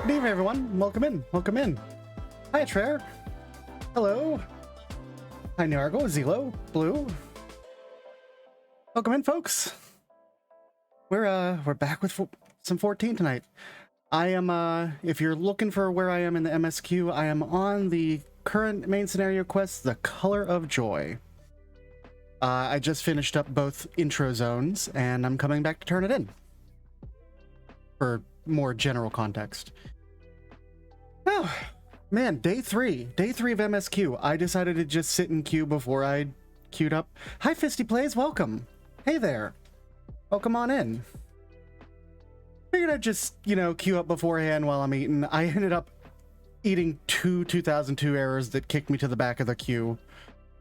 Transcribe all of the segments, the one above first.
Good evening, everyone. Welcome in. Welcome in. Hi, Trare. Hello. Hi, Nargle, Zelo, Blue. Welcome in, folks. We're back with some 14 tonight. I am, if you're looking for where I am in the MSQ, I am on the current main scenario quest, The Color of Joy. I just finished up both intro zones, and I'm coming back to turn it in. For more general context. Oh, man, day three of MSQ. I decided to just sit in queue before I queued up. Hi, Fisty Plays, welcome. Hey there. Welcome on in. Figured I'd just, you know, queue up beforehand while I'm eating. I ended up eating two 2002 errors that kicked me to the back of the queue.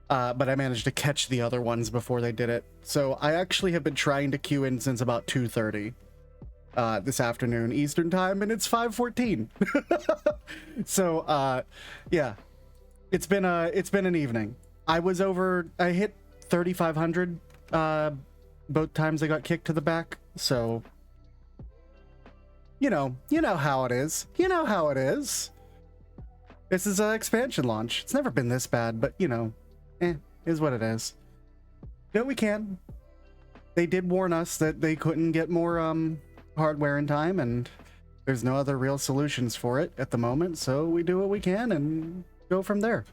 But I managed to catch the other ones before they did it. So I actually have been trying to queue in since about 2:30 this afternoon Eastern time, and it's 5:14. So yeah, it's been an evening. I hit 3,500 both times I got kicked to the back. So you know how it is. You know how it is. This is an expansion launch. It's never been this bad, but you know, is what it is. Do what we can. They did warn us that they couldn't get more hardware in time, and there's no other real solutions for it at the moment, so we do what we can and go from there.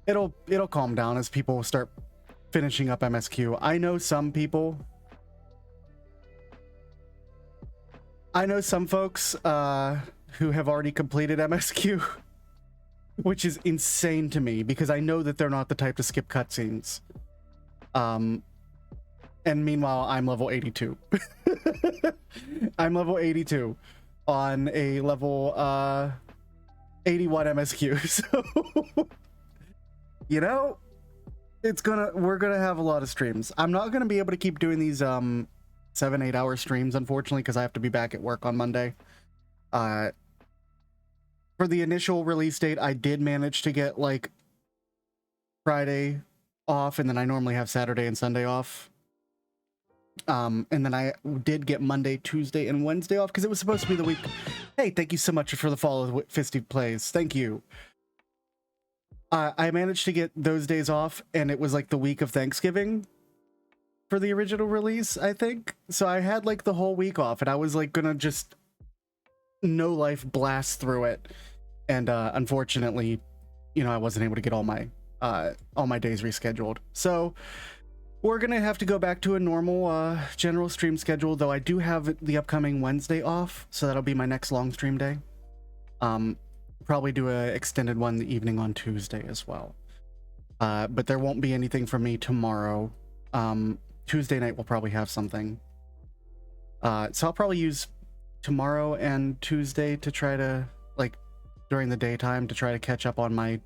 It'll calm down as people start finishing up MSQ. I know some folks who have already completed MSQ, which is insane to me because I know that they're not the type to skip cutscenes. And meanwhile, I'm level 82. I'm level 82 on a level 81 MSQ. So, you know, we're gonna have a lot of streams. I'm not gonna be able to keep doing these 7-8 hour streams, unfortunately, because I have to be back at work on Monday. For the initial release date, I did manage to get like Friday off, and then I normally have Saturday and Sunday off. And then I did get Monday, Tuesday, and Wednesday off because it was supposed to be the week. Hey, thank you so much for the follow, Fisty Plays. Thank you. I managed to get those days off, and it was like the week of Thanksgiving for the original release, I think. So I had like the whole week off, and I was like gonna just no life blast through it. And unfortunately, you know, I wasn't able to get all my days rescheduled. So we're gonna have to go back to a normal general stream schedule, though I do have the upcoming Wednesday off, so that'll be my next long stream day. Probably do a extended one the evening on Tuesday as well. But there won't be anything from me tomorrow. Tuesday night we'll probably have something. So I'll probably use tomorrow and Tuesday to try to, like, during the daytime, to try to catch up on my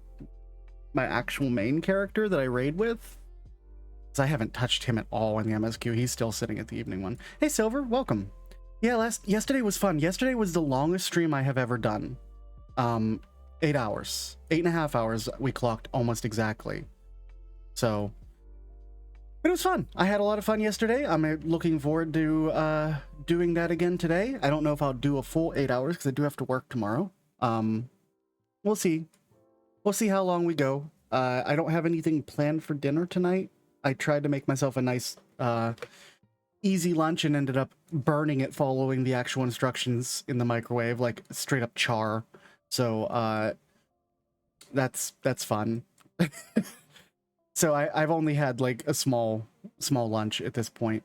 actual main character that I raid with. Because I haven't touched him at all in the MSQ. He's still sitting at the evening one. Hey, Silver, welcome. Yeah, yesterday was fun. Yesterday was the longest stream I have ever done. 8 hours. 8.5 hours we clocked almost exactly. So, but it was fun. I had a lot of fun yesterday. I'm looking forward to doing that again today. I don't know if I'll do a full 8 hours because I do have to work tomorrow. We'll see. We'll see how long we go. I don't have anything planned for dinner tonight. I tried to make myself a nice, easy lunch and ended up burning it following the actual instructions in the microwave, like straight up char. So, that's fun. So I've only had like a small lunch at this point.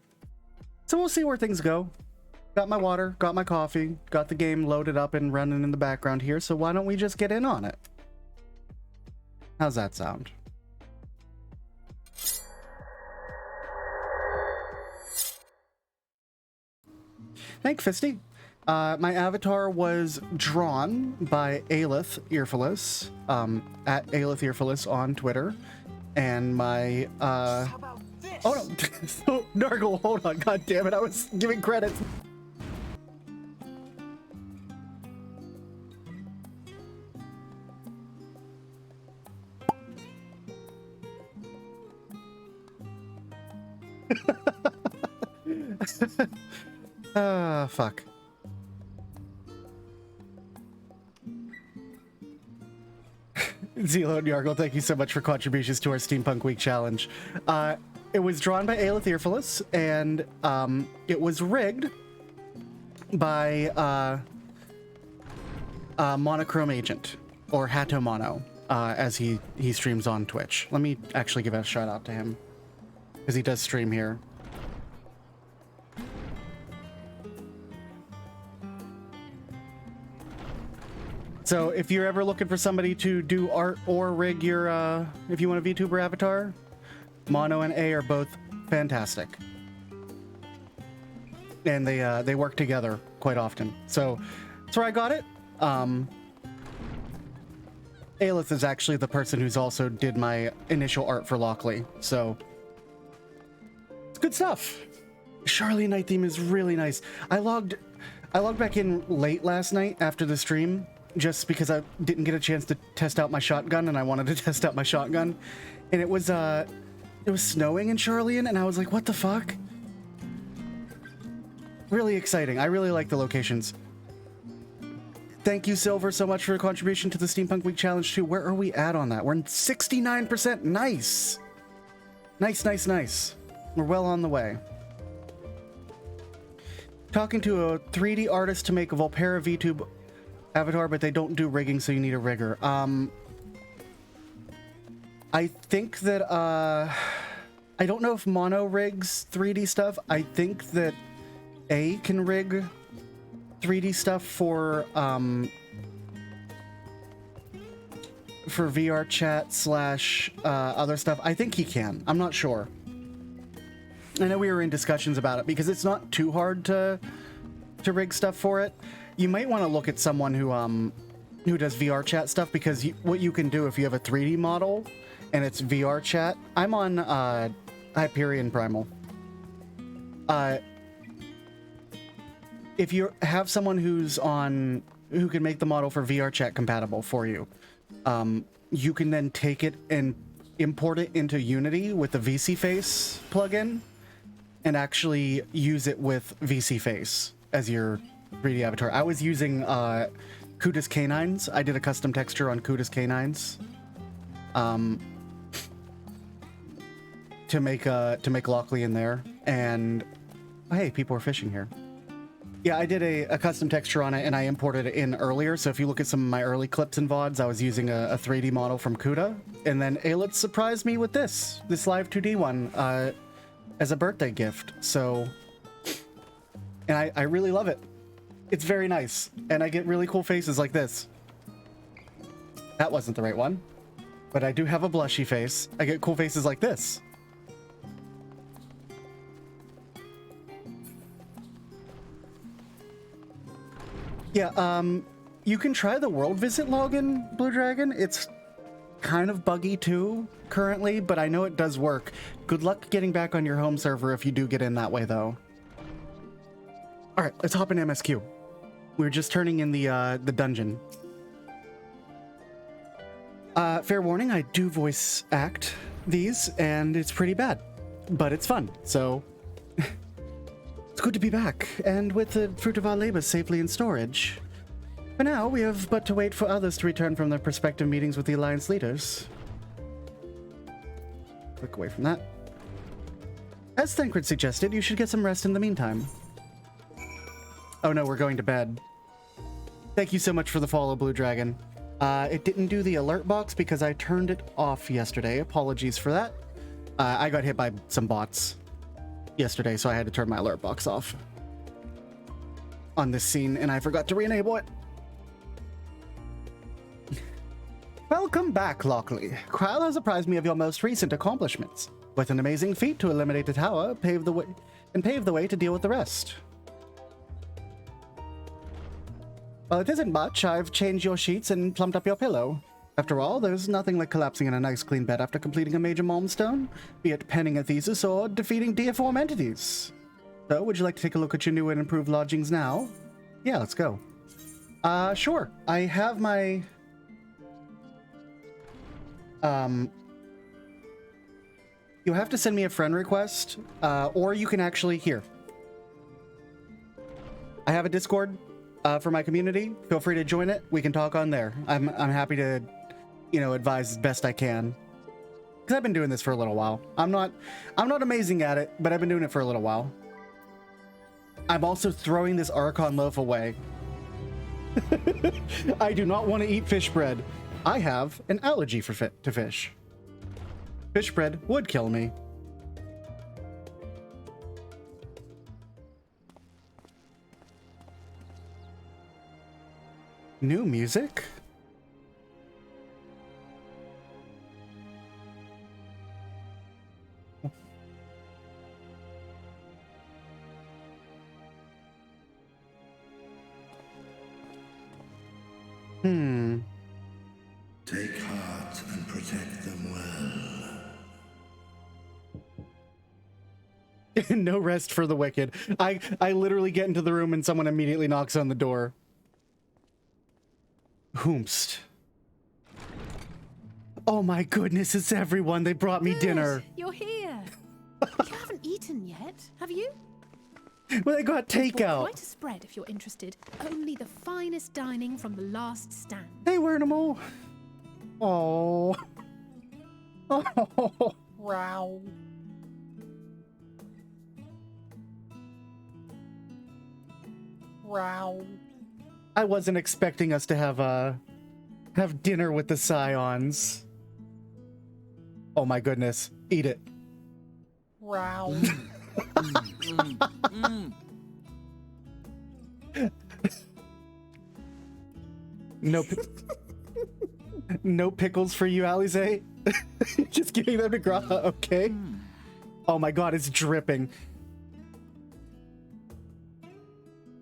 So we'll see where things go. Got my water, got my coffee, got the game loaded up and running in the background here. So why don't we just get in on it? How's that sound? Thank Fisty. My avatar was drawn by Aelith Earfulus, at Aelith Earfulus on Twitter, and my oh no, so, Nargle, hold on, god damn it, I was giving credits. Fuck. Zelo and Yargle, thank you so much for contributions to our Steampunk Week challenge. It was drawn by Aelith Earfulus, and it was rigged by Monochrome Agent, or Hatto Mono, as he streams on Twitch. Let me actually give a shout out to him, because he does stream here. So if you're ever looking for somebody to do art or rig your, if you want a VTuber avatar, Mono and A are both fantastic. And they work together quite often. So that's where I got it. Aelith is actually the person who's also did my initial art for Lockely. So it's good stuff. Charlie Night theme is really nice. I logged back in late last night after the stream, just because I didn't get a chance to test out my shotgun, and I wanted to test out my shotgun. And it was snowing in Charleyan, and I was like, what the fuck? Really exciting. I really like the locations. Thank you, Silver, so much for your contribution to the Steampunk Week Challenge, too. Where are we at on that? We're in 69%. Nice. Nice, nice, nice. We're well on the way. Talking to a 3D artist to make a Volpera VTube avatar, but they don't do rigging, so you need a rigger. I think that, I don't know if Mono rigs 3D stuff. I think that A can rig 3D stuff for VR chat slash other stuff. I think he can. I'm not sure. I know we were in discussions about it because it's not too hard to rig stuff for it. You might want to look at someone who does VR chat stuff, because what you can do if you have a 3D model and it's VR chat. I'm on Hyperion Primal. If you have someone who can make the model for VR chat compatible for you, you can then take it and import it into Unity with the VC Face plugin and actually use it with VC Face as your 3D avatar. I was using Kuda's canines. I did a custom texture on Kuda's canines to make Lockely in there. And hey, people are fishing here. Yeah, I did a custom texture on it, and I imported it in earlier. So if you look at some of my early clips and VODs, I was using a 3D model from Kuda. And then Aelith surprised me with this live 2D one as a birthday gift. So, and I really love it. It's very nice. And I get really cool faces like this. That wasn't the right one. But I do have a blushy face. I get cool faces like this. Yeah, you can try the world visit login, Blue Dragon. It's kind of buggy too currently, but I know it does work. Good luck getting back on your home server if you do get in that way, though. All right, let's hop in MSQ. We're just turning in the dungeon. Fair warning, I do voice act these, and it's pretty bad, but it's fun, so it's good to be back, and with the fruit of our labor safely in storage. For now, we have but to wait for others to return from their prospective meetings with the Alliance leaders. Click away from that. As Thancred suggested, you should get some rest in the meantime. Oh no, we're going to bed. Thank you so much for the follow, Blue Dragon. It didn't do the alert box because I turned it off yesterday. Apologies for that. I got hit by some bots yesterday, so I had to turn my alert box off on this scene, and I forgot to re-enable it. Welcome back, Lockely. Kral has apprised me of your most recent accomplishments. With an amazing feat to eliminate the tower, pave the way to deal with the rest. Well, it isn't much. I've changed your sheets and plumped up your pillow. After all, there's nothing like collapsing in a nice clean bed after completing a major milestone, be it penning a thesis or defeating deiform entities. So, would you like to take a look at your new and improved lodgings now? Yeah, let's go. Sure. I have my... You have to send me a friend request, or you can actually, here. I have a Discord for my community. Feel free to join it. We can talk on there. I'm happy to, you know, advise as best I can. Because I've been doing this for a little while. I'm not amazing at it, but I've been doing it for a little while. I'm also throwing this Archon loaf away. I do not want to eat fish bread. I have an allergy to fish. Fish bread would kill me. New music? Take heart and protect them well. No rest for the wicked. I literally get into the room and someone immediately knocks on the door. Whomst. Oh my goodness, it's everyone. They brought me dinner. You're here. You haven't eaten yet, have you? Well, they got takeout. Quite a spread if you're interested. Only the finest dining from the last stand. Hey, Wernimal. Oh. Oh. Wow. Wow. I wasn't expecting us to have dinner with the Scions. Oh my goodness. Eat it. Wow. No, no pickles for you, Alize. Just giving them to Graha, okay? Oh my god, it's dripping.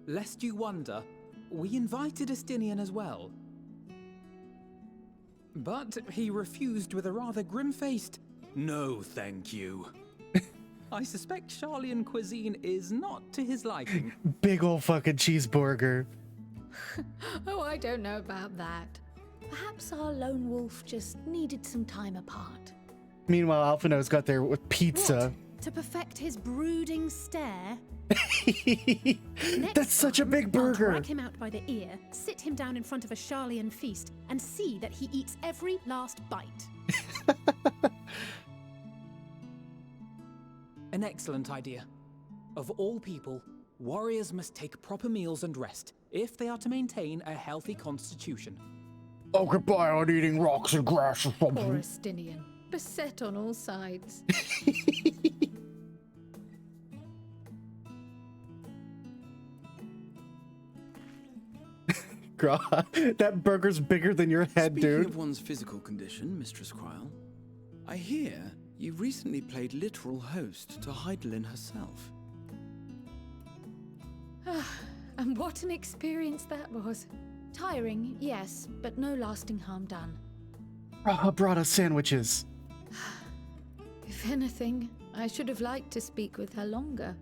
Lest you wonder, we invited Estinian as well. But he refused with a rather grim-faced, "No, thank you." I suspect Charlian cuisine is not to his liking. Big ol' fucking cheeseburger. Oh, I don't know about that. Perhaps our lone wolf just needed some time apart. Meanwhile, Alphino's got there with pizza. What? To perfect his brooding stare? That's such a big burger. I'll drag him out by the ear, sit him down in front of a Charlian feast, and see that he eats every last bite. An excellent idea. Of all people, warriors must take proper meals and rest if they are to maintain a healthy constitution. Oh, goodbye on eating rocks and grass or Poor something. Estinian, beset on all sides. That burger's bigger than your head, Speaking dude. of one's physical condition, Mistress Cryle, I hear you recently played literal host to Heidelin herself. And what an experience that was. Tiring, yes, but no lasting harm done. Graha brought us sandwiches. If anything, I should have liked to speak with her longer.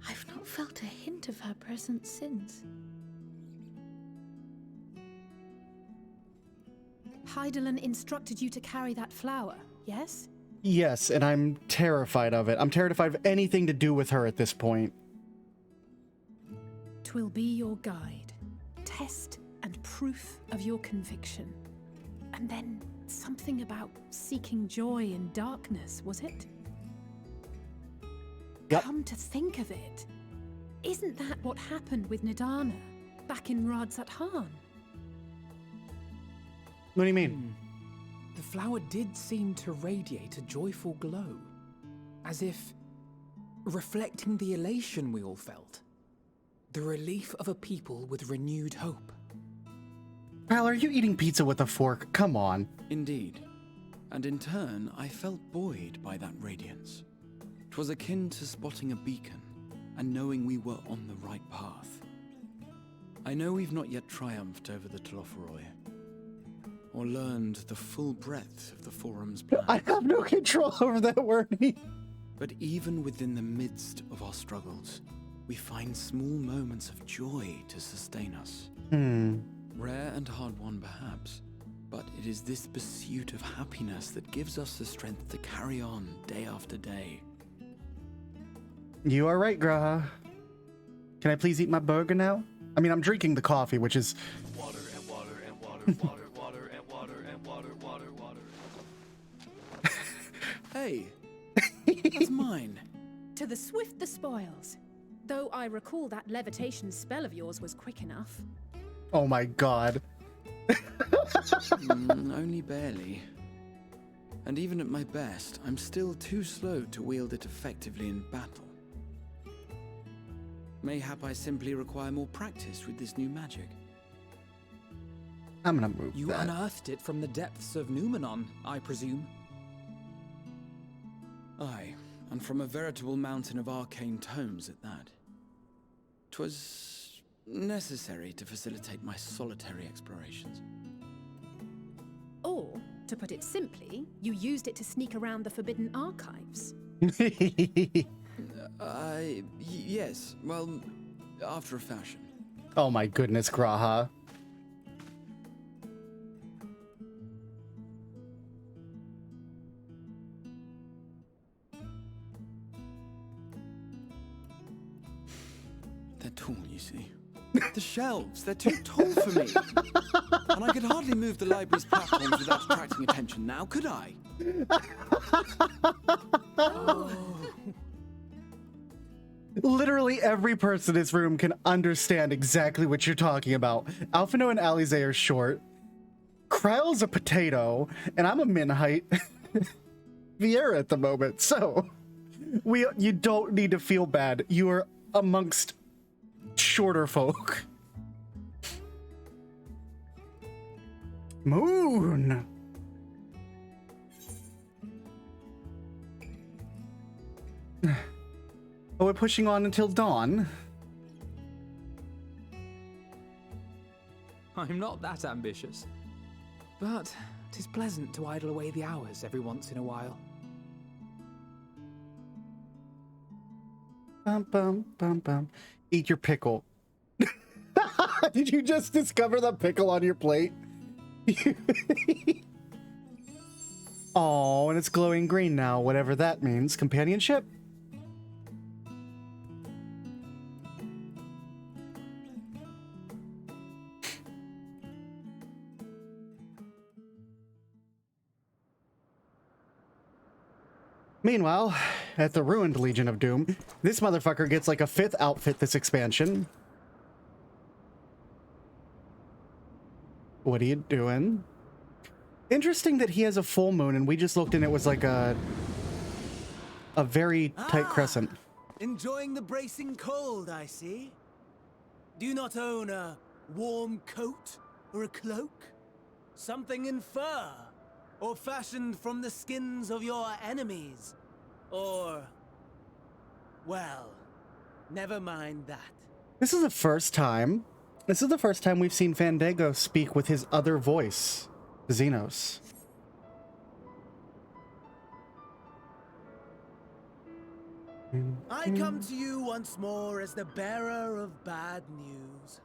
I've not felt a hint of her presence since. Heidelin instructed you to carry that flower, yes? Yes, and I'm terrified of it. I'm terrified of anything to do with her at this point. 'Twill be your guide, test and proof of your conviction. And then something about seeking joy in darkness, was it? Yep. Come to think of it, isn't that what happened with Nidana back in Radzat-Han? What do you mean? The flower did seem to radiate a joyful glow, as if reflecting the elation we all felt, the relief of a people with renewed hope. Pal, are you eating pizza with a fork? Come on. Indeed. And in turn, I felt buoyed by that radiance. 'Twas akin to spotting a beacon and knowing we were on the right path. I know we've not yet triumphed over the Telophoroi, or learned the full breadth of the Forum's plan. I have no control over that wording. But even within the midst of our struggles, we find small moments of joy to sustain us. Rare and hard-won perhaps, But it is this pursuit of happiness that gives us the strength to carry on day after day. You are right, Graha. Can I please eat my burger now? I mean, I'm drinking the coffee, which is... Water and water and water, water, water and water and water, water, water. Hey, that's mine. To the swift the spoils. Though I recall that levitation spell of yours was quick enough. Oh my god. Only barely. And even at my best, I'm still too slow to wield it effectively in battle. Mayhap I simply require more practice with this new magic. I'm gonna move You that. unearthed it from the depths of Numenon, I presume. Aye, and from a veritable mountain of arcane tomes at that. 'Twas necessary to facilitate my solitary explorations. Or, to put it simply, you used it to sneak around the forbidden archives. Yes, well, after a fashion. Oh my goodness, Graha. They're tall, you see. The shelves, they're too tall for me. And I could hardly move the library's platforms without attracting attention now, could I? Literally every person in this room can understand exactly what you're talking about. Alphino and Alize are short. Kryle's a potato, and I'm a min-height Vieira at the moment. So, you don't need to feel bad. You are amongst shorter folk. Moon! Oh, we're pushing on until dawn? I'm not that ambitious. But 'tis pleasant to idle away the hours every once in a while. Bum, bum, bum, bum. Eat your pickle. Did you just discover the pickle on your plate? Oh, and it's glowing green now, whatever that means. Companionship? Meanwhile, at the ruined Legion of Doom, this motherfucker gets like a 5th outfit this expansion. What are you doing? Interesting that he has a full moon and we just looked and it was like a very tight crescent. Enjoying the bracing cold, I see. Do you not own a warm coat or a cloak? Something in fur? Or fashioned from the skins of your enemies? Or... well, never mind that. This is the first time we've seen Fandago speak with his other voice, Xenos. I come to you once more as the bearer of bad news.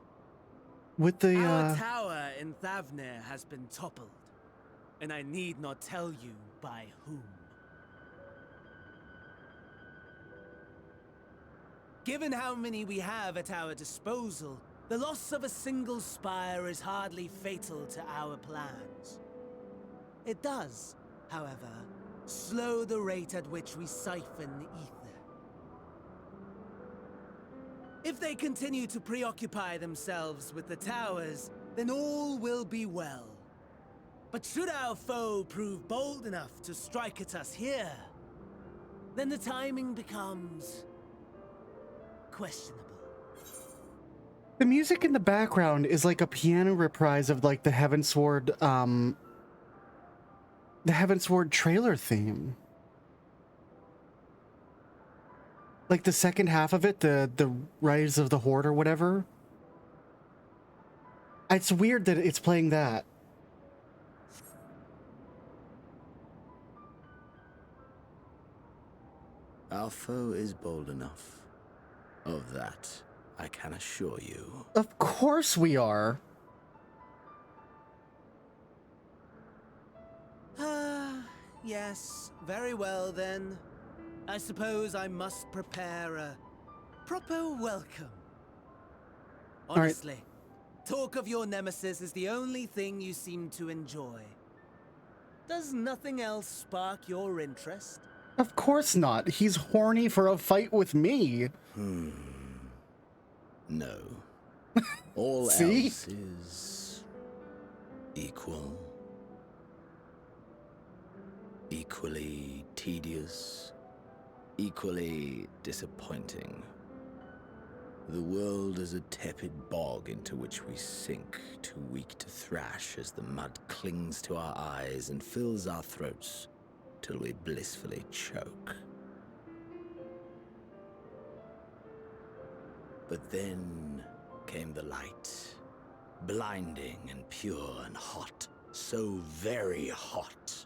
With the, Our tower in Thavnir has been toppled, and I need not tell you by whom. Given how many we have at our disposal, the loss of a single spire is hardly fatal to our plans. It does, however, slow the rate at which we siphon ether. If they continue to preoccupy themselves with the towers, then all will be well. But should our foe prove bold enough to strike at us here, then the timing becomes questionable. The music in the background is like a piano reprise of like the Heavensward trailer theme. Like the second half of it, the Rise of the Horde or whatever. It's weird that it's playing that. Our foe is bold enough. Of that, I can assure you. Of course we are. yes, very well then. I suppose I must prepare a proper welcome. right. Honestly, talk of your nemesis is the only thing you seem to enjoy. Does nothing else spark your interest? Of course not. He's horny for a fight with me. No. All See? else is equal. Equally tedious. Equally disappointing. The world is a tepid bog into which we sink, too weak to thrash as the mud clings to our eyes and fills our throats till we blissfully choke. But then came the light, blinding and pure and hot, so very hot,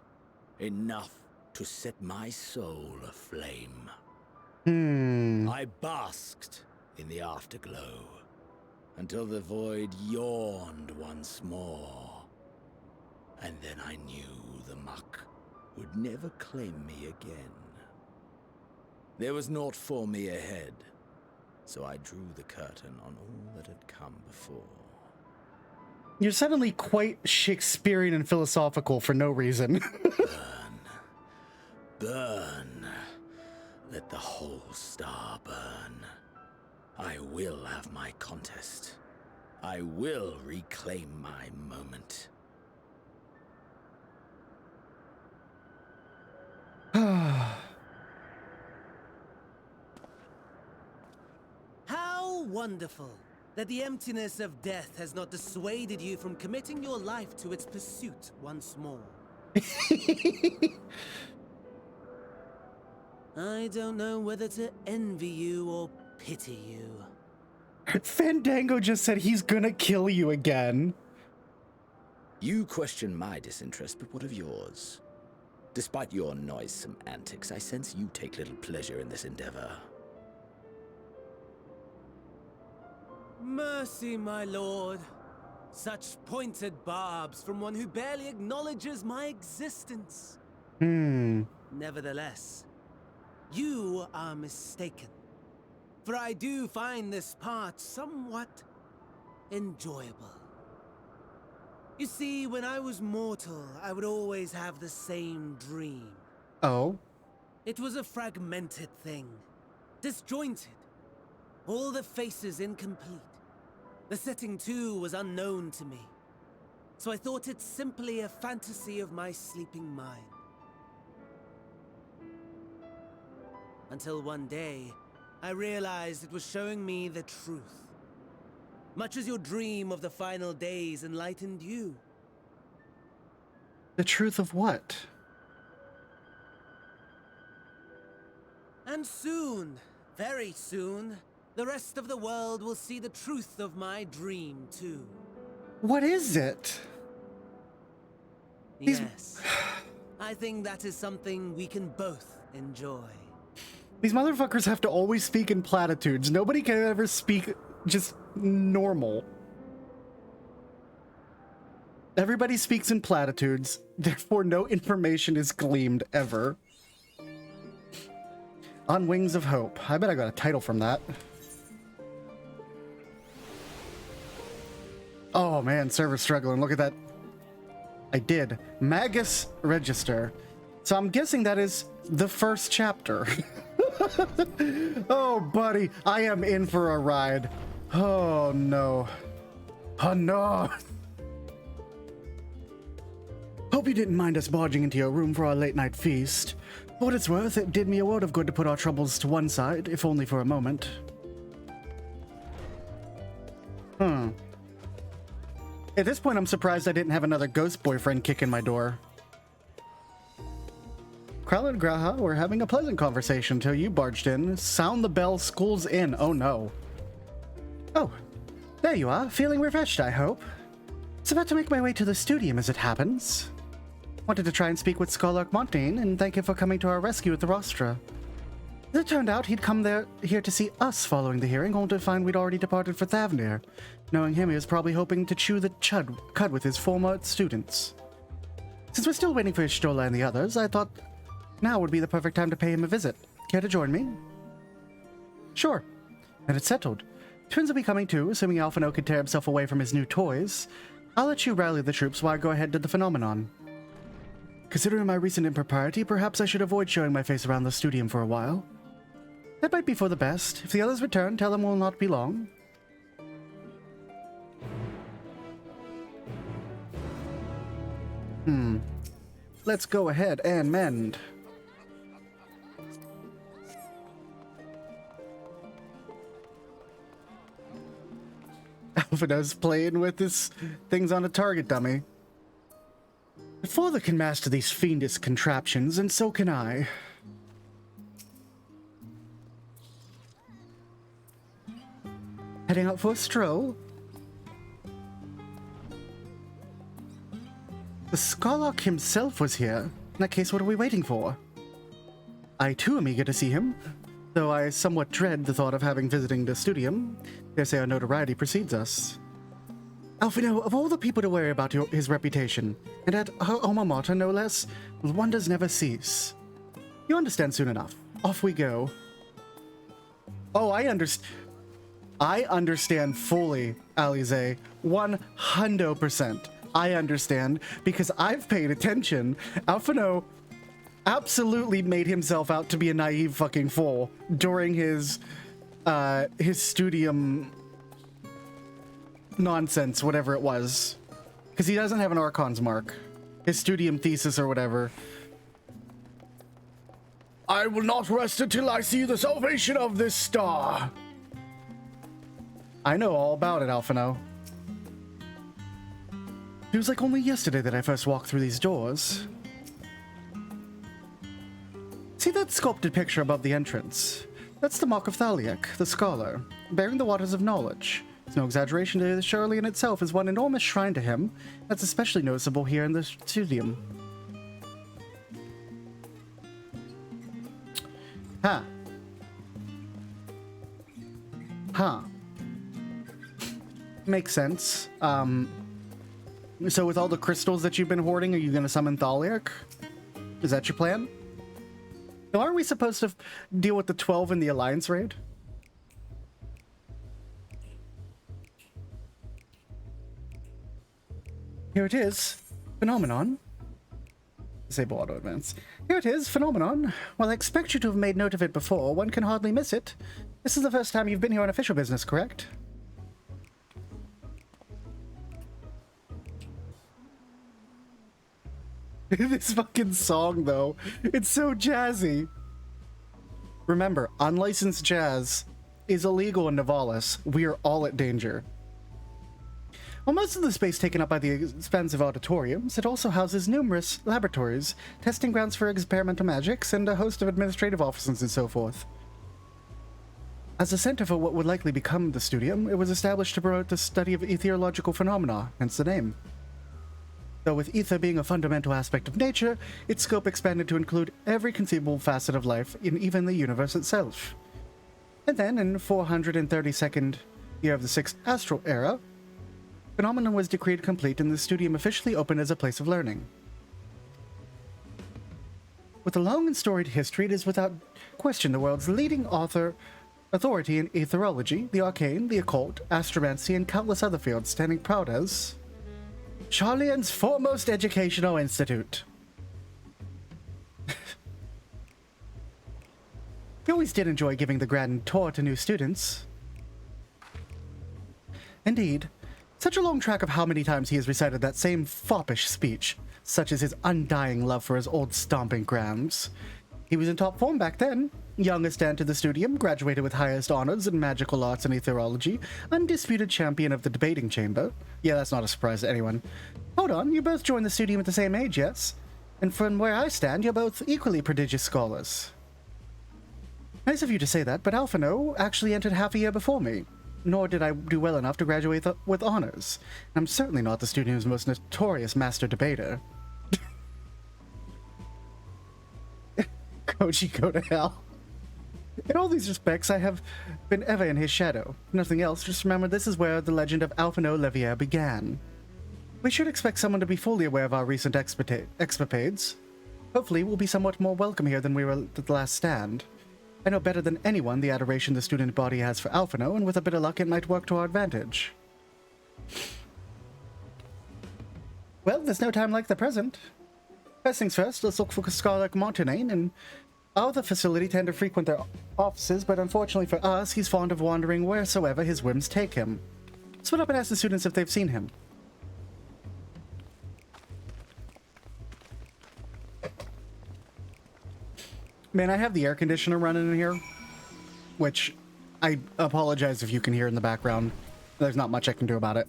enough to set my soul aflame. I basked in the afterglow until the void yawned once more. And then I knew the muck would never claim me again. There was naught for me ahead, so I drew the curtain on all that had come before. You're suddenly quite Shakespearean and philosophical for no reason. Burn. Let the whole star burn. I will have my contest. I will reclaim my moment. How wonderful that the emptiness of death has not dissuaded you from committing your life to its pursuit once more. I don't know whether to envy you or pity you. Fandango just said he's gonna kill you again. You question my disinterest, but what of yours? Despite your noisome antics, I sense you take little pleasure in this endeavor. Mercy, my lord. Such pointed barbs from one who barely acknowledges my existence. Nevertheless, you are mistaken. For I do find this part somewhat enjoyable. You see, when I was mortal, I would always have the same dream. Oh? It was a fragmented thing, disjointed. All the faces incomplete. The setting, too, was unknown to me. So I thought it simply a fantasy of my sleeping mind. Until one day, I realized it was showing me the truth. Much as your dream of the final days enlightened you. The truth of what? And soon, very soon, the rest of the world will see the truth of my dream, too. What is it? Yes. I think that is something we can both enjoy. These motherfuckers have to always speak in platitudes. Nobody can ever speak just normal. Everybody speaks in platitudes, therefore no information is gleaned ever. On Wings of Hope. I bet I got a title from that. Oh man, server's struggling. Look at that. I did. Magus Register. So I'm guessing that is the first chapter. Oh, buddy. I am in for a ride. Oh, no. Oh, no. Hope you didn't mind us barging into your room for our late-night feast. For what it's worth, it did me a world of good to put our troubles to one side, if only for a moment. At this point, I'm surprised I didn't have another ghost boyfriend kick in my door. Krell and Graha were having a pleasant conversation till you barged in. Sound the bell, school's in. Oh no. Oh, there you are, feeling refreshed, I hope. It's about to make my way to the Studium as it happens. Wanted to try and speak with Scholar Montaigne and thank him for coming to our rescue at the Rostra. As it turned out, he'd come here to see us following the hearing, only to find we'd already departed for Thavnir. Knowing him, he was probably hoping to chew the cud with his former students. Since we're still waiting for Stola and the others, I thought now would be the perfect time to pay him a visit. Care to join me? Sure. Then it's settled. Twins will be coming too, assuming Alphino can tear himself away from his new toys. I'll let you rally the troops while I go ahead to the phenomenon. Considering my recent impropriety, perhaps I should avoid showing my face around the Studium for a while. That might be for the best. If the others return, tell them we'll not be long. Let's go ahead and mend. Alphina's playing with his things on a target dummy. My father can master these fiendish contraptions, and so can I. Heading out for a stroll? The Scarlock himself was here. In that case, what are we waiting for? I too am eager to see him, though I somewhat dread the thought of having visiting the Studium. Dare say our notoriety precedes us. Alphino, of all the people to worry about his reputation, and at her alma mater no less, wonders never cease. You understand soon enough. Off we go. Oh, I understand fully, Alize. 100%. I understand, because I've paid attention. Alphino absolutely made himself out to be a naive fucking fool during his Studium nonsense, whatever it was. Because he doesn't have an Archon's mark. His Studium thesis or whatever. I will not rest until I see the salvation of this star. I know all about it, Alphino. It was like only yesterday that I first walked through these doors. See that sculpted picture above the entrance? That's the Mark of Thaliak, the scholar, bearing the waters of knowledge. It's no exaggeration that surely in itself is one enormous shrine to him. That's especially noticeable here in the Studium. Huh. Huh. Makes sense. So with all the crystals that you've been hoarding, are you going to summon Thaliak? Is that your plan? So aren't we supposed to deal with the 12 in the Alliance raid? Here it is. Phenomenon. Disable auto advance. Here it is, Phenomenon. While I expect you to have made note of it before, one can hardly miss it. This is the first time you've been here on official business, correct? This fucking song, though. It's so jazzy. Remember, unlicensed jazz is illegal in Nivalis. We are all at danger. While most of the space taken up by the expansive auditoriums, it also houses numerous laboratories, testing grounds for experimental magics, and a host of administrative offices and so forth. As a center for what would likely become the Studium, it was established to promote the study of ethereological phenomena, hence the name. Though with ether being a fundamental aspect of nature, its scope expanded to include every conceivable facet of life in even the universe itself. And then, in 432nd year of the 6th Astral Era, Phenomenon was decreed complete and the Studium officially opened as a place of learning. With a long and storied history, it is without question the world's leading authority in etherology, the arcane, the occult, astromancy, and countless other fields, standing proud as Charlian's foremost educational institute. He always did enjoy giving the grand tour to new students. Indeed, such a long track of how many times he has recited that same foppish speech, such as his undying love for his old stomping grounds. He was in top form back then. Youngest to the Studium, graduated with highest honors in magical arts and etherology, undisputed champion of the debating chamber. Yeah, that's not a surprise to anyone. Hold on, you both joined the Studium at the same age, yes? And from where I stand, you're both equally prodigious scholars. Nice of you to say that, but Alphino actually entered half a year before me. Nor did I do well enough to graduate with honors. I'm certainly not the Studium's most notorious master debater. Koji, go to hell. In all these respects, I have been ever in his shadow. Nothing else, just remember this is where the legend of Alphino Levier began. We should expect someone to be fully aware of our recent escapades. Hopefully, we'll be somewhat more welcome here than we were at the last stand. I know better than anyone the adoration the student body has for Alphino, and with a bit of luck, it might work to our advantage. Well, there's no time like the present. First things first, let's look for Scholar Montanane, and our other facility tend to frequent their offices, but unfortunately for us, he's fond of wandering wheresoever his whims take him. Split up and ask the students if they've seen him. Man, I have the air conditioner running in here, which I apologize if you can hear in the background. There's not much I can do about it.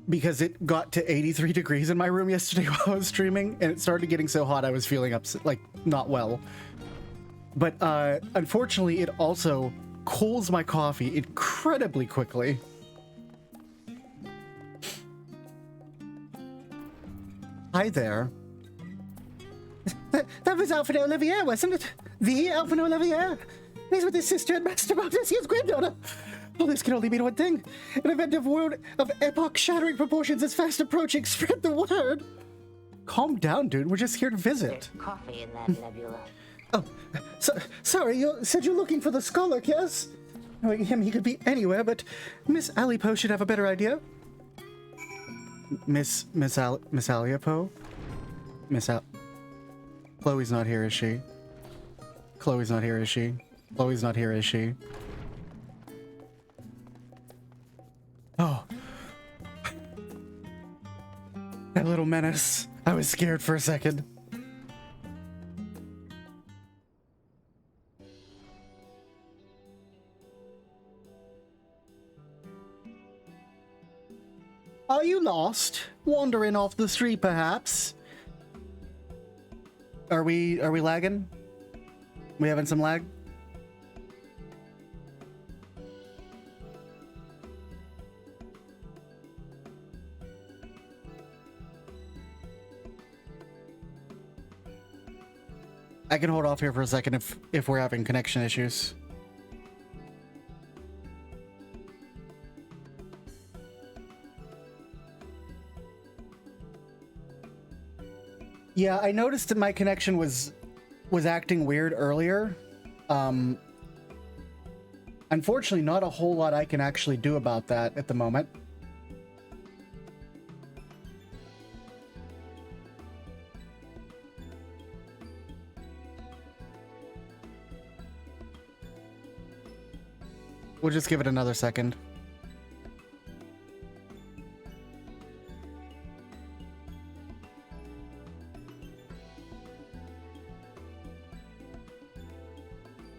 Because it got to 83 degrees in my room yesterday while I was streaming, and it started getting so hot I was feeling upset, like, not well. But unfortunately, it also cools my coffee incredibly quickly. Hi there. That was Alphino Olivier, wasn't it? The Alphino Olivier? He's with his sister and Master Baldessia's granddaughter. Well, this can only mean one thing. An event of epoch-shattering proportions is fast approaching. Spread the word. Calm down, dude. We're just here to visit. There's coffee in that nebula. Oh, sorry. You said you're looking for the scholar, yes? Knowing him, he could be anywhere, but Miss Alipo should have a better idea. Miss Alipo? Chloe's not here, is she? Chloe's not here, is she? Chloe's not here, is she? Oh. That little menace. I was scared for a second. Are you lost? Wandering off the street, perhaps? Are we lagging? We having some lag? I can hold off here for a second if we're having connection issues. Yeah, I noticed that my connection was acting weird earlier. Unfortunately, not a whole lot I can actually do about that at the moment. We'll just give it another second.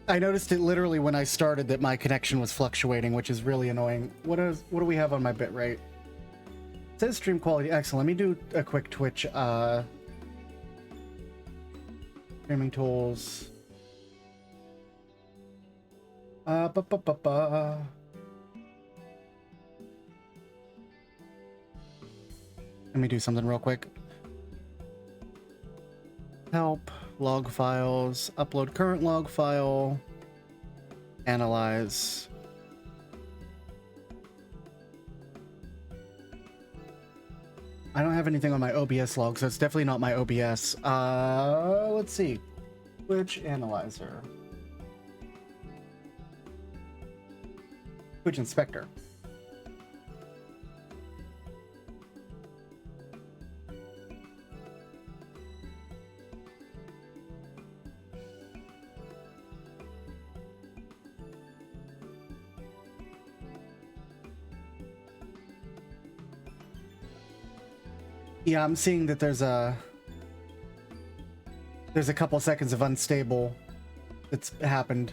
I noticed it literally when I started that my connection was fluctuating, which is really annoying. What do we have on my bitrate? It says stream quality excellent. Let me do a quick Twitch streaming tools. Let me do something real quick. Help, log files, upload current log file, analyze. I don't have anything on my OBS log, so it's definitely not my OBS. Let's see. Twitch analyzer. Twitch inspector. Yeah, I'm seeing that there's a couple seconds of unstable that's happened.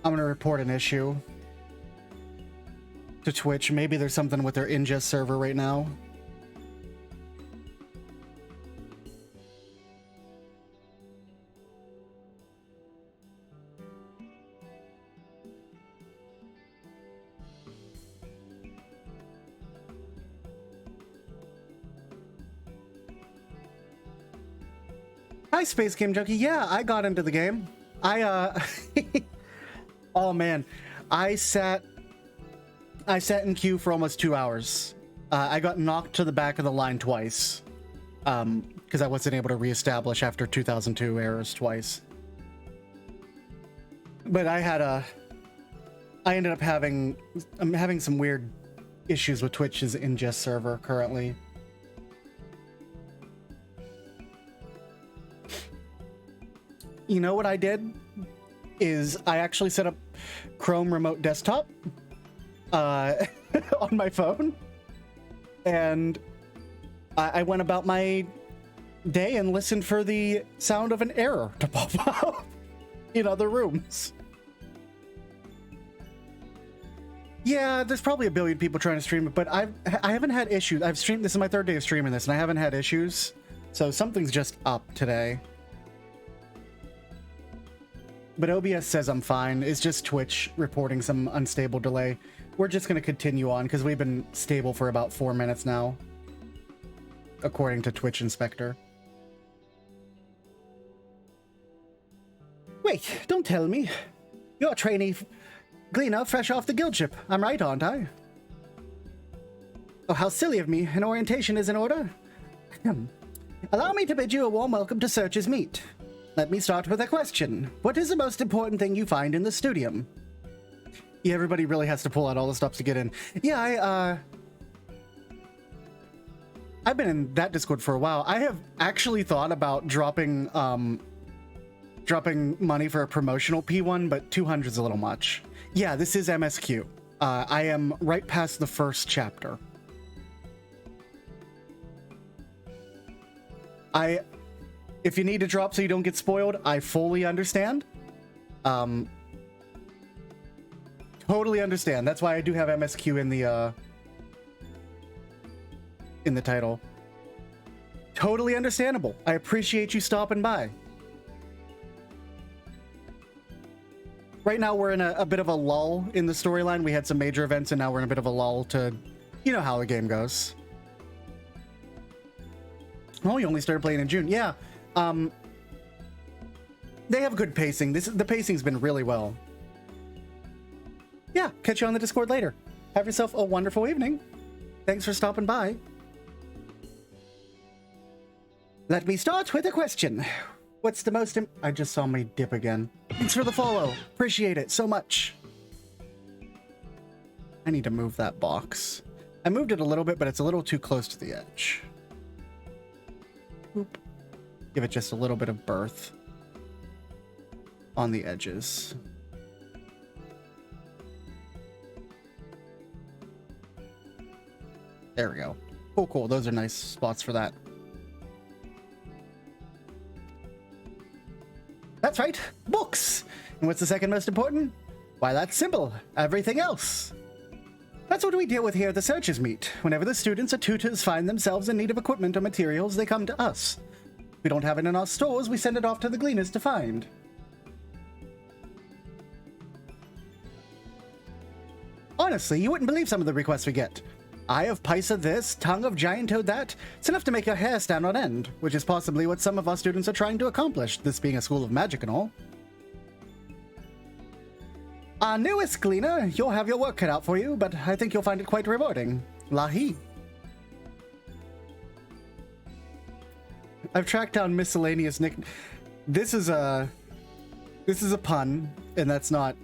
I'm gonna report an issue to Twitch. Maybe there's something with their ingest server right now. Hi, Space Game Junkie. Yeah, I got into the game. Oh man, I sat in queue for almost 2 hours. I got knocked to the back of the line twice. Because I wasn't able to reestablish after 2002 errors twice. But I ended up I'm having some weird issues with Twitch's ingest server currently. You know what I did? Is I actually set up Chrome Remote Desktop on my phone. And I went about my day and listened for the sound of an error to pop up in other rooms. Yeah, there's probably a billion people trying to stream it, but I haven't had issues. I've streamed, this is my 3rd day of streaming this, and I haven't had issues. So something's just up today. But OBS says I'm fine. It's just Twitch reporting some unstable delay. We're just going to continue on because we've been stable for about 4 minutes now, according to Twitch Inspector. Wait, don't tell me. You're a trainee gleaner fresh off the guild ship. I'm right, aren't I? Oh, how silly of me. An orientation is in order. Allow me to bid you a warm welcome to Search's Meet. Let me start with a question. What is the most important thing you find in the Studium? Yeah, everybody really has to pull out all the stops to get in. Yeah, I've been in that Discord for a while. I have actually thought about dropping money for a promotional P1, but 200 is a little much. Yeah, this is MSQ. I am right past the first chapter. If you need to drop so you don't get spoiled, I fully understand. Totally understand. That's why I do have MSQ in the title. Totally understandable. I appreciate you stopping by. Right now we're in a bit of a lull in the storyline. We had some major events and now we're in a bit of a lull to, you know how the game goes. Oh, you only started playing in June. Yeah. They have good pacing. The pacing's been really well. Yeah, catch you on the Discord later. Have yourself a wonderful evening. Thanks for stopping by. Let me start with a question. What's the most I just saw me dip again. Thanks for the follow. Appreciate it so much. I need to move that box. I moved it a little bit, but it's a little too close to the edge. Oop. Give it just a little bit of berth on the edges. There we go. Cool, cool. Those are nice spots for that. That's right, books. And what's the second most important? Why, that's simple. Everything else. That's what we deal with here at the Searchers Meet. Whenever the students or tutors find themselves in need of equipment or materials, they come to us. If we don't have it in our stores, we send it off to the gleaners to find. Honestly, you wouldn't believe some of the requests we get. Eye of Pysa this, tongue of giant toad that. It's enough to make your hair stand on end, which is possibly what some of our students are trying to accomplish, this being a school of magic and all. Our newest gleaner, you'll have your work cut out for you, but I think you'll find it quite rewarding. Lahi. I've tracked down miscellaneous nick. This is a pun, and that's not,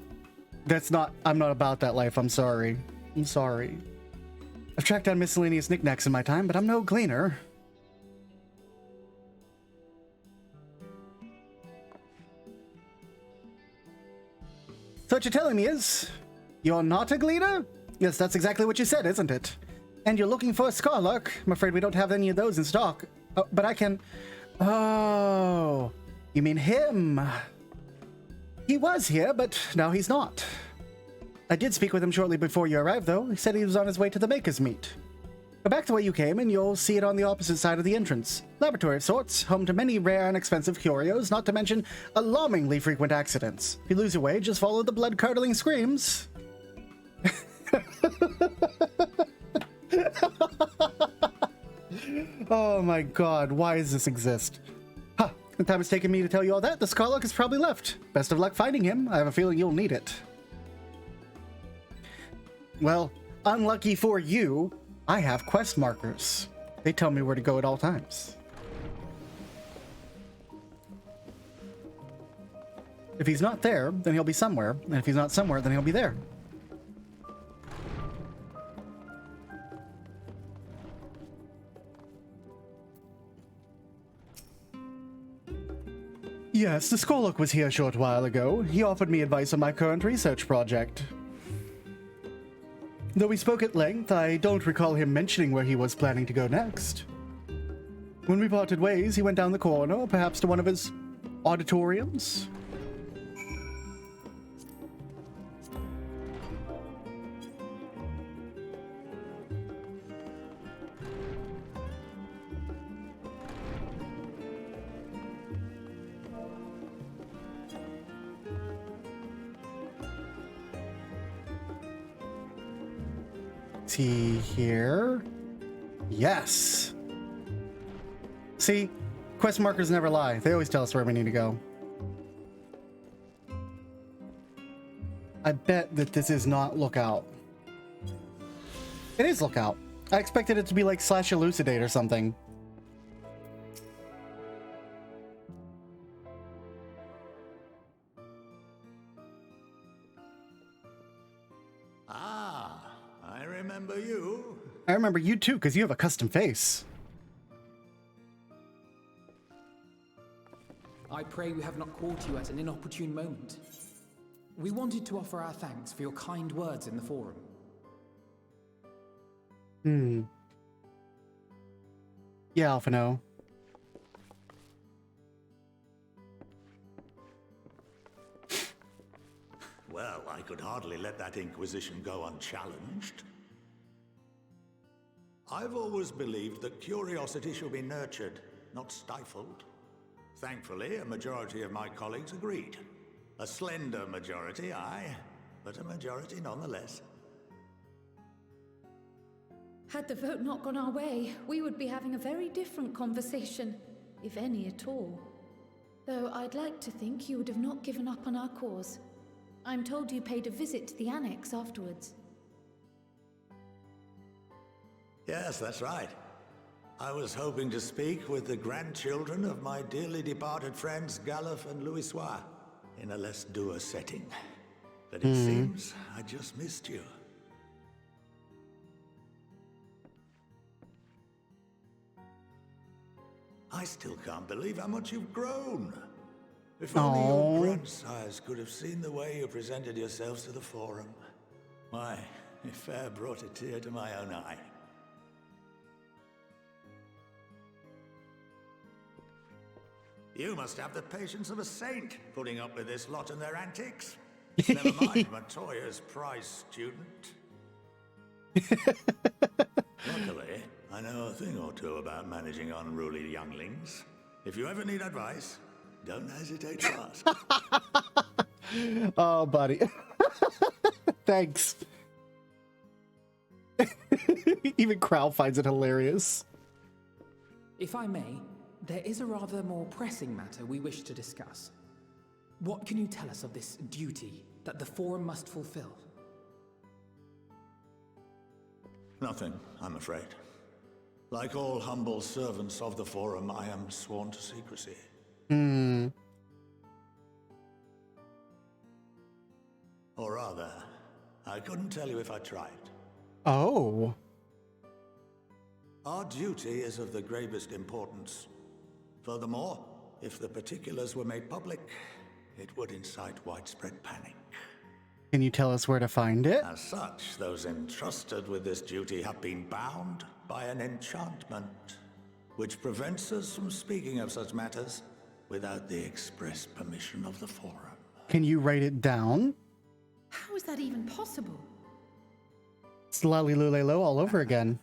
I'm not about that life, I'm sorry. I'm sorry. I've tracked down miscellaneous knickknacks in my time, but I'm no gleaner. So what you're telling me is, you're not a gleaner? Yes, that's exactly what you said, isn't it? And you're looking for a Scarlark? I'm afraid we don't have any of those in stock. Oh, but I can... Oh, you mean him? He was here, but now he's not. I did speak with him shortly before you arrived, though. He said he was on his way to the Maker's Meet. Go back the way you came, and you'll see it on the opposite side of the entrance. Laboratory of sorts, home to many rare and expensive curios, not to mention alarmingly frequent accidents. If you lose your way, just follow the blood-curdling screams. Oh my god, why does this exist? Huh, The time it's taken me to tell you all that, the Scarlock has probably left. Best of luck finding him. I have a feeling you'll need it. Well, unlucky for you, I have quest markers. They tell me where to go at all times. If he's not there, then he'll be somewhere. And if he's not somewhere, then he'll be there. Yes, the Skolok was here a short while ago. He offered me advice on my current research project. Though we spoke at length, I don't recall him mentioning where he was planning to go next. When we parted ways, he went down the corridor, perhaps to one of his auditoriums. Is he here? Yes. See, quest markers never lie. They always tell us where we need to go. I bet that this is not Lookout. It is Lookout. I expected it to be like / Elucidate or something. Ah, I remember you. I remember you too, because you have a custom face. I pray we have not caught you at an inopportune moment. We wanted to offer our thanks for your kind words in the forum. Yeah, Alphino. Well, I could hardly let that Inquisition go unchallenged. I've always believed that curiosity should be nurtured, not stifled. Thankfully, a majority of my colleagues agreed. A slender majority, aye, but a majority nonetheless. Had the vote not gone our way, we would be having a very different conversation, if any at all. Though I'd like to think you would have not given up on our cause. I'm told you paid a visit to the Annex afterwards. Yes, that's right. I was hoping to speak with the grandchildren of my dearly departed friends Galuf and Louisoix in a less dour setting. But it seems I just missed you. I still can't believe how much you've grown. If only your grandsires could have seen the way you presented yourselves to the forum. Why, it fair brought a tear to my own eye. You must have the patience of a saint, putting up with this lot and their antics. Never mind Matoya's prize student. Luckily, I know a thing or two about managing unruly younglings. If you ever need advice, don't hesitate to ask. Oh, buddy. Thanks. Even Crow finds it hilarious. If I may, there is a rather more pressing matter we wish to discuss. What can you tell us of this duty that the Forum must fulfill? Nothing, I'm afraid. Like all humble servants of the Forum, I am sworn to secrecy. Or rather, I couldn't tell you if I tried. Oh. Our duty is of the gravest importance. Furthermore, if the particulars were made public, it would incite widespread panic. Can you tell us where to find it? As such, those entrusted with this duty have been bound by an enchantment, which prevents us from speaking of such matters without the express permission of the Forum. Can you write it down? How is that even possible? It's Lalilulelo all over again.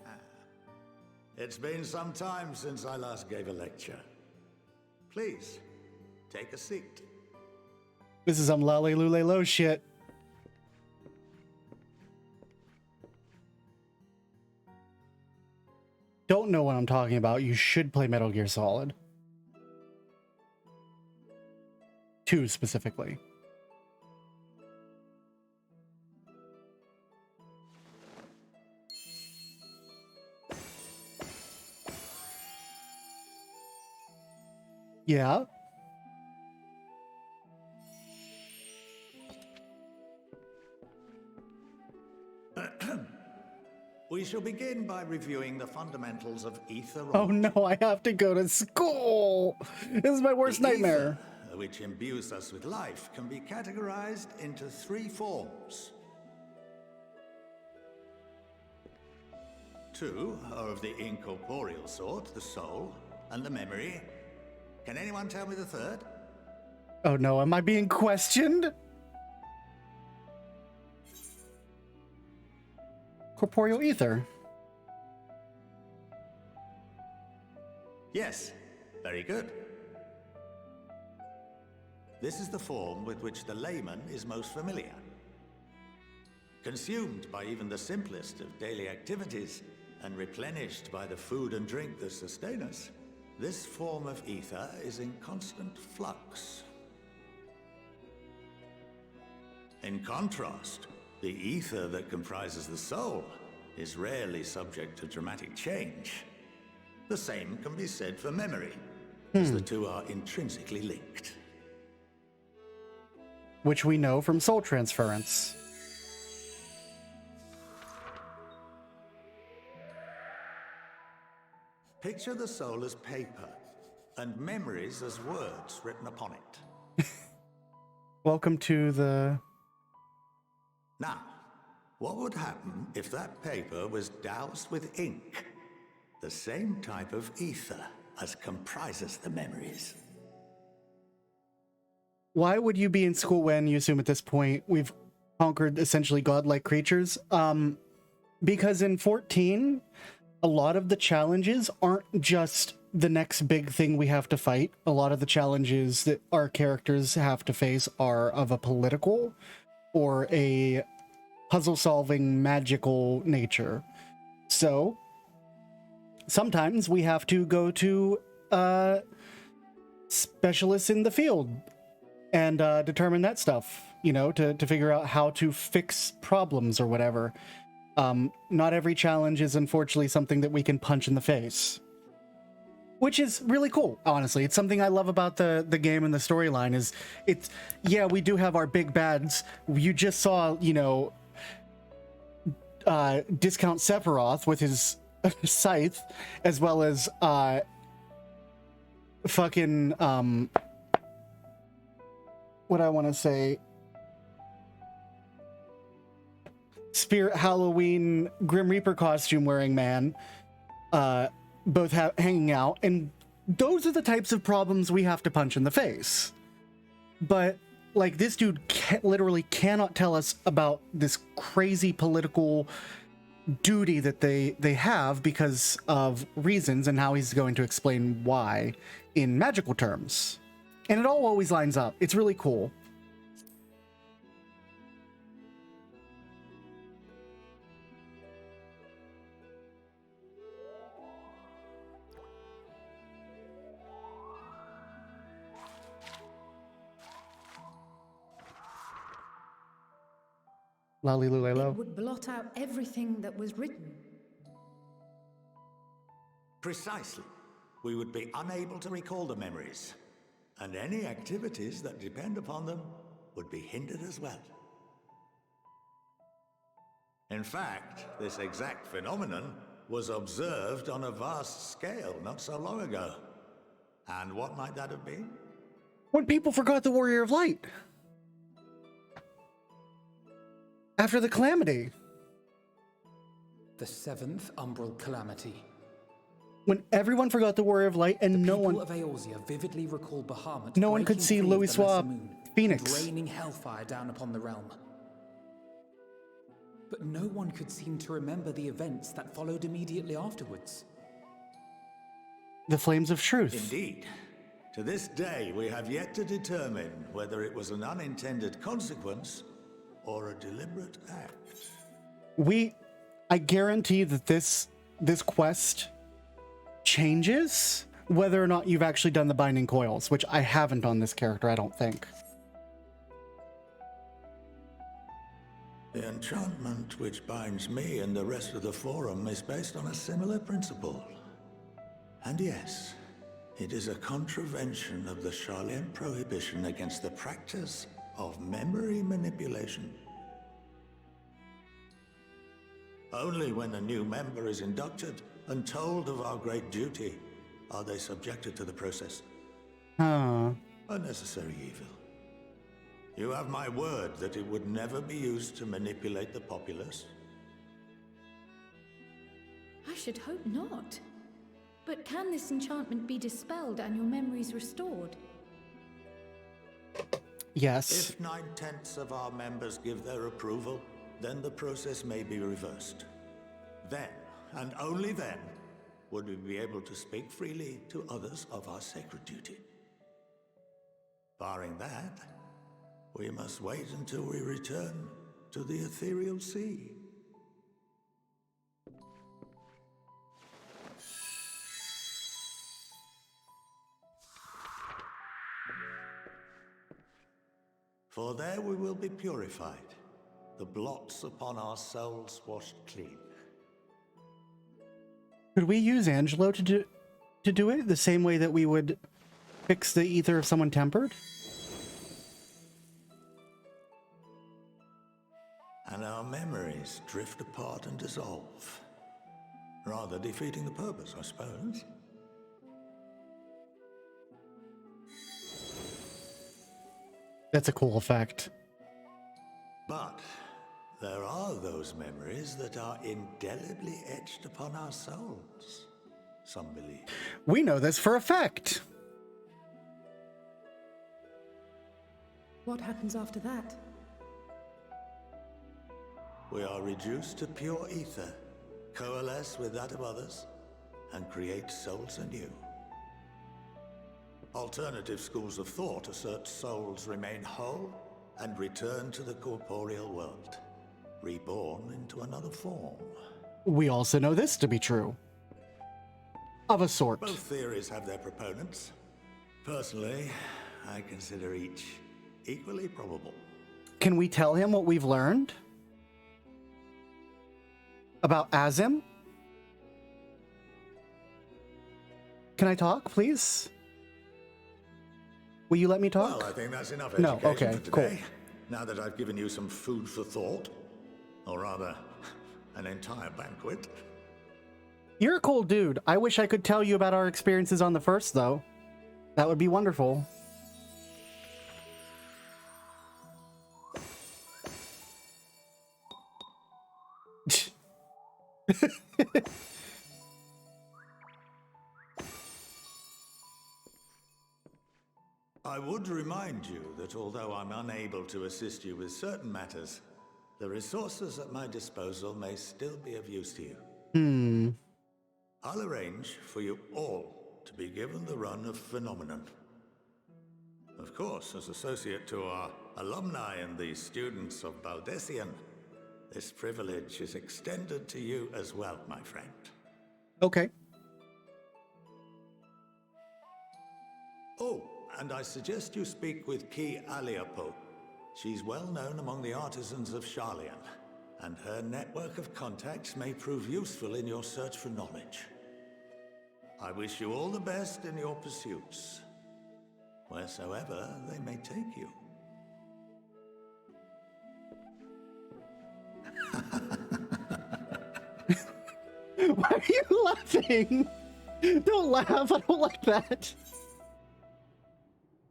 It's been some time since I last gave a lecture. Please, take a seat. This is some Lalilulelo shit. Don't know what I'm talking about. You should play Metal Gear Solid. 2 specifically. Yeah. We shall begin by reviewing the fundamentals of ether. Oh no, I have to go to school. This is my worst nightmare. Ether, which imbues us with life, can be categorized into 3 forms. 2 are of the incorporeal sort, the soul and the memory. Can anyone tell me the third? Oh no, am I being questioned? Corporeal ether. Yes, very good. This is the form with which the layman is most familiar. Consumed by even the simplest of daily activities, and replenished by the food and drink that sustain us, this form of ether is in constant flux. In contrast, the ether that comprises the soul is rarely subject to dramatic change. The same can be said for memory, as the 2 are intrinsically linked. Which we know from soul transference. Picture the soul as paper, and memories as words written upon it. Welcome to the... Now, what would happen if that paper was doused with ink? The same type of ether as comprises the memories. Why would you be in school when you assume at this point we've conquered essentially godlike creatures? Because in 14, a lot of the challenges aren't just the next big thing we have to fight. A lot of the challenges that our characters have to face are of a political or a puzzle-solving magical nature. So sometimes we have to go to specialists in the field and determine that stuff, you know, to figure out how to fix problems or whatever. Not every challenge is unfortunately something that we can punch in the face, which is really cool. Honestly, it's something I love about the game and the storyline. Is it's, yeah, we do have our big bads. You just saw, you know, Discount Sephiroth with his scythe, as well as fucking what I want to say, Spirit Halloween Grim Reaper costume wearing man, both hanging out, and those are the types of problems we have to punch in the face. But like, this dude literally cannot tell us about this crazy political duty that they have because of reasons, and how he's going to explain why in magical terms. And it all always lines up. It's really cool. It would blot out everything that was written. Precisely. We would be unable to recall the memories, and any activities that depend upon them would be hindered as well. In fact, this exact phenomenon was observed on a vast scale not so long ago. And what might that have been? When people forgot the Warrior of Light. After the calamity. The 7th Umbral Calamity. When everyone forgot the Warrior of Light and no one... The people of Eorzea vividly recall Bahamut. No one could see Louis Phoenix. Raining hellfire down upon the realm. But no one could seem to remember the events that followed immediately afterwards. The flames of truth. Indeed. To this day, we have yet to determine whether it was an unintended consequence or a deliberate act. I guarantee that this quest changes whether or not you've actually done the binding coils, which I haven't on this character, I don't think. The enchantment which binds me and the rest of the Forum is based on a similar principle. And yes, it is a contravention of the Sharlayan prohibition against the practice of memory manipulation. Only when a new member is inducted and told of our great duty are they subjected to the process. Huh. A necessary evil. You have my word that it would never be used to manipulate the populace? I should hope not. But can this enchantment be dispelled and your memories restored? Yes. If 9/10 of our members give their approval, then the process may be reversed. Then, and only then, would we be able to speak freely to others of our sacred duty. Barring that, we must wait until we return to the ethereal sea. For there we will be purified, the blots upon our souls washed clean. Could we use Angelo to do it the same way that we would fix the ether of someone tempered? And our memories drift apart and dissolve, rather defeating the purpose, I suppose. That's a cool effect. But there are those memories that are indelibly etched upon our souls, some believe. We know this for a fact. What happens after that? We are reduced to pure ether, coalesce with that of others, and create souls anew. Alternative schools of thought assert souls remain whole and return to the corporeal world, reborn into another form. We also know this to be true. Of a sort. Both theories have their proponents. Personally, I consider each equally probable. Can we tell him what we've learned? About Azim? Can I talk, please? Will you let me talk? Well, I think that's enough No, education okay, for today. cool. Now that I've given you some food for thought, or rather, an entire banquet. You're a cool dude. I wish I could tell you about our experiences on the first, though. That would be wonderful. I would remind you that although I'm unable to assist you with certain matters, the resources at my disposal may still be of use to you. I'll arrange for you all to be given the run of Phenomenon. Of course, as associate to our alumni and the students of Baldessian, this privilege is extended to you as well, my friend. Okay. Oh, and I suggest you speak with Ki Aliapo. She's well known among the artisans of Sharlayan, and her network of contacts may prove useful in your search for knowledge. I wish you all the best in your pursuits, wheresoever they may take you. Why are you laughing? Don't laugh. I don't like that.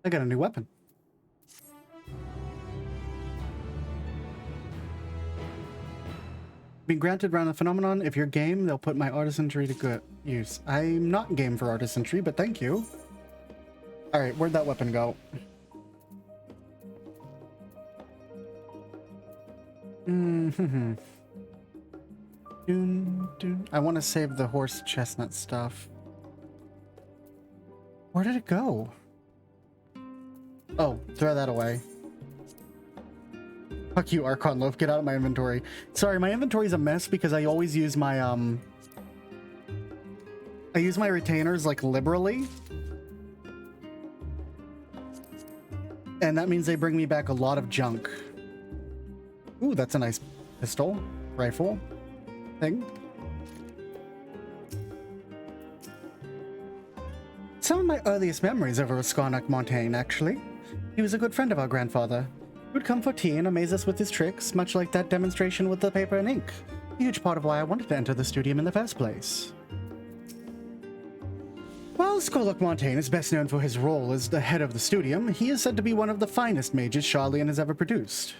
I got a new weapon. Being granted round the phenomenon. If you're game, they'll put my artisanry to good use. I'm not game for artisanry, but thank you. All right, where'd that weapon go? I want to save the horse chestnut stuff. Where did it go? Oh, throw that away. Fuck you, Archon Loaf. Get out of my inventory. Sorry, my inventory's a mess because I always use my I use my retainers like liberally. And that means they bring me back a lot of junk. Ooh, that's a nice pistol, rifle thing. Some of my earliest memories of Skarnak Montaigne, actually. He was a good friend of our grandfather. He would come for tea and amaze us with his tricks, much like that demonstration with the paper and ink. A huge part of why I wanted to enter the Studium in the first place. While Skarnak Montaigne is best known for his role as the head of the Studium, he is said to be one of the finest mages Charlian has ever produced.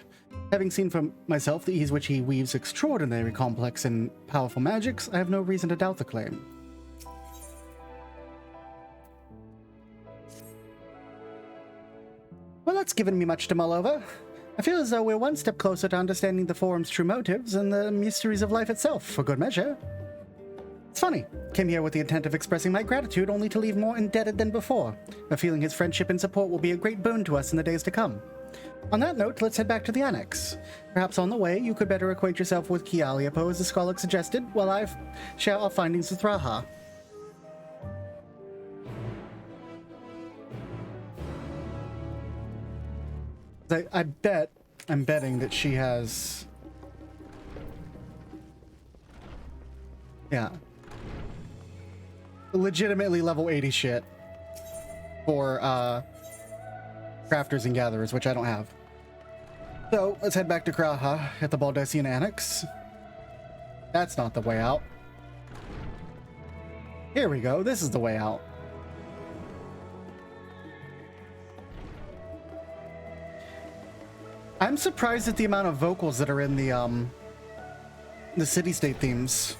Having seen for myself the ease which he weaves extraordinary complex and powerful magics, I have no reason to doubt the claim. Well, that's given me much to mull over. I feel as though we're one step closer to understanding the Forum's true motives and the mysteries of life itself, for good measure. It's funny. Came here with the intent of expressing my gratitude, only to leave more indebted than before. A feeling his friendship and support will be a great boon to us in the days to come. On that note, let's head back to the Annex. Perhaps on the way, you could better acquaint yourself with Kialiapo, as the Skarlock suggested, while I share our findings with Raha. I'm betting that she has... Yeah. Legitimately level 80 shit for crafters and gatherers, which I don't have. So let's head back to Kraha at the Baldessian Annex. That's not the way out. Here we go. This is the way out. I'm surprised at the amount of vocals that are in the city-state themes.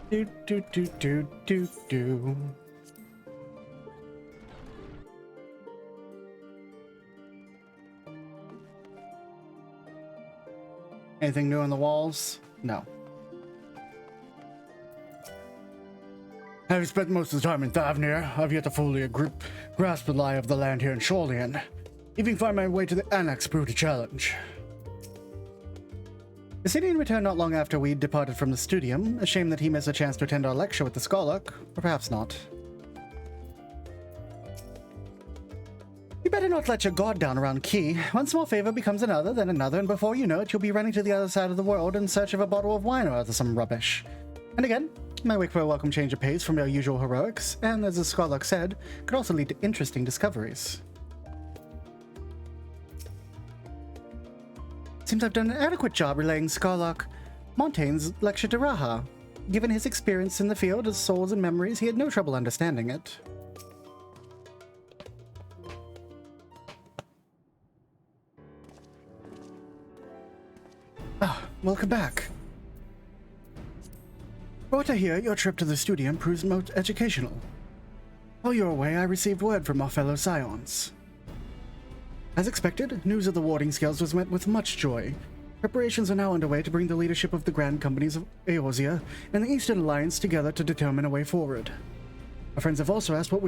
Do do do do do do. Anything new on the walls? No. Having spent most of the time in Thavnir, I've yet to fully grasp the lie of the land here in Shorlian. Even find my way to the Annex proved a challenge. The Sidian returned not long after we'd departed from the Studium. A shame that he missed a chance to attend our lecture with the Skarlock, or perhaps not. You better not let your guard down around Key. One small favor becomes another, then another, and before you know it, you'll be running to the other side of the world in search of a bottle of wine or other some rubbish. And again, my wake for a welcome change of pace from our usual heroics, and as the Skarlock said, could also lead to interesting discoveries. Seems I've done an adequate job relaying Skarlock Montaigne's lecture to Raha. Given his experience in the field of souls and memories, he had no trouble understanding it. Welcome back. For what I hear, your trip to the Studium proves most educational. While you were away, I received word from our fellow Scions. As expected, news of the warding scales was met with much joy. Preparations are now underway to bring the leadership of the Grand Companies of Eorzea and the Eastern Alliance together to determine a way forward. Our friends have also asked that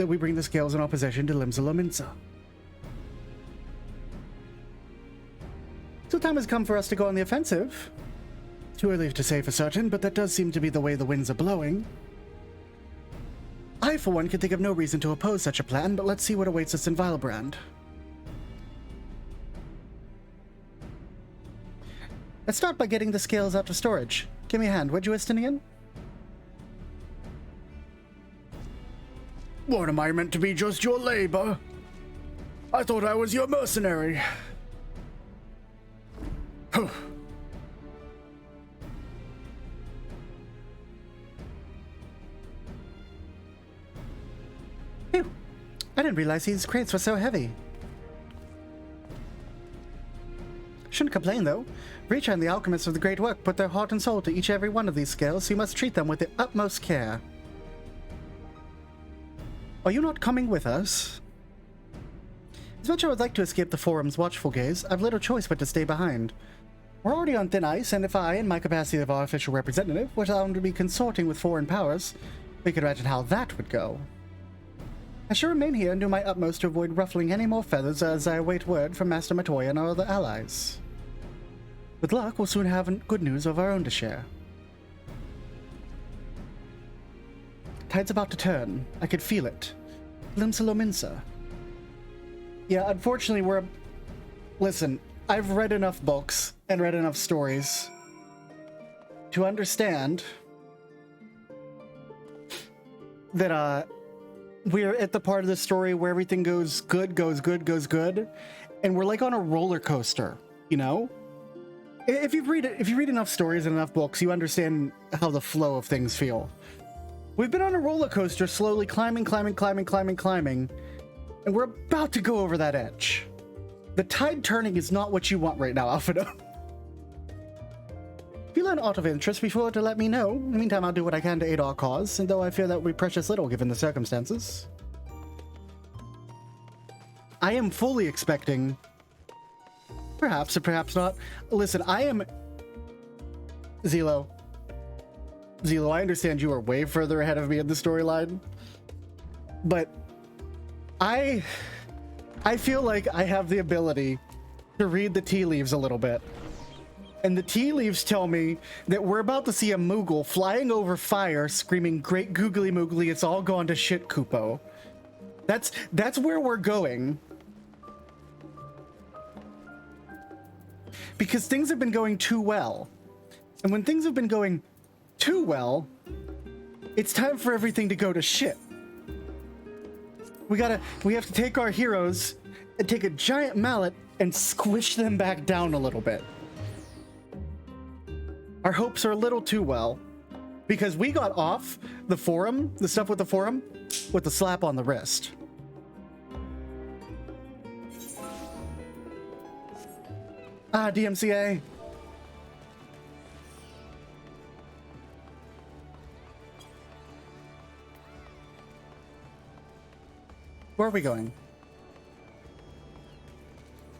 we bring the scales in our possession to Limsa Lominsa. So time has come for us to go on the offensive. Too early to say for certain, but that does seem to be the way the winds are blowing. I, for one, can think of no reason to oppose such a plan, but let's see what awaits us in Vilebrand. Let's start by getting the scales out to storage. Give me a hand, would you, Estinian? What, am I meant to be just your labor? I thought I was your mercenary. Phew. I didn't realize these crates were so heavy. Shouldn't complain, though. Breach and the alchemists of the Great Work put their heart and soul to each and every one of these scales, so you must treat them with the utmost care. Are you not coming with us? As much as I would like to escape the Forum's watchful gaze, I've little choice but to stay behind. We're already on thin ice, and if I, in my capacity of our official representative, were found to be consorting with foreign powers, we could imagine how that would go. I shall remain here and do my utmost to avoid ruffling any more feathers as I await word from Master Matoya and our other allies. With luck, we'll soon have good news of our own to share. Tide's about to turn. I could feel it. Limsa Lominsa. Yeah, unfortunately, Listen, I've read enough books and read enough stories to understand that, we're at the part of the story where everything goes good, and we're like on a roller coaster, you know? If you read enough stories and enough books, you understand how the flow of things feel. We've been on a roller coaster, slowly climbing, and we're about to go over that edge. The tide turning is not what you want right now, Alfredo. If you learn aught of interest, be sure to let me know. In the meantime, I'll do what I can to aid our cause, and though I fear that will be precious little given the circumstances. I am fully expecting, perhaps or perhaps not. Listen, I am... Zelo, I understand you are way further ahead of me in the storyline, but I feel like I have the ability to read the tea leaves a little bit. And the tea leaves tell me that we're about to see a Moogle flying over fire, screaming, "Great googly moogly, it's all gone to shit, Kupo." That's where we're going. Because things have been going too well. And when things have been going too well, it's time for everything to go to shit. We have to take our heroes and take a giant mallet and squish them back down a little bit. Our hopes are a little too well, because we got off the forum, the stuff with the forum, with the slap on the wrist. DMCA. Where are we going?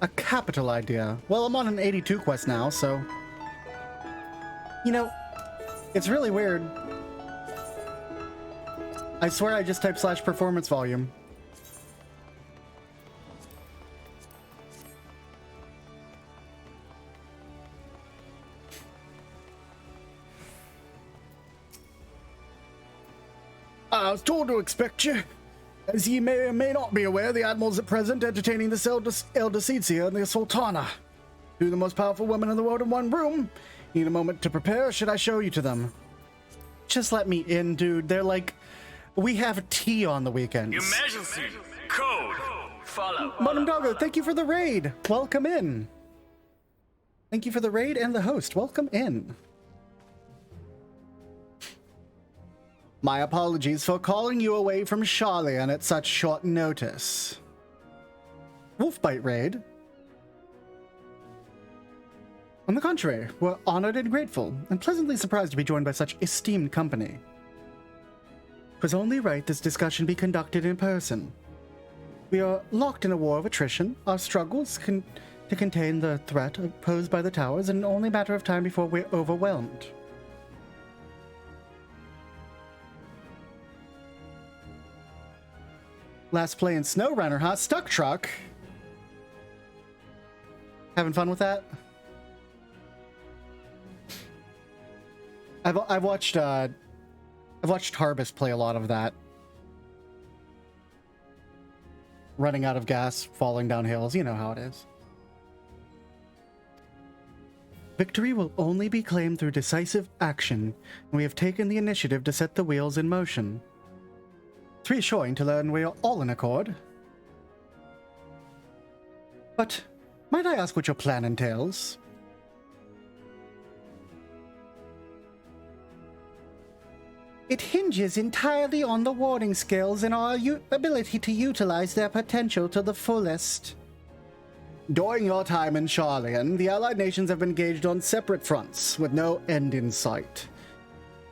A capital idea. Well, I'm on an 82 quest now, so... You know, it's really weird. I swear I just typed /performance volume. I was told to expect you. As ye may or may not be aware, the Admiral's at present entertaining this Elder Seedseer and the Sultana. Two of the most powerful women in the world in one room. Need a moment to prepare, or should I show you to them? Just let me in, dude. They're like, we have tea on the weekends. Emergency! Code! Follow! Madam Doggo, thank you for the raid. Welcome in. Thank you for the raid and the host. Welcome in. My apologies for calling you away from Charlian at such short notice. Wolfbite raid. On the contrary, we're honored and grateful, and pleasantly surprised to be joined by such esteemed company. 'Twas only right this discussion be conducted in person. We are locked in a war of attrition. Our struggles to contain the threat posed by the towers, and only a matter of time before we're overwhelmed. Last play in SnowRunner, huh? Stuck Truck. Having fun with that? I've watched Harbus play a lot of that. Running out of gas, falling down hills, you know how it is. Victory will only be claimed through decisive action, and we have taken the initiative to set the wheels in motion. It's reassuring to learn we are all in accord. But might I ask what your plan entails? It hinges entirely on the warding skills and our ability to utilize their potential to the fullest. During your time in Charlian, the Allied nations have been engaged on separate fronts, with no end in sight.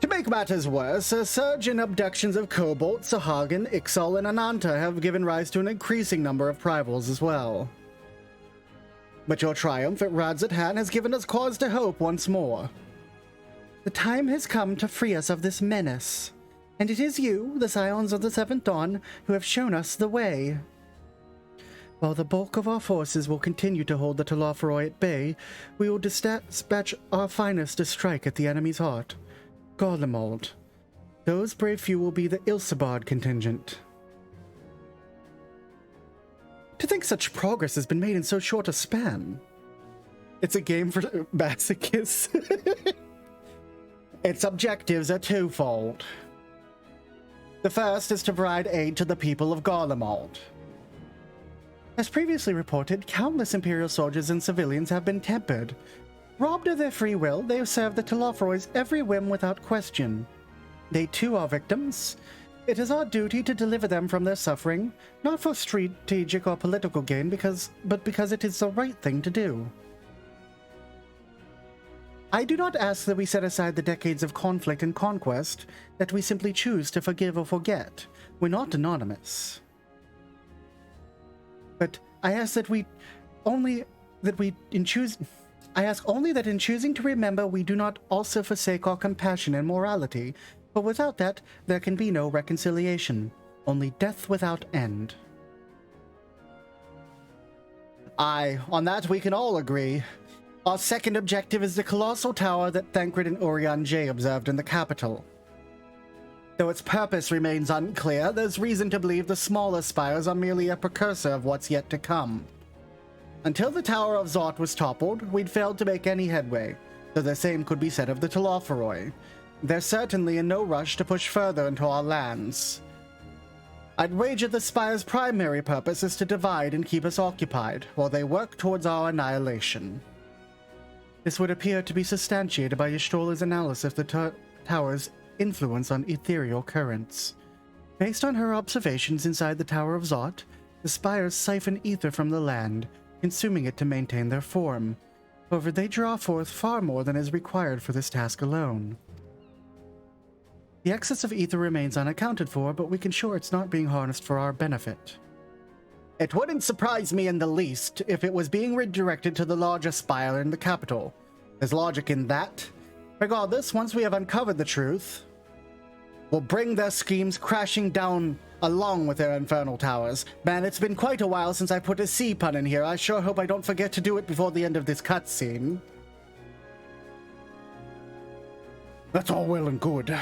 To make matters worse, a surge in abductions of Cobalt, Sahagin, Ixal, and Ananta have given rise to an increasing number of rivals as well. But your triumph at Radzatan has given us cause to hope once more. The time has come to free us of this menace, and it is you, the Scions of the Seventh Dawn, who have shown us the way. While the bulk of our forces will continue to hold the Telophoroi at bay, we will dispatch our finest to strike at the enemy's heart, Garlemald. Those brave few will be the Ilsabard contingent. To think such progress has been made in so short a span. It's a game for masochists. Its objectives are twofold. The first is to provide aid to the people of Garlemald. As previously reported, countless Imperial soldiers and civilians have been tempered. Robbed of their free will, they have served the Telophoroi's every whim without question. They too are victims. It is our duty to deliver them from their suffering, not for strategic or political gain, but because it is the right thing to do. I do not ask that we set aside the decades of conflict and conquest, that we simply choose to forgive or forget. We're not anonymous. But I ask that in choosing to remember, we do not also forsake our compassion and morality, for without that, there can be no reconciliation, only death without end. Aye, on that we can all agree. Our second objective is the colossal tower that Thancred and Urianger observed in the capital. Though its purpose remains unclear, there's reason to believe the smaller spires are merely a precursor of what's yet to come. Until the Tower of Zot was toppled, we'd failed to make any headway, though the same could be said of the Telophoroi. They're certainly in no rush to push further into our lands. I'd wager the spire's primary purpose is to divide and keep us occupied, while they work towards our annihilation. This would appear to be substantiated by Y'shtola's analysis of the tower's influence on ethereal currents. Based on her observations inside the Tower of Zot, the spires siphon ether from the land, consuming it to maintain their form. However, they draw forth far more than is required for this task alone. The excess of ether remains unaccounted for, but we can ensure it's not being harnessed for our benefit. It wouldn't surprise me in the least if it was being redirected to the larger spire in the capital. There's logic in that. Regardless, once we have uncovered the truth, we'll bring their schemes crashing down along with their infernal towers. Man, it's been quite a while since I put a C pun in here. I sure hope I don't forget to do it before the end of this cutscene. That's all well and good.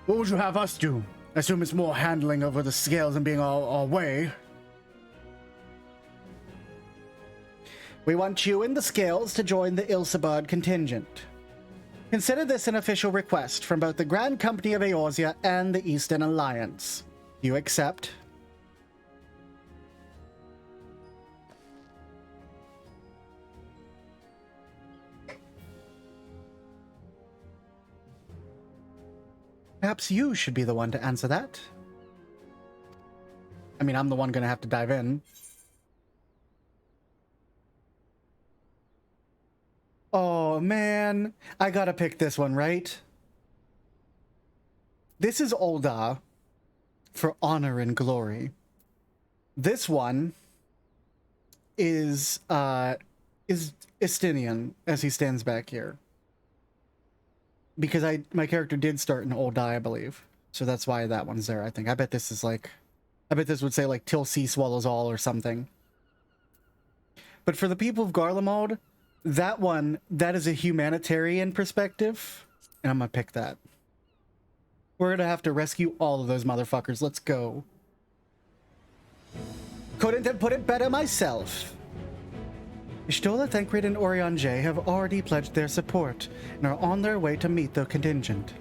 What would you have us do? I assume it's more handling over the scales and being our way. We want you and the scales to join the Ilsabard contingent. Consider this an official request from both the Grand Company of Eorzea and the Eastern Alliance. Do you accept? Perhaps you should be the one to answer that. I mean, I'm the one gonna have to dive in. Oh, man. I gotta pick this one, right? This is Ul'dah for honor and glory. This one is Estinian, as he stands back here. Because my character did start in Ul'dah, I believe. So that's why that one's there, I think. I bet this is like... I bet this would say like, till sea swallows all or something. But for the people of Garlemald, that one, that is a humanitarian perspective. And I'm gonna pick that. We're gonna have to rescue all of those motherfuckers. Let's go. Couldn't have put it better myself. Y'shtola, Thancred, and Urianger have already pledged their support and are on their way to meet the contingent.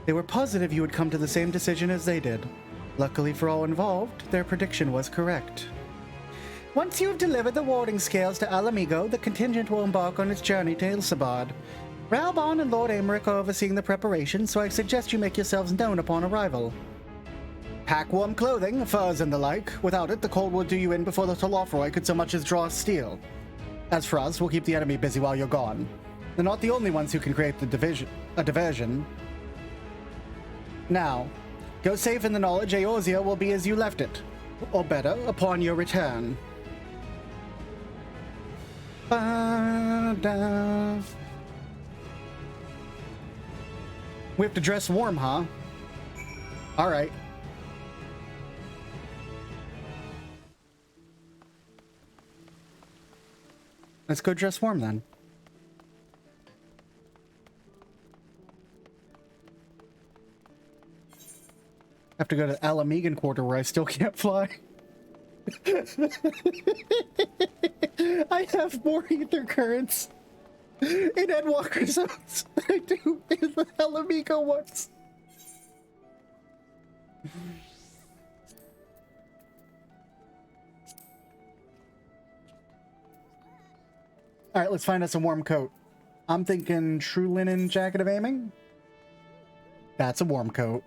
They were positive you would come to the same decision as they did. Luckily for all involved, their prediction was correct. Once you have delivered the warding scales to Alamigo, the contingent will embark on its journey to Ilsabard. Ralbon and Lord Aymeric are overseeing the preparations, so I suggest you make yourselves known upon arrival. Pack warm clothing, furs and the like. Without it, the cold will do you in before the Telophoroi could so much as draw steel. As for us, we'll keep the enemy busy while you're gone. They're not the only ones who can create a diversion. Now, go safe in the knowledge Eorzea will be as you left it. Or better, upon your return. Ba-da. We have to dress warm, huh? All right. Let's go dress warm then. Have to go to Alamegan Quarter where I still can't fly. I have more ether currents in Endwalker zones than I do in the Alamigo ones. All right, let's find us a warm coat. I'm thinking true linen jacket of aiming. That's a warm coat.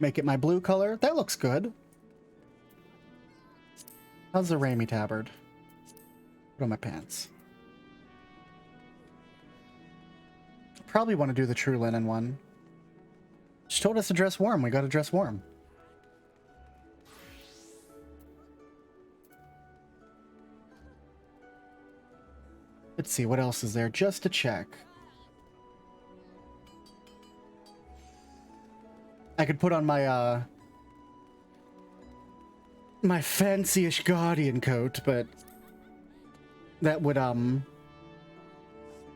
Make it my blue color. That looks good. How's the Raimi tabard? Put on my pants. Probably want to do the true linen one. She told us to dress warm. We got to dress warm. Let's see, what else is there? Just to check. I could put on my, my fancy-ish Guardian coat, but that would,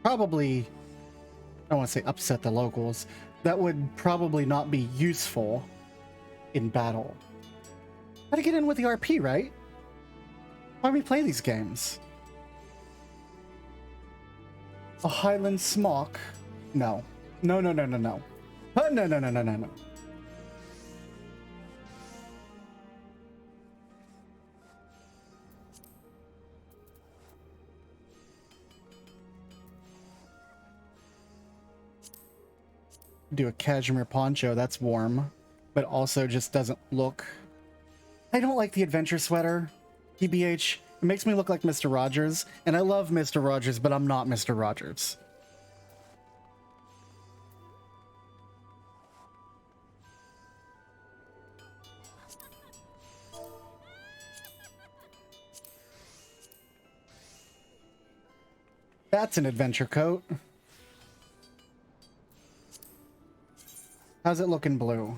probably, I don't want to say upset the locals. That would probably not be useful in battle. Gotta get in with the RP, right? Why do we play these games? A Highland smock? No. No, no, no, no, no. No, no, no, no, no, no. Do a cashmere poncho, that's warm, but also just doesn't look... I don't like the adventure sweater, TBH. It makes me look like Mr. Rogers, and I love Mr. Rogers, but I'm not Mr. Rogers. That's an adventure coat. How's it look in blue?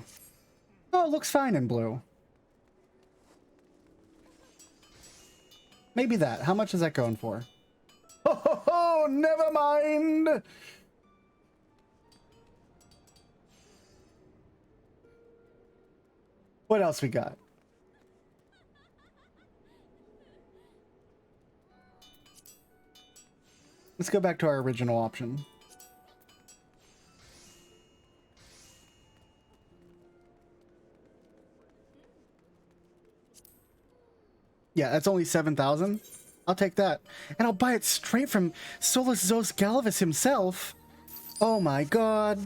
Oh, it looks fine in blue. Maybe that. How much is that going for? Ho ho ho! Never mind! What else we got? Let's go back to our original option. Yeah, that's only 7,000. I'll take that. And I'll buy it straight from Solus Zos Galvus himself. Oh my god.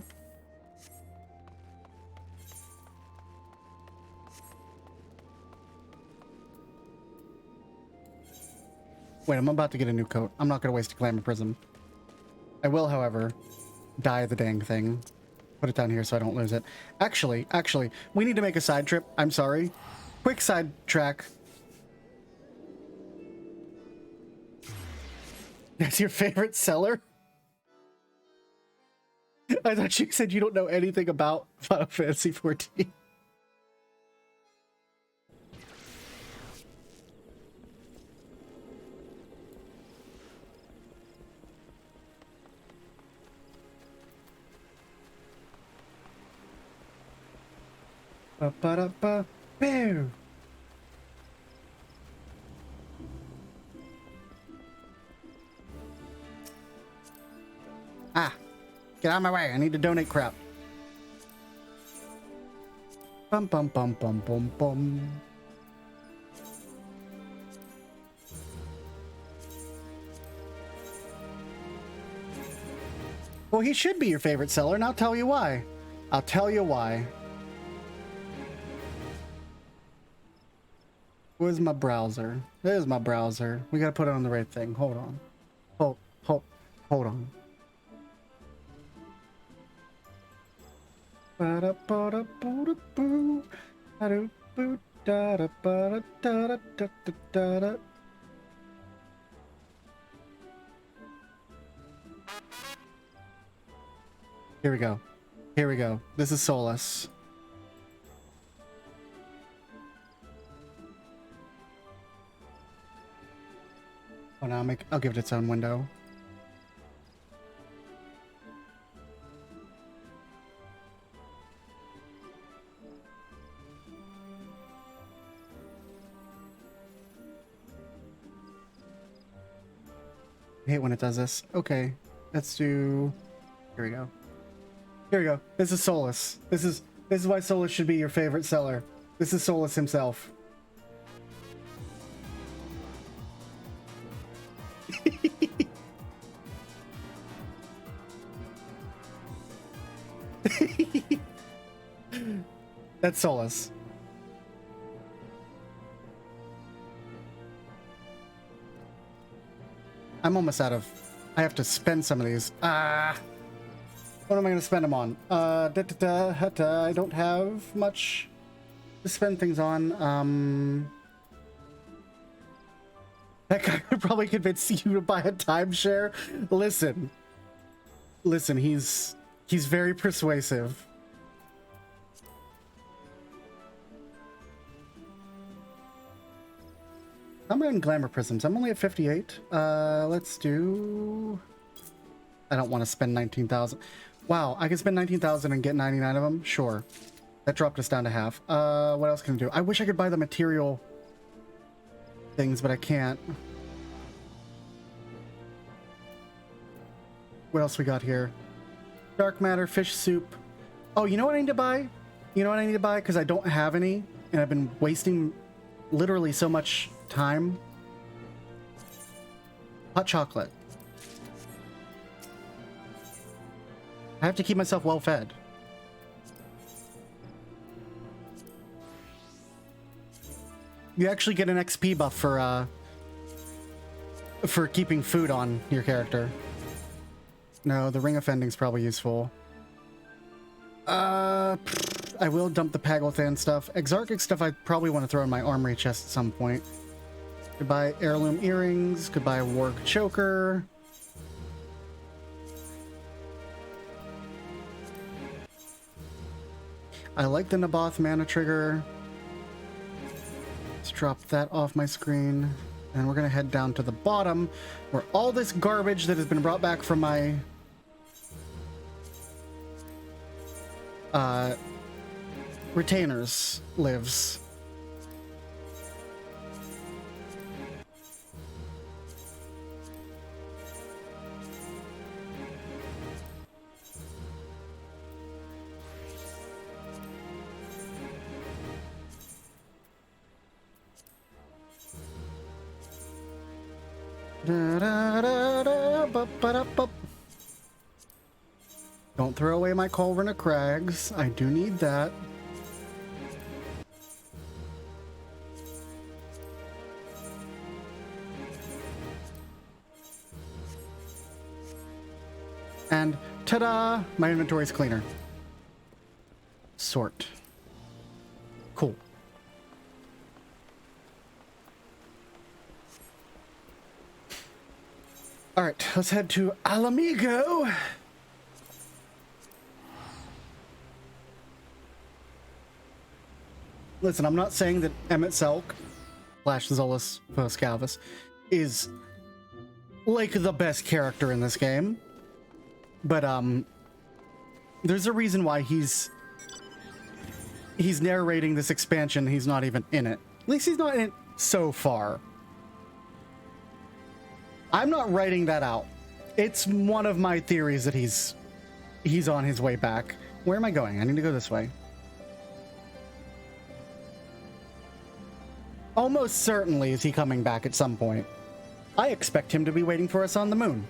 Wait, I'm about to get a new coat. I'm not going to waste a Glamour Prism. I will, however, dye the dang thing. Put it down here so I don't lose it. Actually, we need to make a side trip. I'm sorry. Quick side track. That's your favorite seller? I thought you said you don't know anything about Final Fantasy XIV. Ba-ba-da-ba. Boo! Ah, get out of my way. I need to donate crap. Bum bum bum bum bum bum. Well, he should be your favorite seller, and I'll tell you why. I'll tell you why. Where's my browser? There's my browser. We gotta put it on the right thing. Hold on. Hold on. Here we go. Here we go. This is Solus. Oh, now I'll give it its own window. I hate when it does this. Okay, let's do. Here we go. Here we go. This is Solus. This is why Solus should be your favorite seller. This is Solus himself. That's Solus. I'm almost out of... I have to spend some of these. What am I going to spend them on? I don't have much to spend things on. That guy could probably convince you to buy a timeshare. Listen, he's very persuasive. I'm in glamour prisms. I'm only at 58. Let's do... I don't want to spend 19,000. Wow, I can spend 19,000 and get 99 of them? Sure. That dropped us down to half. What else can I do? I wish I could buy the material things, but I can't. What else we got here? Dark matter, fish soup. Oh, you know what I need to buy? You know what I need to buy? Because I don't have any, and I've been wasting literally so much time. Hot chocolate. I have to keep myself well fed. You actually get an XP buff for keeping food on your character. No, the ring offending's probably useful. I will dump the Pagothan stuff. Exarchic stuff I probably want to throw in my armory chest at some point. Could buy heirloom earrings, could buy a warg choker. I like the Naboth mana trigger. Let's drop that off my screen. And we're gonna head down to the bottom where all this garbage that has been brought back from my retainers lives. Don't throw away my Cauldron of Crags. I do need that. And ta-da! My inventory's cleaner. Sort. Cool. All right, let's head to Alamigo. Listen, I'm not saying that Emmett Selk / Zolus Poscalvis is like the best character in this game, but there's a reason why he's narrating this expansion. He's not even in it. At least he's not in it so far. I'm not writing that out. It's one of my theories that he's on his way back. Where am I going? I need to go this way. Almost certainly is he coming back at some point. I expect him to be waiting for us on the moon.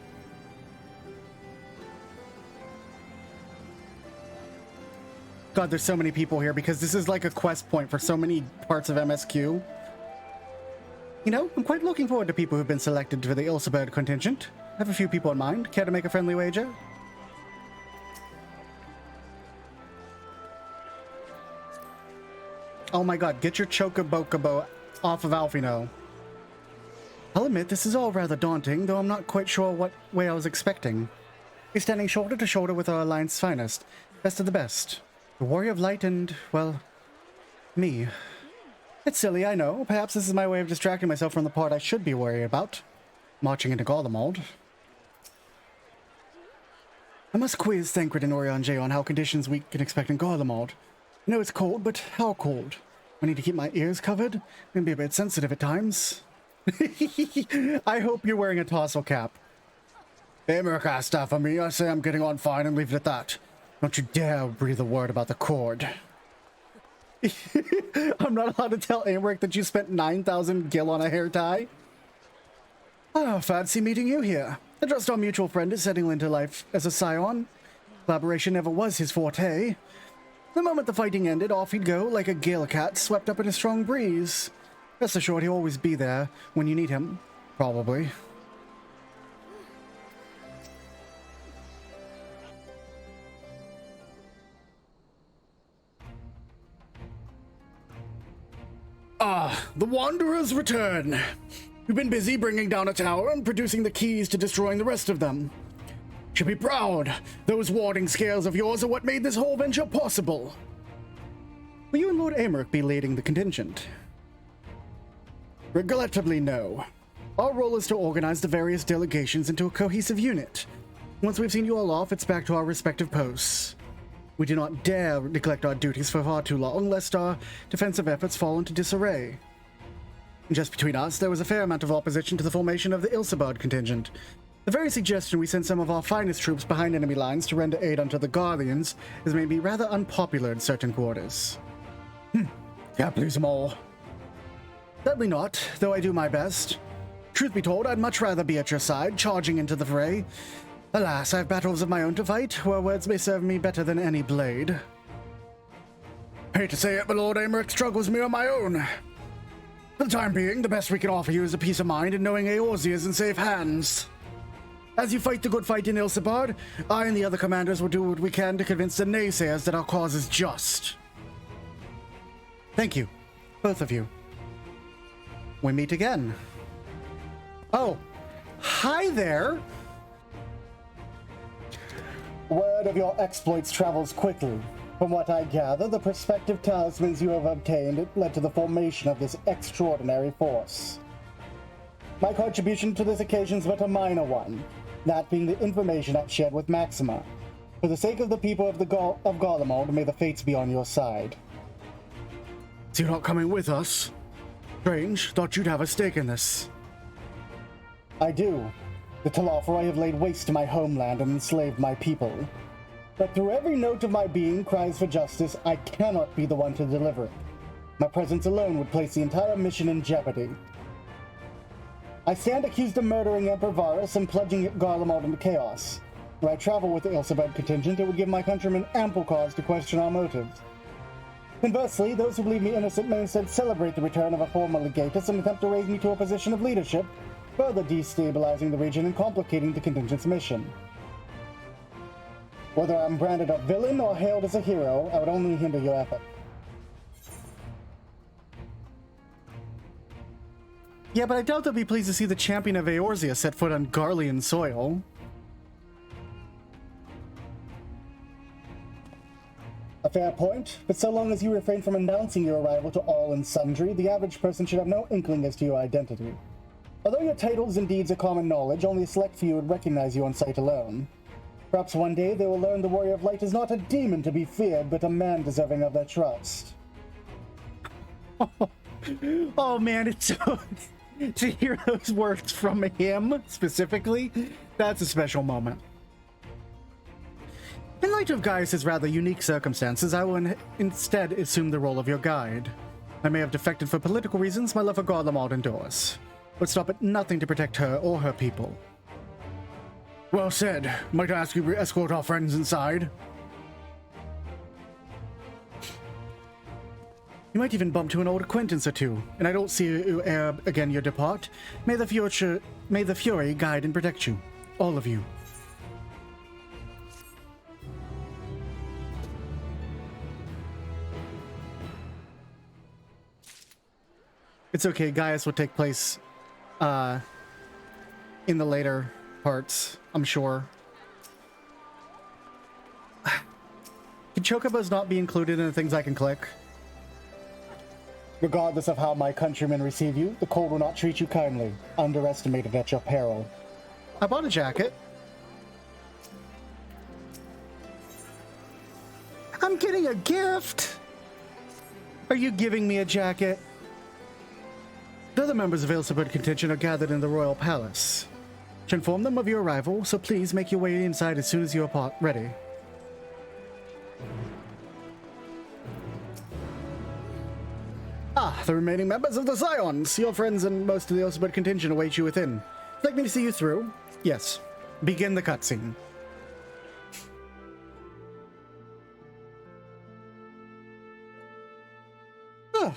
God, there's so many people here because this is like a quest point for so many parts of MSQ. You know, I'm quite looking forward to people who've been selected for the Ilsebird contingent. I have a few people in mind. Care to make a friendly wager? Oh my god, get your Chocobocobo off of Alfino. I'll admit this is all rather daunting, though I'm not quite sure what way I was expecting. We're standing shoulder to shoulder with our alliance's finest, best of the best. The Warrior of Light and, well, me. It's silly, I know. Perhaps this is my way of distracting myself from the part I should be worried about. Marching into Garlemald. I must quiz Thancred and Orion J on how conditions we can expect in Garlemald. I know it's cold, but how cold? I need to keep my ears covered and be a bit sensitive at times. I hope you're wearing a tassel cap. Emmerich asked that for me. I say I'm getting on fine and leave it at that. Don't you dare breathe a word about the cord. I'm not allowed to tell Emmerich that you spent 9,000 gil on a hair tie? Oh, fancy meeting you here. I trust our mutual friend is settling into life as a scion. Collaboration never was his forte. The moment the fighting ended, off he'd go like a gale cat swept up in a strong breeze. Rest assured he'll always be there when you need him. Probably. Ah, the Wanderers return. We've been busy bringing down a tower and producing the keys to destroying the rest of them. Should be proud. Those warding scales of yours are what made this whole venture possible. Will you and Lord Emmerich be leading the contingent? Regrettably, no. Our role is to organize the various delegations into a cohesive unit. Once we've seen you all off, it's back to our respective posts. We do not dare neglect our duties for far too long, lest our defensive efforts fall into disarray. Just between us, there was a fair amount of opposition to the formation of the Ilsebard contingent. The very suggestion we send some of our finest troops behind enemy lines to render aid unto the Guardians has made me rather unpopular in certain quarters. Can't please them all. Sadly not, though I do my best. Truth be told, I'd much rather be at your side, charging into the fray. Alas, I have battles of my own to fight, where words may serve me better than any blade. Hate to say it, but Lord Emmerich struggles me on my own. For the time being, the best we can offer you is a peace of mind in knowing Eorzea is in safe hands. As you fight the good fight in Ilsebard, I and the other commanders will do what we can to convince the naysayers that our cause is just. Thank you, both of you. We meet again. Oh, hi there! Word of your exploits travels quickly. From what I gather, the prospective talismans you have obtained led to the formation of this extraordinary force. My contribution to this occasion is but a minor one, that being the information I've shared with Maxima. For the sake of the people of Garlemald, may the fates be on your side. So you're not coming with us? Strange, thought you'd have a stake in this. I do. The Telophori have laid waste to my homeland and enslaved my people. But through every note of my being cries for justice, I cannot be the one to deliver it. My presence alone would place the entire mission in jeopardy. I stand accused of murdering Emperor Varus and plunging Garlemald into chaos. Were I travel with the Ilsebard contingent, it would give my countrymen ample cause to question our motives. Conversely, those who believe me innocent may instead celebrate the return of a former legatus and attempt to raise me to a position of leadership, further destabilizing the region and complicating the contingent's mission. Whether I'm branded a villain or hailed as a hero, I would only hinder your effort. Yeah, but I doubt they'll be pleased to see the champion of Eorzea set foot on Garlean soil. A fair point, but so long as you refrain from announcing your arrival to all and sundry, the average person should have no inkling as to your identity. Although your titles and deeds are common knowledge, only a select few would recognize you on sight alone. Perhaps one day they will learn the Warrior of Light is not a demon to be feared, but a man deserving of their trust. Oh man, it's so... to hear those words from him, specifically, that's a special moment. In light of Gaius' rather unique circumstances, I will instead assume the role of your guide. I may have defected for political reasons, my love for Garlemald endures. Would stop at nothing to protect her or her people. Well said. Might I ask you to escort our friends inside? You might even bump to an old acquaintance or two, and I don't see you ere again you depart. May the Fury guide and protect you. All of you. It's okay. Gaius will take place in the later parts, I'm sure. Can chocobos not be included in the things I can click? Regardless of how my countrymen receive you, the cold will not treat you kindly. Underestimated at your peril. I bought a jacket. I'm getting a gift! Are you giving me a jacket? The other members of Ilsebud contingent are gathered in the royal palace. To inform them of your arrival, so please make your way inside as soon as you are ready. Ah, the remaining members of the Scions! Your friends and most of the Ilsebud contingent await you within. Would you like me to see you through? Yes. Begin the cutscene. Ah.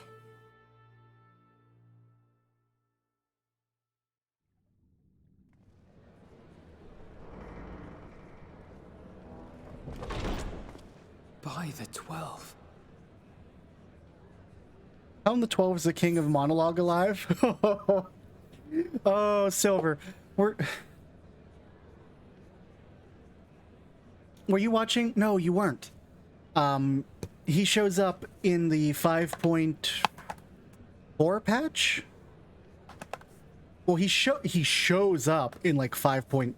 By the 12. Helm the 12 is the king of monologue alive. Oh, Silver. Were you watching? No, you weren't. He shows up in the 5.4 patch. Well, he shows up in like 5.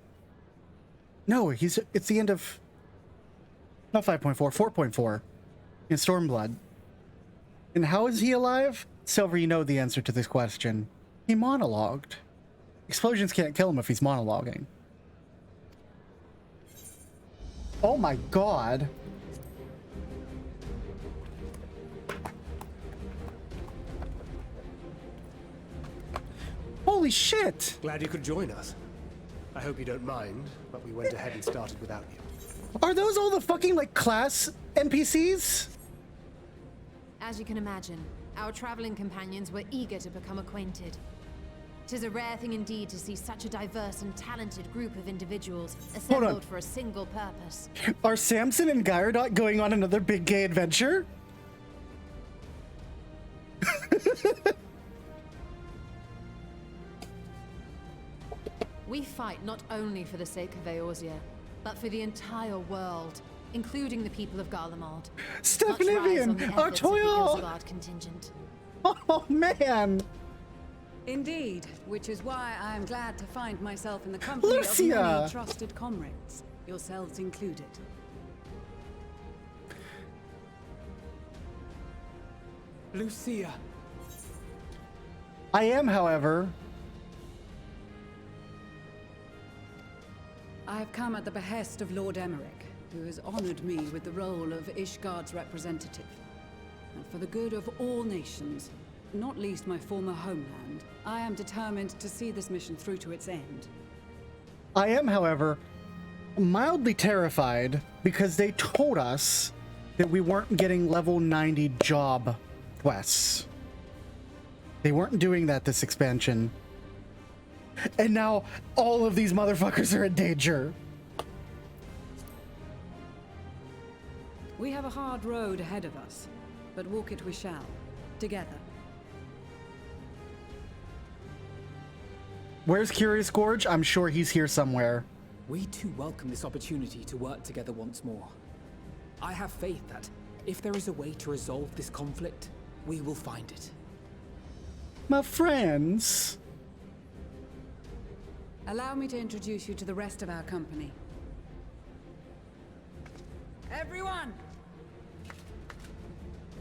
No, it's the end of not 5.4, 4.4 in Stormblood. And how is he alive? Silver, you know the answer to this question. He monologued. Explosions can't kill him if he's monologuing. Oh my god. Holy shit! Glad you could join us. I hope you don't mind, but we went ahead and started without you. Are those all the fucking, like, class NPCs? As you can imagine, our traveling companions were eager to become acquainted. 'Tis a rare thing indeed to see such a diverse and talented group of individuals assembled for a single purpose. Are Samson and Gyrodot going on another big gay adventure? We fight not only for the sake of Eorzea, but for the entire world, including the people of Garlemald. Stephanievian, our toil! Contingent. Oh man! Indeed, which is why I am glad to find myself in the company Lucia! of many trusted comrades, yourselves included. Lucia. I am, however. I have come at the behest of Lord Emmerich, who has honored me with the role of Ishgard's representative. And for the good of all nations, not least my former homeland, I am determined to see this mission through to its end. I am, however, mildly terrified because they told us that we weren't getting level 90 job quests. They weren't doing that this expansion. And now all of these motherfuckers are in danger. We have a hard road ahead of us, but walk it we shall, together. Where's Curious Gorge? I'm sure he's here somewhere. We too welcome this opportunity to work together once more. I have faith that if there is a way to resolve this conflict, we will find it. My friends. Allow me to introduce you to the rest of our company. Everyone!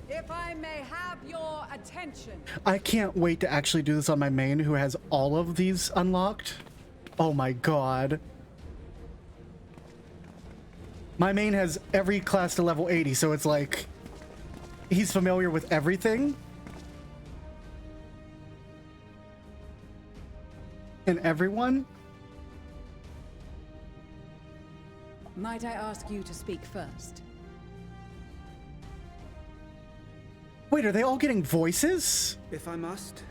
If I may have your attention. I can't wait to actually do this on my main who has all of these unlocked. Oh my god. My main has every class to level 80, so it's like he's familiar with everything. And everyone. Might I ask you to speak first? Wait, are they all getting voices? If I must.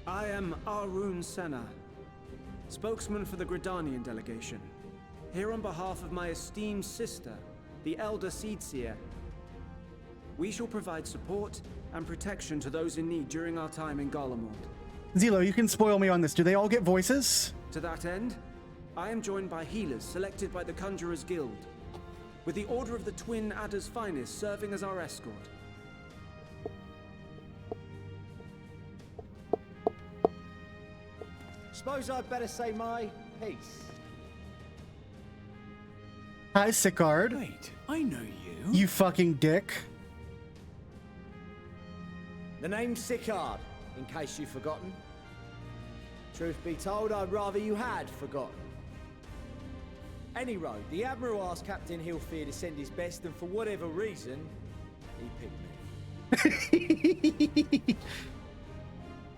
I am Arun Senna, spokesman for the Gridanian delegation. Here on behalf of my esteemed sister, the Elder Seedseer. We shall provide support and protection to those in need during our time in Garlemald. Zelo, you can spoil me on this. Do they all get voices? To that end, I am joined by healers selected by the Conjurers Guild, with the Order of the Twin Adder's Finest serving as our escort. Suppose I'd better say my piece. Hi, Sicard. Wait, I know you. You fucking dick. The name's Sicard, in case you've forgotten. Truth be told, I'd rather you had forgotten. Any road, the Admiral asked Captain Hilfear to send his best, and for whatever reason, he picked me.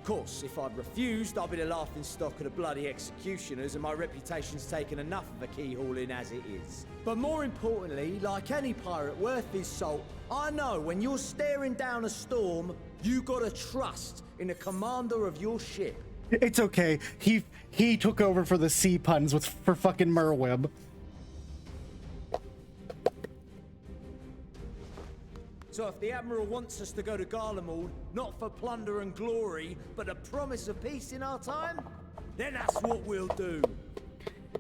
Of course, if I'd refused, I'd be the laughing stock of the bloody executioners, and my reputation's taken enough of a keyhauling as it is. But more importantly, like any pirate worth his salt, I know when you're staring down a storm, you gotta trust in the commander of your ship. It's okay. He took over for the sea puns for fucking Merweb. So if the Admiral wants us to go to Garlemald, not for plunder and glory, but a promise of peace in our time, then that's what we'll do.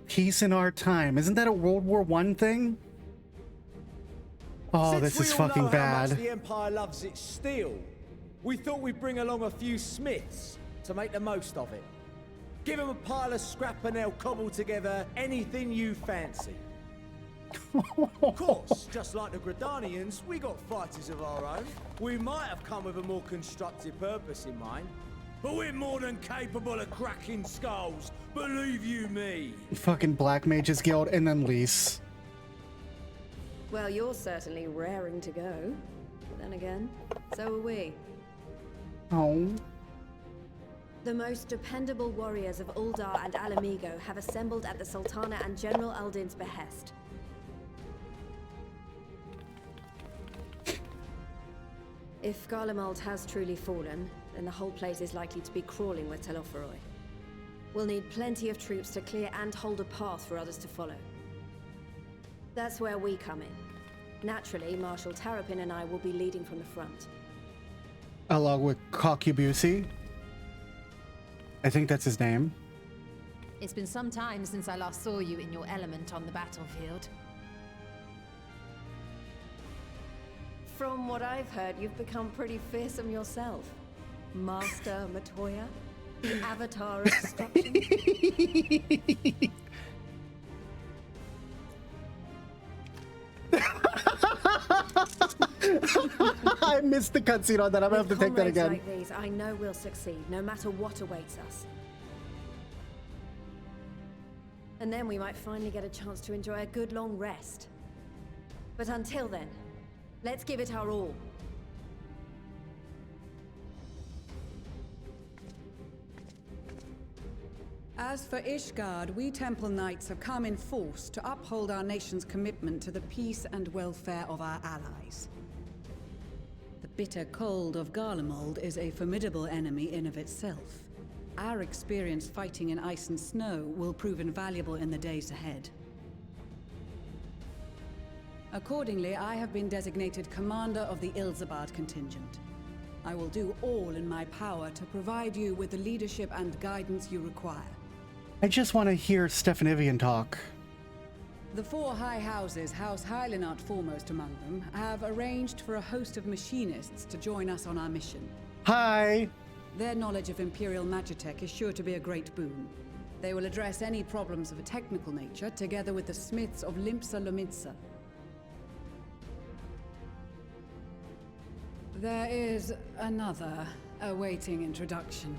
Peace in our time. Isn't that a World War I thing? Oh, Since this is we all fucking know how much bad. the Empire loves its steel, we thought we'd bring along a few smiths to make the most of it. Give them a pile of scrap and they'll cobble together anything you fancy. Of course, just like the Gridanians, we got fighters of our own. We might have come with a more constructive purpose in mind, but we're more than capable of cracking skulls, believe you me. Fucking Black Mages Guild and then Lise. Well, you're certainly raring to go. But then again, so are we. Oh. The most dependable warriors of Uldar and Alamigo have assembled at the Sultana and General Aldin's behest. If Garlemald has truly fallen, then the whole place is likely to be crawling with Telophoroi. We'll need plenty of troops to clear and hold a path for others to follow. That's where we come in. Naturally, Marshal Tarapin and I will be leading from the front. Along with Kokubusi. I think that's his name. It's been some time since I last saw you in your element on the battlefield. From what I've heard, you've become pretty fearsome yourself. Master Matoya, the avatar of destruction. I missed the cutscene on that. I'm gonna have to take that With again. comrades like these, I know we'll succeed, no matter what awaits us. And then we might finally get a chance to enjoy a good long rest. But until then, let's give it our all. As for Ishgard, we Temple Knights have come in force to uphold our nation's commitment to the peace and welfare of our allies. The bitter cold of Garlemald is a formidable enemy in of itself. Our experience fighting in ice and snow will prove invaluable in the days ahead. Accordingly, I have been designated commander of the Ilzabard contingent. I will do all in my power to provide you with the leadership and guidance you require. I just want to hear Stefanivian talk. The four high houses, House Hylinart foremost among them, have arranged for a host of machinists to join us on our mission. Hi! Their knowledge of Imperial Magitech is sure to be a great boon. They will address any problems of a technical nature, together with the smiths of Limpsa Lomitsa. There is another awaiting introduction.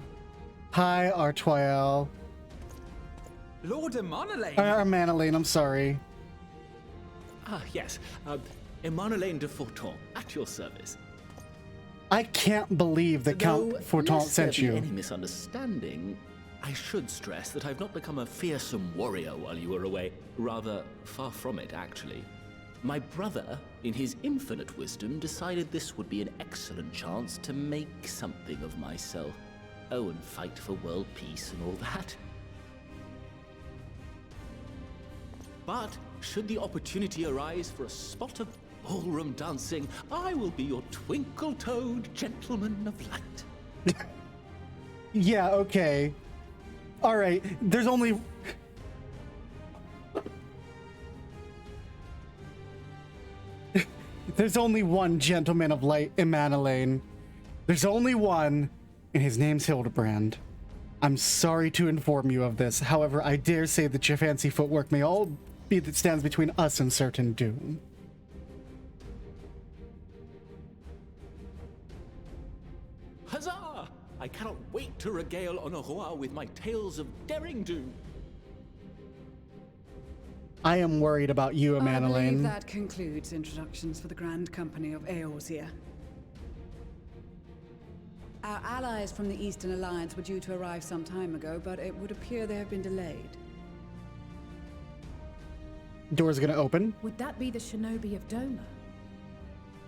Hi, Artwael. Lord Emanolaine! Manolane, I'm sorry. Ah, yes. Emanolaine de Forton, at your service. I can't believe that Count Forton sent Lest there be you. any misunderstanding, I should stress that I've not become a fearsome warrior while you were away. Rather, far from it, actually. My brother, in his infinite wisdom, decided this would be an excellent chance to make something of myself. Oh, and fight for world peace and all that. But should the opportunity arise for a spot of ballroom dancing, I will be your twinkle-toed gentleman of light. Yeah, okay. All right, there's only... There's only one gentleman of light in Manalane. There's only one, and his name's Hildebrand. I'm sorry to inform you of this. However, I dare say that your fancy footwork may all be that stands between us and certain doom. Huzzah! I cannot wait to regale Honoroa with my tales of daring do. I am worried about you, I believe Manalane. that concludes introductions for the Grand Company of Eorzea. Our allies from the Eastern Alliance were due to arrive some time ago, but it would appear they have been delayed. Door's gonna open. Would that be the shinobi of Doma?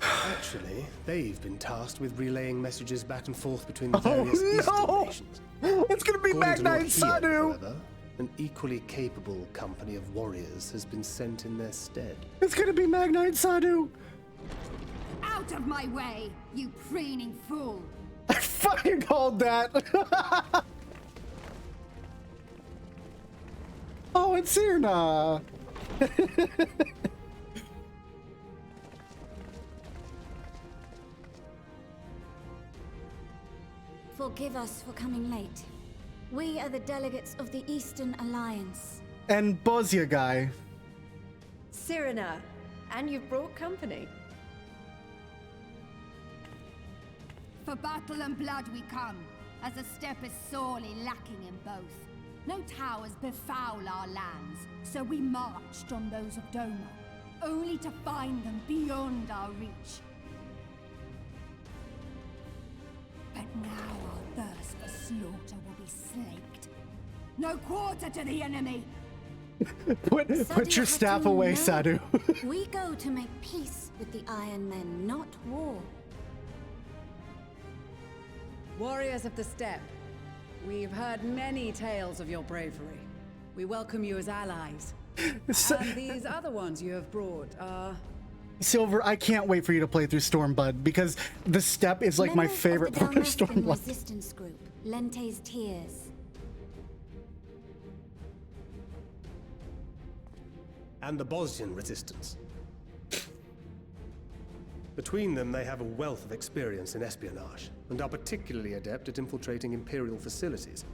Actually, they've been tasked with relaying messages back and forth between the various Eastern nations. It's gonna be According to Magnite Lord Sadu! Ian, however, an equally capable company of warriors has been sent in their stead. It's gonna be Magnite Sadu! Out of my way, you preening fool! I fucking called that! Oh, it's Sirna! Forgive us for coming late. We are the delegates of the Eastern Alliance. And Bozia guy. Cyrena, and you've brought company. For battle and blood we come, as a step is sorely lacking in both. No towers befoul our lands, so we marched on those of Doma, only to find them beyond our reach. But now our thirst for slaughter will be slaked. No quarter to the enemy! Put your staff away, Sadu. We go to make peace with the Iron Men, not war. Warriors of the Steppe, we've heard many tales of your bravery. We welcome you as allies. And these other ones you have brought are... Silver, I can't wait for you to play through Stormblood, because the Steppe is like my favorite part of Stormblood. Resistance group, Lente's Tears. And the Bosnian resistance. Between them, they have a wealth of experience in espionage, and are particularly adept at infiltrating Imperial facilities.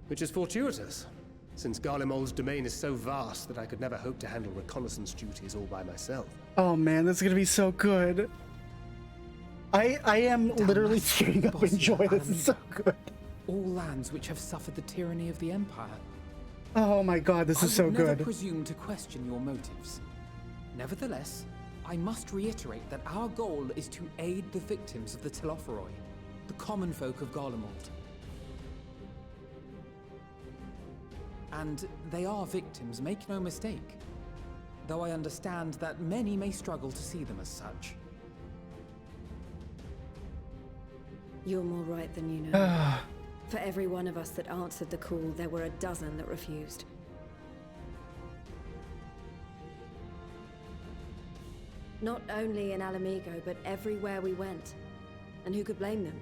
Which is fortuitous, since Garlemald's domain is so vast that I could never hope to handle reconnaissance duties all by myself. Oh man, that's gonna be so good. I am literally tearing up in joy. This is so good. All lands which have suffered the tyranny of the Empire. Oh my god, this is so I would never good. presume to question your motives. Nevertheless, I must reiterate that our goal is to aid the victims of the Telophoroi, the common folk of Garlemald. And they are victims, make no mistake. Though I understand that many may struggle to see them as such. You're more right than you know. For every one of us that answered the call, there were a dozen that refused. Not only in Alamigo, but everywhere we went. And who could blame them?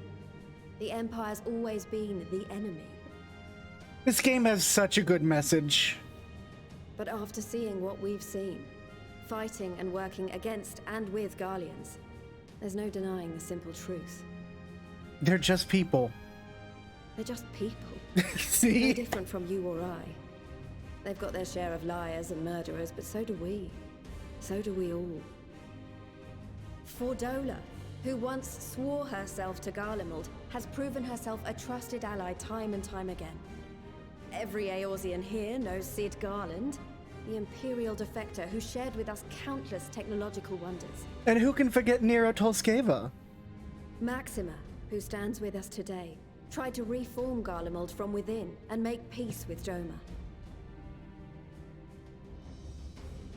The Empire's always been the enemy. This game has such a good message. But after seeing what we've seen, fighting and working against and with Garleans, there's no denying the simple truth. They're just people. They're just people. See? No different from you or I. They've got their share of liars and murderers, but so do we. So do we all. Fordola, who once swore herself to Garlemald, has proven herself a trusted ally time and time again. Every Eorzean here knows Sid Garland, the Imperial defector who shared with us countless technological wonders. And who can forget Nero Tolskeva? Maxima, who stands with us today, tried to reform Garlemald from within and make peace with Doma.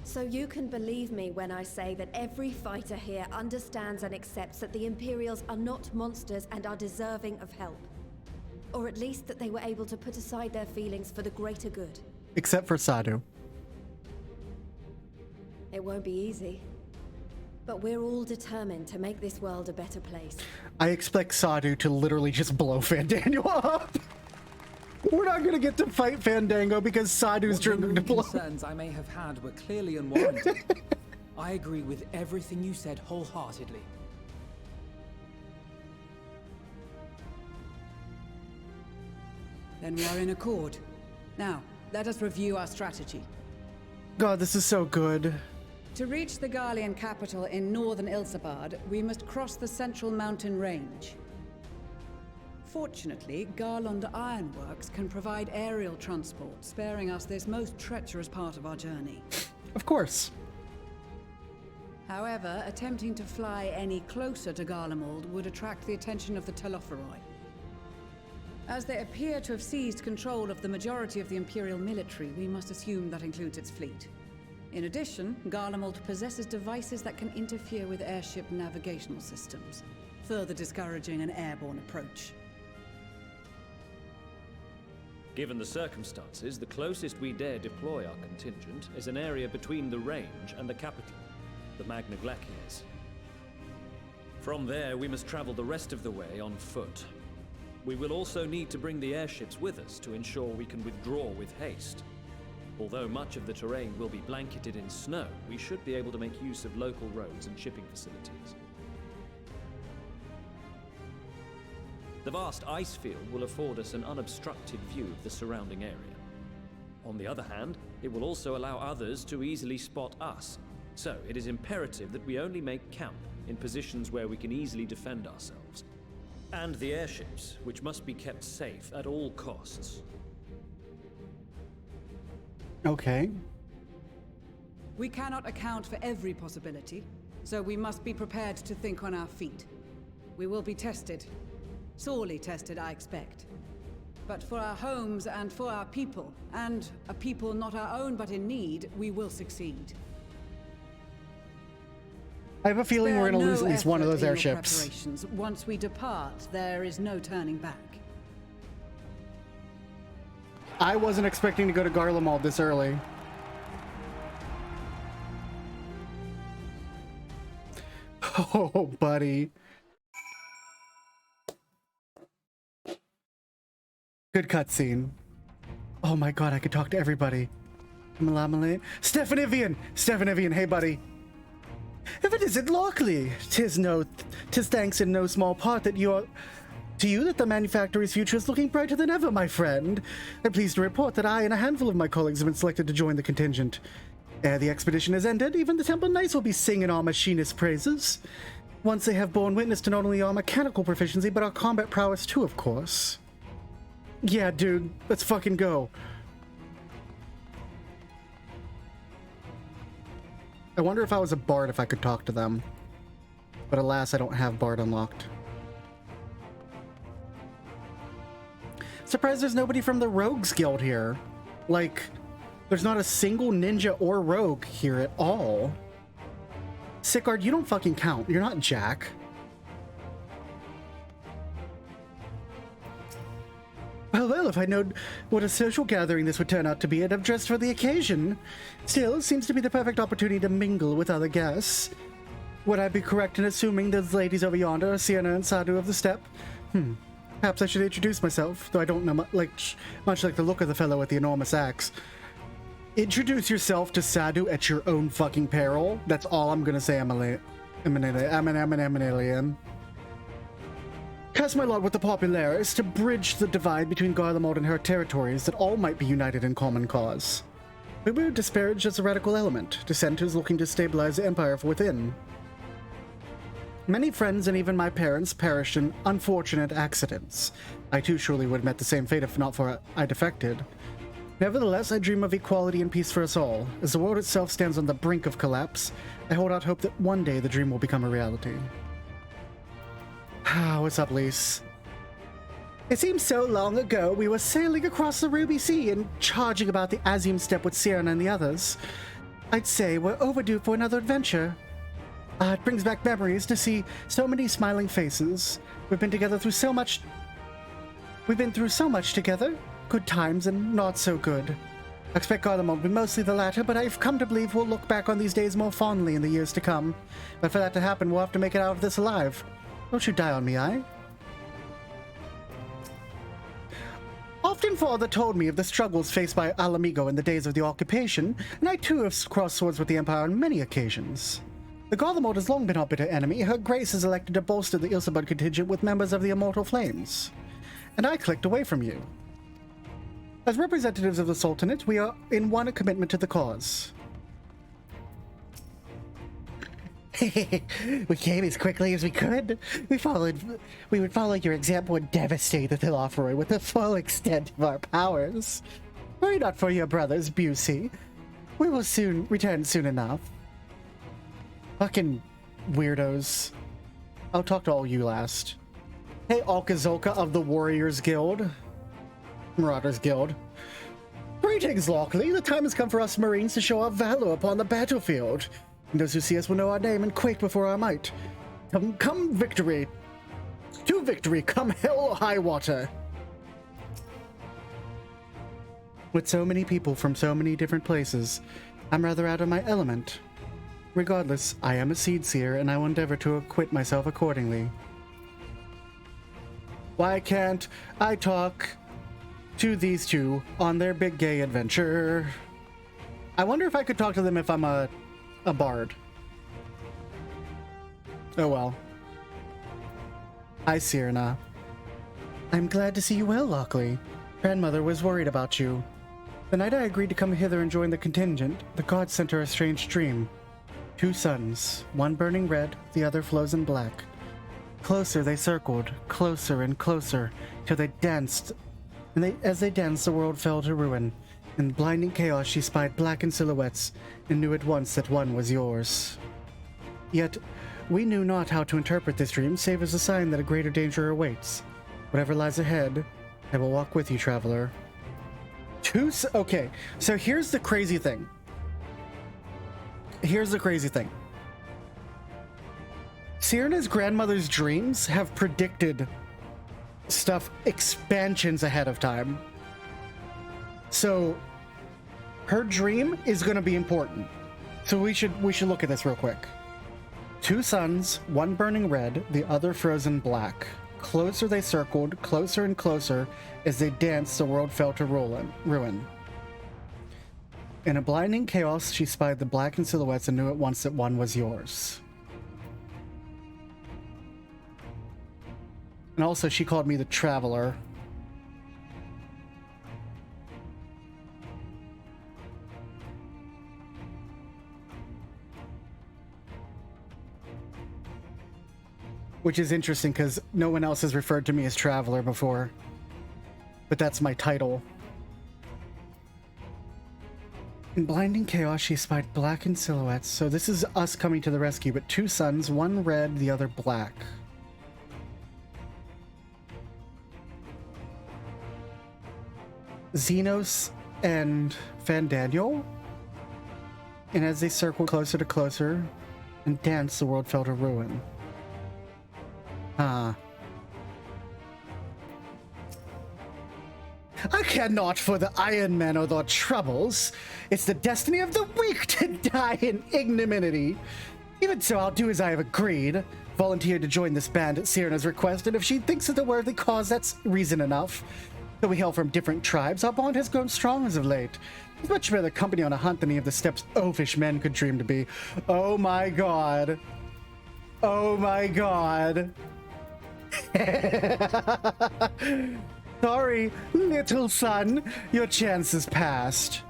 So you can believe me when I say that every fighter here understands and accepts that the Imperials are not monsters and are deserving of help. Or at least that they were able to put aside their feelings for the greater good. Except for Sadu. It won't be easy. But we're all determined to make this world a better place. I expect Sadu to literally just blow Fandango up. We're not gonna get to fight Fandango because Sadu's trying to blow. Concerns I may have had were clearly unwarranted. I agree with everything you said wholeheartedly. Then we are in accord. Now, let us review our strategy. God, this is so good. To reach the Garlean capital in northern Ilsabard, we must cross the central mountain range. Fortunately, Garland Ironworks can provide aerial transport, sparing us this most treacherous part of our journey. Of course. However, attempting to fly any closer to Garlemald would attract the attention of the Telophoroi. As they appear to have seized control of the majority of the Imperial military, we must assume that includes its fleet. In addition, Garlemald possesses devices that can interfere with airship navigational systems, further discouraging an airborne approach. Given the circumstances, the closest we dare deploy our contingent is an area between the range and the capital, the Magna Glaciers. From there, we must travel the rest of the way on foot. We will also need to bring the airships with us to ensure we can withdraw with haste. Although much of the terrain will be blanketed in snow, we should be able to make use of local roads and shipping facilities. The vast ice field will afford us an unobstructed view of the surrounding area. On the other hand, it will also allow others to easily spot us, so it is imperative that we only make camp in positions where we can easily defend ourselves. And the airships, which must be kept safe at all costs. Okay. We cannot account for every possibility, so we must be prepared to think on our feet. We will be tested. Sorely tested, I expect. But for our homes and for our people, and a people not our own but in need, we will succeed. I have a feeling we're going to lose at least one of those airships. Once we depart, there is no turning back. I wasn't expecting to go to Garlemald this early. Oh, buddy. Good cutscene. Oh my god, I could talk to everybody. Stefanivian! Stefanivian, hey buddy. If it isn't Lockely, 'tis thanks in no small part that to you that the manufactory's future is looking brighter than ever, my friend. I'm pleased to report that I and a handful of my colleagues have been selected to join the contingent. Ere the expedition has ended, even the Temple Knights will be singing our machinist praises. Once they have borne witness to not only our mechanical proficiency, but our combat prowess too, of course. Yeah, dude, let's fucking go. I wonder if I was a bard if I could talk to them. But alas, I don't have bard unlocked. Surprised there's nobody from the Rogues Guild here. Like, there's not a single ninja or rogue here at all. Sickard, you don't fucking count. You're not Jack. Well, if I knowed what a social gathering this would turn out to be, I'd have dressed for the occasion. Still, it seems to be the perfect opportunity to mingle with other guests. Would I be correct in assuming those ladies over yonder are Sienna and Sadu of the Steppe? Perhaps I should introduce myself, though I don't know much like the look of the fellow with the enormous axe. Introduce yourself to Sadu at your own fucking peril. That's all I'm gonna say, Amanelian. Cast my lot with the populares to bridge the divide between Garlemald and her territories, that all might be united in common cause. We were disparaged as a radical element, dissenters looking to stabilize the empire from within. Many friends and even my parents perished in unfortunate accidents. I too surely would have met the same fate if not for I defected. Nevertheless, I dream of equality and peace for us all. As the world itself stands on the brink of collapse, I hold out hope that one day the dream will become a reality. What's up, Lise? It seems so long ago we were sailing across the Ruby Sea and charging about the Azium Steppe with Sienna and the others. I'd say we're overdue for another adventure. It brings back memories to see so many smiling faces. We've been through so much together. Good times and not so good. I expect Garlemald will be mostly the latter, but I've come to believe we'll look back on these days more fondly in the years to come. But for that to happen, we'll have to make it out of this alive. Don't you die on me, aye? Often father told me of the struggles faced by Alamigo in the days of the occupation, and I too have crossed swords with the Empire on many occasions. The Garlemald has long been our bitter enemy. Her Grace has elected to bolster the Ilsebud contingent with members of the Immortal Flames. And I clicked away from you. As representatives of the Sultanate, we are in one commitment to the cause. We came as quickly as we could. We would follow your example and devastate the Telophroi with the full extent of our powers. Worry not for your brothers, Busey. We will soon return soon enough. Fucking weirdos. I'll talk to all you last. Hey, Alkazolka of the Warriors Guild. Marauders Guild. Greetings, Lockely. The time has come for us Marines to show our valor upon the battlefield. And those who see us will know our name and quake before our might. Come victory. To victory, come hell or high water. With so many people from so many different places, I'm rather out of my element. Regardless, I am a seed seer, and I will endeavor to acquit myself accordingly. Why can't I talk to these two on their big gay adventure? I wonder if I could talk to them if I'm a bard. Oh well. Hi, Cyrna. I'm glad to see you well, Lockely. Grandmother was worried about you. The night I agreed to come hither and join the contingent, the gods sent her a strange dream. 2 suns, one burning red, the other flows in black. Closer they circled, closer and closer, till they danced. And as they danced, the world fell to ruin. In blinding chaos, she spied blackened silhouettes, and knew at once that one was yours. Yet, we knew not how to interpret this dream, save as a sign that a greater danger awaits. Whatever lies ahead, I will walk with you, traveler. Okay, so here's the crazy thing. Cyrna's grandmother's dreams have predicted stuff expansions ahead of time. So her dream is going to be important. So we should look at this real quick. 2 suns, one burning red, the other frozen black. Closer they circled, closer and closer. As they danced, the world fell to ruin. In a blinding chaos, she spied the blackened silhouettes and knew at once that one was yours. And also, she called me the Traveler. Which is interesting, because no one else has referred to me as Traveler before. But that's my title. In blinding chaos, she spied blackened silhouettes. So this is us coming to the rescue, but 2 suns, one red, the other black. Xenos and Fandago. And as they circled closer to closer and danced, the world fell to ruin. I care not for the Iron Men or their troubles. It's the destiny of the weak to die in ignominy. Even so, I'll do as I have agreed. Volunteered to join this band at Cyrna's request, and if she thinks it's a worthy cause, that's reason enough. Though we hail from different tribes, our bond has grown strong as of late. It's much better company on a hunt than any of the steppes oafish men could dream to be. Oh my god. Oh my god. Sorry, little son. Your chance is past.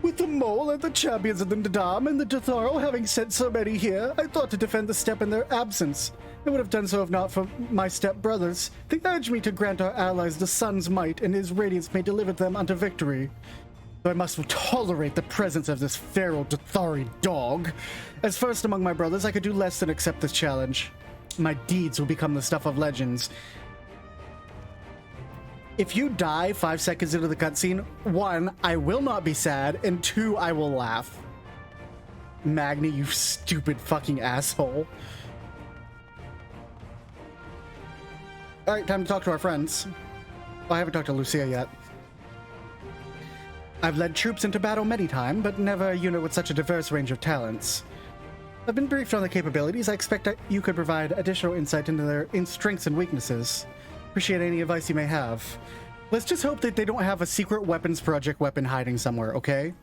With the Mole and the champions of the Nadam and the Datharo having sent so many here, I thought to defend the steppe in their absence. I would have done so if not for my step-brothers. They urged me to grant our allies the sun's might, and his radiance may deliver them unto victory. Though I must tolerate the presence of this feral Dathari dog. As first among my brothers, I could do less than accept this challenge. My deeds will become the stuff of legends. If you die 5 seconds into the cutscene, 1, I will not be sad, and 2, I will laugh. Magni, you stupid fucking asshole. Alright, time to talk to our friends. I haven't talked to Lucia yet. I've led troops into battle many times, but never a unit with such a diverse range of talents. I've been briefed on the capabilities. I expect that you could provide additional insight into their strengths and weaknesses. Appreciate any advice you may have. Let's just hope that they don't have a secret weapons project weapon hiding somewhere, okay?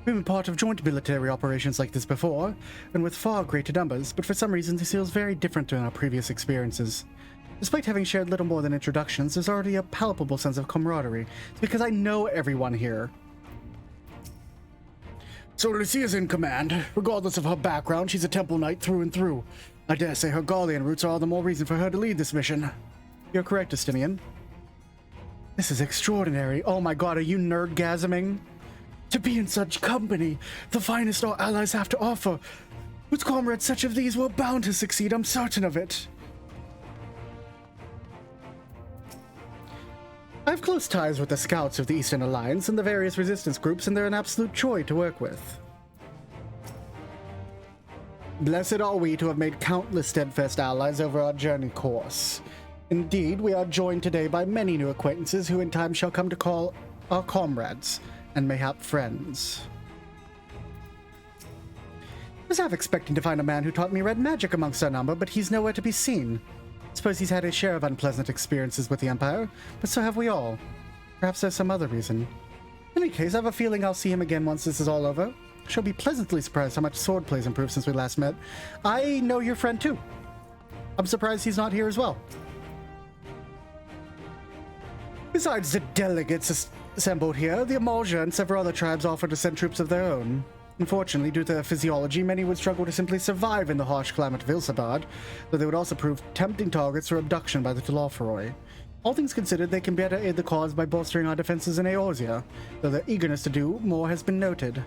We've been part of joint military operations like this before, and with far greater numbers, but for some reason this feels very different than our previous experiences. Despite having shared little more than introductions, there's already a palpable sense of camaraderie. It's because I know everyone here. So Lucia's in command. Regardless of her background, she's a Temple Knight through and through. I dare say her Garlean roots are all the more reason for her to lead this mission. You're correct, Estinian. This is extraordinary. Oh my god, are you nerdgasming? To be in such company, the finest our allies have to offer. With comrades such of these, we're bound to succeed, I'm certain of it. I have close ties with the scouts of the Eastern Alliance and the various resistance groups, and they're an absolute joy to work with. Blessed are we to have made countless steadfast allies over our journey course. Indeed, we are joined today by many new acquaintances who in time shall come to call our comrades, and mayhap friends. I was half expecting to find a man who taught me red magic amongst our number, but he's nowhere to be seen. Suppose he's had his share of unpleasant experiences with the Empire, but so have we all. Perhaps there's some other reason. In any case, I have a feeling I'll see him again once this is all over. She'll be pleasantly surprised how much swordplay's improved since we last met. I know your friend too. I'm surprised he's not here as well. Besides the delegates assembled here, the Amalja and several other tribes offer to send troops of their own. Unfortunately, due to their physiology, many would struggle to simply survive in the harsh climate of Ilsabad, though they would also prove tempting targets for abduction by the Telopheroi. All things considered, they can better aid the cause by bolstering our defenses in Eorzea, though their eagerness to do more has been noted.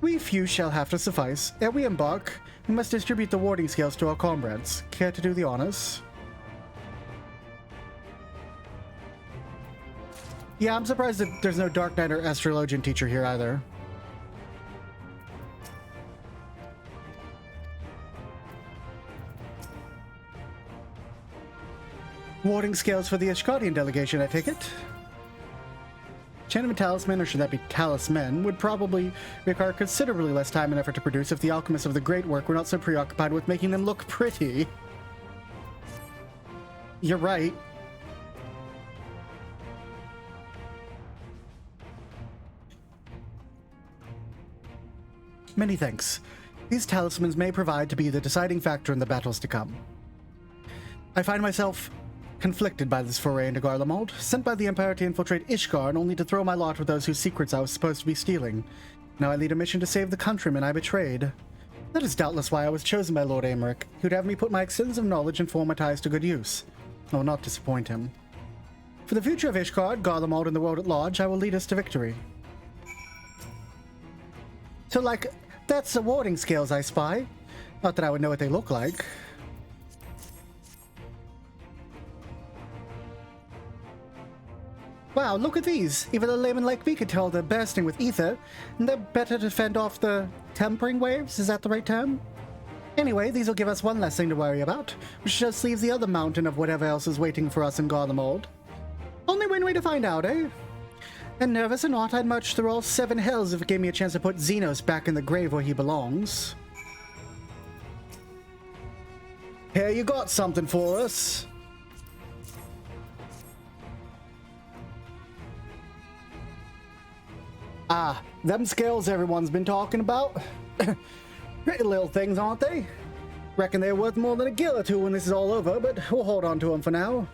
We few shall have to suffice. Ere we embark, we must distribute the warding scales to our comrades. Care to do the honors? Yeah, I'm surprised that there's no Dark Knight or Astrologian teacher here either. Warding scales for the Ishgardian delegation, I take it? Enchantment talisman, or should that be talisman, would probably require considerably less time and effort to produce if the alchemists of the Great Work were not so preoccupied with making them look pretty. You're right. Many thanks. These talismans may provide to be the deciding factor in the battles to come. I find myself conflicted by this foray into Garlemald, sent by the Empire to infiltrate Ishgard only to throw my lot with those whose secrets I was supposed to be stealing. Now I lead a mission to save the countrymen I betrayed. That is doubtless why I was chosen by Lord Aymeric, who'd have me put my extensive knowledge and former ties to good use. I will not disappoint him. For the future of Ishgard, Garlemald, and the world at large, I will lead us to victory. So, like, that's the warding scales I spy. Not that I would know what they look like. Wow, look at these! Even a layman like me could tell they're bursting with ether, and they're better to fend off the tempering waves, is that the right term? Anyway, these will give us one less thing to worry about, which just leaves the other mountain of whatever else is waiting for us in Garlemald. Only one way to find out, eh? And nervous or not, I'd march through all 7 hells if it gave me a chance to put Xenos back in the grave where he belongs. Here, you got something for us. Ah, them scales everyone's been talking about. Pretty little things, aren't they? Reckon they're worth more than a gil or two when this is all over, but we'll hold on to them for now.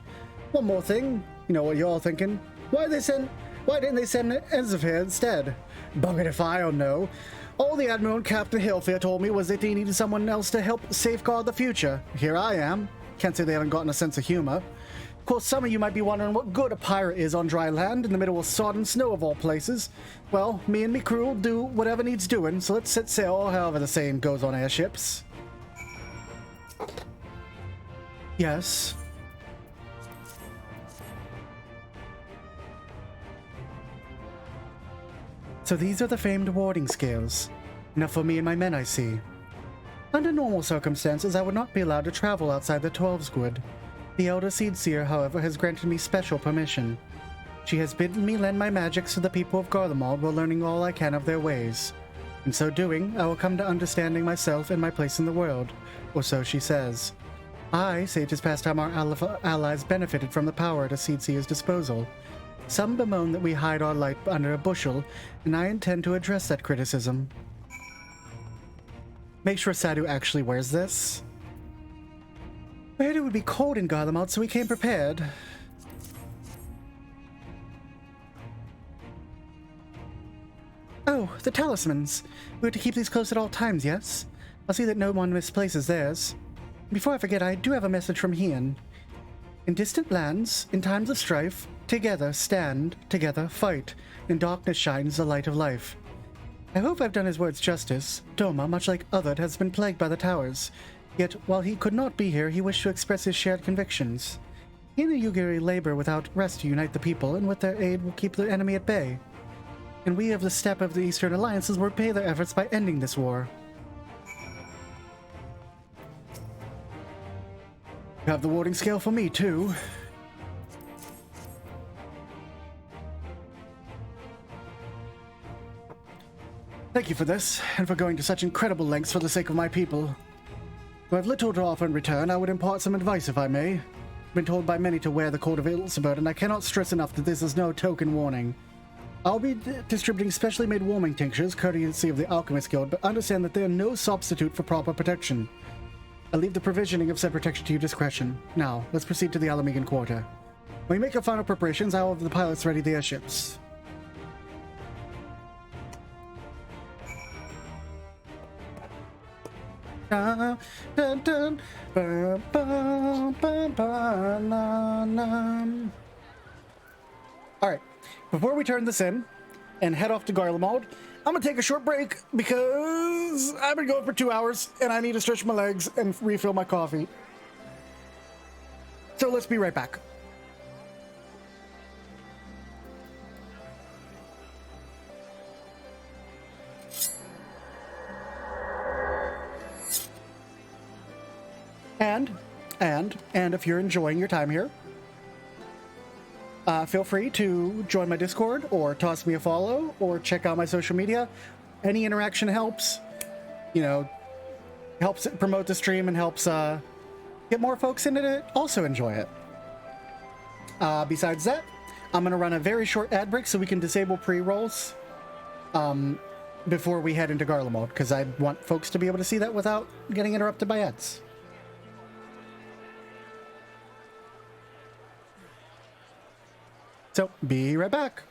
One more thing, you know what you're all thinking. Why didn't they send Enzif here instead? Buggered if I don't know. All the Admiral and Captain Hillfear told me was that they needed someone else to help safeguard the future. Here I am. Can't say they haven't gotten a sense of humor. Of course, some of you might be wondering what good a pirate is on dry land in the middle of sodden snow of all places. Well, me and me crew will do whatever needs doing, so let's set sail, or however the saying goes on airships. Yes. So these are the famed warding scales. Enough for me and my men, I see. Under normal circumstances, I would not be allowed to travel outside the Twelves Wood. The Elder Seedseer, however, has granted me special permission. She has bidden me lend my magics to the people of Garlemald while learning all I can of their ways. In so doing, I will come to understanding myself and my place in the world, or so she says. I say it is past time our allies benefited from the power at a Seedseer's disposal. Some bemoan that we hide our light under a bushel, and I intend to address that criticism. Make sure Sadu actually wears this. We heard it would be cold in Garlemald, so we came prepared. Oh, the talismans. We're to keep these close at all times, yes? I'll see that no one misplaces theirs. Before I forget, I do have a message from Hien. In distant lands, in times of strife, together stand, together fight. In darkness shines the light of life. I hope I've done his words justice. Doma, much like Othard, has been plagued by the towers. Yet, while he could not be here, he wished to express his shared convictions. He and the Yugiri labor without rest to unite the people, and with their aid will keep the enemy at bay. And we of the Steppe of the Eastern Alliances will repay their efforts by ending this war. You have the warding scale for me, too. Thank you for this, and for going to such incredible lengths for the sake of my people. Though I've little to offer in return, I would impart some advice if I may. I've been told by many to wear the Court of Ilsebert, and I cannot stress enough that this is no token warning. I'll be distributing specially made warming tinctures, courtesy of the Alchemist Guild, but understand that they are no substitute for proper protection. I leave the provisioning of said protection to your discretion. Now, let's proceed to the Alamegan Quarter. When we make our final preparations, I will have the pilots ready the airships. Alright, before we turn this in and head off to Garlemald, I'm gonna take a short break because I've been going for 2 hours and I need to stretch my legs and refill my coffee. So let's be right back. And if you're enjoying your time here, feel free to join my Discord or toss me a follow or check out my social media. Any interaction helps, you know, helps promote the stream and helps get more folks into it also enjoy it. Besides that, I'm going to run a very short ad break so we can disable pre-rolls before we head into Garlemald, because I want folks to be able to see that without getting interrupted by ads. So, be right back.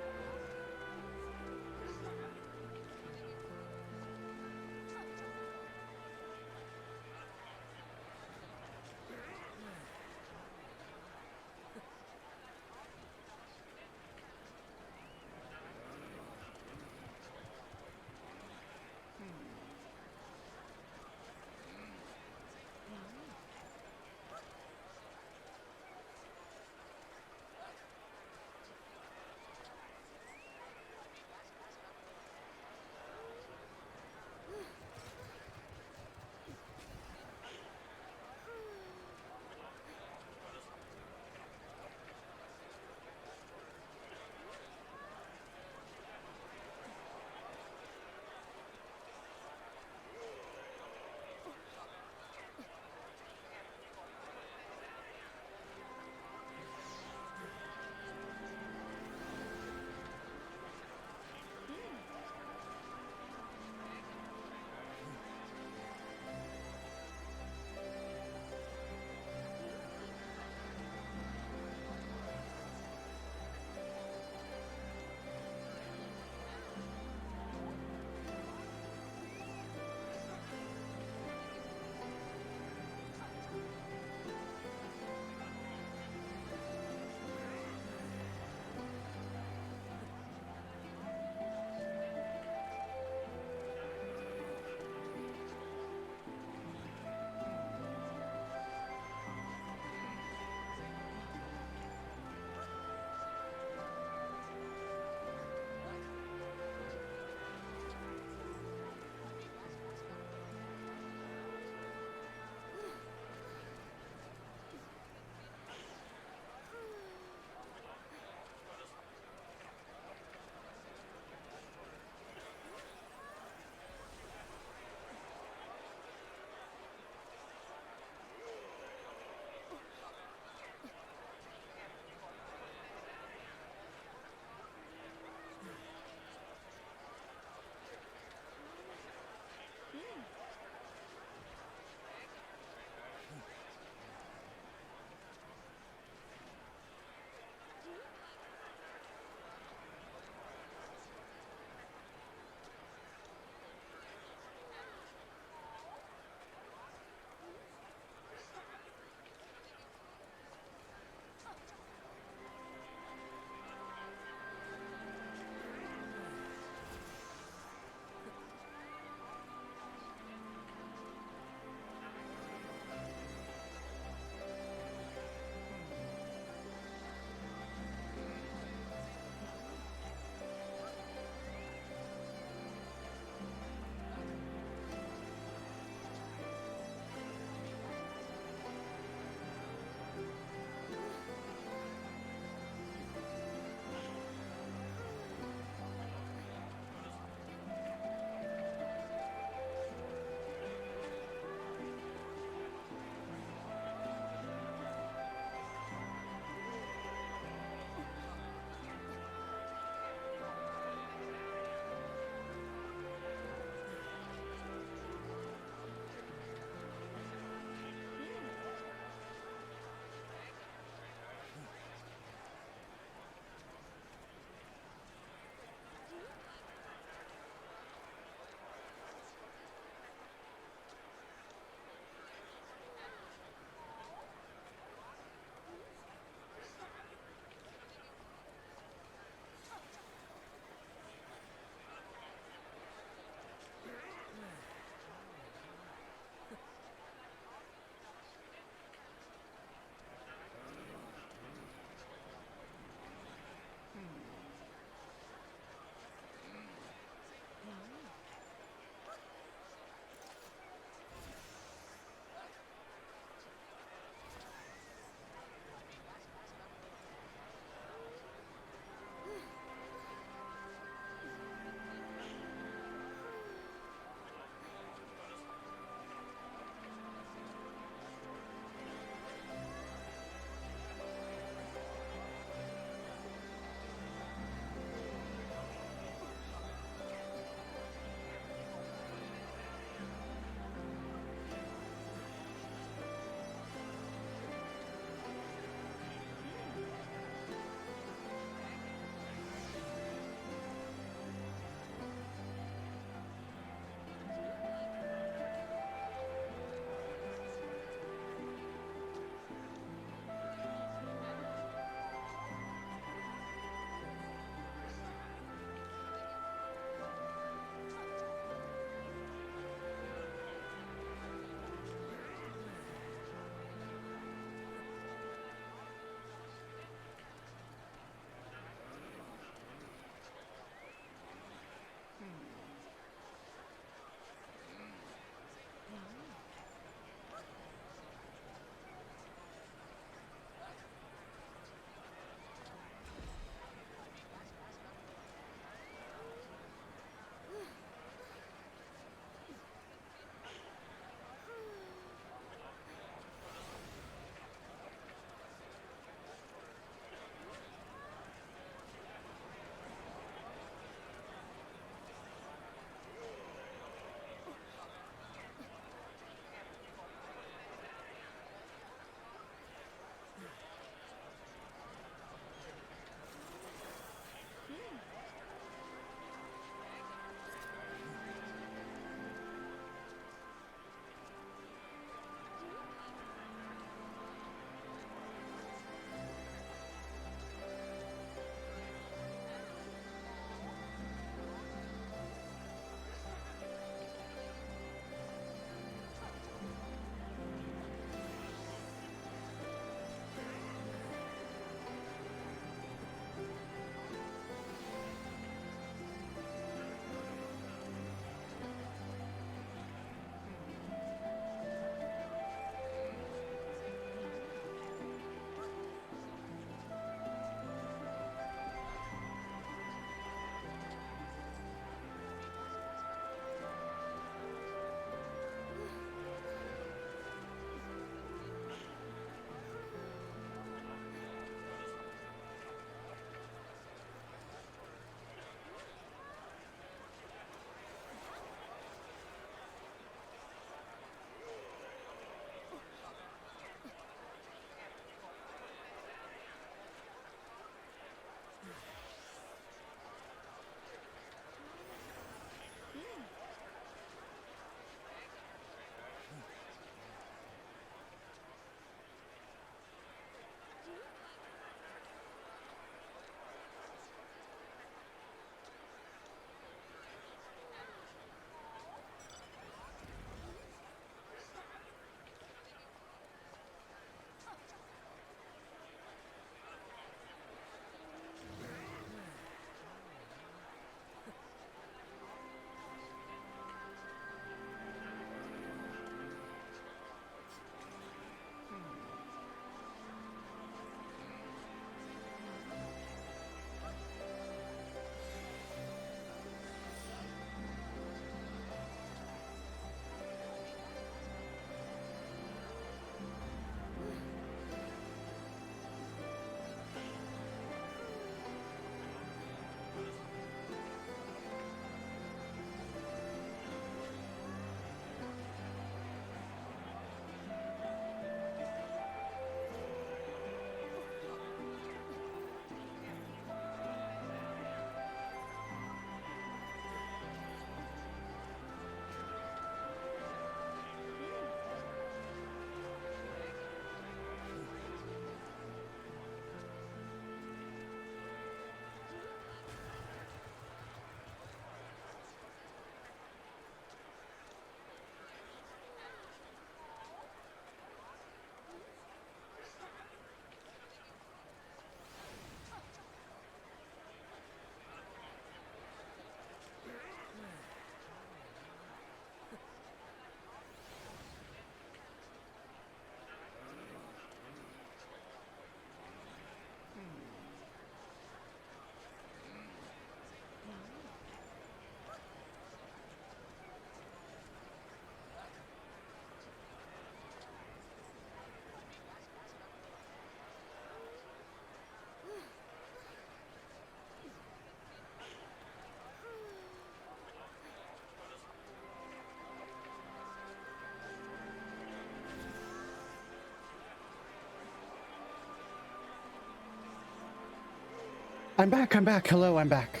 I'm back, I'm back. Hello, I'm back.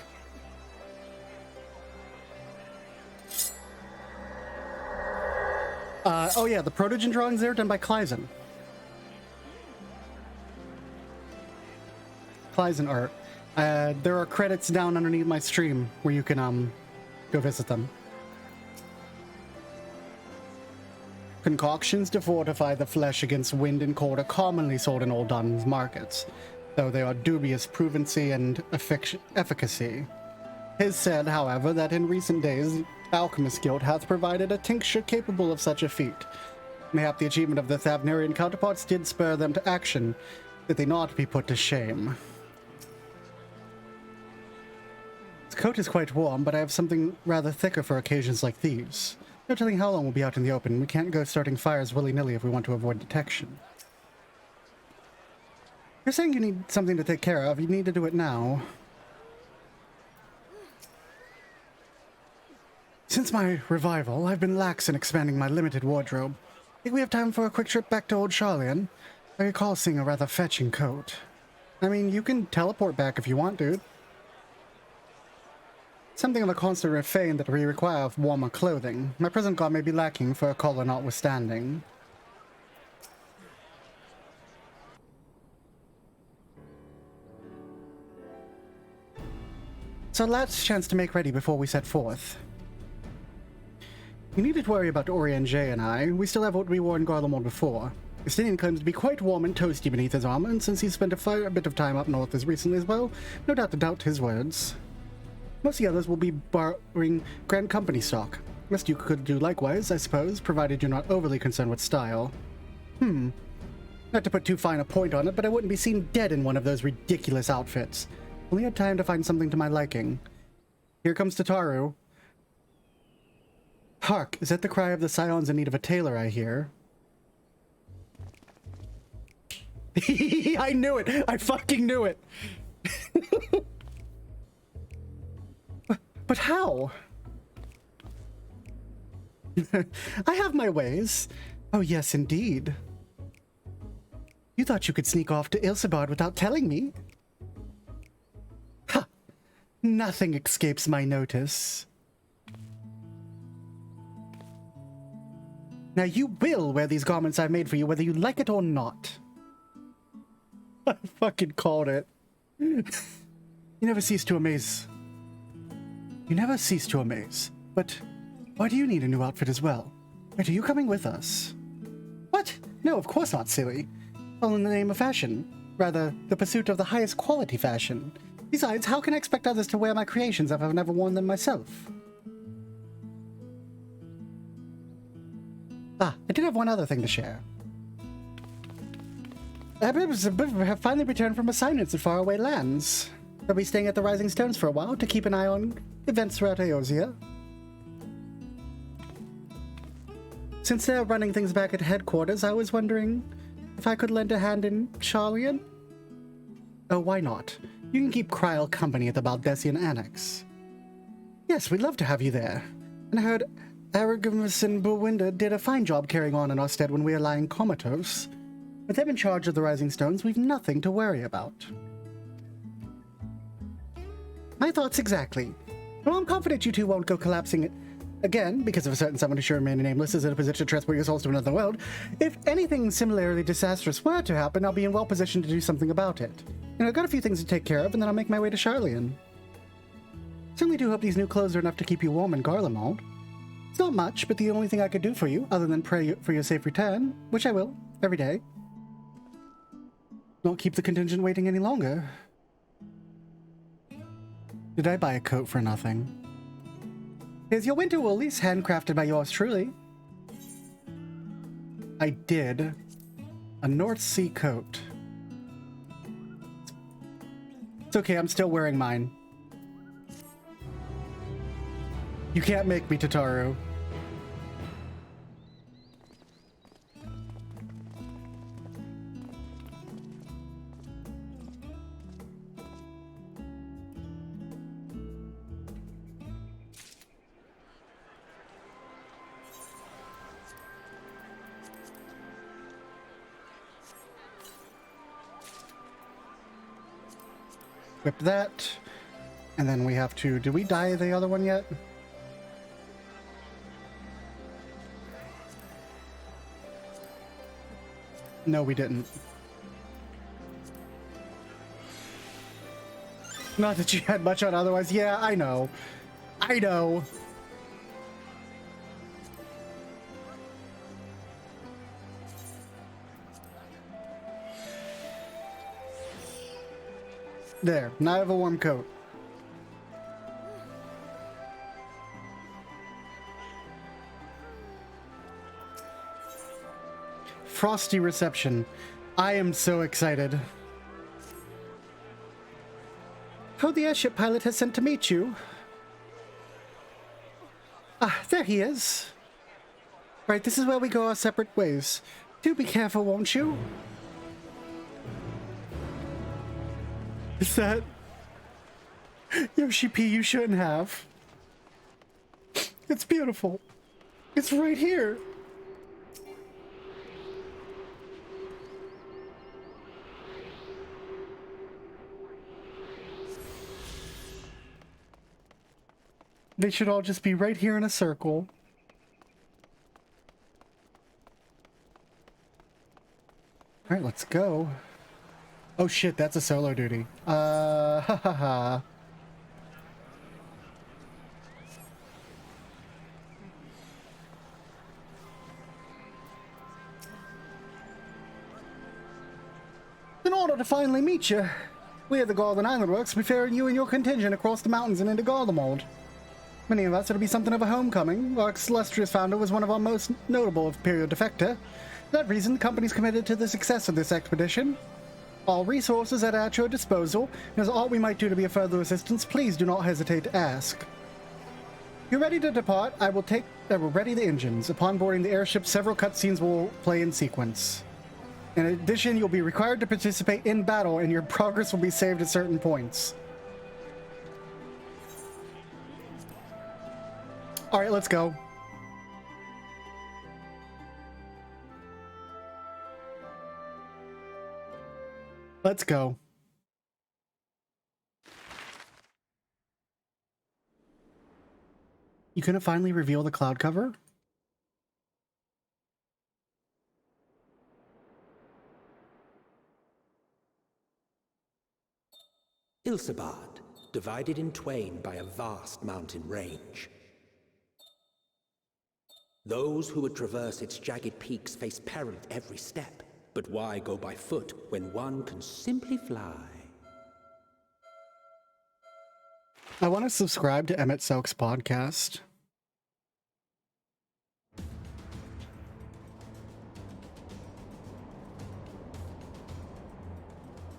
Oh yeah, the protogen drawings there done by Kleisen. Kleisen art. There are credits down underneath my stream where you can go visit them. Concoctions to fortify the flesh against wind and cold are commonly sold in Old Don's markets, though they are dubious provency and efficacy. Tis said, however, that in recent days, Alchemist Guild hath provided a tincture capable of such a feat. Mayhap the achievement of the Thavnarian counterparts did spur them to action, that they not be put to shame. This coat is quite warm, but I have something rather thicker for occasions like these. No telling how long we'll be out in the open. We can't go starting fires willy-nilly if we want to avoid detection. You're saying you need something to take care of. You need to do it now. Since my revival, I've been lax in expanding my limited wardrobe. Think we have time for a quick trip back to Old Charlian? I recall seeing a rather fetching coat. I mean, you can teleport back if you want, dude. Something of a constant refrain that we require of warmer clothing. My present garb may be lacking, for a collar notwithstanding. So last chance to make ready before we set forth. You needn't worry about Ori and Jay and I. We still have what we wore in Garlemald before. Justinian claims to be quite warm and toasty beneath his armor, and since he spent a bit of time up north as recently as well, no doubt to doubt his words. Most of the others will be borrowing Grand Company stock. Rest you could do likewise, I suppose, provided you're not overly concerned with style. Not to put too fine a point on it, but I wouldn't be seen dead in one of those ridiculous outfits. Only had time to find something to my liking. Here comes Tataru. Hark, is that the cry of the scions in need of a tailor, I hear? I knew it! I fucking knew it! But how? I have my ways. Oh yes, indeed. You thought you could sneak off to Ilsebard without telling me? Ha! Nothing escapes my notice. Now you will wear these garments I've made for you, whether you like it or not. I fucking called it. You never cease to amaze. You never cease to amaze. But why do you need a new outfit as well? Wait, are you coming with us? What? No, of course not, silly. All in the name of fashion. Rather, the pursuit of the highest quality fashion. Besides, how can I expect others to wear my creations if I've never worn them myself? Ah, I did have one other thing to share. I have finally returned from assignments in faraway lands. I'll be staying at the Rising Stones for a while to keep an eye on events throughout Eorzea. Since they're running things back at headquarters, I was wondering if I could lend a hand in Charlian? Oh, why not? You can keep Kryl company at the Baldessian Annex. Yes, we'd love to have you there. And I heard Aragamus and Bewinda did a fine job carrying on in our stead when we were lying comatose. With them in charge of the Rising Stones, we've nothing to worry about. My thoughts exactly. Well, I'm confident you two won't go collapsing again because of a certain someone who should remain nameless is in a position to transport your souls to another world. If anything similarly disastrous were to happen, I'll be in well positioned to do something about it. And I've got a few things to take care of, and then I'll make my way to Charlian. Certainly do hope these new clothes are enough to keep you warm in Garlemald. It's not much, but the only thing I could do for you, other than pray for your safe return, which I will, every day. Don't keep the contingent waiting any longer. Did I buy a coat for nothing? Here's your winter woolies, handcrafted by yours truly. I did. A North Sea coat. It's okay, I'm still wearing mine. You can't make me, Tataru. equip that. And then we have to... Did we dye the other one yet? No, we didn't. Not that you had much on otherwise. Yeah, I know. I know. There. Now I have a warm coat. Frosty reception. I am so excited. Who the airship pilot has sent to meet you? Ah, there he is. Right, this is where we go our separate ways. Do be careful, won't you? Is that... Yoshi P, you shouldn't have. It's beautiful. It's right here. They should all just be right here in a circle. Alright, let's go. Oh shit, that's a solo duty. Ha ha ha. In order to finally meet you, we at the Golden Island Works will be ferrying you and your contingent across the mountains and into Garlemald. Many of us, it'll be something of a homecoming. Our illustrious founder was one of our most notable Imperial defector. For that reason, the company's committed to the success of this expedition. All resources are at your disposal, and as all we might do to be of further assistance, please do not hesitate to ask. You're ready to depart. I will ready the engines. Upon boarding the airship, several cutscenes will play in sequence. In addition, you'll be required to participate in battle, and your progress will be saved at certain points. All right, let's go. Let's go. You couldn't finally reveal the cloud cover? Ilsabad, divided in twain by a vast mountain range. Those who would traverse its jagged peaks face peril at every step. But why go by foot when one can simply fly? I want to subscribe to Emmett Selk's podcast.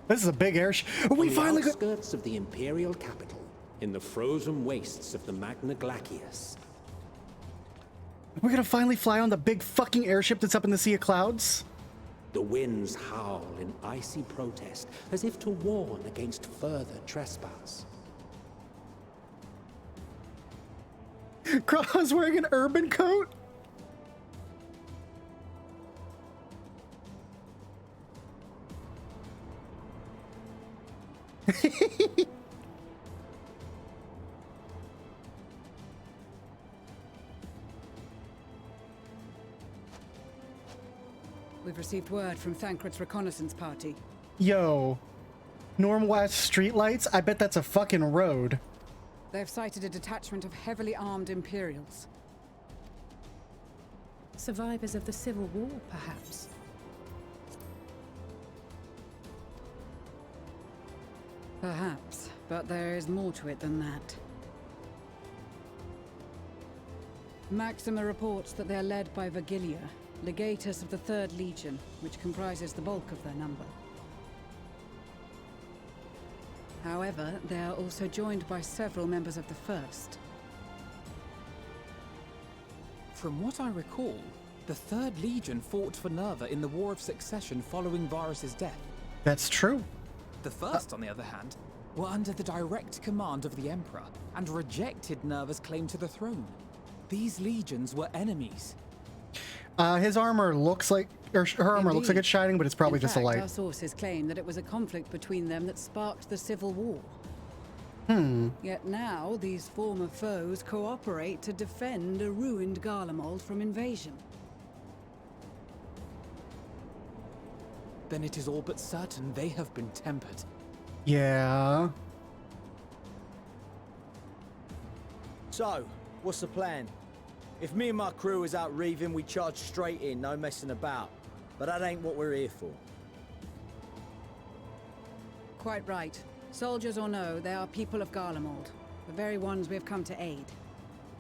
This is a big airship. We finally got... On the outskirts of the Imperial capital, in the frozen wastes of the Magna Glacius. We're gonna finally fly on the big fucking airship that's up in the Sea of Clouds? The winds howl in icy protest, as if to warn against further trespass. Graha's wearing an urban coat? We've received word from Thancred's reconnaissance party. Yo. Norm-West streetlights? I bet that's a fucking road. They've sighted a detachment of heavily armed Imperials. Survivors of the Civil War, perhaps? Perhaps, but there is more to it than that. Maxima reports that they are led by Vergilia, legatus of the 3rd Legion, which comprises the bulk of their number. However, they are also joined by several members of the 1st. From what I recall, the 3rd Legion fought for Nerva in the War of Succession following Varus's death. That's true. The 1st, on the other hand, were under the direct command of the Emperor and rejected Nerva's claim to the throne. These legions were enemies. His armor looks like, or her armor looks like it's shining, but it's probably just a light. Our sources claim that it was a conflict between them that sparked the Civil War. Yet now, these former foes cooperate to defend a ruined Garlemald from invasion. Then it is all but certain they have been tempered. Yeah. So, what's the plan? If me and my crew is out reaving, we charge straight in, no messing about. But that ain't what we're here for. Quite right. Soldiers or no, they are people of Garlemald, the very ones we have come to aid.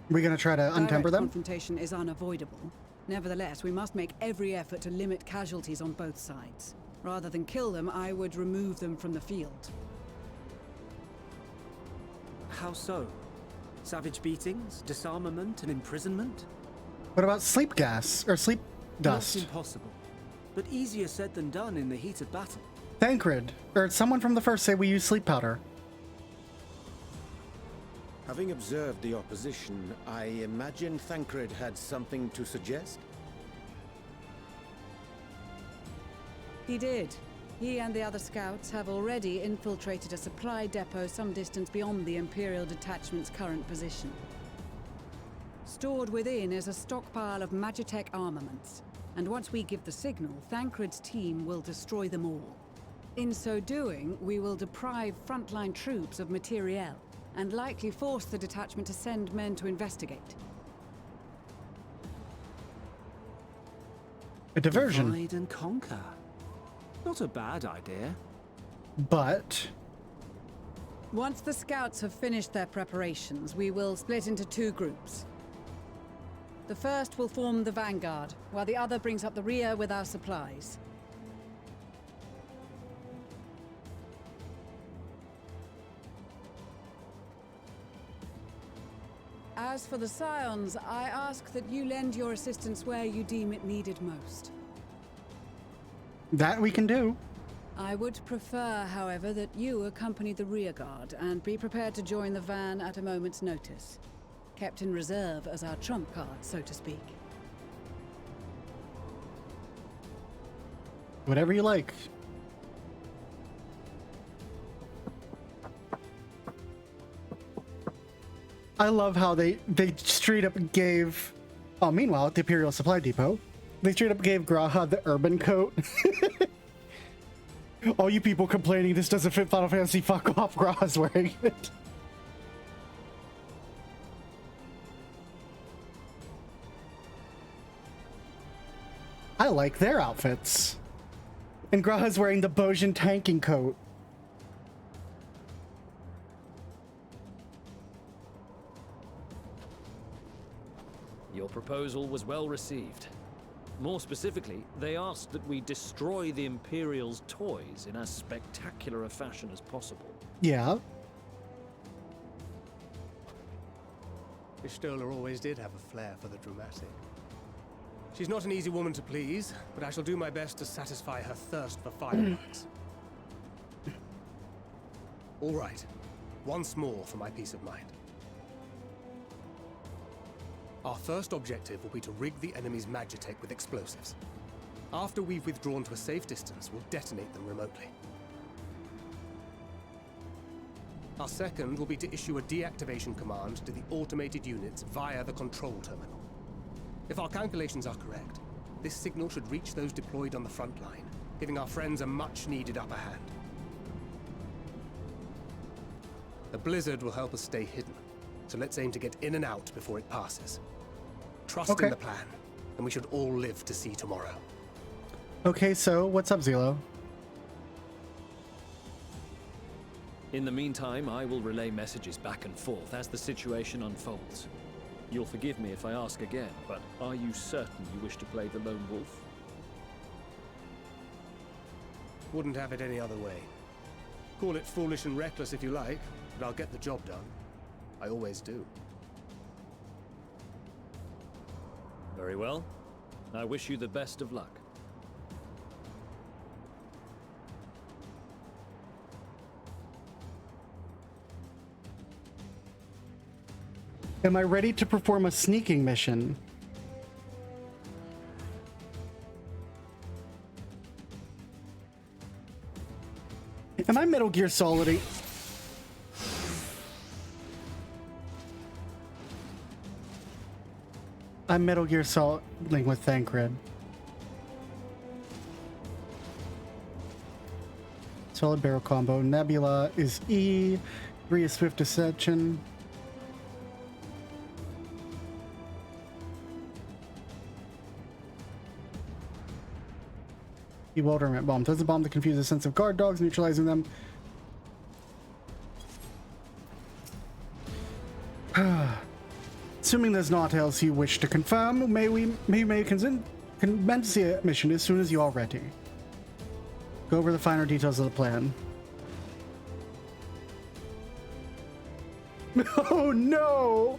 We're gonna try to untemper Direct them? confrontation is unavoidable. Nevertheless, we must make every effort to limit casualties on both sides. Rather than kill them, I would remove them from the field. How so? Savage beatings, disarmament, and imprisonment? What about sleep gas or sleep dust? Not impossible, but easier said than done in the heat of battle. Thancred, or someone from the first say we use sleep powder. Having observed the opposition, I imagine Thancred had something to suggest? He did. He and the other scouts have already infiltrated a supply depot some distance beyond the Imperial detachment's current position. Stored within is a stockpile of Magitech armaments, and once we give the signal, Thancred's team will destroy them all. In so doing, we will deprive frontline troops of materiel, and likely force the detachment to send men to investigate. A diversion. Divide and conquer. Not a bad idea. But... Once the scouts have finished their preparations, we will split into two groups. The first will form the vanguard, while the other brings up the rear with our supplies. As for the Scions, I ask that you lend your assistance where you deem it needed most. That we can do. I would prefer, however, that you accompany the rearguard and be prepared to join the van at a moment's notice. Kept in reserve as our trump card, so to speak. Whatever you like. I love how they straight up gave... Oh, meanwhile, at the Imperial Supply Depot, they straight up gave Graha the urban coat. All you people complaining this doesn't fit Final Fantasy, fuck off, Graha's wearing it. I like their outfits. And Graha's wearing the Bojin tanking coat. Your proposal was well received. More specifically, they asked that we destroy the Imperial's toys in as spectacular a fashion as possible. Yeah. Ishtola always did have a flair for the dramatic. She's not an easy woman to please, but I shall do my best to satisfy her thirst for fireworks. All right. Once more for my peace of mind. Our first objective will be to rig the enemy's Magitech with explosives. After we've withdrawn to a safe distance, we'll detonate them remotely. Our second will be to issue a deactivation command to the automated units via the control terminal. If our calculations are correct, this signal should reach those deployed on the front line, giving our friends a much-needed upper hand. The blizzard will help us stay hidden, so let's aim to get in and out before it passes. Trust in the plan, and we should all live to see tomorrow. Okay, so what's up, Zelo? In the meantime, I will relay messages back and forth as the situation unfolds. You'll forgive me if I ask again, but are you certain you wish to play the lone wolf? Wouldn't have it any other way. Call it foolish and reckless if you like, but I'll get the job done. I always do. Very well. I wish you the best of luck. Am I ready to perform a sneaking mission? Am I Metal Gear Solid? I'm Metal Gear Soliding with Thancred. Solid barrel combo. Nebula is E. 3 is Swift Deception. Bewilderment bomb. Does the bomb to confuse a sense of guard dogs, neutralizing them. Assuming there's not else you wish to confirm, may commence the mission as soon as you are ready. Go over the finer details of the plan. Oh no!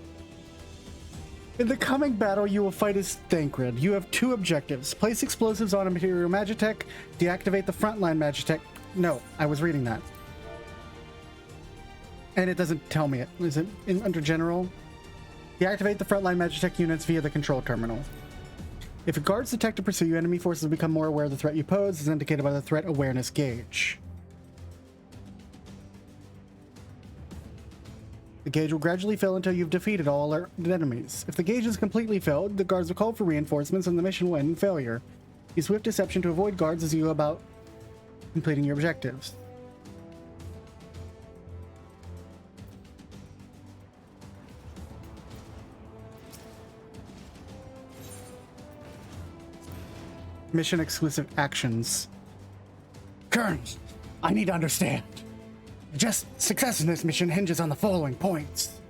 In the coming battle, you will fight as Thancred. You have 2 objectives. Place explosives on a Imperial Magitech, deactivate the frontline Magitech. No, I was reading that. And it doesn't tell me it. Is it under General? Deactivate the frontline Magitech units via the control terminal. If a guards detect or pursue you, enemy forces will become more aware of the threat you pose, as indicated by the threat awareness gauge. The gauge will gradually fill until you've defeated all enemies. If the gauge is completely filled, the guards will call for reinforcements and the mission will end in failure. Use Swift Deception to avoid guards as you go about completing your objectives. Mission exclusive actions. Kern, I need to understand. Just success in this mission hinges on the following points.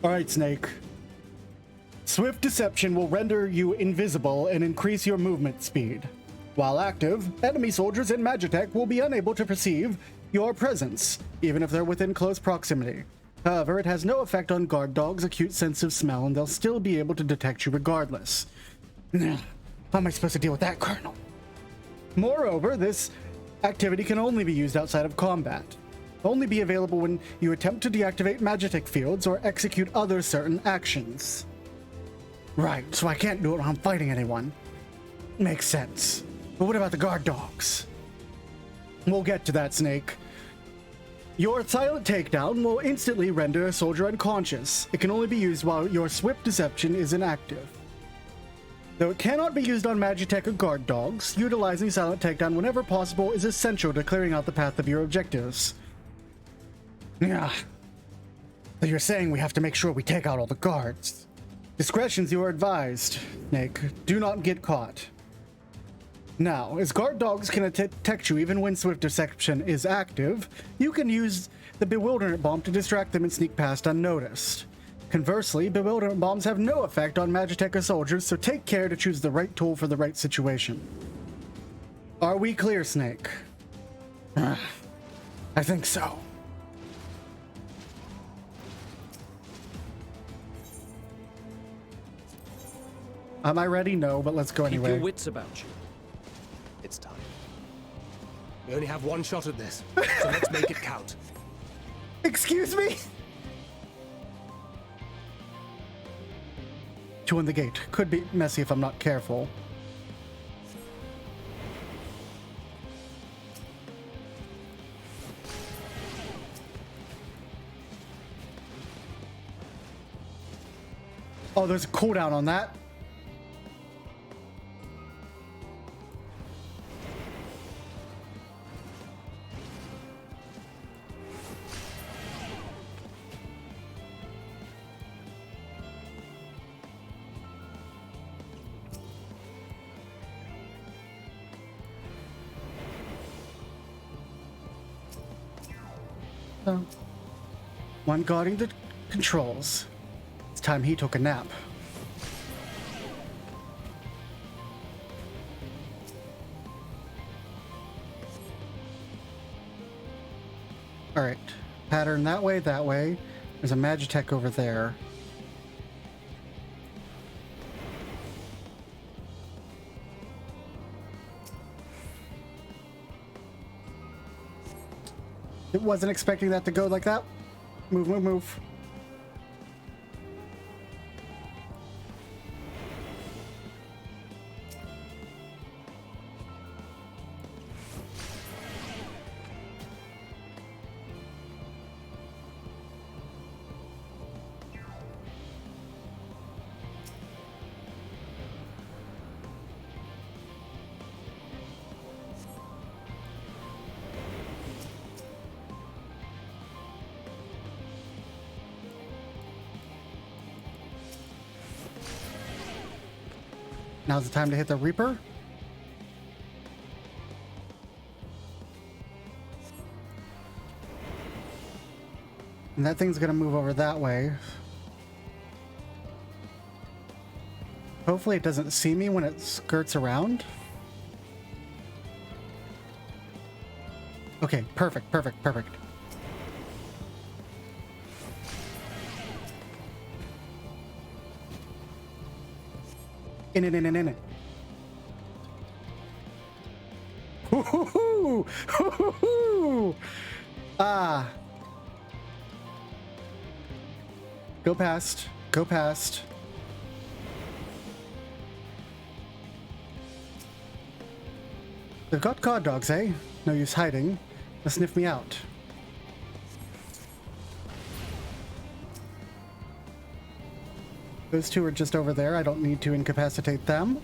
Alright, Snake. Swift Deception will render you invisible and increase your movement speed. While active, enemy soldiers in Magitech will be unable to perceive your presence, even if they're within close proximity. However, it has no effect on guard dogs' acute sense of smell, and they'll still be able to detect you regardless. How am I supposed to deal with that, Colonel? Moreover, this activity can only be used outside of combat. Only be available when you attempt to deactivate Magitech fields or execute other certain actions. Right, so I can't do it when I'm fighting anyone. Makes sense. But what about the guard dogs? We'll get to that, Snake. Your silent takedown will instantly render a soldier unconscious. It can only be used while your Swift Deception is inactive. Though it cannot be used on Magitech or guard dogs, utilizing silent takedown whenever possible is essential to clearing out the path of your objectives. Yeah. So you're saying we have to make sure we take out all the guards. Discretion's your advised, Nick. Do not get caught. Now, as guard dogs can detect you even when Swift Deception is active, you can use the Bewilderment Bomb to distract them and sneak past unnoticed. Conversely, Bewilderment Bombs have no effect on Magitech or soldiers, so take care to choose the right tool for the right situation. Are we clear, Snake? I think so. Am I ready? No, but let's go anyway. Keep your wits about you. It's time. We only have one shot at this, so let's make it count. Excuse me? Two in the gate. Could be messy if I'm not careful. Oh, there's a cooldown on that. One guarding the controls. It's time he took a nap. Alright. Pattern that way, that way. There's a Magitech over there. It wasn't expecting that to go like that. Move, move, move. Now's the time to hit the Reaper. And that thing's gonna move over that way. Hopefully it doesn't see me when it skirts around. Okay, perfect, perfect, perfect. In it. Hoo-hoo-hoo! Hoo-hoo-hoo! Ah. Go past. Go past. They've got guard dogs, eh? No use hiding. They'll sniff me out. Those two are just over there. I don't need to incapacitate them.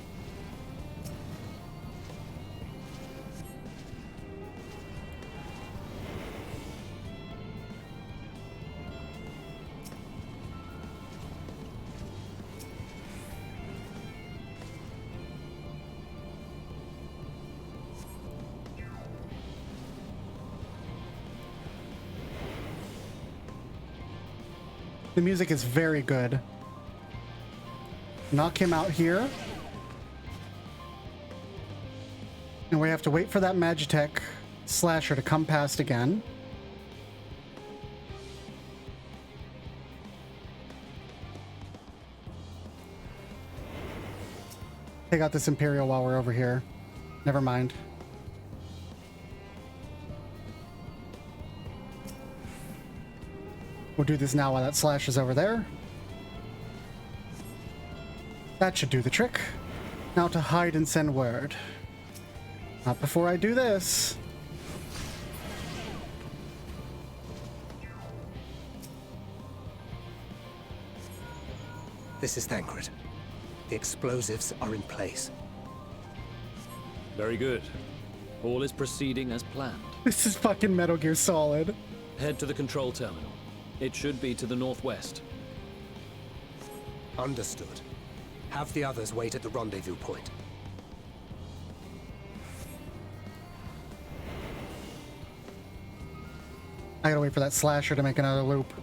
The music is very good. Knock him out here. And we have to wait for that Magitech slasher to come past again. Take out this Imperial while we're over here. Never mind. We'll do this now while that slash is over there. That should do the trick. Now to hide and send word. Not before I do this. This is Thancred. The explosives are in place. Very good. All is proceeding as planned. This is fucking Metal Gear Solid. Head to the control terminal. It should be to the northwest. Understood. Have the others wait at the rendezvous point. I gotta wait for that slasher to make another loop.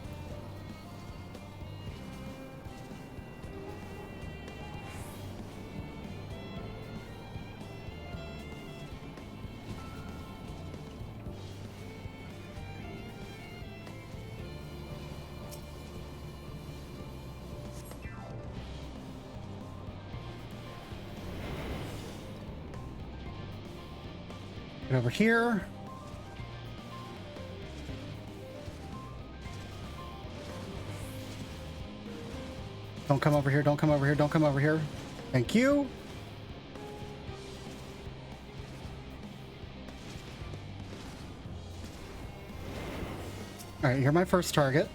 Get over here. Don't come over here, don't come over here, don't come over here. Thank you. All right, you're my first target.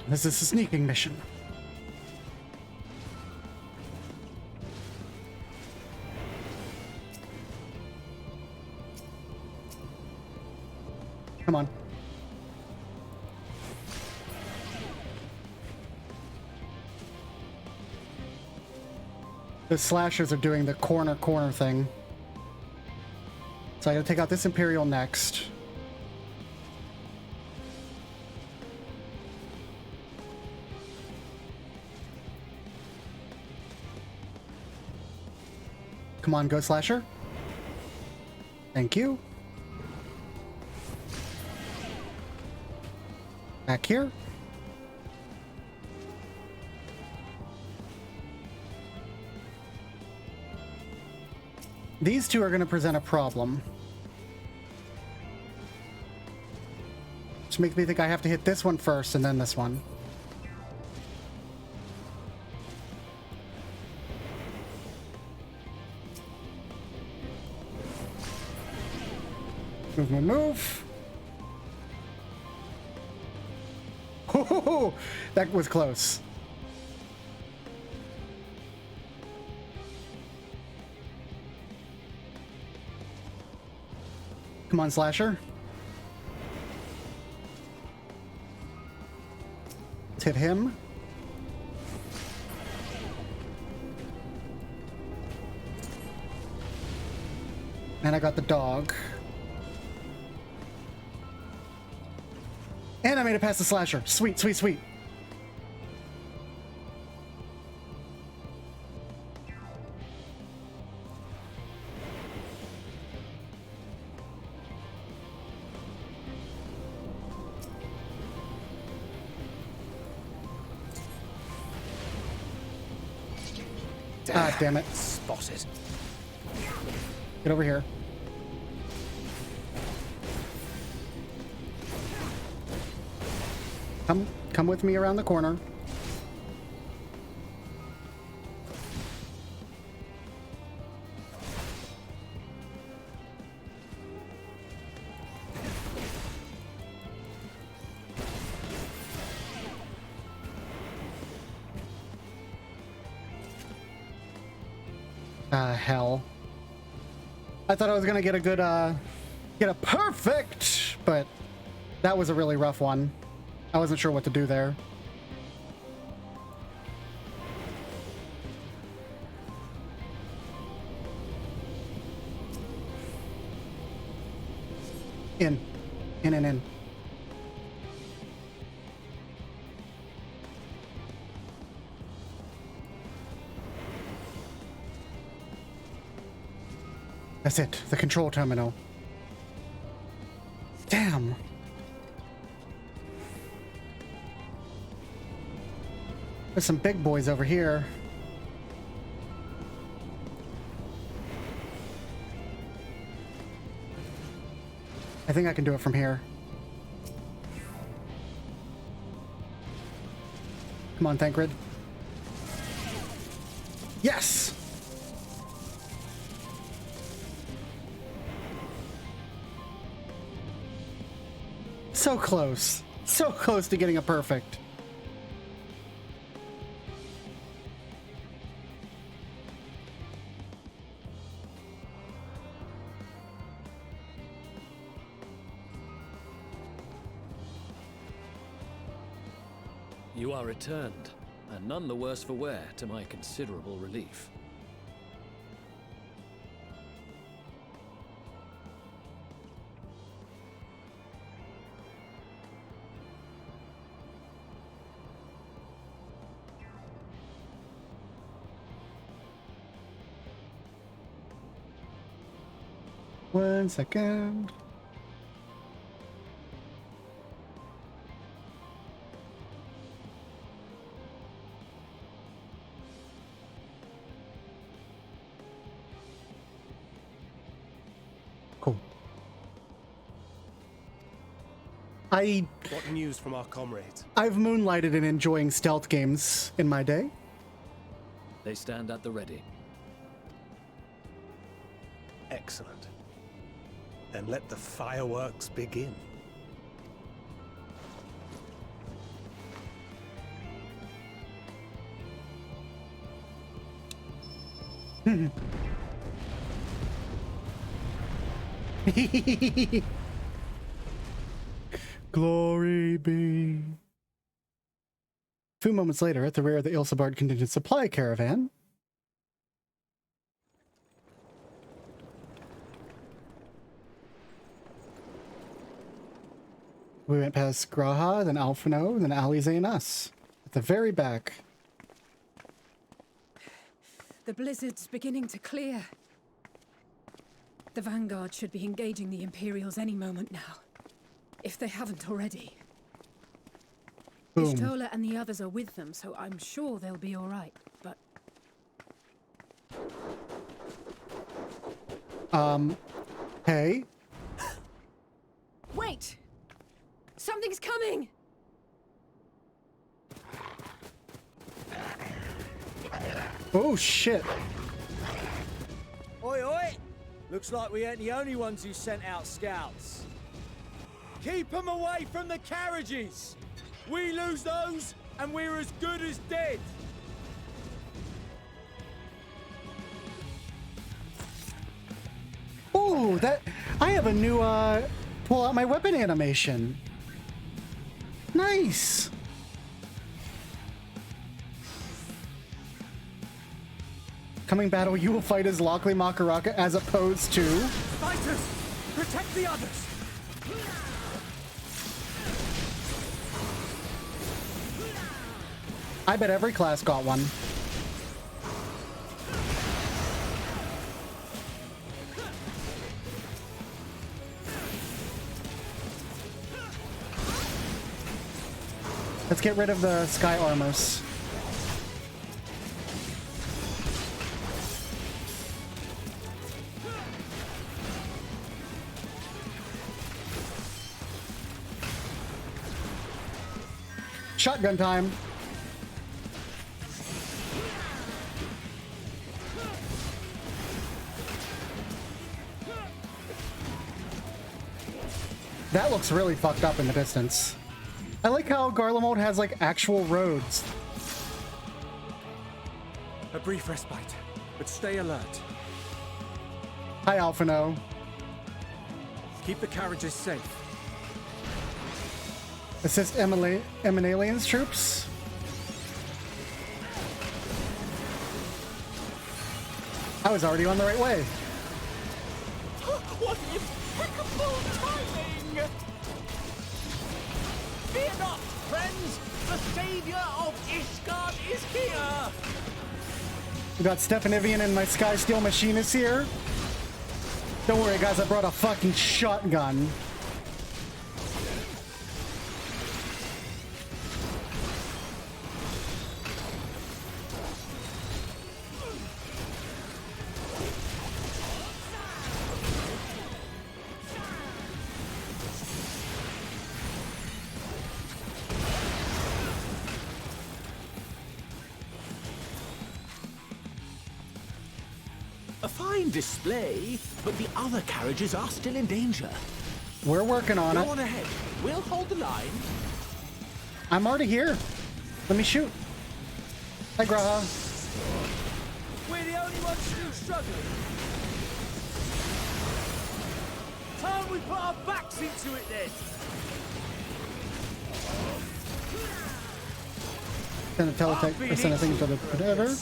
This is a sneaking mission. Come on. The slashers are doing the corner thing. So I gotta take out this Imperial next. Come on, go slasher. Thank you. Back here. These two are going to present a problem. Which makes me think I have to hit this one first and then this one. Move, move, move. Oh, that was close. Come on, Slasher. Let's hit him. And I got the dog. And I made it past the Slasher. Sweet, sweet, sweet. Ah, damn it. Spotted. Get over here. Come with me around the corner. Hell. I thought I was gonna get a good, get a perfect, but that was a really rough one. I wasn't sure what to do there. In. In. That's it, the control terminal. Damn. There's some big boys over here. I think I can do it from here. Come on, Thancred. Yes! So close. So close to getting a perfect. You are returned, and none the worse for wear, to my considerable relief. One second. Cool. What news from our comrades? I've moonlighted in enjoying stealth games in my day. They stand at the ready. Excellent. Then let the fireworks begin. Glory be. A few moments later, at the rear of the Ilsabard contingent supply caravan, we went past Graha, then Alphino, then Alize and us. At the very back. The blizzard's beginning to clear. The Vanguard should be engaging the Imperials any moment now, if they haven't already. Boom. Ishtola and the others are with them, so I'm sure they'll be all right, but... Hey? Wait! Something's coming! Oh, shit. Oi, oi! Looks like we ain't the only ones who sent out scouts. Keep them away from the carriages! We lose those, and we're as good as dead! Oh, I have a new pull out my weapon animation. Nice. Coming battle, you will fight as Lockely Makaraka as opposed to... Fighters! Protect the others! I bet every class got one. Let's get rid of the sky armors. Shotgun time. That looks really fucked up in the distance. I like how Garlemald has like actual roads. A brief respite, but stay alert. Hi, Alphino. Keep the carriages safe. Assist Eminalian's troops. I was already on the right way. What impeccable timing! Fear not, friends! The savior of Ishgard is here! We got Stefanivian and my Sky Steel Machinist here. Don't worry, guys, I brought a fucking shotgun. A fine display, but the other carriages are still in danger. We're working on it. Go on ahead. We'll hold the line. I'm already here. Let me shoot. Hi, Graha. We're the only ones still struggling. Time we put our backs into it then. Send a teletech or send a thing to the whatever.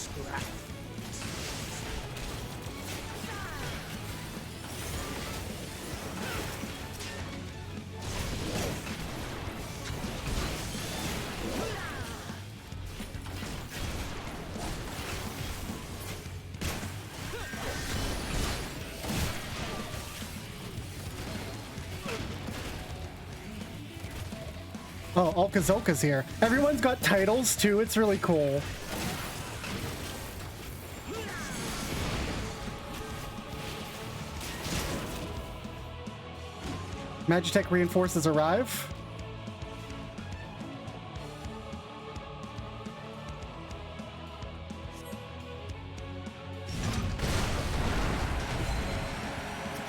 Oh, Alkazolka's here. Everyone's got titles too. It's really cool. Magitech reinforces arrive.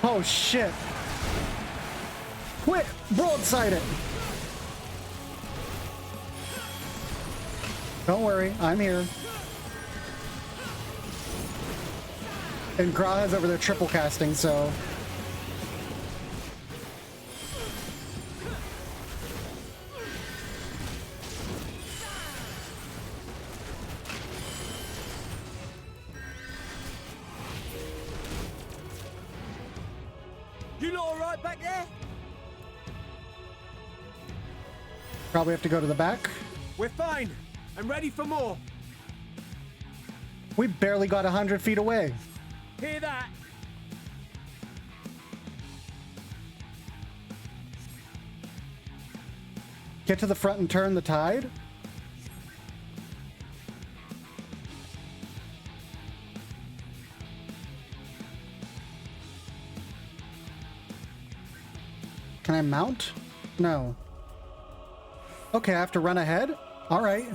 Oh shit. Quick, broadside it. Don't worry, I'm here. And Graha's over there triple casting, so... You lot all right back there? Probably have to go to the back. We're fine. I'm ready for more. We barely got 100 feet away. Hear that? Get to the front and turn the tide. Can I mount? No. Okay, I have to run ahead? All right.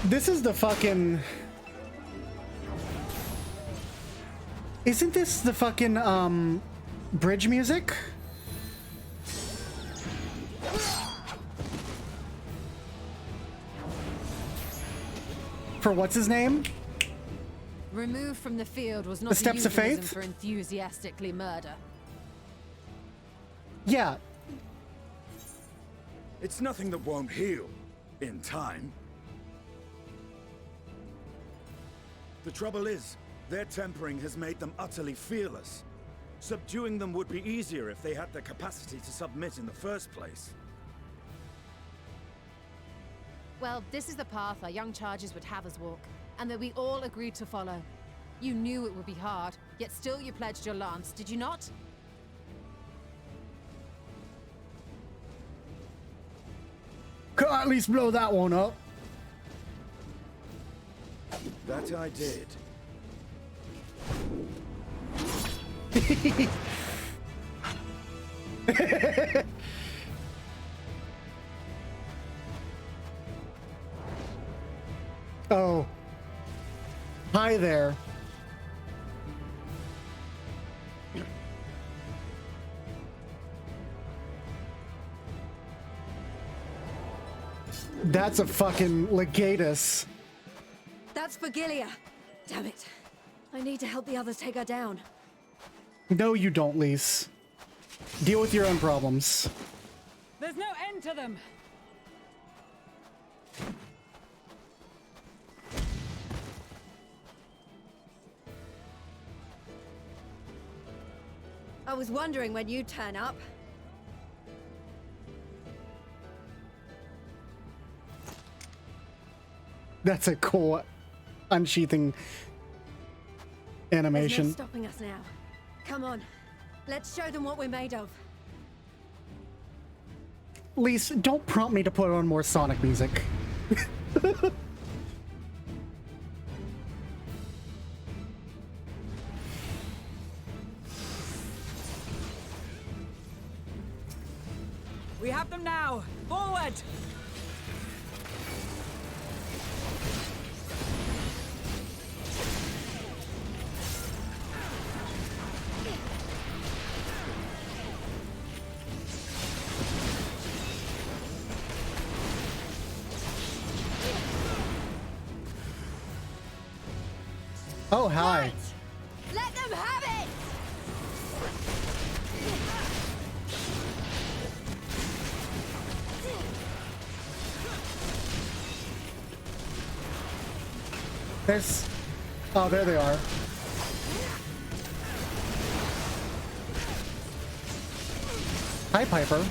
This is the fucking... Isn't this the fucking, bridge music? For what's his name? Removed from the field was not The Steps a of euphemism Faith? for enthusiastically murder. Yeah. It's nothing that won't heal in time. The trouble is, their tempering has made them utterly fearless. Subduing them would be easier if they had the capacity to submit in the first place. Well, this is the path our young charges would have us walk, and that we all agreed to follow. You knew it would be hard, yet still you pledged your lance, did you not? Could I at least blow that one up? That I did. Oh. Hi there. That's a fucking legatus. That's Vergilia. Damn it. I need to help the others take her down. No, you don't, Lise. Deal with your own problems. There's no end to them. I was wondering when you'd turn up. That's a cool unsheathing animation. There's no stopping us now. Come on. Let's show them what we're made of. Lise, don't prompt me to put on more Sonic music. We have them now! Forward! Oh, hi. Let them have it! There's... Oh, there they are. Hi, Piper.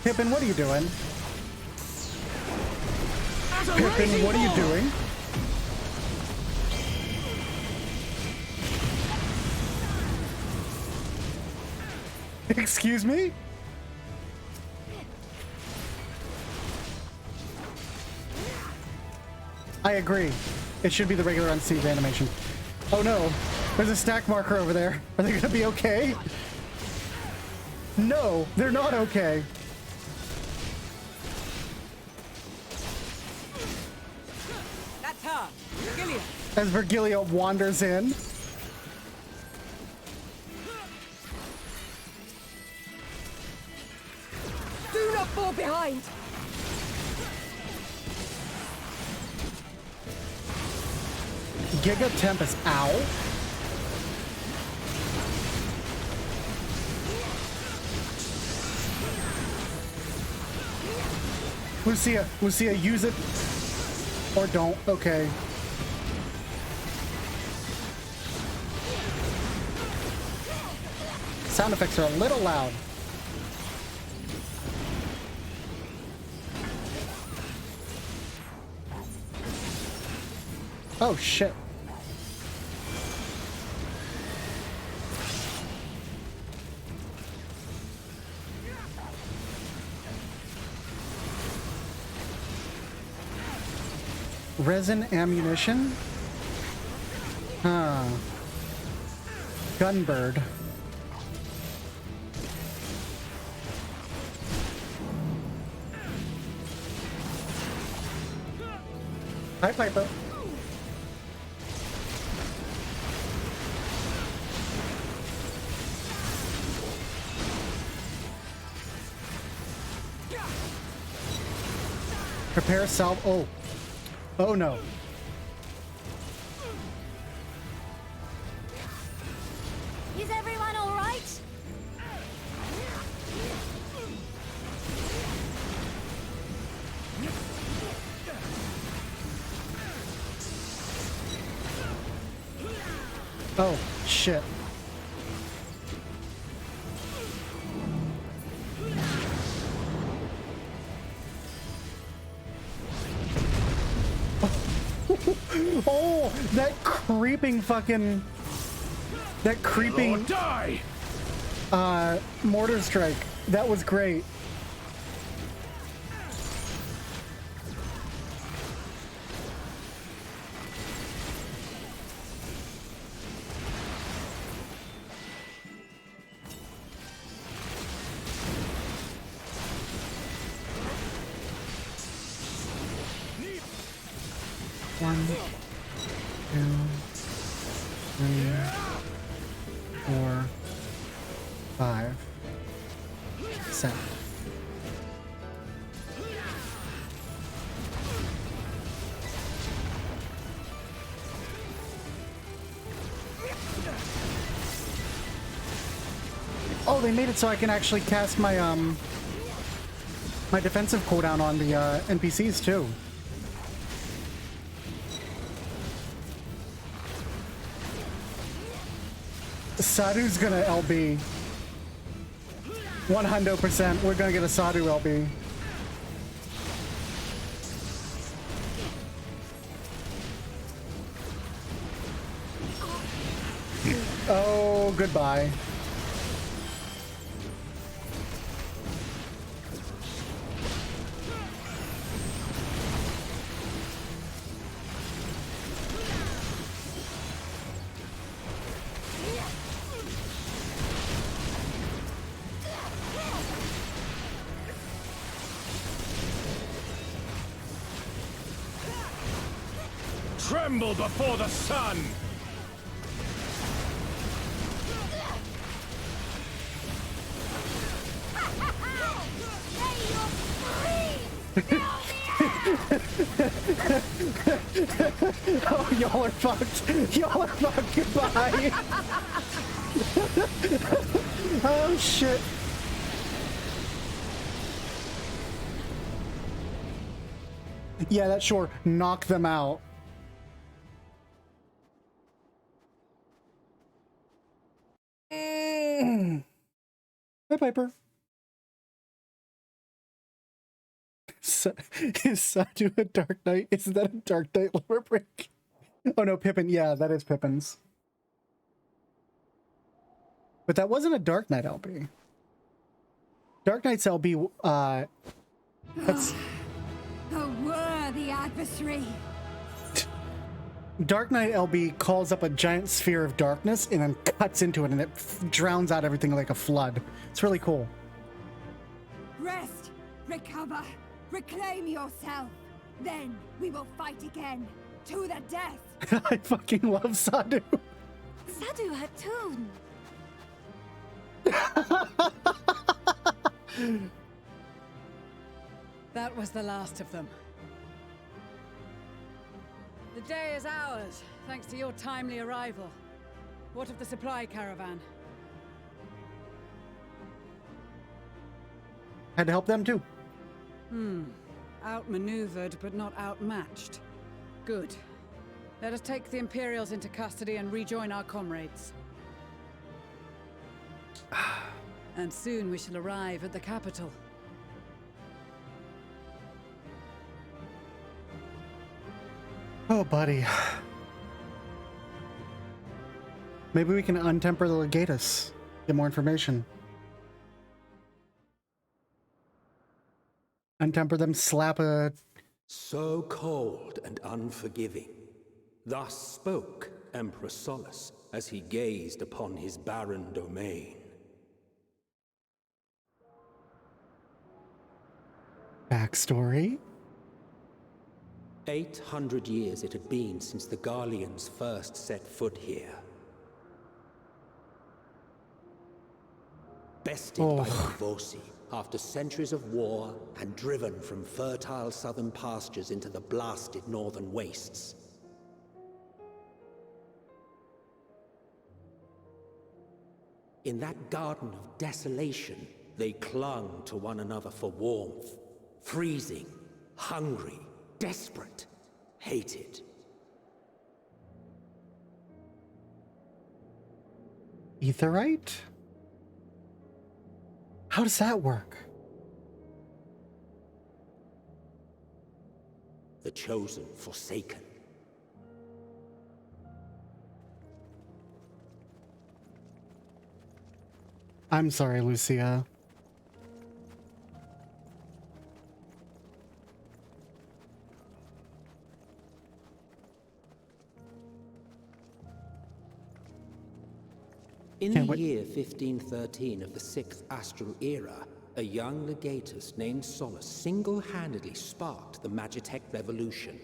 Pippin, what are you doing? Pippin, what are you doing? Excuse me? I agree. It should be the regular unseen animation. Oh no, there's a stack marker over there. Are they gonna be okay? No, they're not okay. That's her! Vergilia! As Vergilia wanders in. Do not fall behind! Giga Tempest, ow. Lucia, use it. Or don't, okay. Sound effects are a little loud. Oh shit. Resin ammunition? Huh. Gunbird. Hi, Piper. Prepare salve. Oh. Oh no. Is everyone all right? Oh, shit. Oh, that creeping fucking... That creeping... Die! Mortar strike. That was great. One, 2, 3, 4, 5, 7. Oh, they made it so I can actually cast my my defensive cooldown on the NPCs too. Sadhu's gonna LB. 100%. We're gonna get a Sadhu LB. Oh, goodbye. Tremble before the sun! Oh, y'all are fucked. Y'all are fucked. Goodbye. Oh, shit. Yeah, that sure knocked them out. Hi, Piper. Is Sadhu a Dark Knight? Is that a Dark Knight lore break? Oh no, Pippin. Yeah, that is Pippin's. But that wasn't a Dark Knight LB. Dark Knight's LB, that's... A worthy adversary. Dark Knight LB calls up a giant sphere of darkness and then cuts into it and it drowns out everything like a flood. It's really cool. Rest, recover, reclaim yourself. Then we will fight again, to the death. I fucking love Sadhu. Sadhu Hatun. That was the last of them. The day is ours, thanks to your timely arrival. What of the supply caravan? Had to help them too. Outmaneuvered, but not outmatched. Good. Let us take the Imperials into custody and rejoin our comrades. And soon we shall arrive at the capital. Oh, buddy. Maybe we can untemper the Legatus. Get more information. Untemper them, slap a... So cold and unforgiving. Thus spoke Emperor Solus as he gazed upon his barren domain. Backstory? 800 years it had been since the Garleans first set foot here. Bested by the Vosi, after centuries of war and driven from fertile southern pastures into the blasted northern wastes. In that garden of desolation, they clung to one another for warmth, freezing, hungry, desperate, hated. Aetheryte? How does that work? The chosen, forsaken. I'm sorry, Lucia. In the year 1513 of the 6th Astral Era, a young legatus named Solus single-handedly sparked the Magitech Revolution.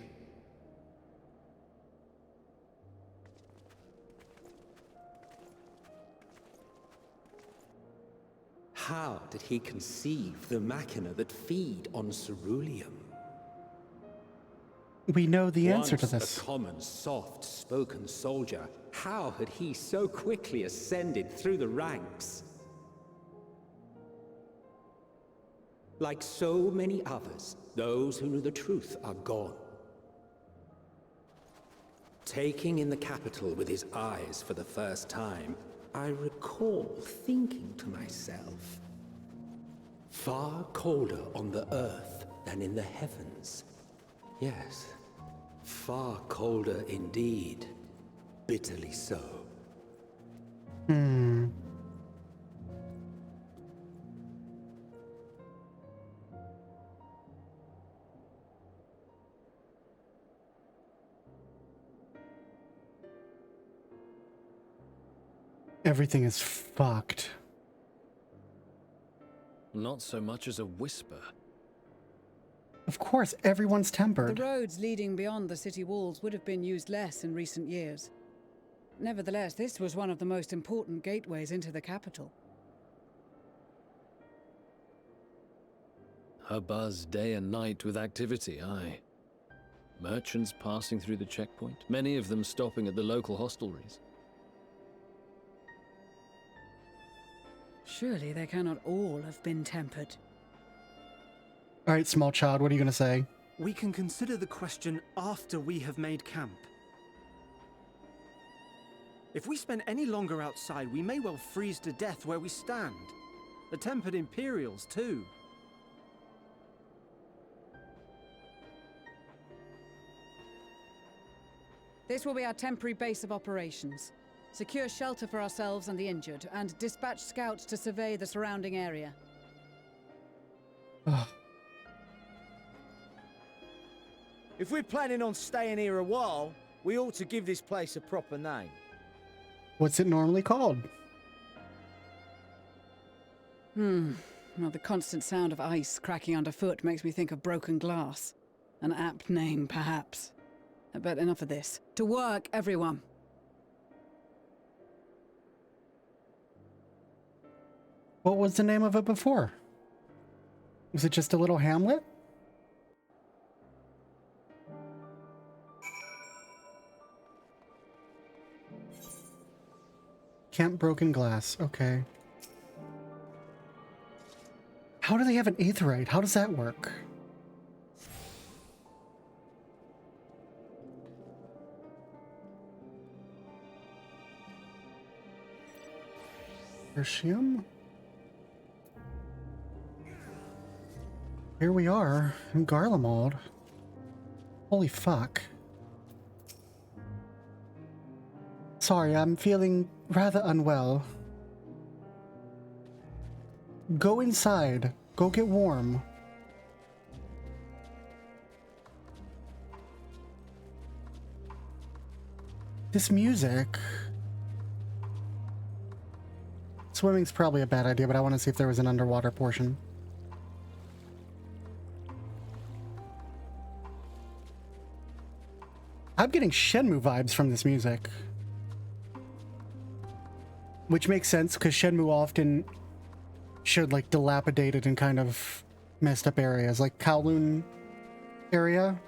How did he conceive the machina that feed on ceruleum? We know the answer to Once this. a common, soft-spoken soldier, how had he so quickly ascended through the ranks? Like so many others, those who knew the truth are gone. Taking in the capital with his eyes for the first time, I recall thinking to myself, far colder on the earth than in the heavens. Yes, far colder indeed. Bitterly so. Everything is fucked. Not so much as a whisper. Of course, everyone's tempered. The roads leading beyond the city walls would have been used less in recent years. Nevertheless, this was one of the most important gateways into the capital. A buzz day and night with activity, aye. Merchants passing through the checkpoint, many of them stopping at the local hostelries. Surely they cannot all have been tempered. All right, small child, what are you going to say? We can consider the question after we have made camp. If we spend any longer outside, we may well freeze to death where we stand. The tempered Imperials, too. This will be our temporary base of operations. Secure shelter for ourselves and the injured, and dispatch scouts to survey the surrounding area. If we're planning on staying here a while, we ought to give this place a proper name. What's it normally called? Well, the constant sound of ice cracking underfoot makes me think of broken glass. An apt name, perhaps. But enough of this. To work, everyone! What was the name of it before? Was it just a little hamlet? Camp Broken Glass, okay. How do they have an aetheryte? How does that work? Tertium? Here we are in Garlemald. Holy fuck. Sorry, I'm feeling rather unwell. Go inside. Go get warm. This music. Swimming's probably a bad idea, but I want to see if there was an underwater portion. I'm getting Shenmue vibes from this music. Which makes sense, because Shenmue often showed like dilapidated and kind of messed up areas, like Kowloon area.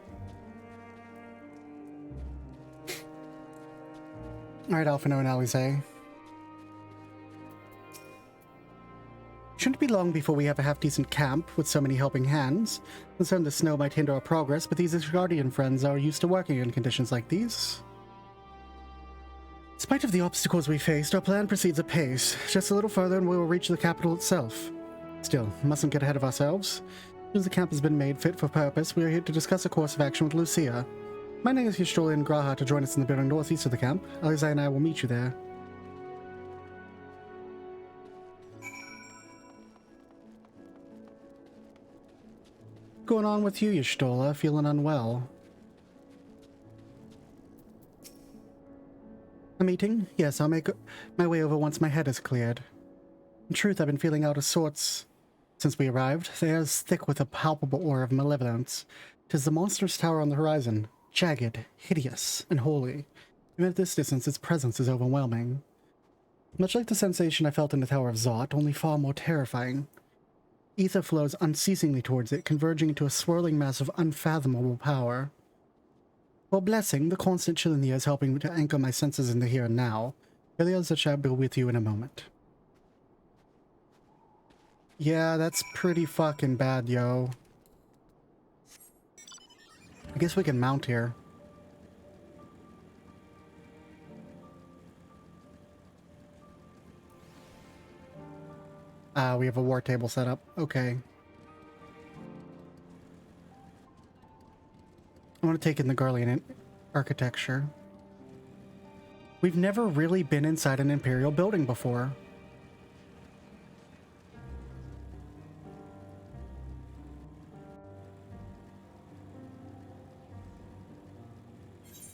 Alright, Alphino and Alize. Shouldn't be long before we have a half-decent camp with so many helping hands. Concerned the snow might hinder our progress, but these Guardian friends are used to working in conditions like these. In spite of the obstacles we faced, our plan proceeds apace. Just a little further and we will reach the capital itself. Still, mustn't get ahead of ourselves. As soon as the camp has been made fit for purpose, we are here to discuss a course of action with Lucia. My name is Yashtoli and Graha to join us in the building northeast of the camp. Alize and I will meet you there. What's going on with you, Yashtola? Feeling unwell? A meeting? Yes, I'll make my way over once my head is cleared. In truth, I've been feeling out of sorts since we arrived. The air is thick with a palpable aura of malevolence. 'Tis the monstrous tower on the horizon, jagged, hideous, and holy. Even at this distance, its presence is overwhelming. Much like the sensation I felt in the Tower of Zot, only far more terrifying. Ether flows unceasingly towards it, converging into a swirling mass of unfathomable power. While blessing, the constant chill in the air is helping me to anchor my senses in the here and now. Ilias shall be with you in a moment. Yeah, that's pretty fucking bad, yo. I guess we can mount here. Ah, we have a war table set up. Okay. I want to take in the Garlean architecture. We've never really been inside an Imperial building before.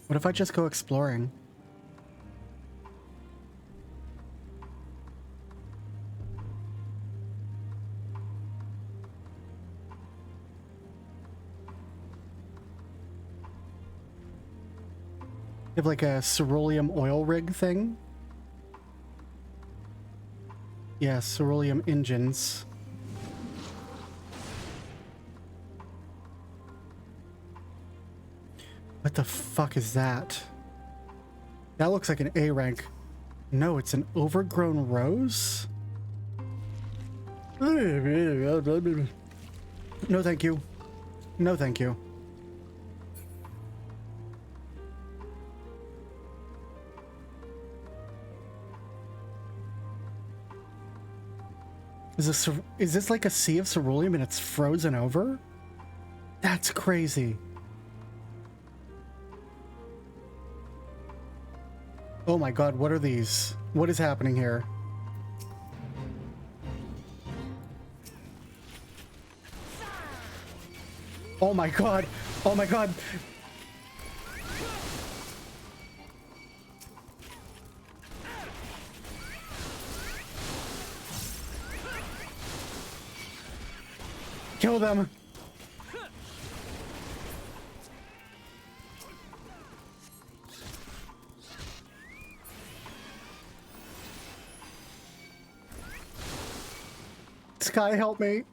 What if I just go exploring? Have like a ceruleum oil rig thing? Yeah, ceruleum engines. What the fuck is that? That looks like an A rank. No, it's an overgrown rose? No, thank you. No, thank you. Is this like a sea of ceruleum and it's frozen over? That's crazy. Oh my god, what are these? What is happening here? Oh my god! Oh my god! Kill them! Sky, help me!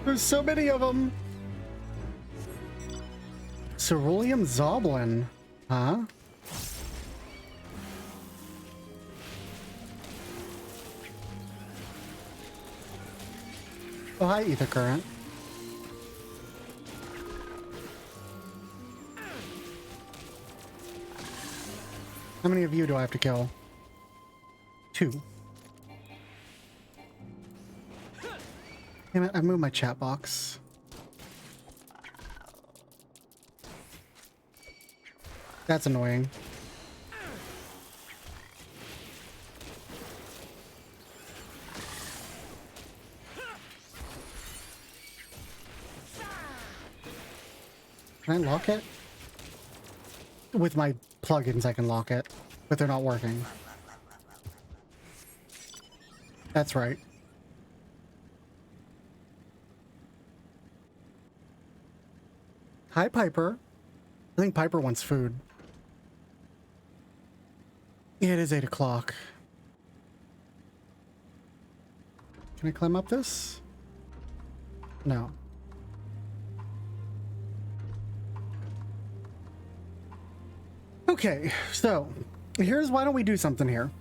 There's so many of them. Ceruleum Zoblin, huh? Oh, hi, Ether Current. How many of you do I have to kill? 2. Damn it, I moved my chat box. That's annoying. Can I lock it? With my plugins, I can lock it, but they're not working. That's right. Hi, Piper. I think Piper wants food. Yeah, it is 8 o'clock. Can I climb up this? No. Okay, so here's why don't we do something here?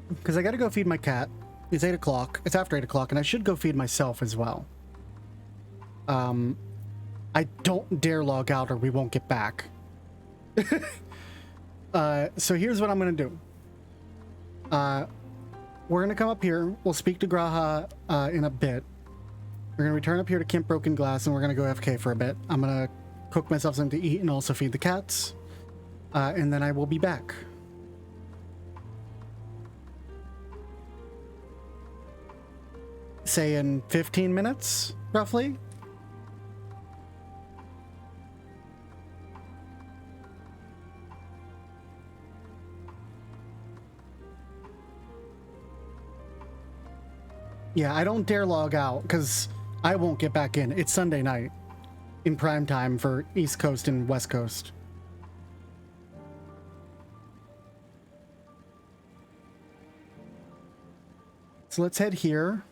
Because I gotta go feed my cat. It's 8 o'clock. It's after 8 o'clock, and I should go feed myself as well. I don't dare log out or we won't get back. So here's what I'm gonna do. We're gonna come up here. We'll speak to Graha in a bit. We're gonna return up here to Camp Broken Glass, and we're gonna go AFK for a bit. I'm gonna cook myself something to eat and also feed the cats. And then I will be back. Say in 15 minutes, roughly. Yeah, I don't dare log out because I won't get back in. It's Sunday night in prime time for East Coast and West Coast. So let's head here.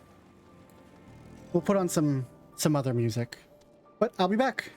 We'll put on some other music, but I'll be back.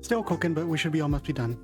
Still cooking, but we should be almost be done.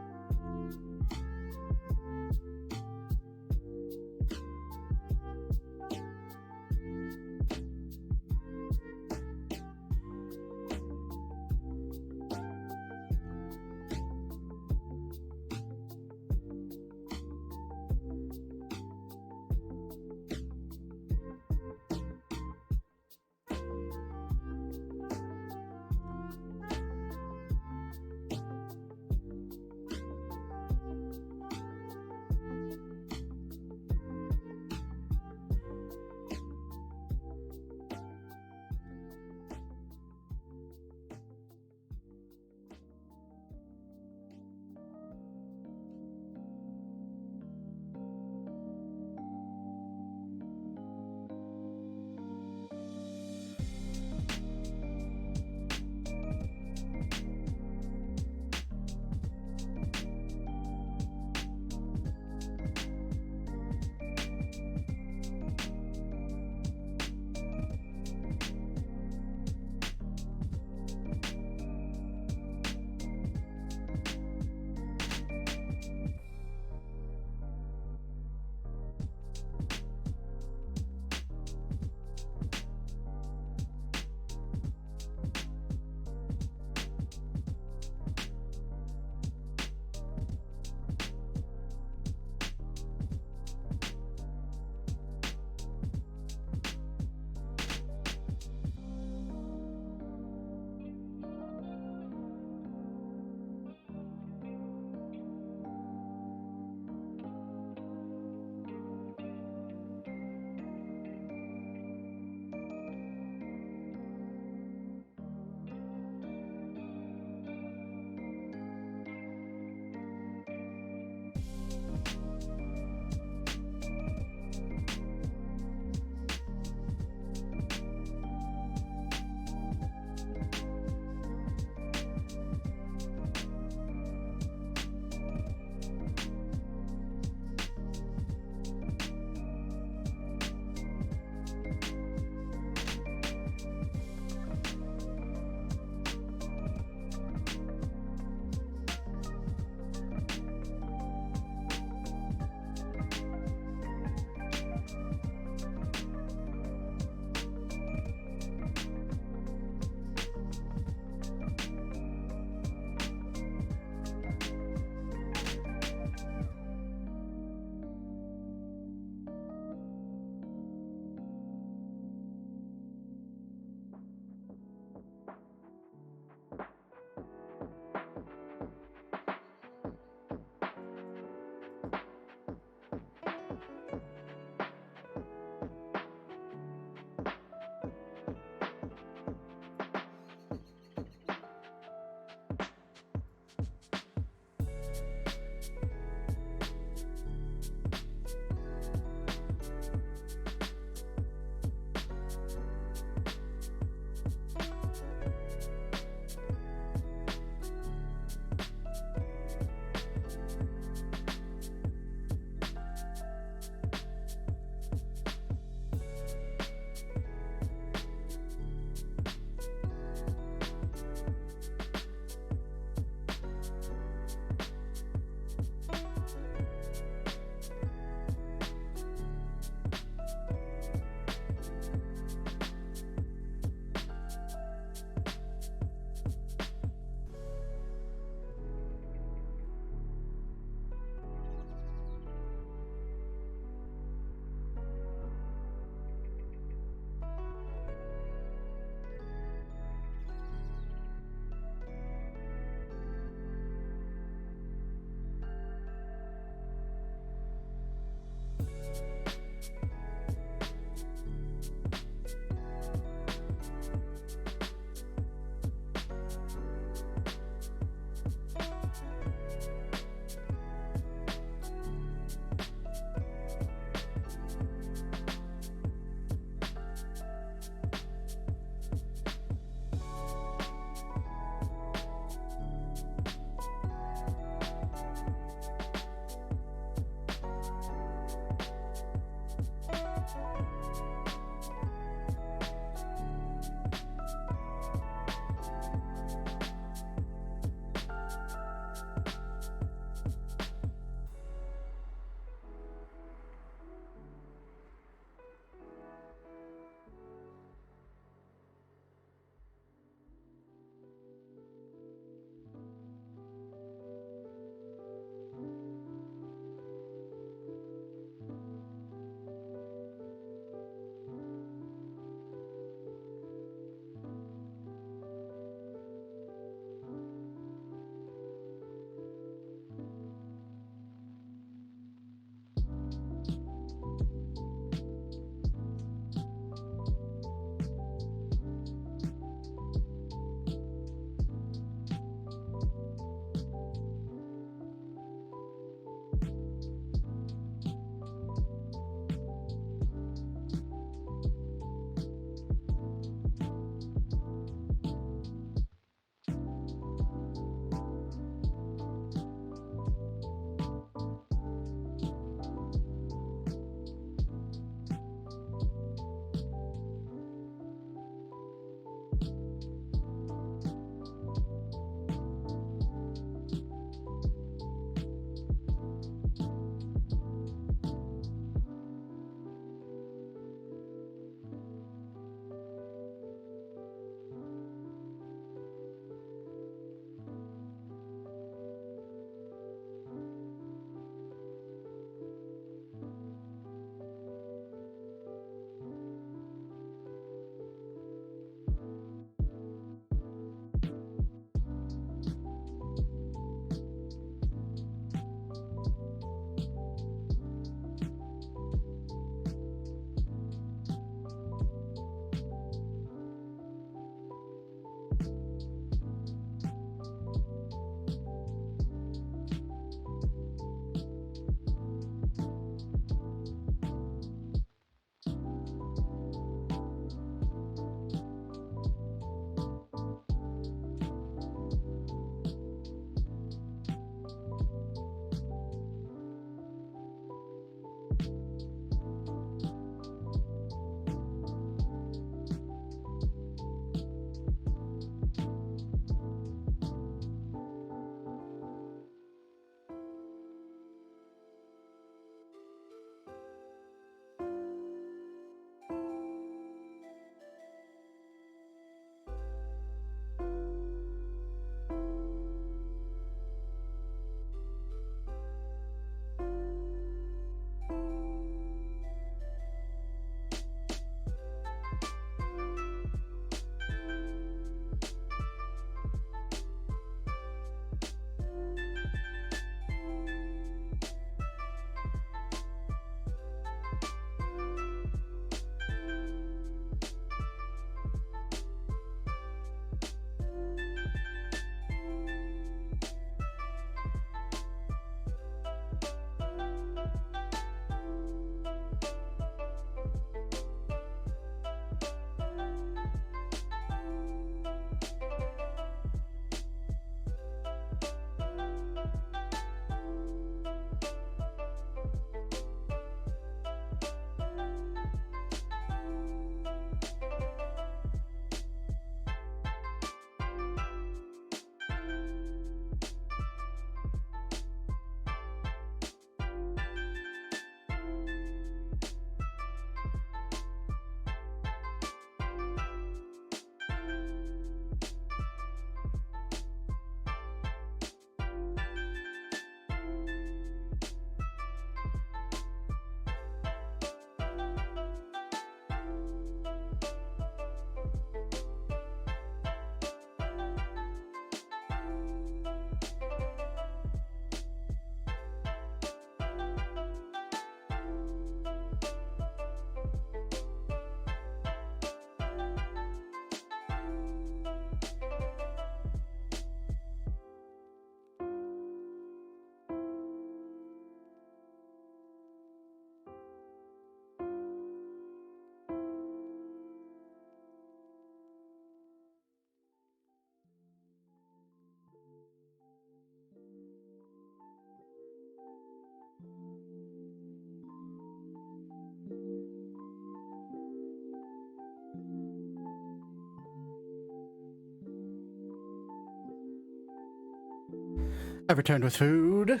I've returned with food.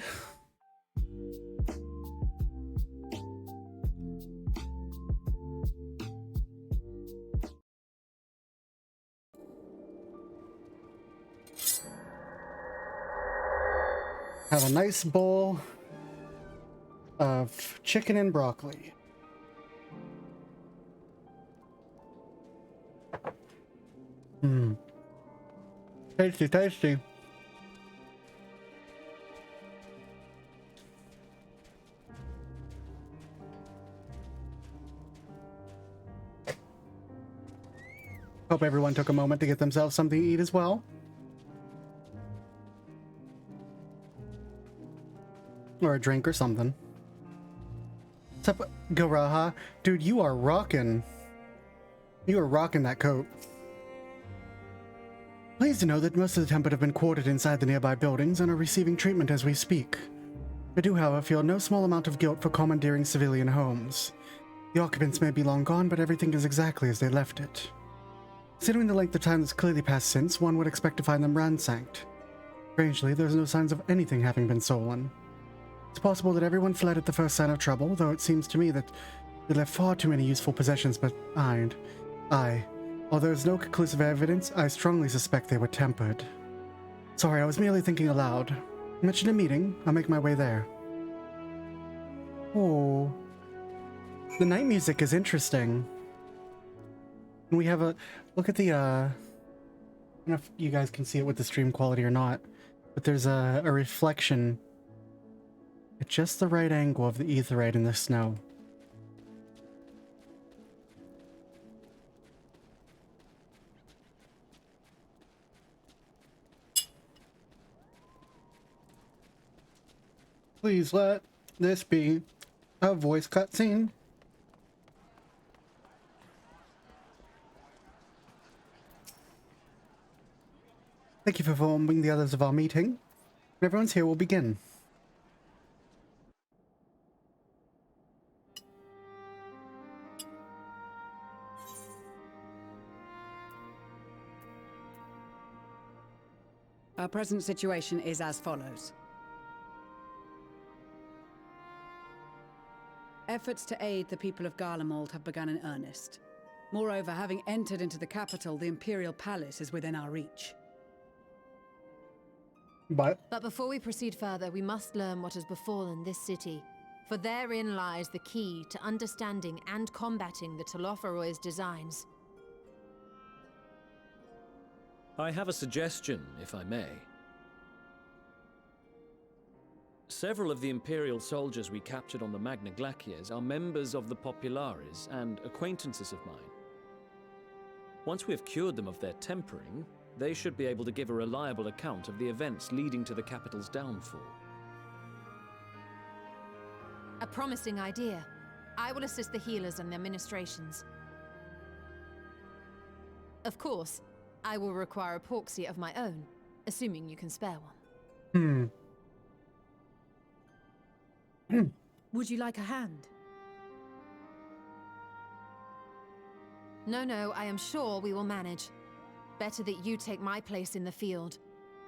Have a nice bowl of chicken and broccoli. Mmm. Tasty, tasty. Hope everyone took a moment to get themselves something to eat as well. Or a drink or something. What's up, Garaha? Dude, you are rocking. You are rocking that coat. Pleased to know that most of the Tempered have been quartered inside the nearby buildings and are receiving treatment as we speak. I do, however, feel no small amount of guilt for commandeering civilian homes. The occupants may be long gone, but everything is exactly as they left it. Considering the length of time that's clearly passed since, one would expect to find them ransacked. Strangely, there's no signs of anything having been stolen. It's possible that everyone fled at the first sign of trouble, though it seems to me that they left far too many useful possessions behind. Although there's no conclusive evidence, I strongly suspect they were tempered. Sorry, I was merely thinking aloud. Mention a meeting, I'll make my way there. Oh. The night music is interesting. We have a look at the I don't know if you guys can see it with the stream quality or not, but there's a reflection at just the right angle of the aetheryte in the snow. Please let this be a voice cutscene. Thank you for informing the others of our meeting. When everyone's here, we'll begin. Our present situation is as follows. Efforts to aid the people of Garlemald have begun in earnest. Moreover, having entered into the capital, the Imperial Palace is within our reach. But before we proceed further, we must learn what has befallen this city. For therein lies the key to understanding and combating the Telophoroid's designs. I have a suggestion, if I may. Several of the Imperial soldiers we captured on the Magna Glacies are members of the Populares and acquaintances of mine. Once we have cured them of their tempering, they should be able to give a reliable account of the events leading to the capital's downfall. A promising idea. I will assist the healers and their ministrations. Of course, I will require a proxy of my own, assuming you can spare one. Would you like a hand? No, I am sure we will manage. Better that you take my place in the field.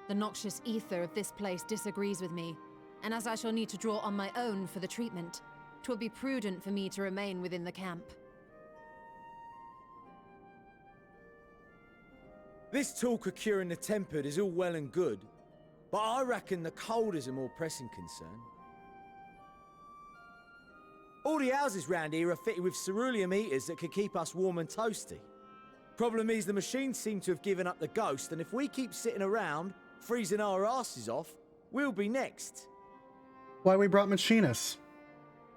The noxious ether of this place disagrees with me, and as I shall need to draw on my own for the treatment, 'twill be prudent for me to remain within the camp. This talk of curing the tempered is all well and good, but I reckon the cold is a more pressing concern. All the houses round here are fitted with ceruleum heaters that could keep us warm and toasty. Problem is, the machines seem to have given up the ghost, and if we keep sitting around, freezing our asses off, we'll be next. Why we brought machinists?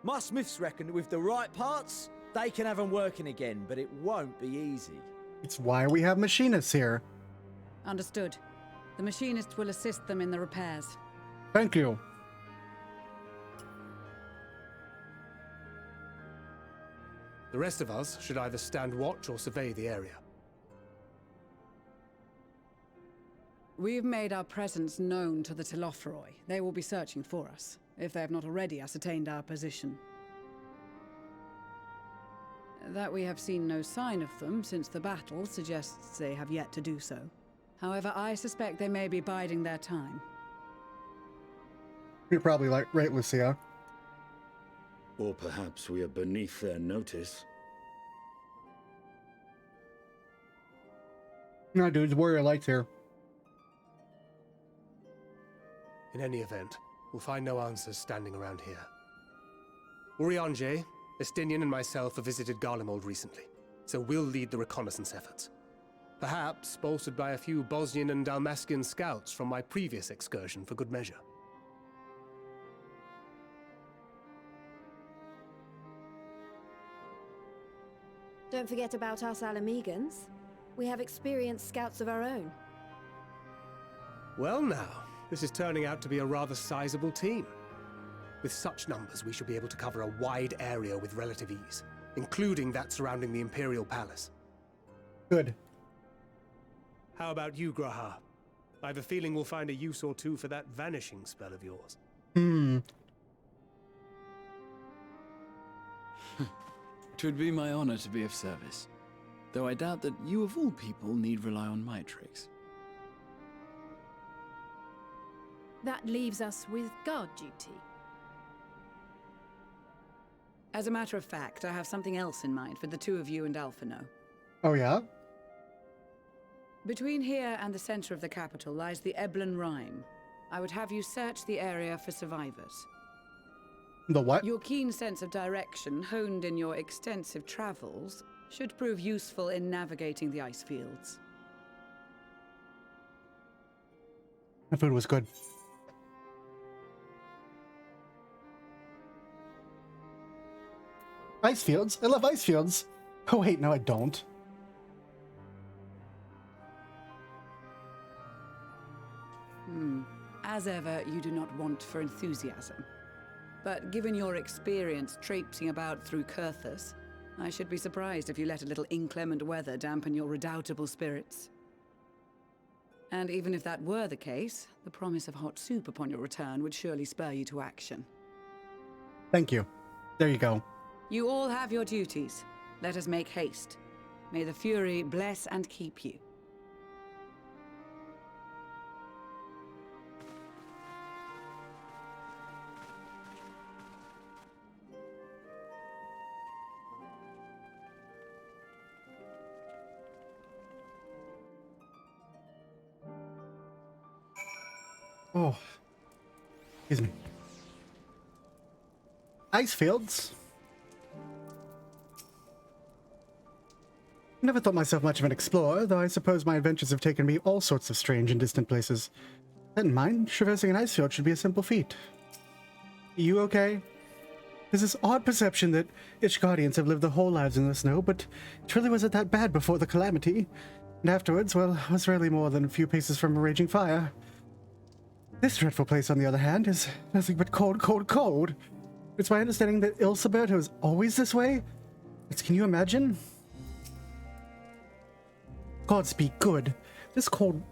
My smiths reckon that with the right parts, they can have them working again, but it won't be easy. It's why we have machinists here. Understood. The machinists will assist them in the repairs. Thank you. The rest of us should either stand watch or survey the area. We've made our presence known to the Telophoroi. They will be searching for us, if they have not already ascertained our position. That we have seen no sign of them since the battle suggests they have yet to do so. However, I suspect they may be biding their time. You're probably right, Lucia. Or perhaps we are beneath their notice. No, dudes, warrior lights here. In any event, we'll find no answers standing around here. Urianger, Estinian and myself have visited Garlemald recently, so we'll lead the reconnaissance efforts. Perhaps bolstered by a few Bosnian and Dalmascian scouts from my previous excursion for good measure. Don't forget about us Alamegans. We have experienced scouts of our own. Well now, this is turning out to be a rather sizable team. With such numbers, we should be able to cover a wide area with relative ease, including that surrounding the Imperial Palace. Good. How about you, Graha? I have a feeling we'll find a use or two for that vanishing spell of yours. It would be my honor to be of service, though I doubt that you of all people need rely on my tricks. That leaves us with guard duty. As a matter of fact, I have something else in mind for the two of you and Alphino. Oh, yeah? Between here and the center of the capital lies the Eblan Rime. I would have you search the area for survivors. The what? Your keen sense of direction, honed in your extensive travels, should prove useful in navigating the ice fields. The food was good. Ice fields? I love ice fields. Oh wait, no I don't. As ever, you do not want for enthusiasm. But given your experience traipsing about through Kurthus, I should be surprised if you let a little inclement weather dampen your redoubtable spirits. And even if that were the case, the promise of hot soup upon your return would surely spur you to action. Thank you. There you go. You all have your duties. Let us make haste. May the Fury bless and keep you. Oh. Excuse me. Ice fields? Never thought myself much of an explorer, though I suppose my adventures have taken me all sorts of strange and distant places. That in mind, traversing an ice field should be a simple feat. You okay? There's this odd perception that Ishgardians have lived their whole lives in the snow, but it really wasn't that bad before the calamity. And afterwards, well, I was rarely more than a few paces from a raging fire. This dreadful place, on the other hand, is nothing but cold, cold, cold. It's my understanding that Ilseberto is always this way? Can you imagine? Gods be good. This cold...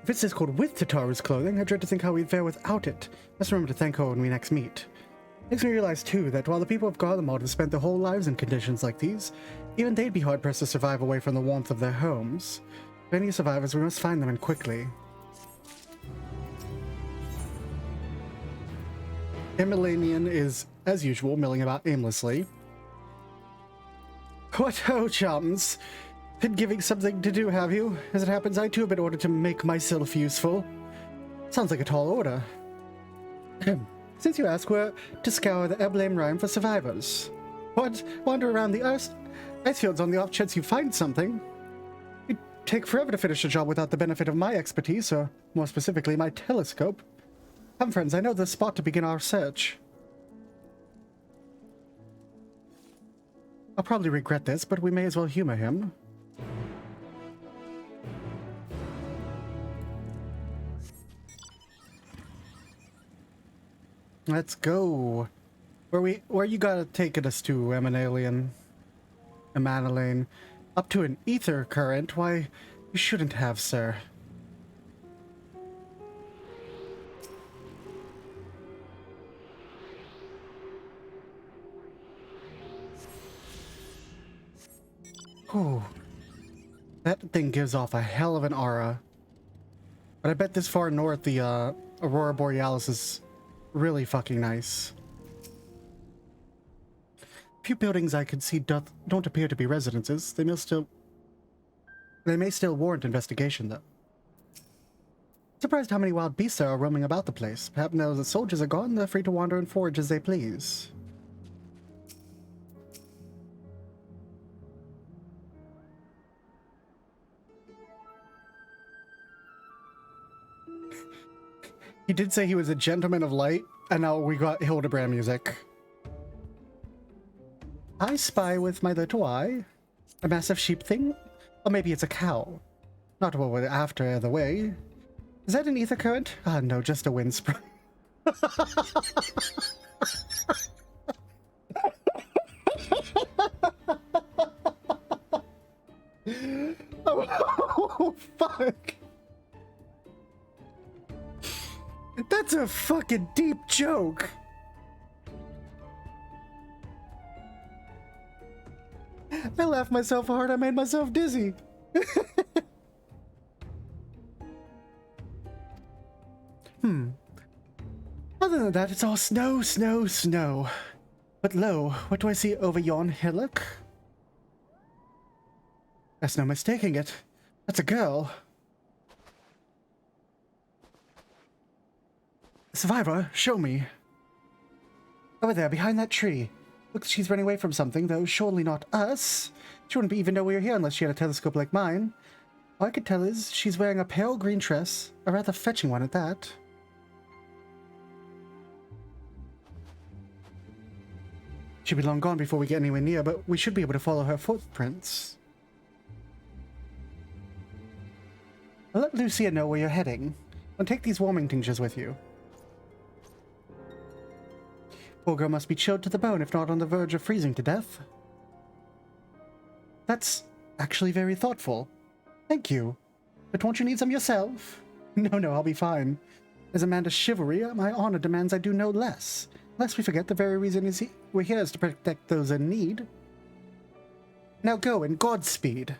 If it's this cold with Tataru's clothing, I dread to think how we'd fare without it. Must remember to thank her when we next meet. Makes me realize, too, that while the people of Garlemald have spent their whole lives in conditions like these, even they'd be hard-pressed to survive away from the warmth of their homes. If any survivors, we must find them, and quickly. Emilanian is, as usual, milling about aimlessly. What ho, chums! Been giving something to do, have you? As it happens, I too have been ordered to make myself useful. Sounds like a tall order. Since you ask, we're to scour the Eblan Rime for survivors. What? Wander around the ice fields on the off chance you find something? It'd take forever to finish a job without the benefit of my expertise, or more specifically, my telescope. Come, friends, I know the spot to begin our search. I'll probably regret this, but we may as well humor him. Let's go. Where you gotta take us to, Emanalian? Up to an ether current? Why, you shouldn't have, sir. Ooh. That thing gives off a hell of an aura. But I bet this far north the Aurora Borealis is really fucking nice. Few buildings I can see don't appear to be residences. They may still warrant investigation, though. Surprised how many wild beasts there are roaming about the place. Perhaps now the soldiers are gone, they're free to wander and forage as they please. He did say he was a gentleman of light, and now we got Hildebrand music. I spy with my little eye. A massive sheep thing? Or maybe it's a cow. Not what we're after the way. Is that an ether current? Ah, no, just a wind sprite. Oh, fuck. That's a fucking deep joke. I laughed myself hard, I made myself dizzy. Other than that, it's all snow, snow, snow. But lo, what do I see over yon hillock? There's no mistaking it. That's a girl. Survivor, show me. Over there, behind that tree. Looks she's running away from something, though surely not us. She wouldn't even know we were here unless she had a telescope like mine. All I could tell is she's wearing a pale green dress, a rather fetching one at that. She'll be long gone before we get anywhere near, but we should be able to follow her footprints. I'll let Lucia know where you're heading, and take these warming tinctures with you. Poor girl must be chilled to the bone, if not on the verge of freezing to death. That's actually very thoughtful. Thank you. But won't you need some yourself? No, I'll be fine. As a man to chivalry, my honor demands I do no less. Lest we forget the very reason we're here is to protect those in need. Now go, and Godspeed.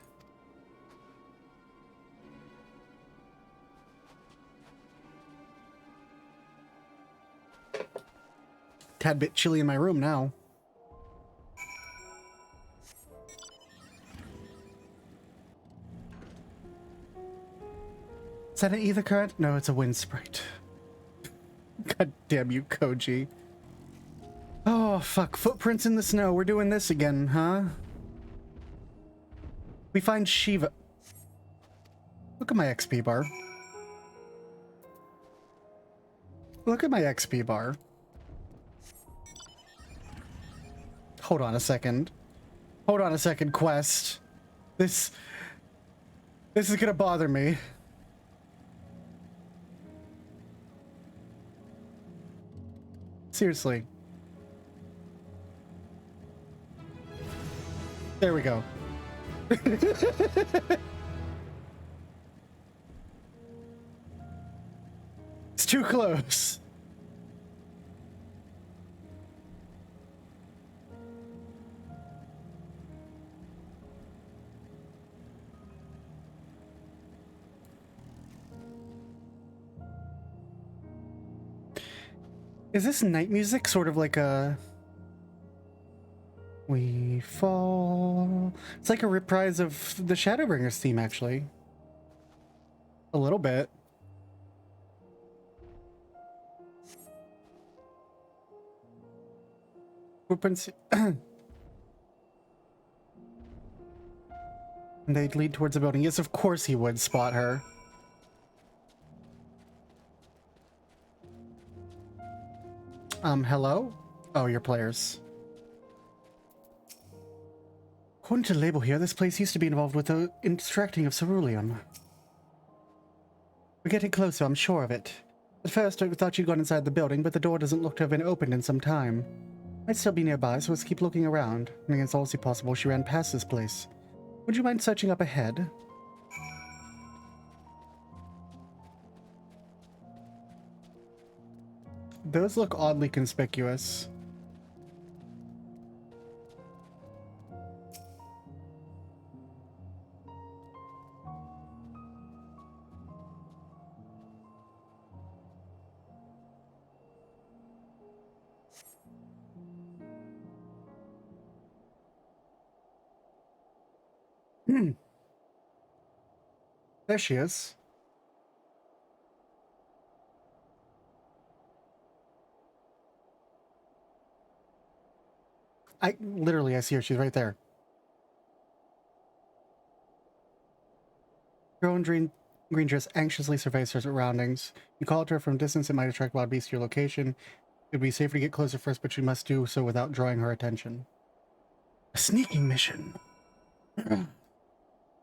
Tad bit chilly in my room now. Is that an ether current? No, it's a wind sprite. God damn you, Koji. Oh, fuck. Footprints in the snow. We're doing this again, huh? We find Shiva. Look at my XP bar. Look at my XP bar. Hold on a second. Hold on a second, quest. This is gonna bother me. Seriously. There we go. It's too close. Is this night music sort of like a... We fall... It's like a reprise of the Shadowbringers theme, actually. A little bit. Footprints... And they'd lead towards the building. Yes, of course he would spot her. Hello? Oh, you're players. According to the label here, this place used to be involved with the extracting of ceruleum. We're getting closer, I'm sure of it. At first, I thought you'd gone inside the building, but the door doesn't look to have been opened in some time. Might still be nearby, so let's keep looking around. And against all seem possible, she ran past this place. Would you mind searching up ahead? Those look oddly conspicuous. There she is. I see her. She's right there. Girl in green dress anxiously surveys her surroundings. You call to her from a distance. It might attract wild beasts to your location. It would be safer to get closer first, but you must do so without drawing her attention. A sneaking mission.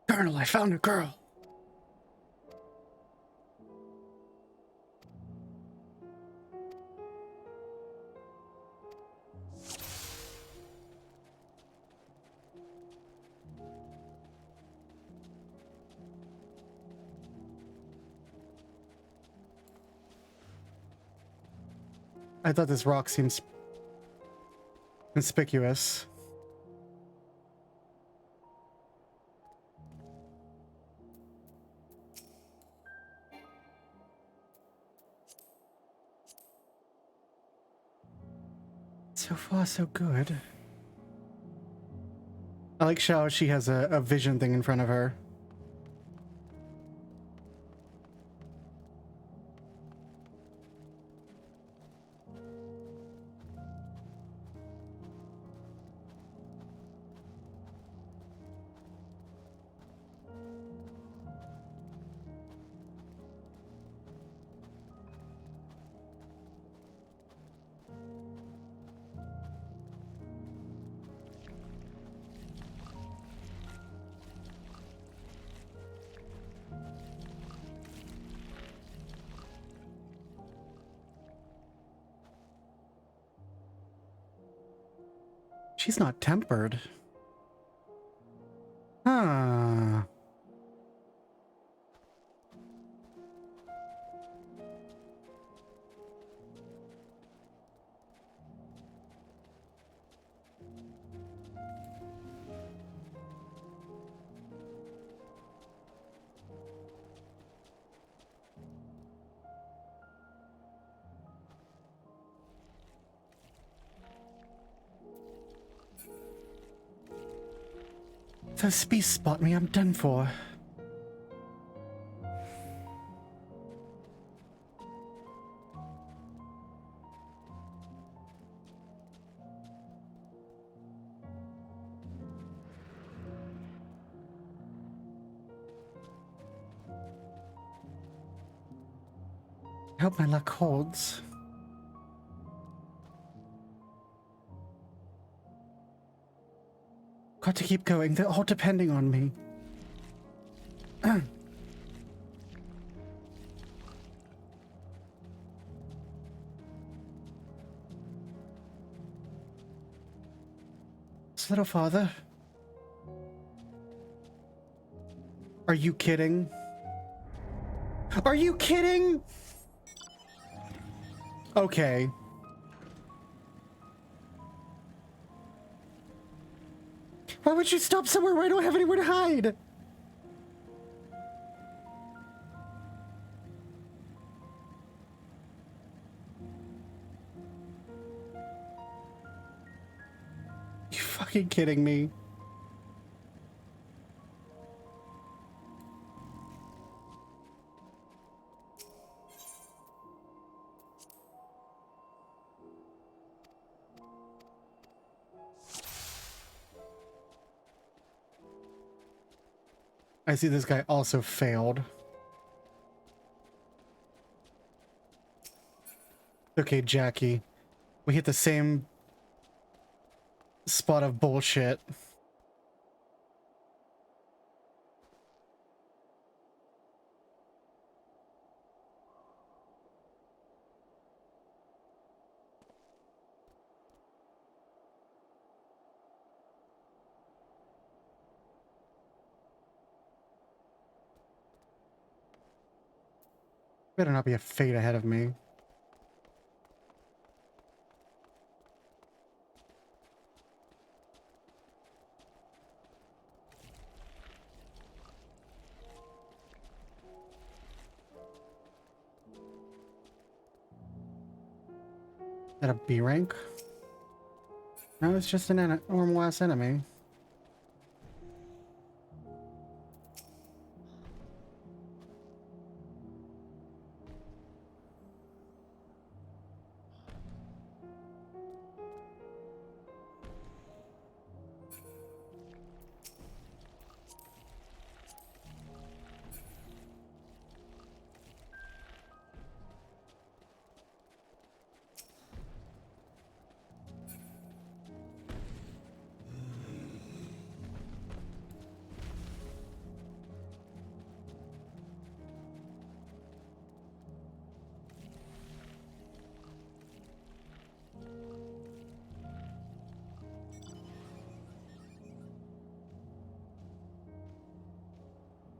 Colonel, I found a girl. I thought this rock seems conspicuous. So far, so good. I like how she has a vision thing in front of her. She's not tempered. Huh. If those beasts spot me, I'm done for. I hope my luck holds. Got to keep going. They're all depending on me. Little father. Are you kidding? Are you kidding? Okay. Why would you stop somewhere where I don't have anywhere to hide? You fucking kidding me? I see this guy also failed. Okay, Jackie. We hit the same spot of bullshit. Better not be a fate ahead of me. Is that a B rank? No, it's just an normal ass enemy.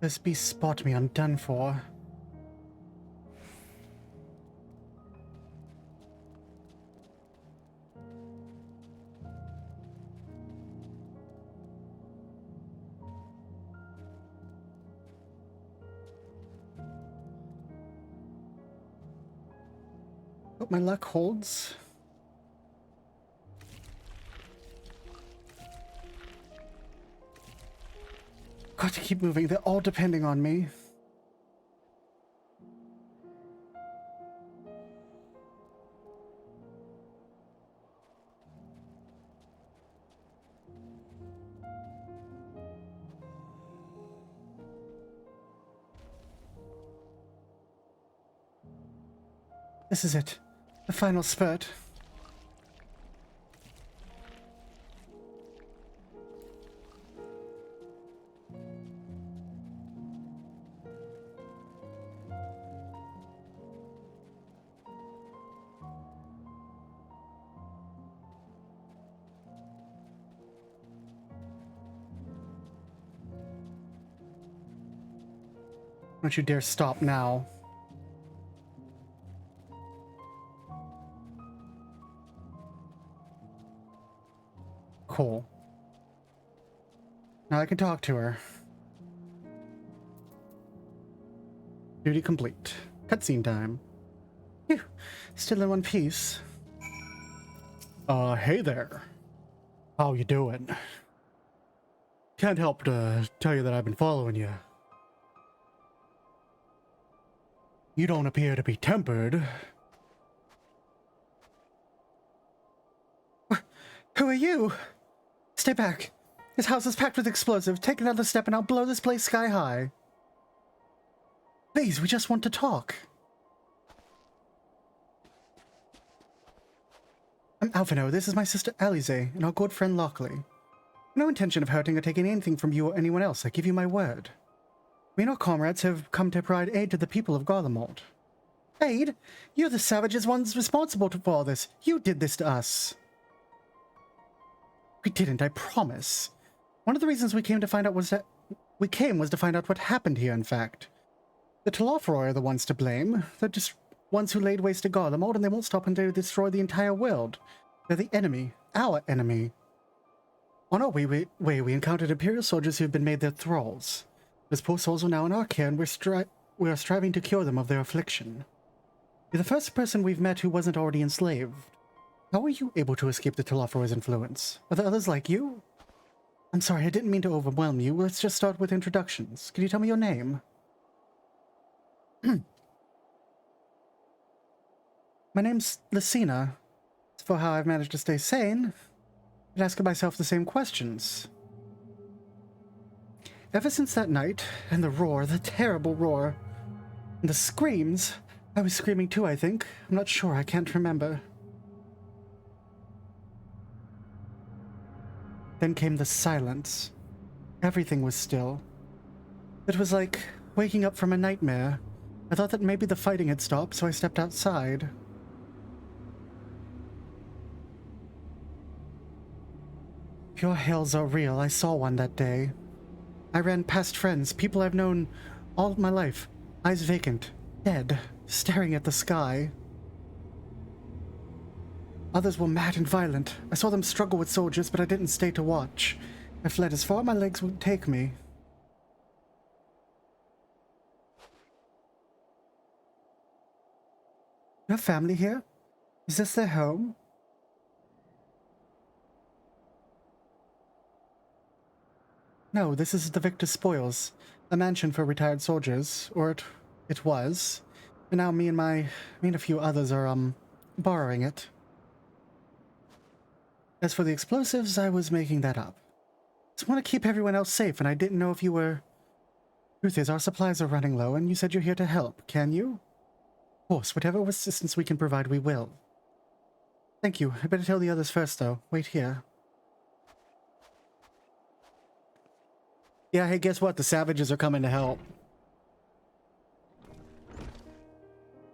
This beast spot me, I'm done for. Hope my luck holds. Got to keep moving. They're all depending on me. This is it. The final spurt. Don't you dare stop now. Cool. Now I can talk to her. Duty complete. Cutscene time. Phew. Still in one piece. Hey there. How you doing? Can't help to tell you that I've been following you. You don't appear to be tempered. Who are you? Stay back. This house is packed with explosives. Take another step and I'll blow this place sky high. Please, we just want to talk. I'm Alphino. This is my sister Alize and our good friend Lockely. No intention of hurting or taking anything from you or anyone else. I give you my word. We and our comrades have come to provide aid to the people of Garlemald. Aid? You're the savages ones responsible for all this. You did this to us. We didn't, I promise. One of the reasons we came to find out was that... We came was to find out what happened here, in fact. The Telophroi are the ones to blame. They're just ones who laid waste to Garlemald, and they won't stop until they destroy the entire world. They're the enemy. Our enemy. On our way, we encountered Imperial soldiers who have been made their thralls. Those poor souls are now in our care, and we are striving to cure them of their affliction. You're the first person we've met who wasn't already enslaved. How were you able to escape the Telophroi influence? Are there others like you? I'm sorry, I didn't mean to overwhelm you. Let's just start with introductions. Can you tell me your name? My name's Lucina. As for how I've managed to stay sane, I'd ask myself the same questions. Ever since that night, and the roar, the terrible roar, and the screams, I was screaming too, I think. I'm not sure, I can't remember. Then came the silence. Everything was still. It was like waking up from a nightmare. I thought that maybe the fighting had stopped, so I stepped outside. Pure hells are real. I saw one that day. I ran past friends, people I've known all my life, eyes vacant, dead, staring at the sky. Others were mad and violent. I saw them struggle with soldiers, but I didn't stay to watch. I fled as far as my legs would take me. You have family here? Is this their home? No, this is the Victor Spoils, a mansion for retired soldiers, or it was. And now me and a few others are, borrowing it. As for the explosives, I was making that up. Just want to keep everyone else safe, and I didn't know if you were... Truth is, our supplies are running low, and you said you're here to help. Can you? Of course, whatever assistance we can provide, we will. Thank you. I better tell the others first, though. Wait here. Yeah, hey, guess what? The savages are coming to help.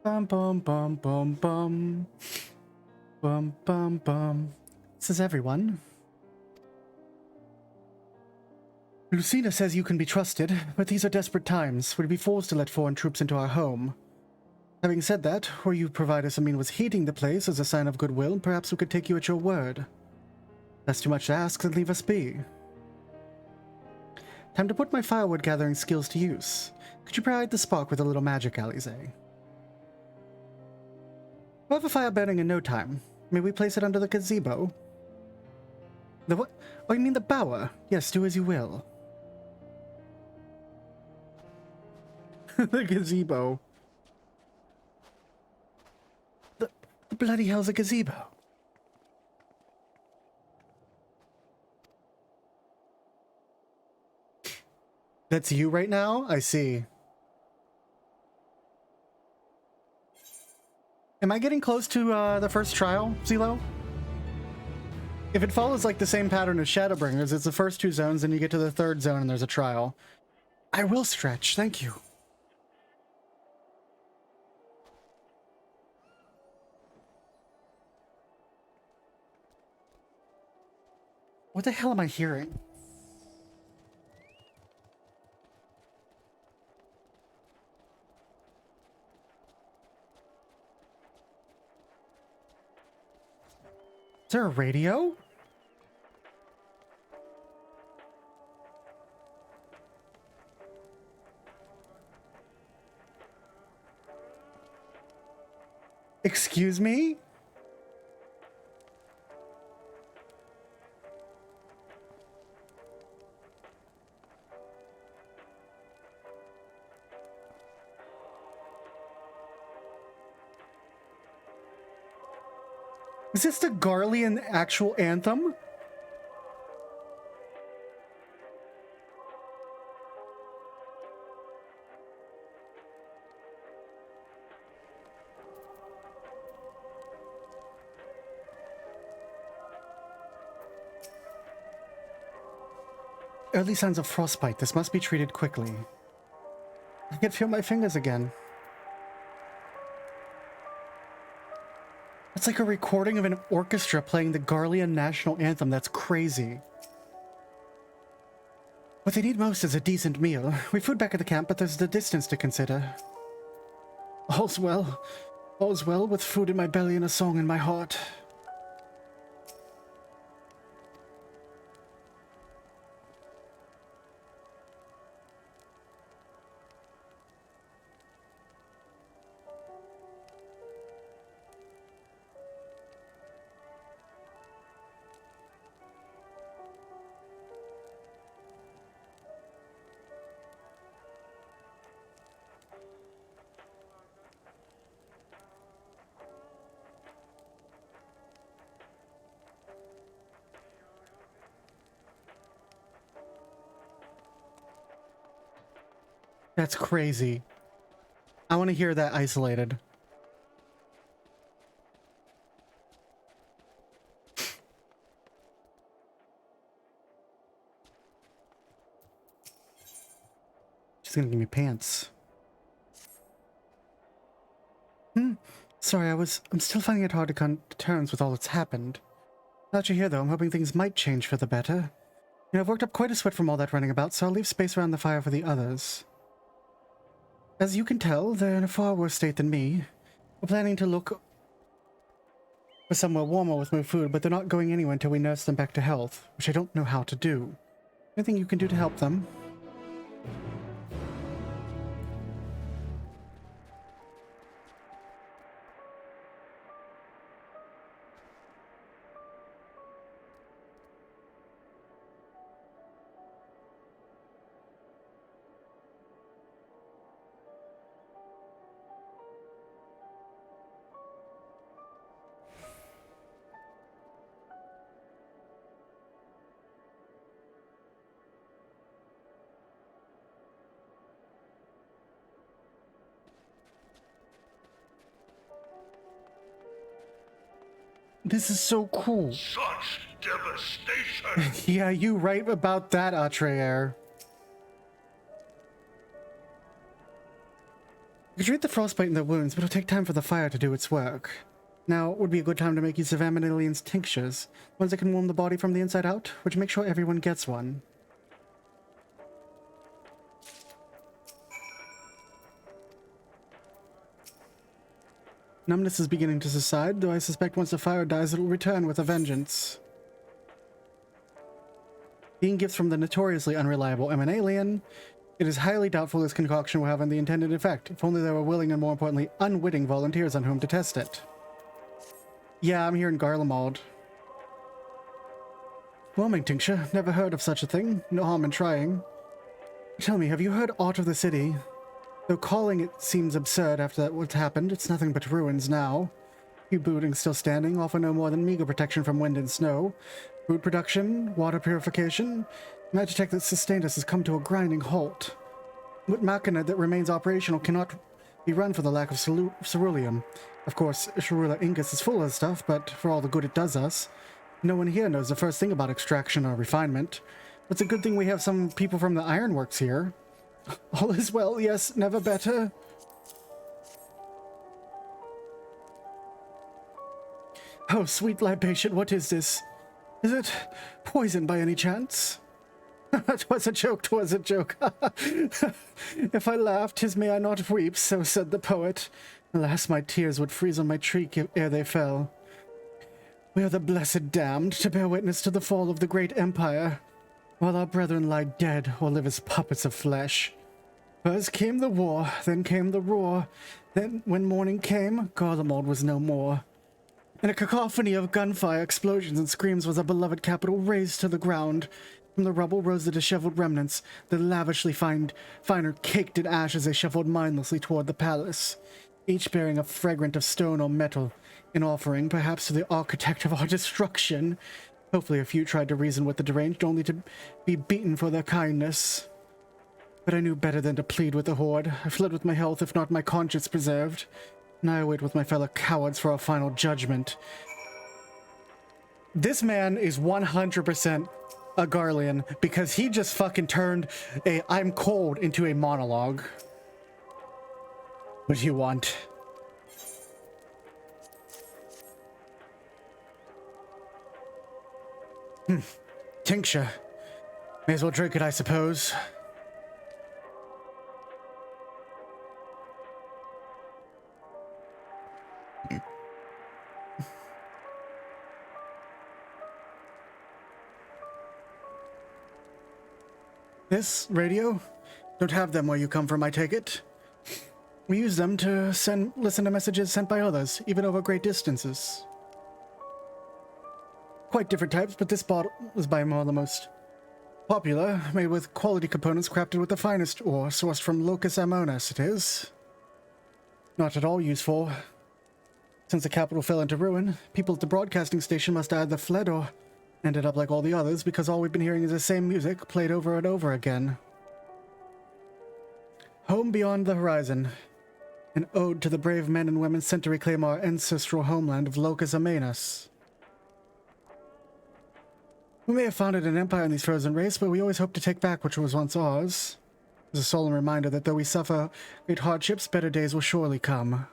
Bum bum bum bum bum. Bum bum bum. This is everyone. Lucina says you can be trusted, but these are desperate times. We'd be fools to let foreign troops into our home. Having said that, or you provide us a means of heating the place as a sign of goodwill, perhaps we could take you at your word. That's too much to ask, then leave us be. Time to put my firewood gathering skills to use. Could you provide the spark with a little magic, Alize? We'll have a fire burning in no time. May we place it under the gazebo? The what? Oh, you mean the bower? Yes, do as you will. The gazebo. The bloody hell's a gazebo? That's you right now? I see. Am I getting close to the first trial, Zelo? If it follows like the same pattern as Shadowbringers, it's the first 2 zones, then you get to the 3rd zone and there's a trial. I will stretch, thank you. What the hell am I hearing? Is there a radio? Excuse me? Is this the Garlean actual anthem? Early signs of frostbite. This must be treated quickly. I can feel my fingers again. It's like a recording of an orchestra playing the Garlean national anthem. That's crazy. What they need most is a decent meal. We food back at the camp, but there's the distance to consider. All's well. All's well with food in my belly and a song in my heart. That's crazy. I want to hear that isolated. She's gonna give me pants. Sorry, I'm still finding it hard to come to terms with all that's happened. Now that you're here, though, I'm hoping things might change for the better. You know, I've worked up quite a sweat from all that running about, so I'll leave space around the fire for the others. As you can tell, they're in a far worse state than me. We're planning to look for somewhere warmer with more food, but they're not going anywhere until we nurse them back to health, which I don't know how to do. Anything you can do to help them? This is so cool. Such devastation! Yeah, you right about that, Atreyer. You could treat the frostbite in the wounds, but it'll take time for the fire to do its work. Now would be a good time to make use of Aminilian's tinctures, ones that can warm the body from the inside out, which make sure everyone gets one. Numbness is beginning to subside, though I suspect once the fire dies, it will return with a vengeance. Being gifts from the notoriously unreliable alien, it is highly doubtful this concoction will have the intended effect, if only there were willing and, more importantly, unwitting volunteers on whom to test it. Yeah, I'm here in Garlemald. Warming tincture, never heard of such a thing, no harm in trying. Tell me, have you heard aught of the city? Though calling it seems absurd after what's happened, it's nothing but ruins now. Few buildings still standing, offer no more than meager protection from wind and snow. Food production, water purification, Magitech that sustained us has come to a grinding halt. What machina that remains operational cannot be run for the lack of ceruleum. Of course, Cerula Ingus is full of stuff, but for all the good it does us, no one here knows the first thing about extraction or refinement. It's a good thing we have some people from the ironworks here. All is well, yes, never better. Oh, sweet libation, what is this? Is it poison by any chance? 'Twas a joke, 'twas a joke. If I laughed, 'tis may I not weep, so said the poet. Alas, my tears would freeze on my cheek ere they fell. We are the blessed damned to bear witness to the fall of the great empire, while our brethren lie dead or live as puppets of flesh. First came the war, then came the roar, then when morning came, Garlemald was no more. In a cacophony of gunfire, explosions, and screams was our beloved capital razed to the ground. From the rubble rose the disheveled remnants, the lavishly finer caked in ash as they shuffled mindlessly toward the palace, each bearing a fragment of stone or metal, in offering, perhaps, to the architect of our destruction. Hopefully a few tried to reason with the deranged, only to be beaten for their kindness. But I knew better than to plead with the horde. I fled with my health, if not my conscience, preserved. And I wait with my fellow cowards for our final judgment. This man is 100% a Garlean, because he just fucking turned a I'm cold into a monologue. What do you want? Tincture. May as well drink it, I suppose. This radio? Don't have them where you come from, I take it. We use them to listen to messages sent by others, even over great distances. Quite different types, but this bottle was by far the most popular, made with quality components crafted with the finest ore, sourced from Locus Amonis, it is. Not at all useful. Since the capital fell into ruin, people at the broadcasting station must either fled or ended up like all the others, because all we've been hearing is the same music, played over and over again. Home beyond the horizon. An ode to the brave men and women sent to reclaim our ancestral homeland of Locus Amonis. We may have founded an empire in these frozen wastes, but we always hope to take back what was once ours. It's a solemn reminder that though we suffer great hardships, better days will surely come.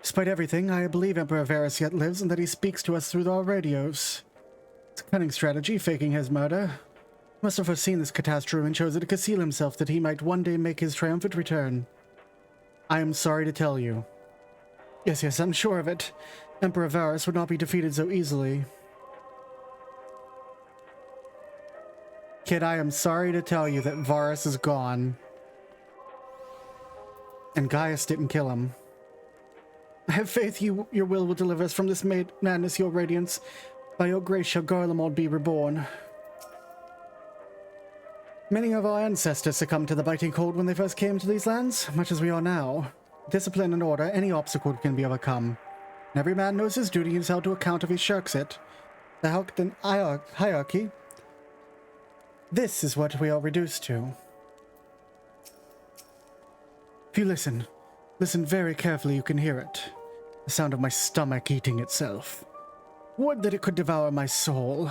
Despite everything, I believe Emperor Varus yet lives and that he speaks to us through our radios. It's a cunning strategy, faking his murder. He must have foreseen this catastrophe and chosen to conceal himself that he might one day make his triumphant return. I am sorry to tell you. Yes, I'm sure of it. Emperor Varus would not be defeated so easily. Kid, I am sorry to tell you that Varus is gone. And Gaius didn't kill him. I have faith your will deliver us from this madness, your radiance. By your grace shall Garlemald be reborn. Many of our ancestors succumbed to the biting cold when they first came to these lands, much as we are now. Discipline and order, any obstacle can be overcome. And every man knows his duty and is held to account if he shirks it. The hierarchy. This is what we are reduced to. If you listen very carefully, you can hear it. The sound of my stomach eating itself. Would that it could devour my soul.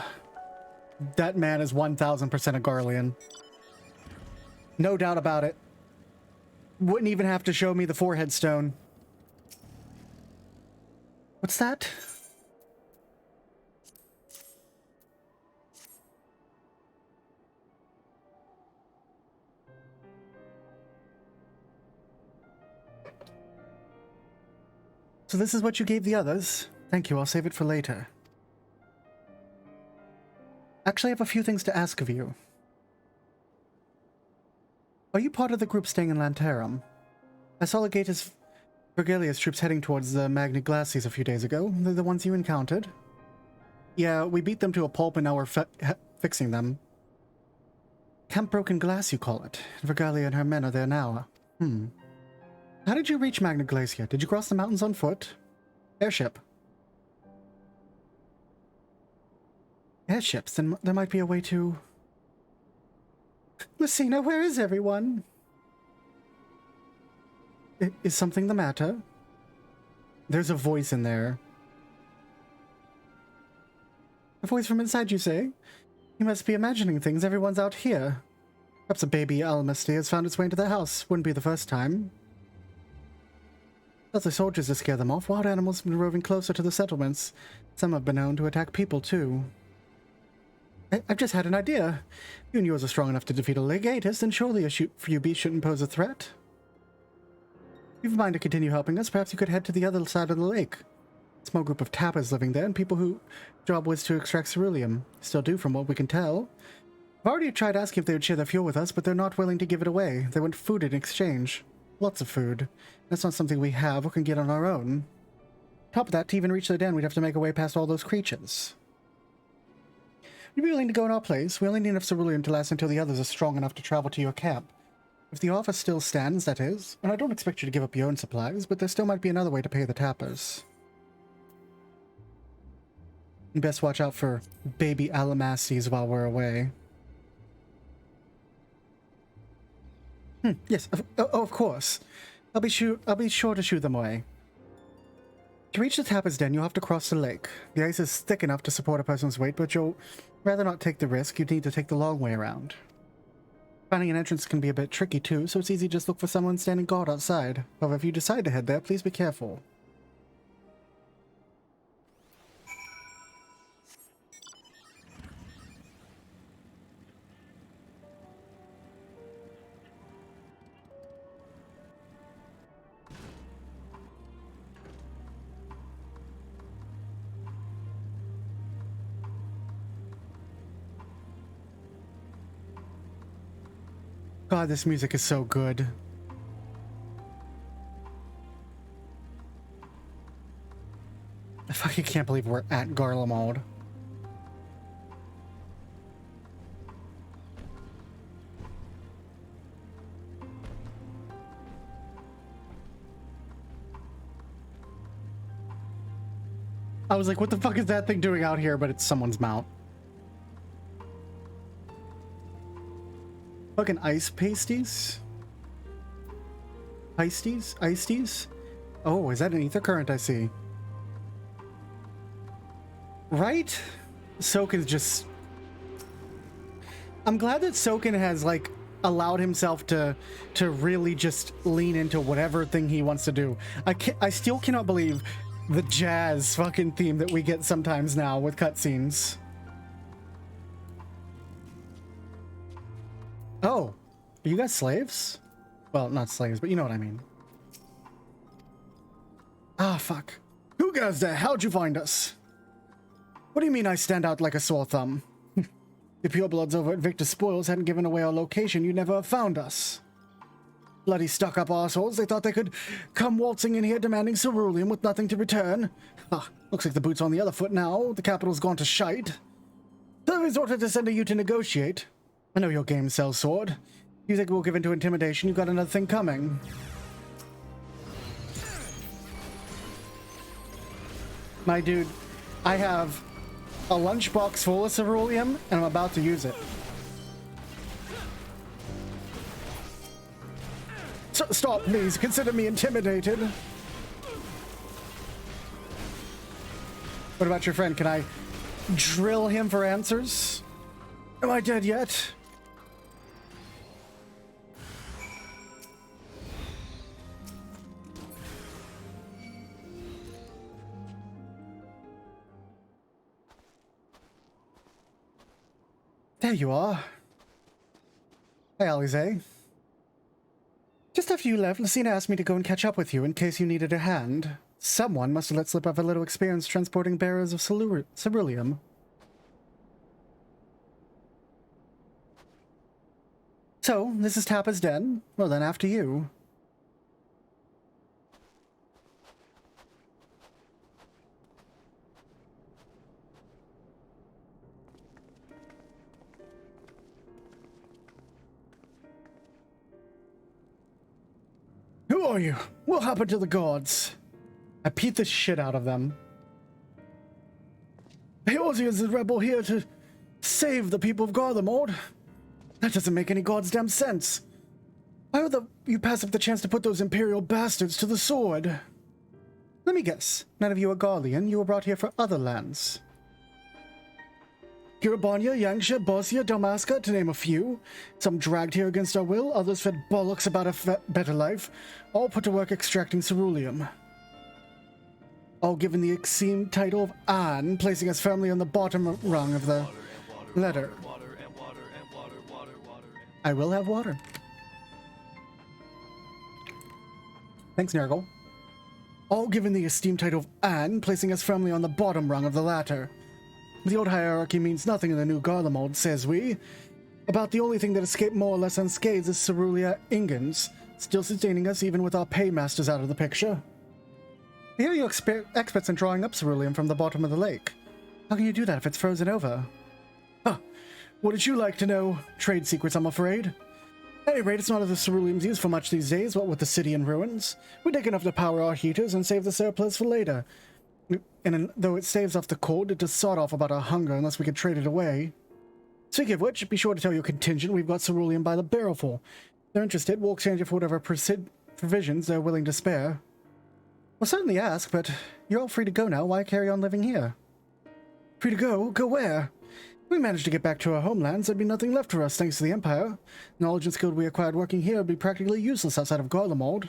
That man is 1000% a Garlean. No doubt about it. Wouldn't even have to show me the forehead stone. What's that? So this is what you gave the others? Thank you, I'll save it for later. Actually, I have a few things to ask of you. Are you part of the group staying in Lantarum? I saw Legatus Vergilia's troops heading towards the Magna Glacies a few days ago. They're the ones you encountered. Yeah, we beat them to a pulp and now we're fixing them. Camp Broken Glass, you call it. Vergalia and her men are there now. How did you reach Magna Glacia? Did you cross the mountains on foot? Airship. Airships, then there might be a way to... Lucina, where is everyone? Is something the matter? There's a voice in there. A voice from inside, you say? You must be imagining things. Everyone's out here. Perhaps a baby Almasty has found its way into their house. Wouldn't be the first time. Other soldiers to scare them off. Wild animals have been roving closer to the settlements. Some have been known to attack people, too. I've just had an idea. You and yours are strong enough to defeat a Legatus, and surely a few beasts shouldn't pose a threat. If you have a mind to continue helping us, perhaps you could head to the other side of the lake. A small group of tappers living there, and people whose job was to extract ceruleum. Still do, from what we can tell. I've already tried asking if they would share their fuel with us, but they're not willing to give it away. They want food in exchange. Lots of food. That's not something we have or can get on our own. On top of that, to even reach the den, we'd have to make our way past all those creatures. You'd be willing to go in our place? We only need enough ceruleum to last until the others are strong enough to travel to your camp. If the offer still stands, that is. And I don't expect you to give up your own supplies, but there still might be another way to pay the tappers. You best watch out for baby Alamasties while we're away. Yes, of course. I'll be sure to shoo them away. To reach the tapper's den, you'll have to cross the lake. The ice is thick enough to support a person's weight, but you'll rather not take the risk. You'd need to take the long way around. Finding an entrance can be a bit tricky too, so it's easy to just look for someone standing guard outside. However, if you decide to head there, please be careful. God, this music is so good. I fucking can't believe we're at Garlemald. I was like, what the fuck is that thing doing out here? But it's someone's mount. Fucking ice pasties? Iceties? Oh, is that an ether current I see? Right? Soken's just... I'm glad that Soken has, like, allowed himself to really just lean into whatever thing he wants to do. I still cannot believe the jazz fucking theme that we get sometimes now with cutscenes. Oh, are you guys slaves? Well, not slaves, but you know what I mean. Ah, fuck. Who goes there? How'd you find us? What do you mean I stand out like a sore thumb? If purebloods over at Victor Spoils hadn't given away our location, you'd never have found us. Bloody stuck-up assholes. They thought they could come waltzing in here demanding ceruleum with nothing to return. Ah, looks like the boot's on the other foot now. The capital's gone to shite. So I resorted to sending you to negotiate. I know your game sells sword. You think we'll give in to intimidation? You've got another thing coming. My dude, I have a lunchbox full of ceruleum, and I'm about to use it. Stop, please. Consider me intimidated. What about your friend? Can I drill him for answers? Am I dead yet? There you are. Hey, Alize. Just after you left, Lucina asked me to go and catch up with you in case you needed a hand. Someone must have let slip of a little experience transporting bearers of ceruleum. So, this is Tappa's den? Well then, after you. Who are you? What happened to the gods? I beat the shit out of them. Eorzea is a rebel here to save the people of Garlemald. That doesn't make any goddamn sense. Why would you pass up the chance to put those Imperial bastards to the sword? Let me guess. None of you are Garlean. You were brought here for other lands. Kiribania, Yangsha, Bosnia, Dalmasca, to name a few. Some dragged here against our will, others fed bollocks about a better life, all put to work extracting ceruleum. All given the esteemed title of An, placing us firmly on the bottom rung of the ladder. I will have water. Thanks, Nurgle. All given the esteemed title of An, placing us firmly on the bottom rung of the ladder. The old hierarchy means nothing in the new Garlemald, says we. About the only thing that escaped more or less unscathed is Cerulia Ingens, still sustaining us even with our paymasters out of the picture. I hear you're experts in drawing up ceruleum from the bottom of the lake. How can you do that if it's frozen over? Huh. Wouldn't you like to know? Trade secrets, I'm afraid. At any rate, it's not as if ceruleum's used for much these days, what with the city in ruins. We take enough to power our heaters and save the surplus for later. And though it saves off the cold, it does sawed off about our hunger unless we could trade it away. Speaking of which, be sure to tell your contingent we've got ceruleum by the barrelful. If they're interested, we'll exchange it for whatever provisions they're willing to spare. We'll certainly ask, but you're all free to go now. Why carry on living here? Free to go? Go where? If we managed to get back to our homelands, there'd be nothing left for us thanks to the Empire. Knowledge and skill we acquired working here would be practically useless outside of Garlemald.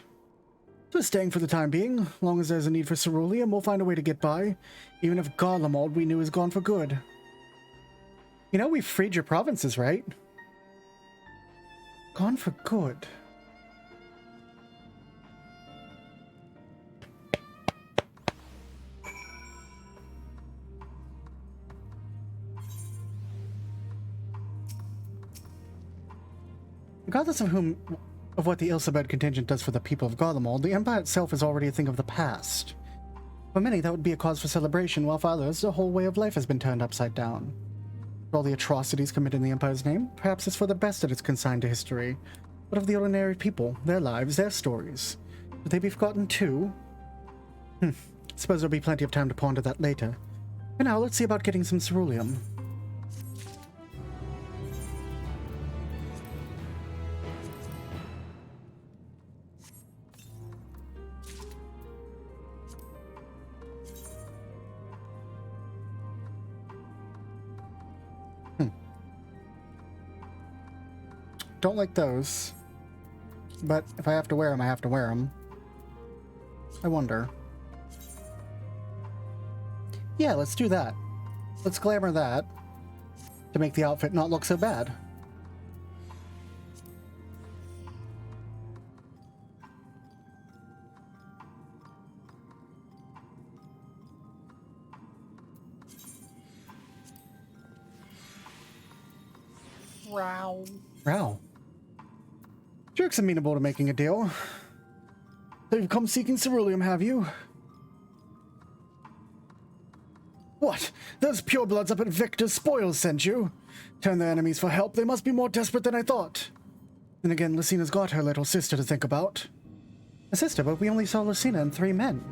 So staying for the time being. As long as there's a need for ceruleum, we'll find a way to get by, even if Garlemald we knew is gone for good. You know, we freed your provinces, right? Gone for good. Regardless of what the Ilsabed contingent does for the people of Garlemald, the Empire itself is already a thing of the past. For many, that would be a cause for celebration, while for others, the whole way of life has been turned upside down. For all the atrocities committed in the Empire's name, perhaps it's for the best that it's consigned to history. What of the ordinary people, their lives, their stories? Would they be forgotten too? Suppose there'll be plenty of time to ponder that later. For now, let's see about getting some ceruleum. Don't like those. But if I have to wear them, I have to wear them. I wonder. Yeah, let's do that. Let's glamour that to make the outfit not look so bad. Row. Row. Jerk's amenable to making a deal. So you've come seeking ceruleum, have you? What? Those purebloods up at Victor's Spoils sent you? Turn their enemies for help. They must be more desperate than I thought. And again, Lucina's got her little sister to think about. A sister, but we only saw Lucina and 3 men.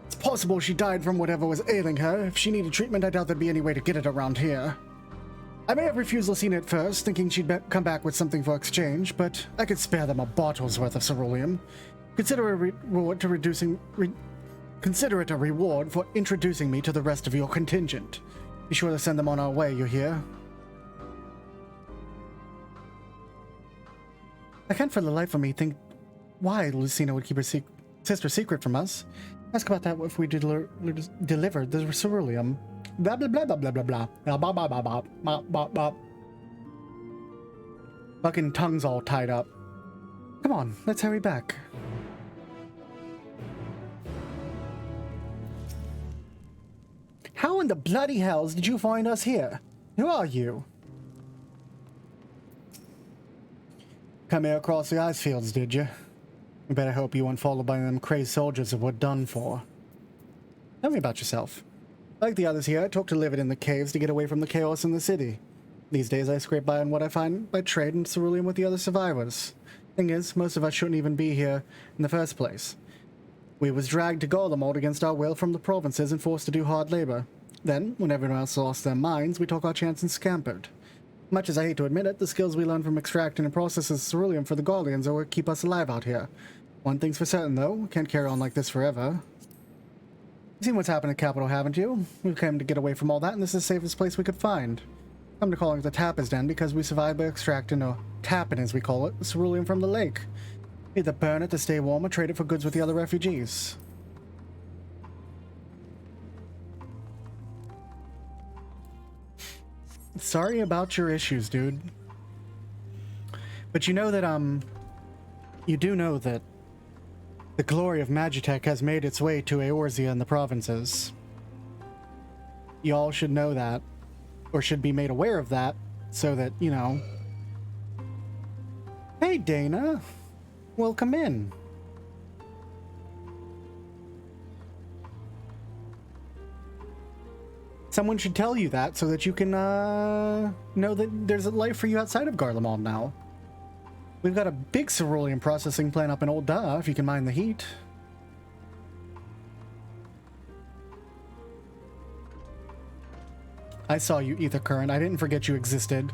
It's possible she died from whatever was ailing her. If she needed treatment, I doubt there'd be any way to get it around here. I may have refused Lucina at first, thinking she'd come back with something for exchange, but I could spare them a bottle's worth of ceruleum. Consider a reward to Consider it a reward for introducing me to the rest of your contingent. Be sure to send them on our way, you hear? I can't for the life of me think why Lucina would keep her sister secret from us. Ask about that if we delivered the ceruleum. Blah blah blah blah blah blah blah blah blah blah blah blah blah blah. Fucking tongue's all tied up. Come on, let's hurry back. How in the bloody hells did you find us here? Who are you? Come here across the ice fields, did you? We better hope you weren't followed by them crazed soldiers that we're done for. Tell me about yourself. Like the others here, I took to living in the caves to get away from the chaos in the city. These days I scrape by on what I find by trade and cerulean with the other survivors. Thing is, most of us shouldn't even be here in the first place. We was dragged to Garlemald against our will from the provinces and forced to do hard labor. Then, when everyone else lost their minds, we took our chance and scampered. Much as I hate to admit it, the skills we learned from extracting and processing cerulean for the Garleans are what keep us alive out here. One thing's for certain, though, we can't carry on like this forever. You've seen what's happened at Capital, haven't you? We came to get away from all that, and this is the safest place we could find. Come to calling it the Tapper's Den because we survived by extracting, or tapping as we call it, the cerulean from the lake. Either burn it to stay warm or trade it for goods with the other refugees. Sorry about your issues, dude. But you know that, you do know that the glory of Magitech has made its way to Eorzea and the provinces. Y'all should know that, or should be made aware of that, so that, you know... Hey, Dana. Welcome in. Someone should tell you that so that you can, know that there's a life for you outside of Garlemald now. We've got a big cerulean processing plant up in Old Duh, if you can mind the heat. I saw you, Ether Current. I didn't forget you existed.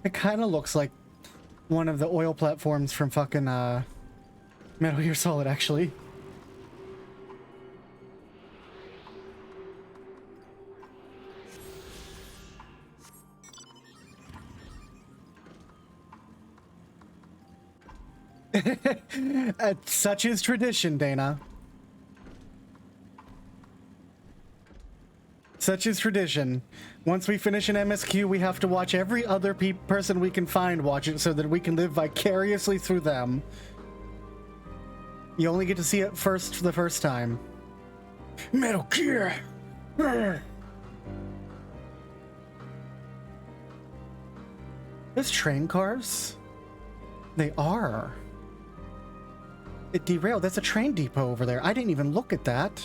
It kind of looks like one of the oil platforms from fucking, Metal Gear Solid, actually. Such is tradition, Dana. Such is tradition. Once we finish an MSQ, we have to watch every other person we can find watch it so that we can live vicariously through them. You only get to see it first the first time. Metal Gear! There's train cars? They are. It derailed. That's a train depot over there. I didn't even look at that.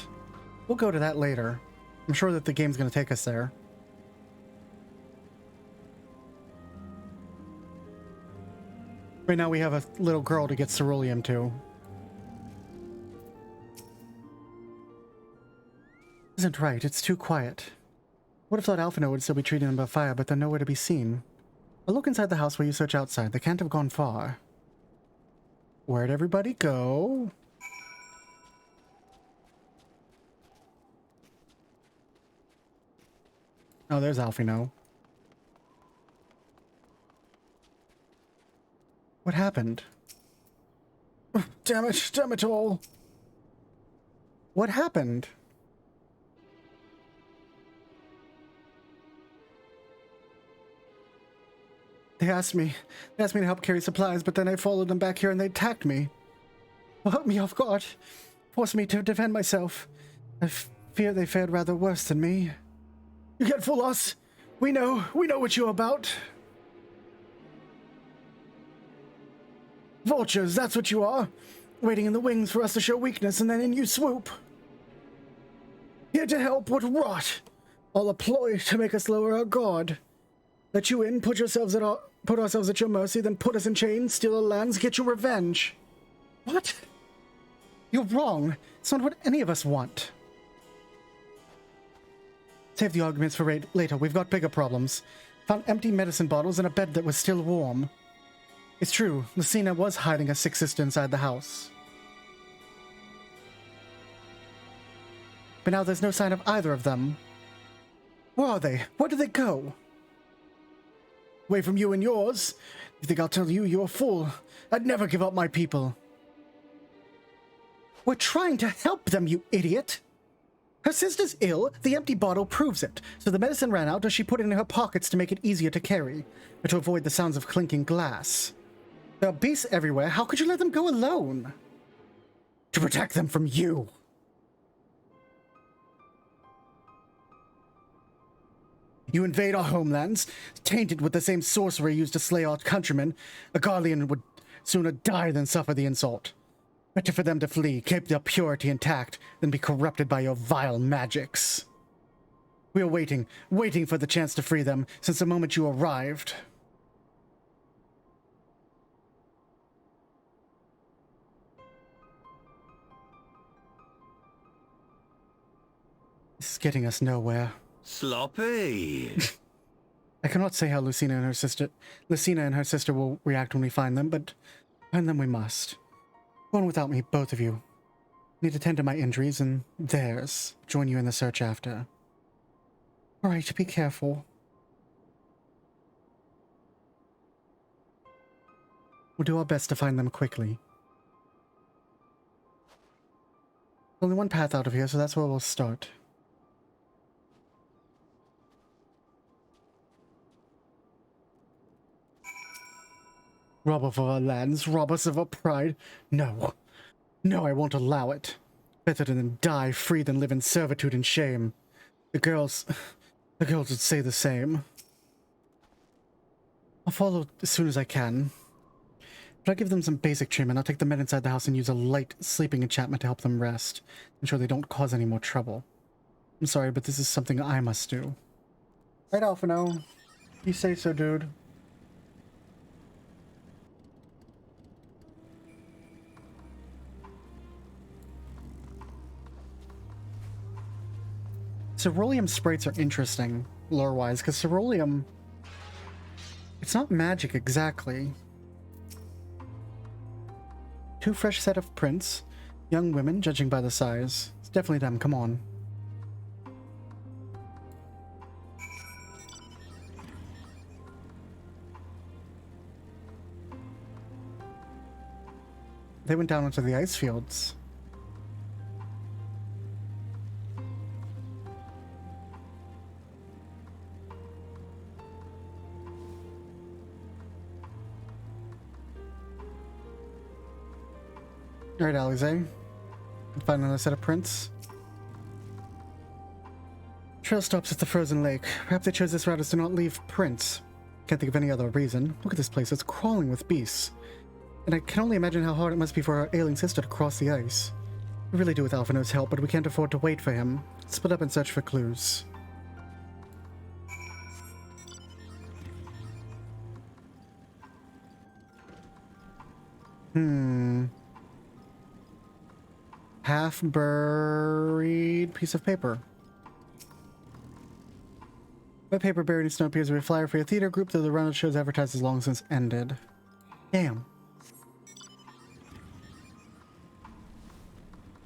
We'll go to that later. I'm sure that the game's going to take us there. Right now we have a little girl to get ceruleum to. Isn't right. It's too quiet. Would have thought Alphino would still be treating them by fire, but they're nowhere to be seen. I'll look inside the house while you search outside. They can't have gone far. Where'd everybody go? Oh, there's Alphino. What happened? Damn it all. What happened? They asked me to help carry supplies, but then I followed them back here and they attacked me. Put me off guard, forced me to defend myself. I fear they fared rather worse than me. You can't fool us. We know what you're about. Vultures, that's what you are. Waiting in the wings for us to show weakness and then in you swoop. Here to help what rot. All a ploy to make us lower our guard. Let you in, put ourselves at your mercy, then put us in chains, steal our lands, get your revenge. What? You're wrong. It's not what any of us want. Save the arguments for later. We've got bigger problems. Found empty medicine bottles and a bed that was still warm. It's true, Lucina was hiding a sick sister inside the house. But now there's no sign of either of them. Where are they? Where did they go? Away from you and yours. You think I'll tell you you're a fool? I'd never give up my people. We're trying to help them, you idiot! Her sister's ill, the empty bottle proves it. So the medicine ran out, or she put it in her pockets to make it easier to carry, or to avoid the sounds of clinking glass. There are beasts everywhere, how could you let them go alone? To protect them from you. You invade our homelands, tainted with the same sorcery used to slay our countrymen. A Garlean would sooner die than suffer the insult. Better for them to flee, keep their purity intact, than be corrupted by your vile magics. We are waiting for the chance to free them, since the moment you arrived. This is getting us nowhere. Sloppy. I cannot say how Lucina and her sister will react when we find them, but find them we must. Go on without me, both of you. Need to tend to my injuries and theirs. Join you in the search after. All right, be careful. We'll do our best to find them quickly. Only one path out of here, so that's where we'll start. Rob of our lands, rob us of our pride. No. No, I won't allow it. Better than die free than live in servitude and shame. The girls would say the same. I'll follow as soon as I can. But I'll give them some basic treatment. I'll take the men inside the house and use a light sleeping enchantment to help them rest. Ensure they don't cause any more trouble. I'm sorry, but this is something I must do. Right, Alphino. You say so, dude. Ceruleum sprites are interesting, lore-wise, because Ceruleum... it's not magic exactly. 2 fresh set of prints. Young women, judging by the size. It's definitely them, come on. They went down into the ice fields. Alright, Alize. Find another set of prints. Trail stops at the frozen lake. Perhaps they chose this route as to not leave prints. Can't think of any other reason. Look at this place, it's crawling with beasts. And I can only imagine how hard it must be for our ailing sister to cross the ice. We really do with Alphino's help, but we can't afford to wait for him. Split up and search for clues. Half-buried piece of paper. Wet paper buried in snow appears to be a flyer for a theater group, though the run of shows advertised has long since ended. Damn.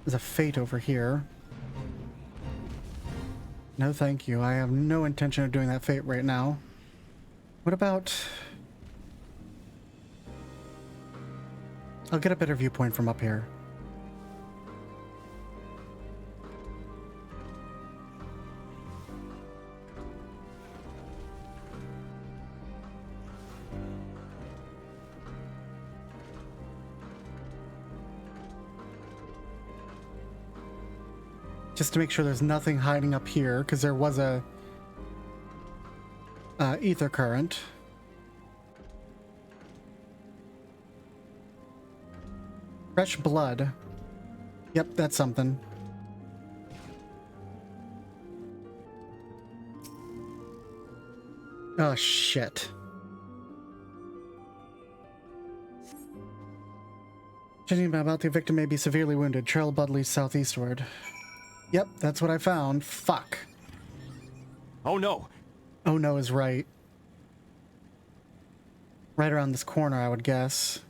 There's a fate over here. No thank you. I have no intention of doing that fate right now. What about... I'll get a better viewpoint from up here. Just to make sure there's nothing hiding up here, because there was a ether current. Fresh blood. Yep, that's something. Oh, shit. Judging about the victim may be severely wounded. Trail Budley southeastward. Yep, that's what I found. Fuck. Oh no. Oh no is right. Right around this corner, I would guess.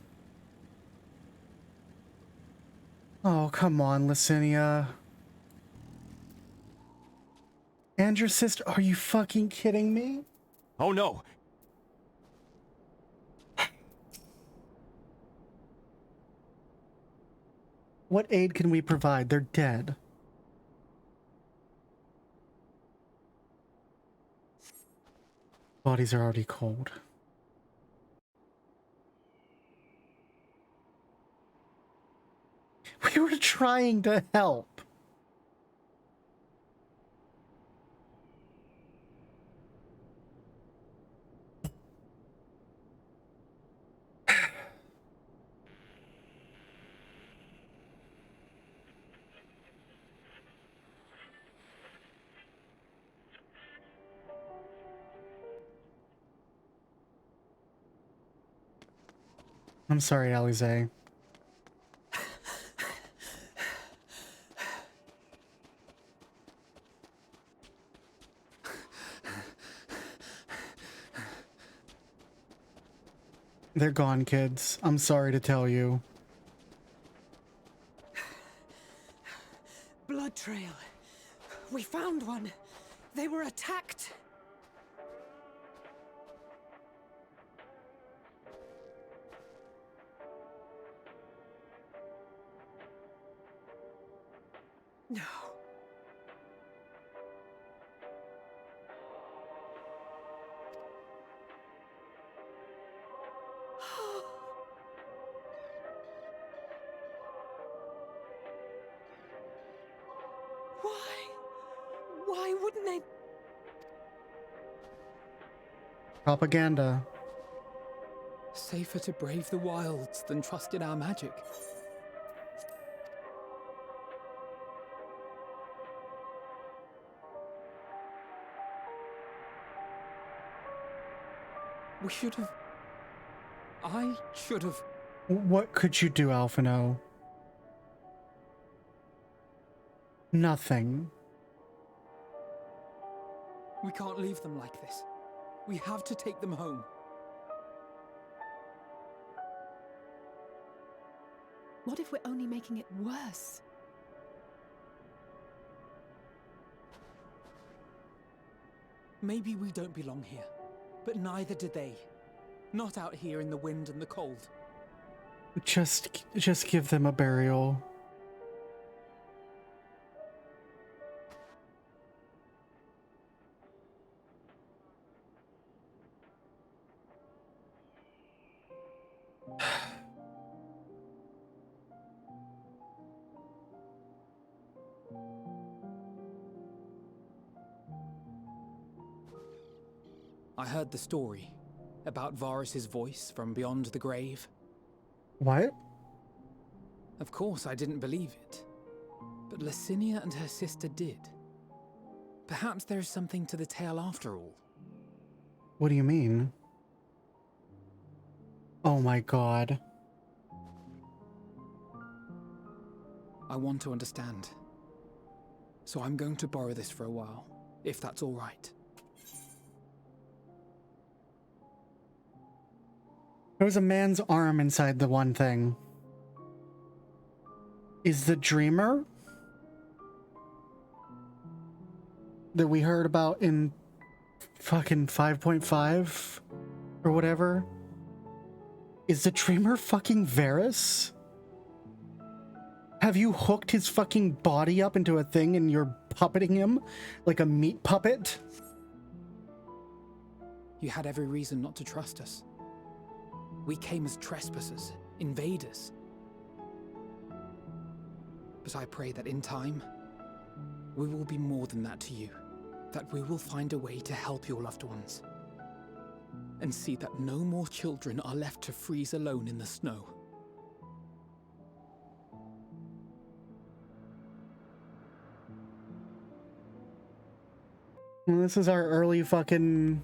Oh, come on, Licinia. And your sister? Are you fucking kidding me? Oh no. What aid can we provide? They're dead. Bodies are already cold. We were trying to help. I'm sorry, Alize. They're gone, kids. I'm sorry to tell you. Blood trail. We found one. They were attacked. No. Why wouldn't they? Propaganda. Safer to brave the wilds than trust in our magic. We should have... I should have... What could you do, Alphino? Nothing. We can't leave them like this. We have to take them home. What if we're only making it worse? Maybe we don't belong here, but neither do they. Not out here in the wind and the cold. Just give them a burial. I heard the story about Varus's voice from beyond the grave. What? Of course, I didn't believe it. But Licinia and her sister did. Perhaps there is something to the tale after all. What do you mean? Oh my god. I want to understand. So I'm going to borrow this for a while, if that's all right. There was a man's arm inside the one thing. Is the dreamer that we heard about in fucking 5.5 or whatever? Is the dreamer fucking Varus? Have you hooked his fucking body up into a thing and you're puppeting him like a meat puppet? You had every reason not to trust us. We came as trespassers, invaders. But I pray that in time, we will be more than that to you. That we will find a way to help your loved ones. And see that no more children are left to freeze alone in the snow. Well, this is our early fucking...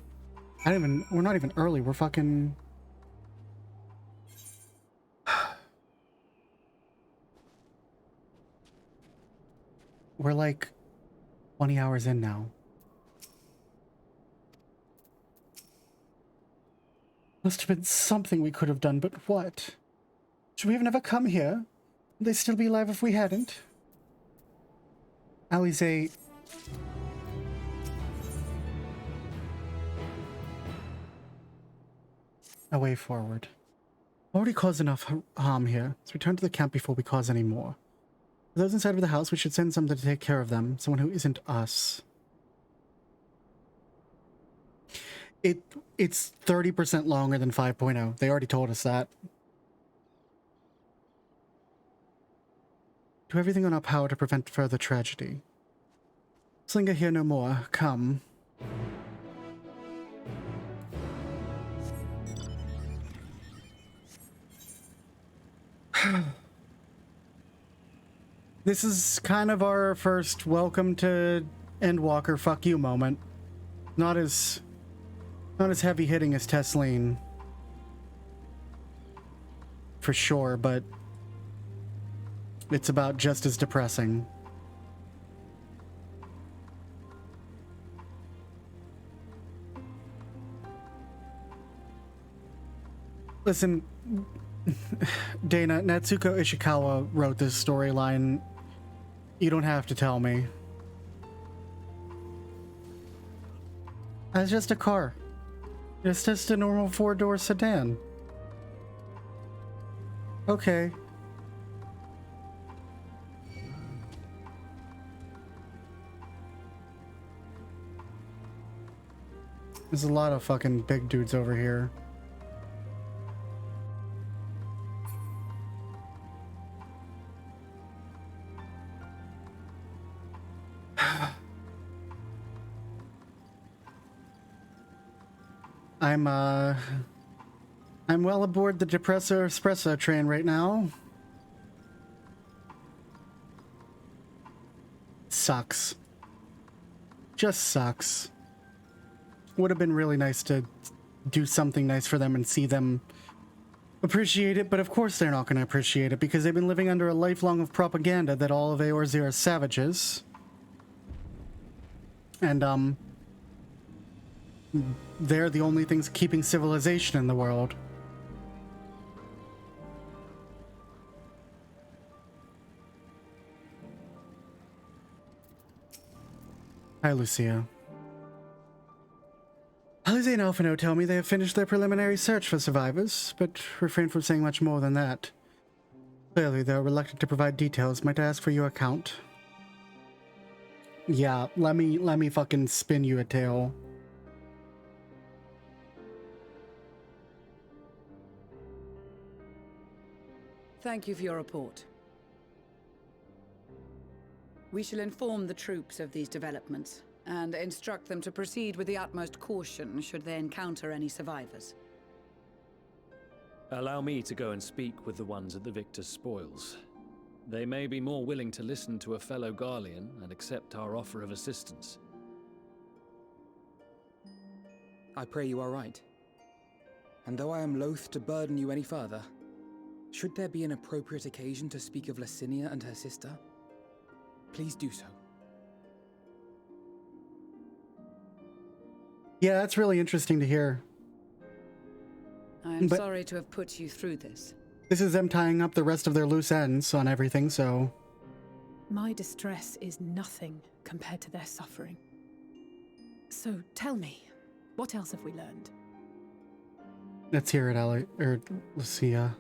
we're not even early, we're fucking... We're like 20 hours in now. Must have been something we could have done, but what? Should we have never come here? Would they still be alive if we hadn't? Alize... A way forward. Already caused enough harm here. Let's return to the camp before we cause any more. For those inside of the house, we should send someone to take care of them. Someone who isn't us. It's 30% longer than 5.0. They already told us that. Do everything in our power to prevent further tragedy. Slinger here no more. Come. This is kind of our first welcome to Endwalker fuck you moment. Not as heavy hitting as Tesleen. For sure, but it's about just as depressing. Listen, Dana, Natsuko Ishikawa wrote this storyline. You don't have to tell me. It's just a car. It's just a normal 4-door sedan. Okay. There's a lot of fucking big dudes over here. I'm well aboard the Depresso Espresso train right now. Sucks. Just sucks. Would have been really nice to do something nice for them and see them appreciate it, but of course they're not going to appreciate it because they've been living under a lifelong of propaganda that all of Eorzea are savages. And, they're the only things keeping civilization in the world. Hi, Lucia. Alize and Alphino tell me they have finished their preliminary search for survivors, but refrain from saying much more than that. Clearly, they're reluctant to provide details. Might I ask for your account? Yeah, let me fucking spin you a tale. Thank you for your report. We shall inform the troops of these developments and instruct them to proceed with the utmost caution should they encounter any survivors. Allow me to go and speak with the ones at the victor's spoils. They may be more willing to listen to a fellow Garlean and accept our offer of assistance. I pray you are right. And though I am loath to burden you any further, should there be an appropriate occasion to speak of Licinia and her sister, please do so. Yeah, that's really interesting to hear. I am sorry to have put you through this. This is them tying up the rest of their loose ends on everything, so... My distress is nothing compared to their suffering. So tell me, what else have we learned? Let's hear it, Lucia.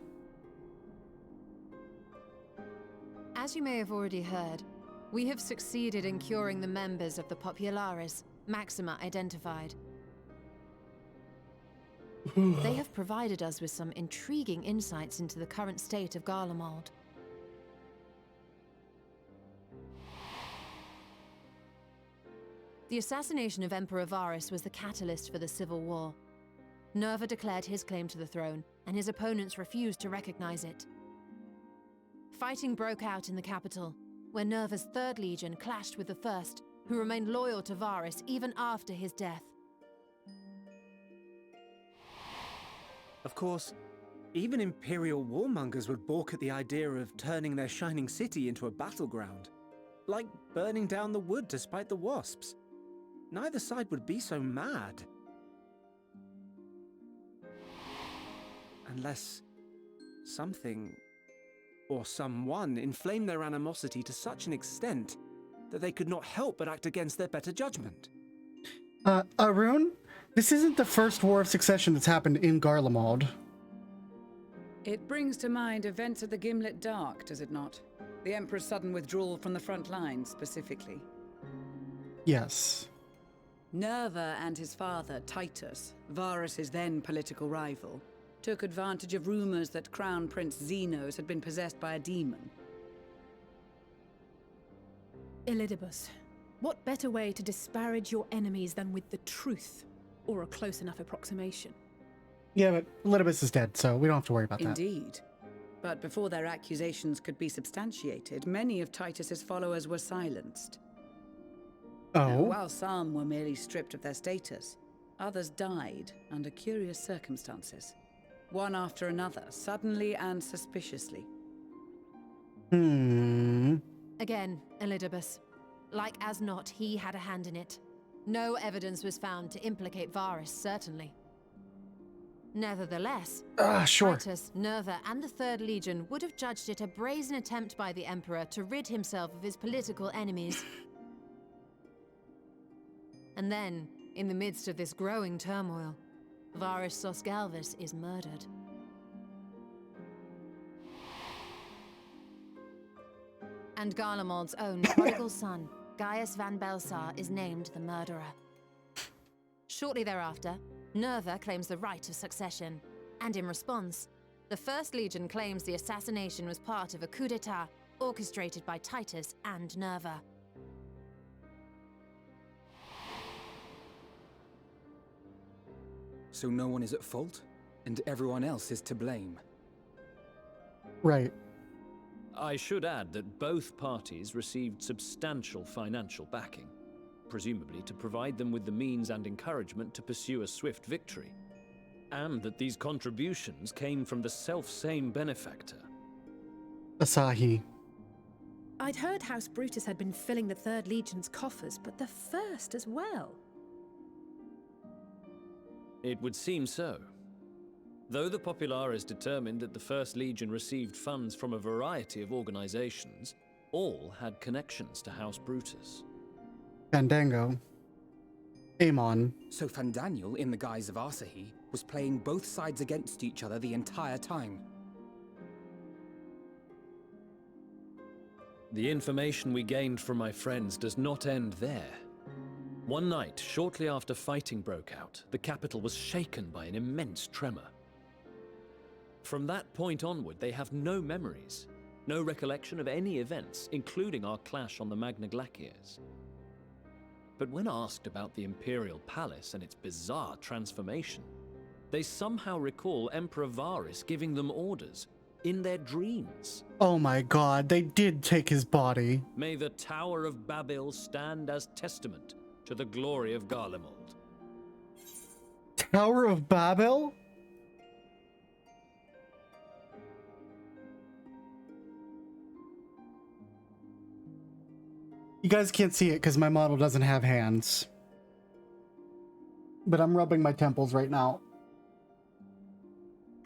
As you may have already heard, we have succeeded in curing the members of the Populares, Maxima identified. They have provided us with some intriguing insights into the current state of Garlemald. The assassination of Emperor Varus was the catalyst for the civil war. Nerva declared his claim to the throne, and his opponents refused to recognize it. Fighting broke out in the capital, where Nerva's 3rd Legion clashed with the 1st, who remained loyal to Varus even after his death. Of course, even Imperial warmongers would balk at the idea of turning their shining city into a battleground. Like burning down the wood to spite the wasps. Neither side would be so mad. Unless something or someone inflamed their animosity to such an extent that they could not help but act against their better judgment. Arun, this isn't the first War of Succession that's happened in Garlemald. It brings to mind events at the Gimlet Dark, does it not? The Emperor's sudden withdrawal from the front lines, specifically. Yes. Nerva and his father, Titus, Varus's then political rival, took advantage of rumors that Crown Prince Xenos had been possessed by a demon. Elidibus, what better way to disparage your enemies than with the truth, or a close enough approximation? Yeah, but Elidibus is dead, so we don't have to worry about that. Indeed. But before their accusations could be substantiated, many of Titus's followers were silenced. Oh? While some were merely stripped of their status, others died under curious circumstances. One after another, suddenly and suspiciously. Again, Elidibus. Like as not, he had a hand in it. No evidence was found to implicate Varus, certainly. Nevertheless, sure. Titus, Nerva, and the Third Legion would have judged it a brazen attempt by the Emperor to rid himself of his political enemies. And then, in the midst of this growing turmoil, Varus Sosgalvis is murdered. And Garlemald's own prodigal son, Gaius van Belsar, is named the murderer. Shortly thereafter, Nerva claims the right of succession, and in response, the First Legion claims the assassination was part of a coup d'etat orchestrated by Titus and Nerva. So no one is at fault, and everyone else is to blame. Right. I should add that both parties received substantial financial backing, presumably to provide them with the means and encouragement to pursue a swift victory, and that these contributions came from the self-same benefactor. Asahi. I'd heard House Brutus had been filling the Third Legion's coffers, but the First as well. It would seem so. Though the Populares determined that the First Legion received funds from a variety of organizations, all had connections to House Brutus. Fandago. Amon. So Fandaniel, in the guise of Asahi, was playing both sides against each other the entire time. The information we gained from my friends does not end there. One night, shortly after fighting broke out, the capital was shaken by an immense tremor. From that point onward, they have no memories, no recollection of any events, including our clash on the Magna Glaciers. But when asked about the Imperial Palace and its bizarre transformation, they somehow recall Emperor Varus giving them orders in their dreams. Oh my god, they did take his body. May the Tower of Babel stand as testament to the glory of Garlemald. Tower of Babel? You guys can't see it because my model doesn't have hands. But I'm rubbing my temples right now.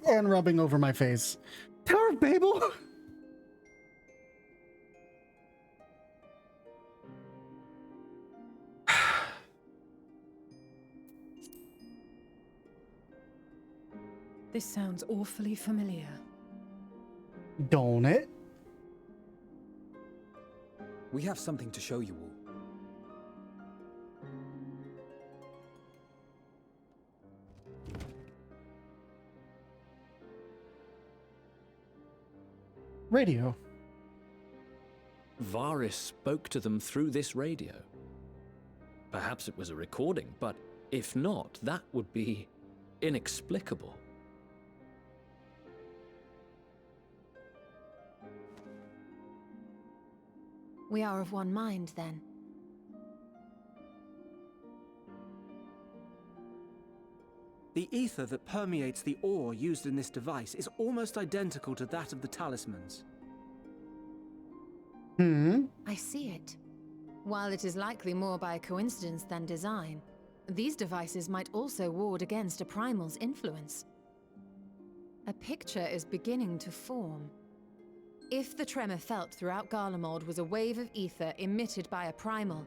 And rubbing over my face. Tower of Babel? This sounds awfully familiar. Don't it? We have something to show you all. Radio. Varus spoke to them through this radio. Perhaps it was a recording, but if not, that would be inexplicable. We are of one mind, then. The ether that permeates the ore used in this device is almost identical to that of the talismans. I see it. While it is likely more by coincidence than design, these devices might also ward against a primal's influence. A picture is beginning to form. If the tremor felt throughout Garlemald was a wave of ether emitted by a primal,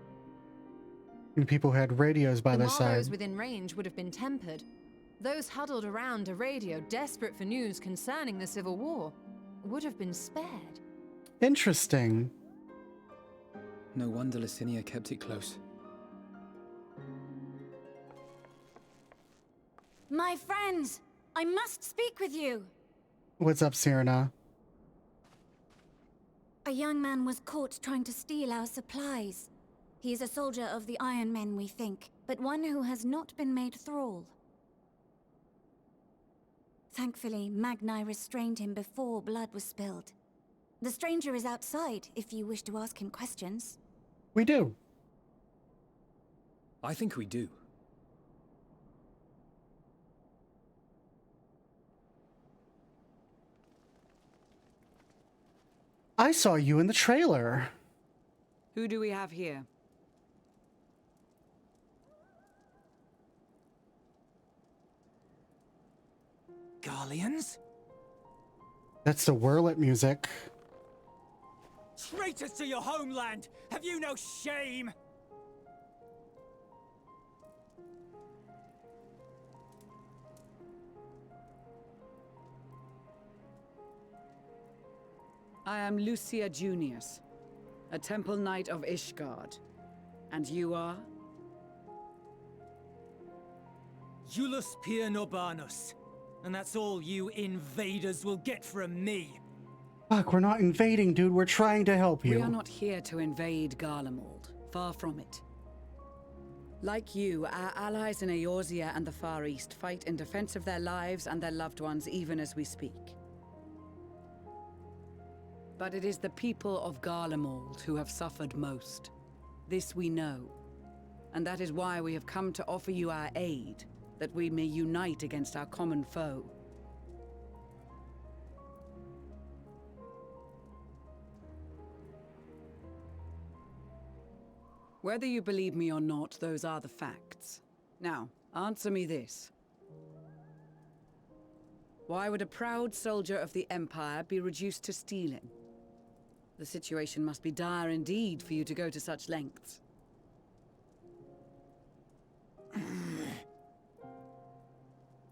And people had radios by the their side. Marlows within range would have been tempered. Those huddled around a radio desperate for news concerning the Civil War would have been spared. Interesting. No wonder Licinia kept it close. My friends, I must speak with you. What's up, Cyrano? A young man was caught trying to steal our supplies. He is a soldier of the Iron Men, we think, but one who has not been made thrall. Thankfully, Magni restrained him before blood was spilled. The stranger is outside, if you wish to ask him questions. We do. I think we do. I saw you in the trailer. Who do we have here? Garleans? That's the Whirlet music. Traitors to your homeland! Have you no shame? I am Lucia Junius, a Temple Knight of Ishgard. And you are? Iulus Pier Norbanus. And that's all you invaders will get from me. Fuck, we're not invading, dude. We're trying to help you. We are not here to invade Garlemald. Far from it. Like you, our allies in Eorzea and the Far East fight in defense of their lives and their loved ones even as we speak. But it is the people of Garlemald who have suffered most. This we know. And that is why we have come to offer you our aid, that we may unite against our common foe. Whether you believe me or not, those are the facts. Now, answer me this. Why would a proud soldier of the Empire be reduced to stealing? The situation must be dire indeed for you to go to such lengths.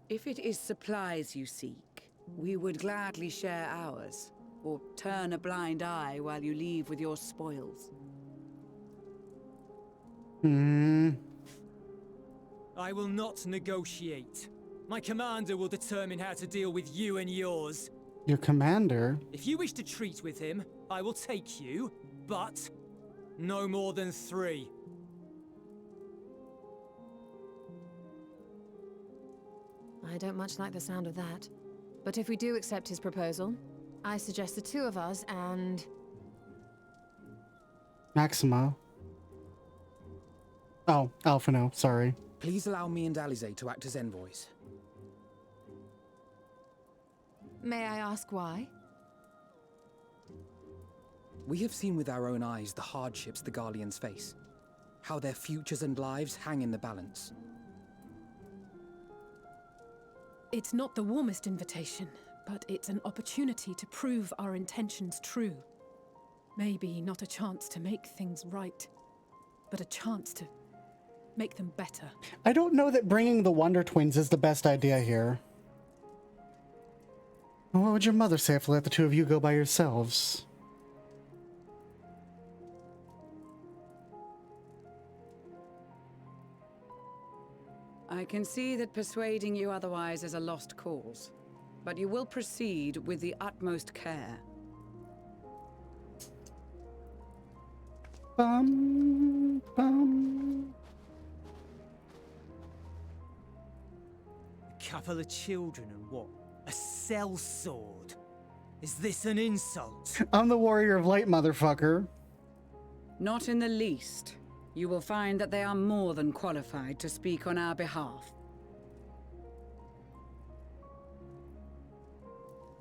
If it is supplies you seek, we would gladly share ours, or turn a blind eye while you leave with your spoils. I will not negotiate. My commander will determine how to deal with you and yours. Your commander? If you wish to treat with him, I will take you, but no more than 3. I don't much like the sound of that. But if we do accept his proposal, I suggest the 2 of us and... Maximo. Oh, Alphino, sorry. Please allow me and Alize to act as envoys. May I ask why? We have seen with our own eyes the hardships the Garleans face. How their futures and lives hang in the balance. It's not the warmest invitation, but it's an opportunity to prove our intentions true. Maybe not a chance to make things right, but a chance to make them better. I don't know that bringing the Wonder Twins is the best idea here. What would your mother say if I let the 2 of you go by yourselves? I can see that persuading you otherwise is a lost cause, but you will proceed with the utmost care. Bum, bum. A couple of children and what? A sellsword? Is this an insult? I'm the Warrior of Light, motherfucker. Not in the least. You will find that they are more than qualified to speak on our behalf.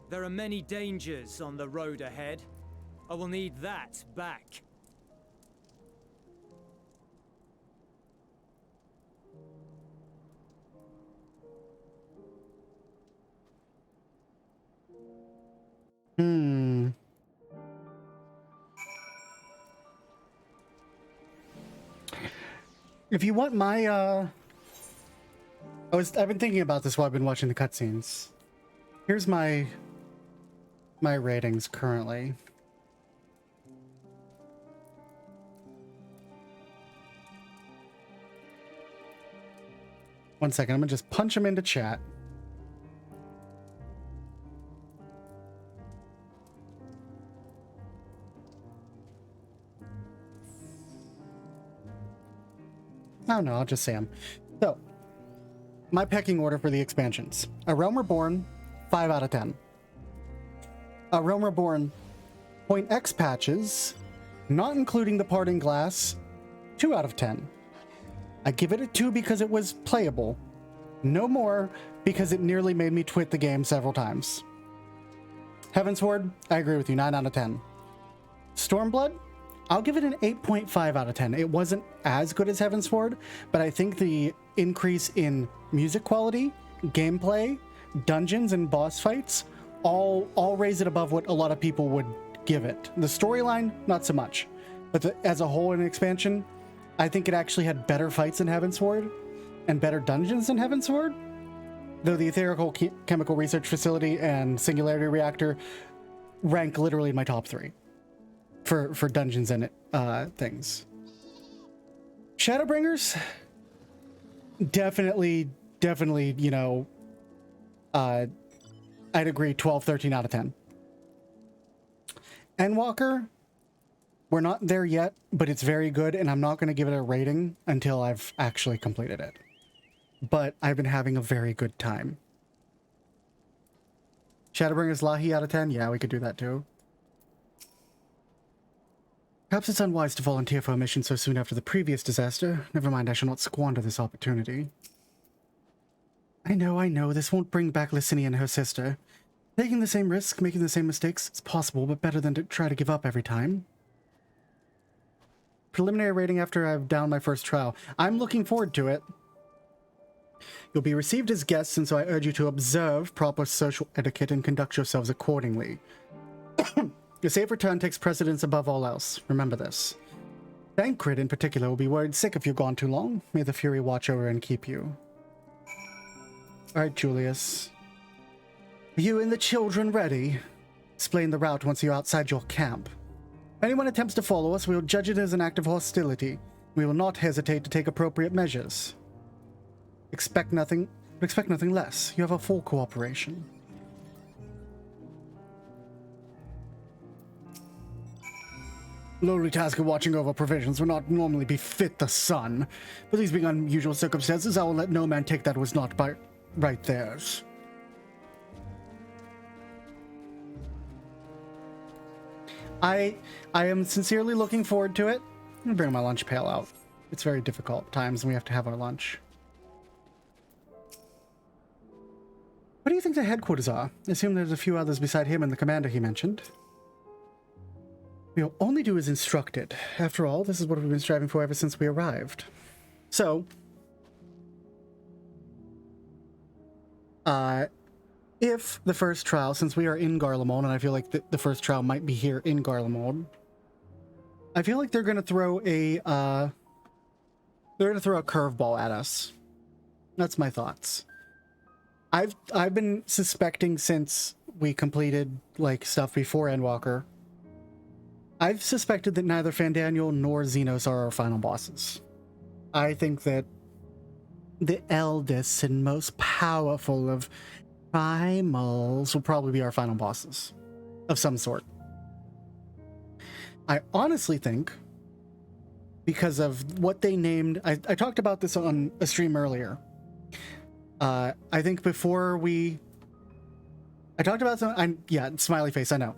There are many dangers on the road ahead. I will need that back. If you want my, I've been thinking about this while I've been watching the cutscenes. Here's my ratings currently. 1 second, I'm gonna just punch him into chat. Oh no, I'll just say him. So, my pecking order for the expansions. A Realm Reborn, 5 out of 10. A Realm Reborn Point X patches, not including the Parting Glass, 2 out of 10. I give it a 2 because it was playable. No more because it nearly made me twit the game several times. Heavensward, I agree with you, 9 out of 10. Stormblood, I'll give it an 8.5 out of 10. It wasn't as good as Heavensward, but I think the increase in music quality, gameplay, dungeons, and boss fights all raise it above what a lot of people would give it. The storyline, not so much. But as a whole in expansion, I think it actually had better fights than Heavensward and better dungeons than Heavensward. Though the Etherical Chemical Research Facility and Singularity Reactor rank literally in my top 3 for dungeons and things. Shadowbringers, definitely, you know, I'd agree 12, 13 out of 10. Endwalker, we're not there yet, but it's very good, and I'm not going to give it a rating until I've actually completed it. But I've been having a very good time. Shadowbringers Lahi out of 10? Yeah, we could do that too. Perhaps it's unwise to volunteer for a mission so soon after the previous disaster. Never mind, I shall not squander this opportunity. I know, this won't bring back Lysini and her sister. Taking the same risk, making the same mistakes, it's possible, but better than to try to give up every time. Preliminary rating after I've downed my first trial. I'm looking forward to it. You'll be received as guests, and so I urge you to observe proper social etiquette and conduct yourselves accordingly. Your safe return takes precedence above all else. Remember this. Tancred, in particular, will be worried sick if you've gone too long. May the Fury watch over and keep you. Alright, Julius. Are you and the children ready? Explain the route once you're outside your camp. If anyone attempts to follow us, we will judge it as an act of hostility. We will not hesitate to take appropriate measures. Expect nothing less. You have our full cooperation. Lowly task of watching over provisions would not normally befit the sun, but these being unusual circumstances, I will let no man take that was not by right theirs. I am sincerely looking forward to it. I'm gonna bring my lunch pail out. It's very difficult times, and we have to have our lunch. What do you think the headquarters are? I assume there's a few others beside him and the commander he mentioned. We'll only do as instructed. After all, this is what we've been striving for ever since we arrived. So, if the first trial, since we are in Garlemald, and I feel like the first trial might be here in Garlemald, I feel like they're gonna throw a curveball at us. That's my thoughts. I've been suspecting since we completed like stuff before Endwalker. I've suspected that neither Fandago nor Xenos are our final bosses. I think that the eldest and most powerful of primals will probably be our final bosses of some sort. I honestly think, because of what they named, I talked about this on a stream earlier. I think before I talked about yeah, smiley face, I know.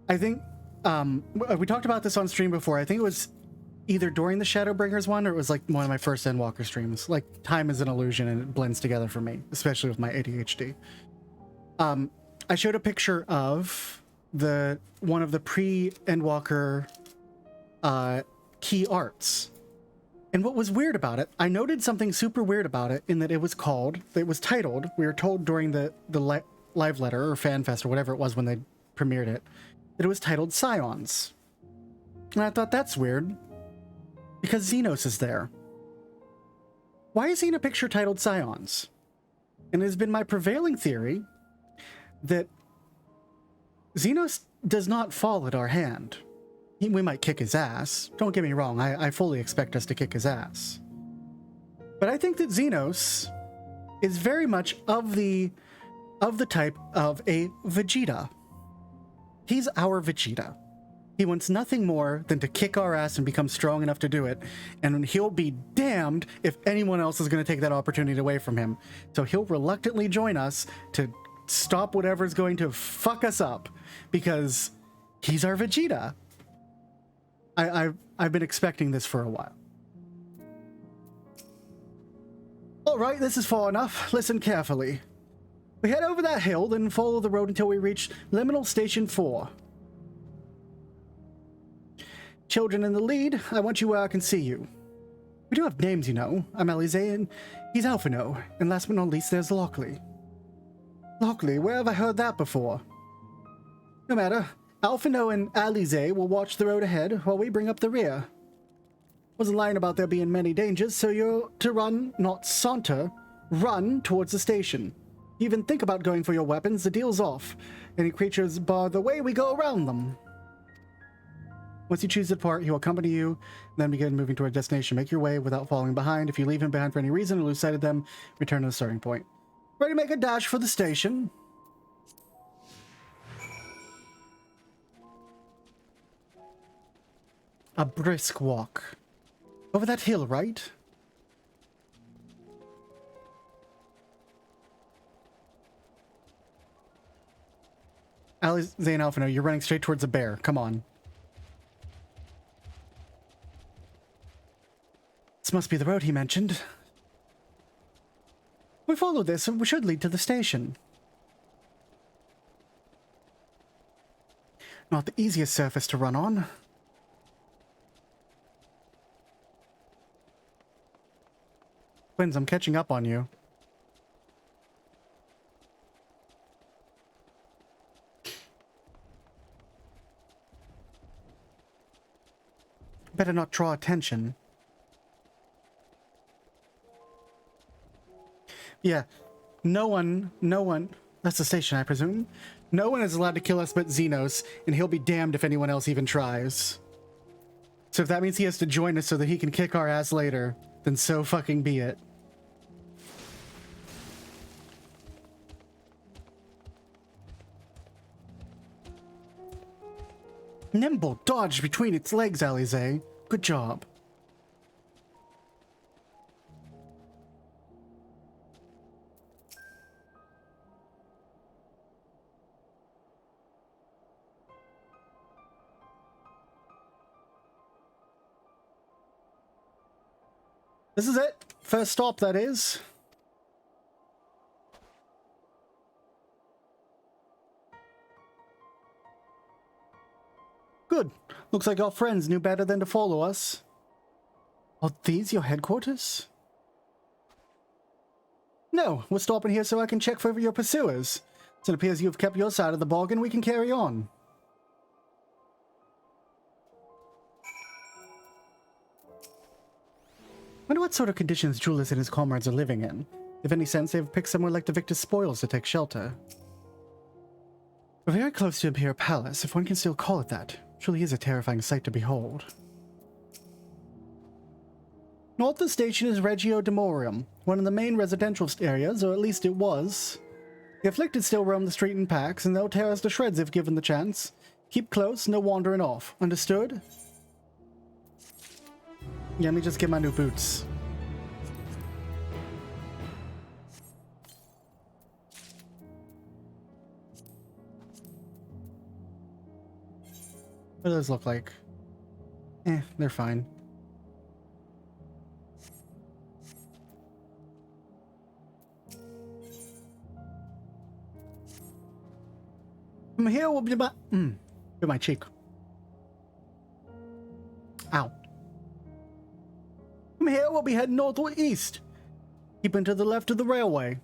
I think we talked about this on stream before. I think it was either during the Shadowbringers one, or it was like one of my first Endwalker streams. Like, time is an illusion and it blends together for me, especially with my ADHD. I showed a picture of one of the pre-Endwalker key arts. And what was weird about it, I noted something super weird about it in that it was titled, we were told during the live letter or fan fest or whatever it was when they premiered it, that it was titled Scions. And I thought, that's weird, because Xenos is there. Why is he in a picture titled Scions? And it has been my prevailing theory that Xenos does not fall at our hand. We might kick his ass. Don't get me wrong, I fully expect us to kick his ass. But I think that Xenos is very much of the type of a Vegeta. He's our Vegeta. He wants nothing more than to kick our ass and become strong enough to do it, and he'll be damned if anyone else is going to take that opportunity away from him. So he'll reluctantly join us to stop whatever's going to fuck us up, because he's our Vegeta. I've been expecting this for a while. All right, this is far enough. Listen carefully. We head over that hill, then follow the road until we reach Liminal Station 4. Children in the lead, I want you where I can see you. We do have names, you know. I'm Alize, and he's Alphino. And last but not least, there's Lockely. Lockely, where have I heard that before? No matter. Alphino and Alize will watch the road ahead while we bring up the rear. Wasn't lying about there being many dangers, so you're to run, not saunter. Run towards the station. Even think about going for your weapons, the deal's off. Any creatures bar the way, we go around them. Once you choose to depart, he will accompany you, then begin moving toward destination. Make your way without falling behind. If you leave him behind for any reason or lose sight of them, return to the starting point. Ready to make a dash for the station? A brisk walk. Over that hill, right? Alize and Alphino, you're running straight towards a bear. Come on. This must be the road he mentioned. We follow this and we should lead to the station. Not the easiest surface to run on. Twins, I'm catching up on you. Better not draw attention. Yeah, no one, that's the station, I presume. No one is allowed to kill us but Xenos, and he'll be damned if anyone else even tries. So if that means he has to join us so that he can kick our ass later, then so fucking be it. Nimble dodged between its legs, Alize. Good job. This is it. First stop, that is. Good. Looks like our friends knew better than to follow us. Are these your headquarters? No, we're stopping here so I can check for your pursuers. So it appears you've kept your side of the bargain. We can carry on. Wonder what sort of conditions Julius and his comrades are living in. If any sense, they've picked somewhere like the Victor's spoils to take shelter. We're very close to Imperial Palace, if one can still call it that. Truly is a terrifying sight to behold. North of the station is Regio Demorium, one of the main residential areas, or at least it was. The afflicted still roam the street in packs, and they'll tear us to shreds if given the chance. Keep close, no wandering off. Understood? Yeah, let me just get my new boots. What do those look like? They're fine. From here will be my cheek. Ow. From here we'll be heading north or east, keeping to the left of the railway.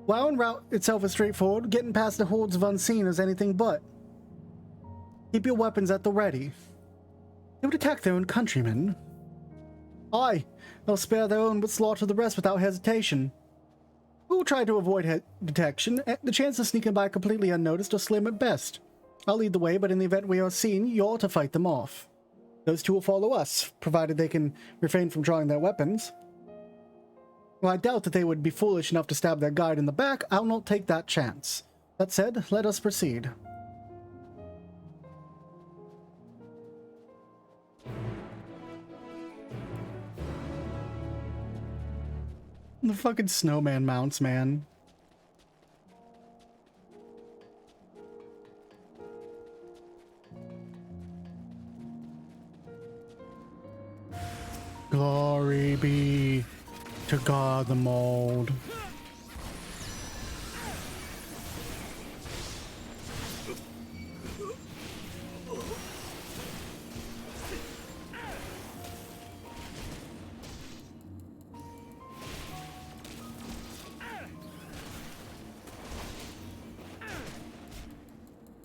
While en route itself is straightforward, getting past the hordes of unseen is anything but. Keep your weapons at the ready. They would attack their own countrymen. Aye, they'll spare their own but slaughter the rest without hesitation. We will try to avoid detection. The chance of sneaking by completely unnoticed are slim at best. I'll lead the way, but in the event we are seen, you're to fight them off. Those two will follow us, provided they can refrain from drawing their weapons. While I doubt that they would be foolish enough to stab their guide in the back, I'll not take that chance. That said, let us proceed. The fucking snowman mounts, man. Glory be to God the mold.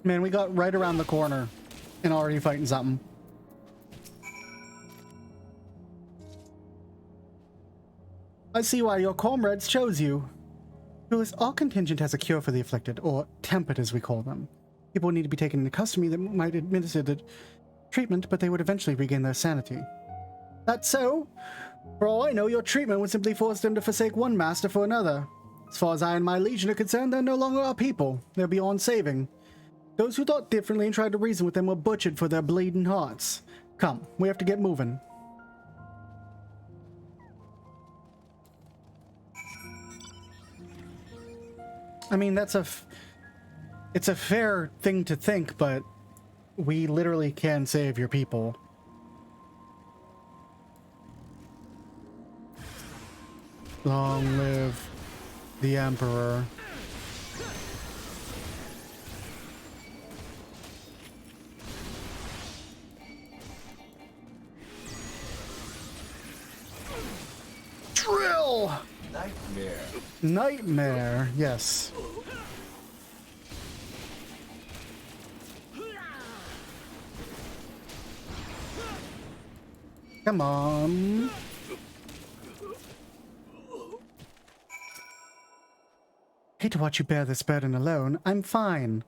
Man, we got right around the corner and already fighting something. I see why your comrades chose you. Our contingent has a cure for the afflicted, or tempered as we call them. People need to be taken into custody that might administer the treatment, but they would eventually regain their sanity. That's so? For all I know, your treatment would simply force them to forsake one master for another. As far as I and my legion are concerned, they're no longer our people. They're beyond saving. Those who thought differently and tried to reason with them were butchered for their bleeding hearts. Come, we have to get moving. I mean, it's a fair thing to think, but we literally can save your people. Long live the Emperor. Drill! Nightmare. Nightmare, yes. Come on. Hate to watch you bear this burden alone. I'm fine.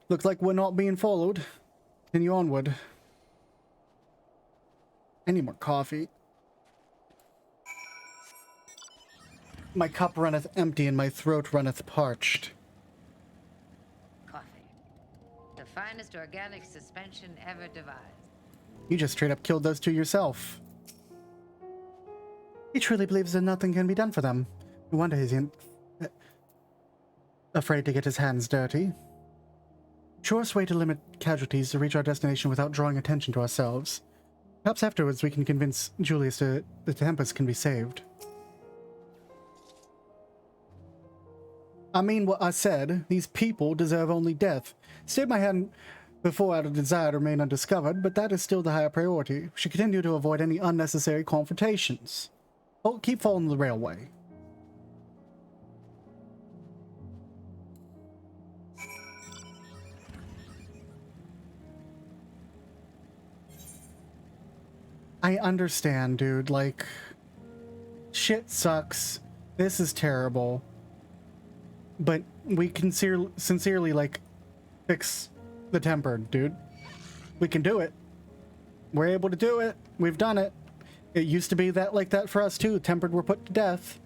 Looks like we're not being followed. Continue onward. I need more coffee. My cup runneth empty and my throat runneth parched. Coffee. The finest organic suspension ever devised. You just straight up killed those two yourself. He truly believes that nothing can be done for them. No wonder he's afraid to get his hands dirty. Surest way to limit casualties to reach our destination without drawing attention to ourselves. Perhaps afterwards we can convince Julius that the Tempest can be saved. I mean what I said. These people deserve only death. Stayed my hand before out of desire to remain undiscovered, but that is still the higher priority. We should continue to avoid any unnecessary confrontations. Oh, keep following the railway. I understand, dude. Like, shit sucks. This is terrible. But we can sincerely, like, fix the tempered, dude. We can do it. We're able to do it. We've done it. It used to be that like that for us, too. Tempered were put to death.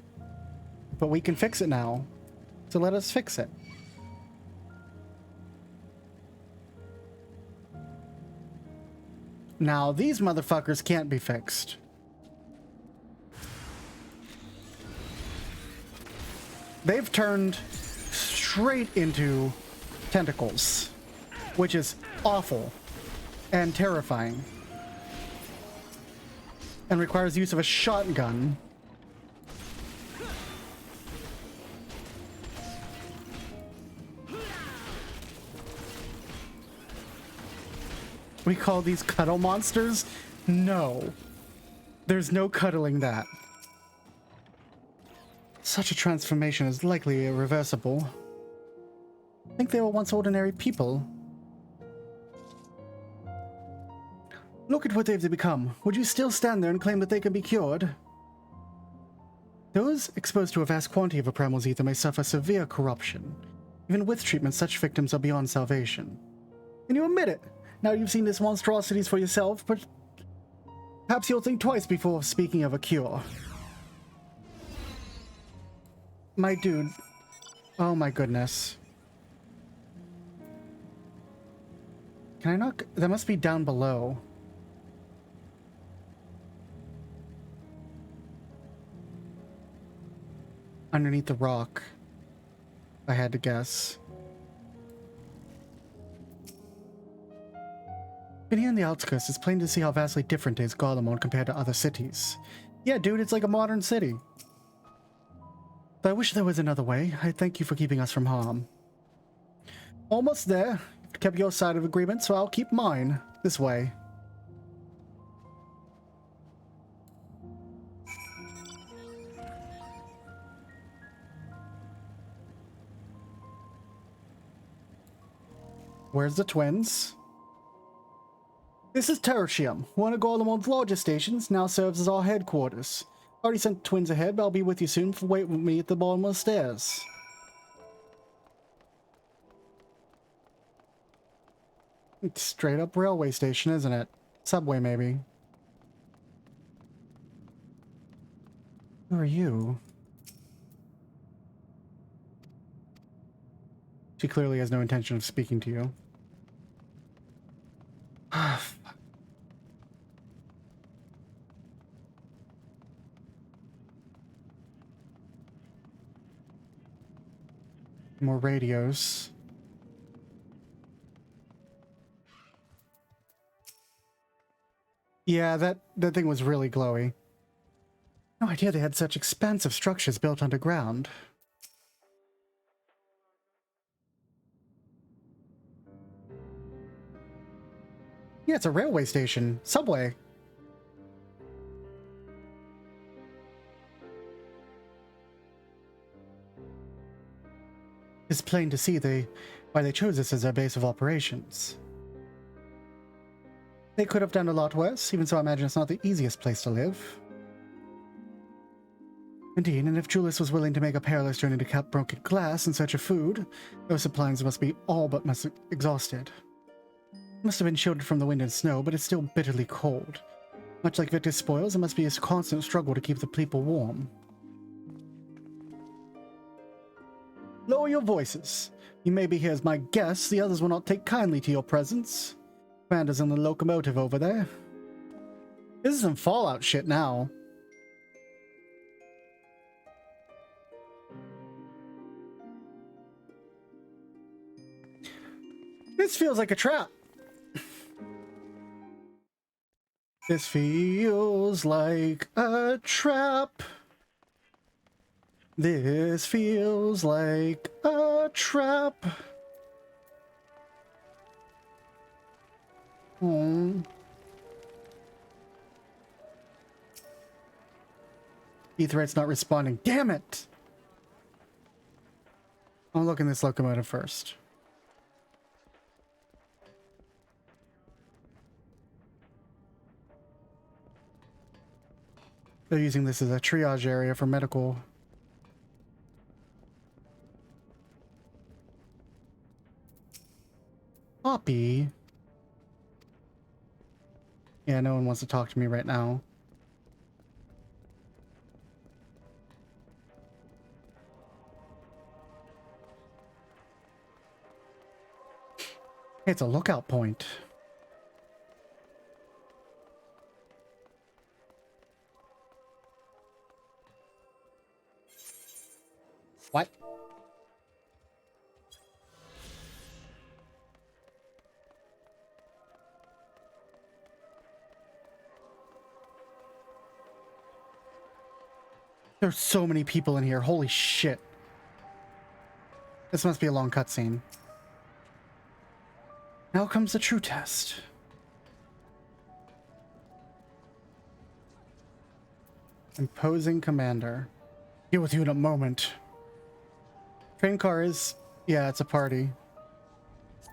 But we can fix it now. So let us fix it. Now, these motherfuckers can't be fixed. They've turned straight into tentacles, which is awful and terrifying, and requires use of a shotgun. We call these cuddle monsters? No. There's no cuddling that. Such a transformation is likely irreversible. I think they were once ordinary people. Look at what they've become. Would you still stand there and claim that they can be cured? Those exposed to a vast quantity of a primal ether may suffer severe corruption. Even with treatment, such victims are beyond salvation. And you admit it. Now you've seen these monstrosities for yourself, but Perhaps you'll think twice before speaking of a cure. My dude. Oh my goodness. Can I not? That must be down below. Underneath the rock, if I had to guess. Been here in the outskirts, it's plain to see how vastly different is Garlemald compared to other cities. Yeah, dude, it's like a modern city. But I wish there was another way. I thank you for keeping us from harm. Almost there. You've kept your side of agreement, so I'll keep mine. This way. Where's the twins? This is Tertium, one of Garlemald's largest stations, now serves as our headquarters. Already sent the twins ahead, but I'll be with you soon. Wait with me at the bottom of the stairs. It's straight up railway station, isn't it? Subway, maybe. Who are you? She clearly has no intention of speaking to you. More radios. Yeah, that thing was really glowy. No idea they had such expansive structures built underground. Yeah, it's a railway station. Subway. It's plain to see why they chose this as their base of operations. They could have done a lot worse, even so I imagine it's not the easiest place to live. Indeed, and if Julius was willing to make a perilous journey to cut broken glass in search of food, those supplies must be all but exhausted. It must have been shielded from the wind and snow, but it's still bitterly cold. Much like Victor's spoils, it must be a constant struggle to keep the people warm. Lower your voices. You may be here as my guests, the others will not take kindly to your presence. Commander's in the locomotive over there. This is some Fallout shit now. This feels like a trap. This feels like a trap. This feels like a trap. Etherite's not responding. Damn it! I'll look in this locomotive first. They're using this as a triage area for medical. Poppy. Yeah, no one wants to talk to me right now. It's a lookout point. What? There's so many people in here. Holy shit. This must be a long cutscene. Now comes the true test. Imposing commander. Deal with you in a moment. Train car is... yeah, it's a party.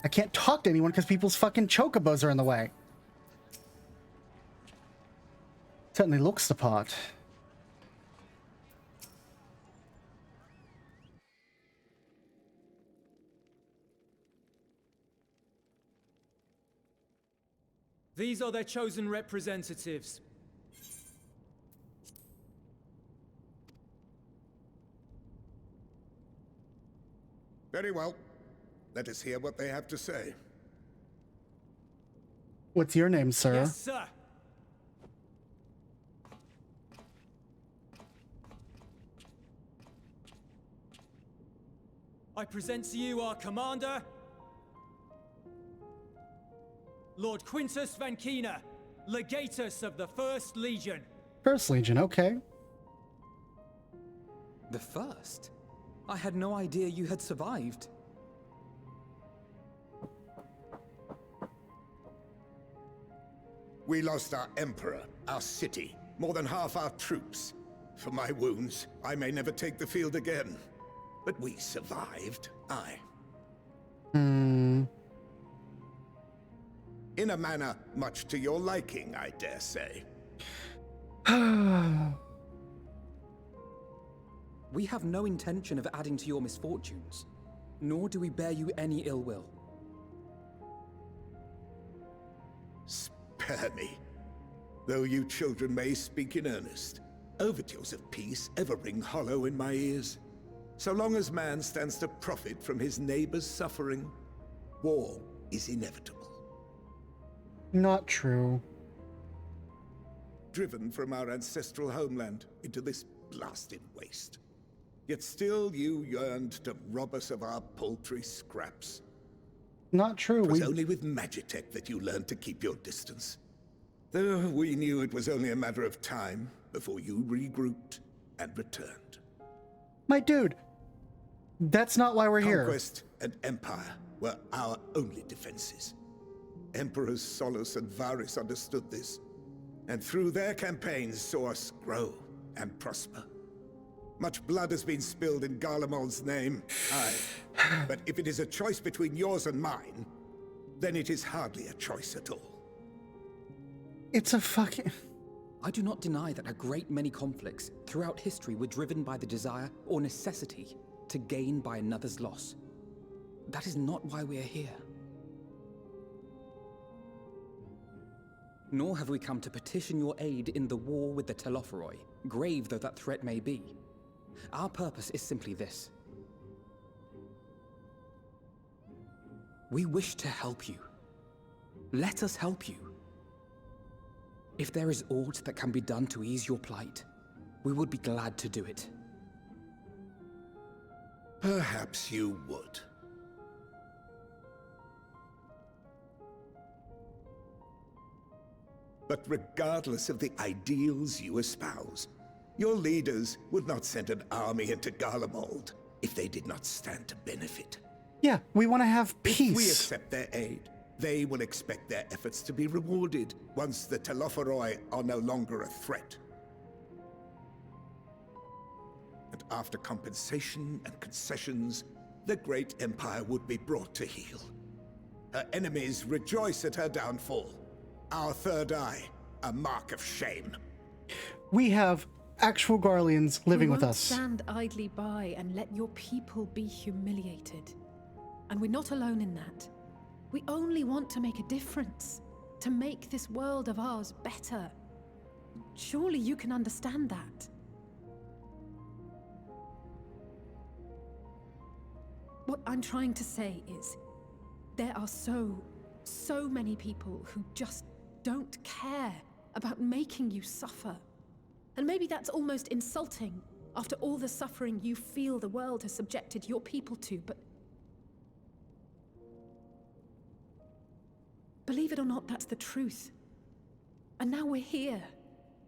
I can't talk to anyone because people's fucking chocobos are in the way. Certainly looks the part. These are their chosen representatives. Very well. Let us hear what they have to say. What's your name, sir? Yes, sir. I present to you our commander, Lord Quintus Vankina, Legatus of the First Legion. First Legion, okay. The first? I had no idea you had survived. We lost our emperor, our city, more than half our troops. For my wounds, I may never take the field again. But we survived, aye. In a manner much to your liking, I dare say. We have no intention of adding to your misfortunes, nor do we bear you any ill will. Spare me. Though you children may speak in earnest, overtures of peace ever ring hollow in my ears. So long as man stands to profit from his neighbor's suffering, war is inevitable. Not true. Driven from our ancestral homeland into this blasted waste. Yet still you yearned to rob us of our paltry scraps. Not true. It was only with Magitech that you learned to keep your distance. Though we knew it was only a matter of time before you regrouped and returned. My dude, that's not why we're here. Conquest and Empire were our only defenses. Emperors Solus and Varys understood this, and through their campaigns saw us grow and prosper. Much blood has been spilled in Garlemald's name, aye. But if it is a choice between yours and mine, then it is hardly a choice at all. It's a fucking... I do not deny that a great many conflicts throughout history were driven by the desire or necessity to gain by another's loss. That is not why we are here. Nor have we come to petition your aid in the war with the Telophoroi, grave though that threat may be. Our purpose is simply this. We wish to help you. Let us help you. If there is aught that can be done to ease your plight, we would be glad to do it. Perhaps you would. But regardless of the ideals you espouse, your leaders would not send an army into Garlemald if they did not stand to benefit. Yeah, we want to have peace. If we accept their aid, they will expect their efforts to be rewarded once the Telophoroi are no longer a threat. And after compensation and concessions, the great empire would be brought to heel. Her enemies rejoice at her downfall. Our third eye, a mark of shame. We have actual Garleans living with us. Stand idly by and let your people be humiliated. And we're not alone in that. We only want to make a difference, to make this world of ours better. Surely you can understand that. What I'm trying to say is, there are so many people who just don't care about making you suffer. And maybe that's almost insulting after all the suffering you feel the world has subjected your people to, but believe it or not, that's the truth. And now we're here,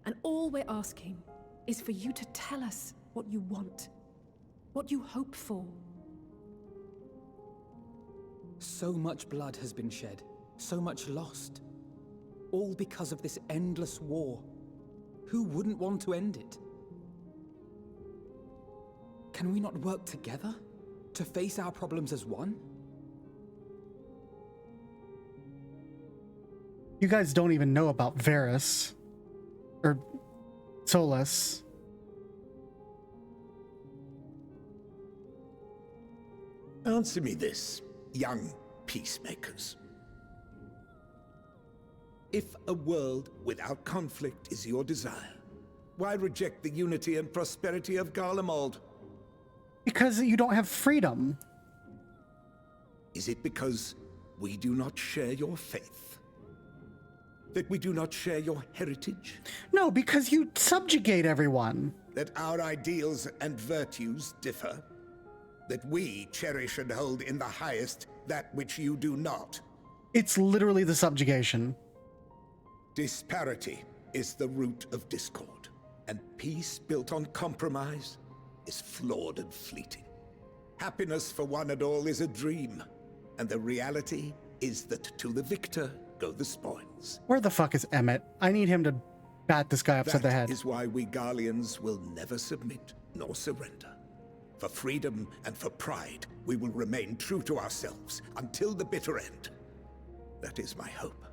and all we're asking is for you to tell us what you want, what you hope for. So much blood has been shed, so much lost. All because of this endless war. Who wouldn't want to end it? Can we not work together to face our problems as one? You guys don't even know about Varys. Or Solus. Answer me this, young peacemakers. If a world without conflict is your desire, why reject the unity and prosperity of Garlemald? Because you don't have freedom. Is it because we do not share your faith? That we do not share your heritage? No, because you subjugate everyone. That our ideals and virtues differ? That we cherish and hold in the highest that which you do not? It's literally the subjugation. Disparity is the root of discord, and peace built on compromise is flawed and fleeting. Happiness for one and all is a dream, and the reality is that to the victor go the spoils. Where the fuck is Emmett? I need him to bat this guy upside the head. That is why we Garleans will never submit nor surrender. For freedom and for pride, we will remain true to ourselves until the bitter end. That is my hope.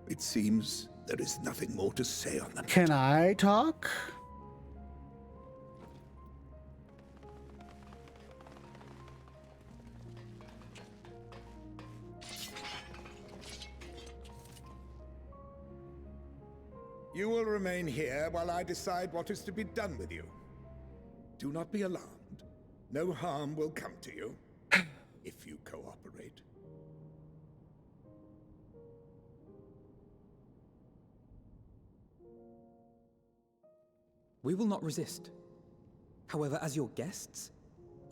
It seems there is nothing more to say on that. Can I talk? You will remain here while I decide what is to be done with you. Do not be alarmed. No harm will come to you if you cooperate. We will not resist. However, as your guests,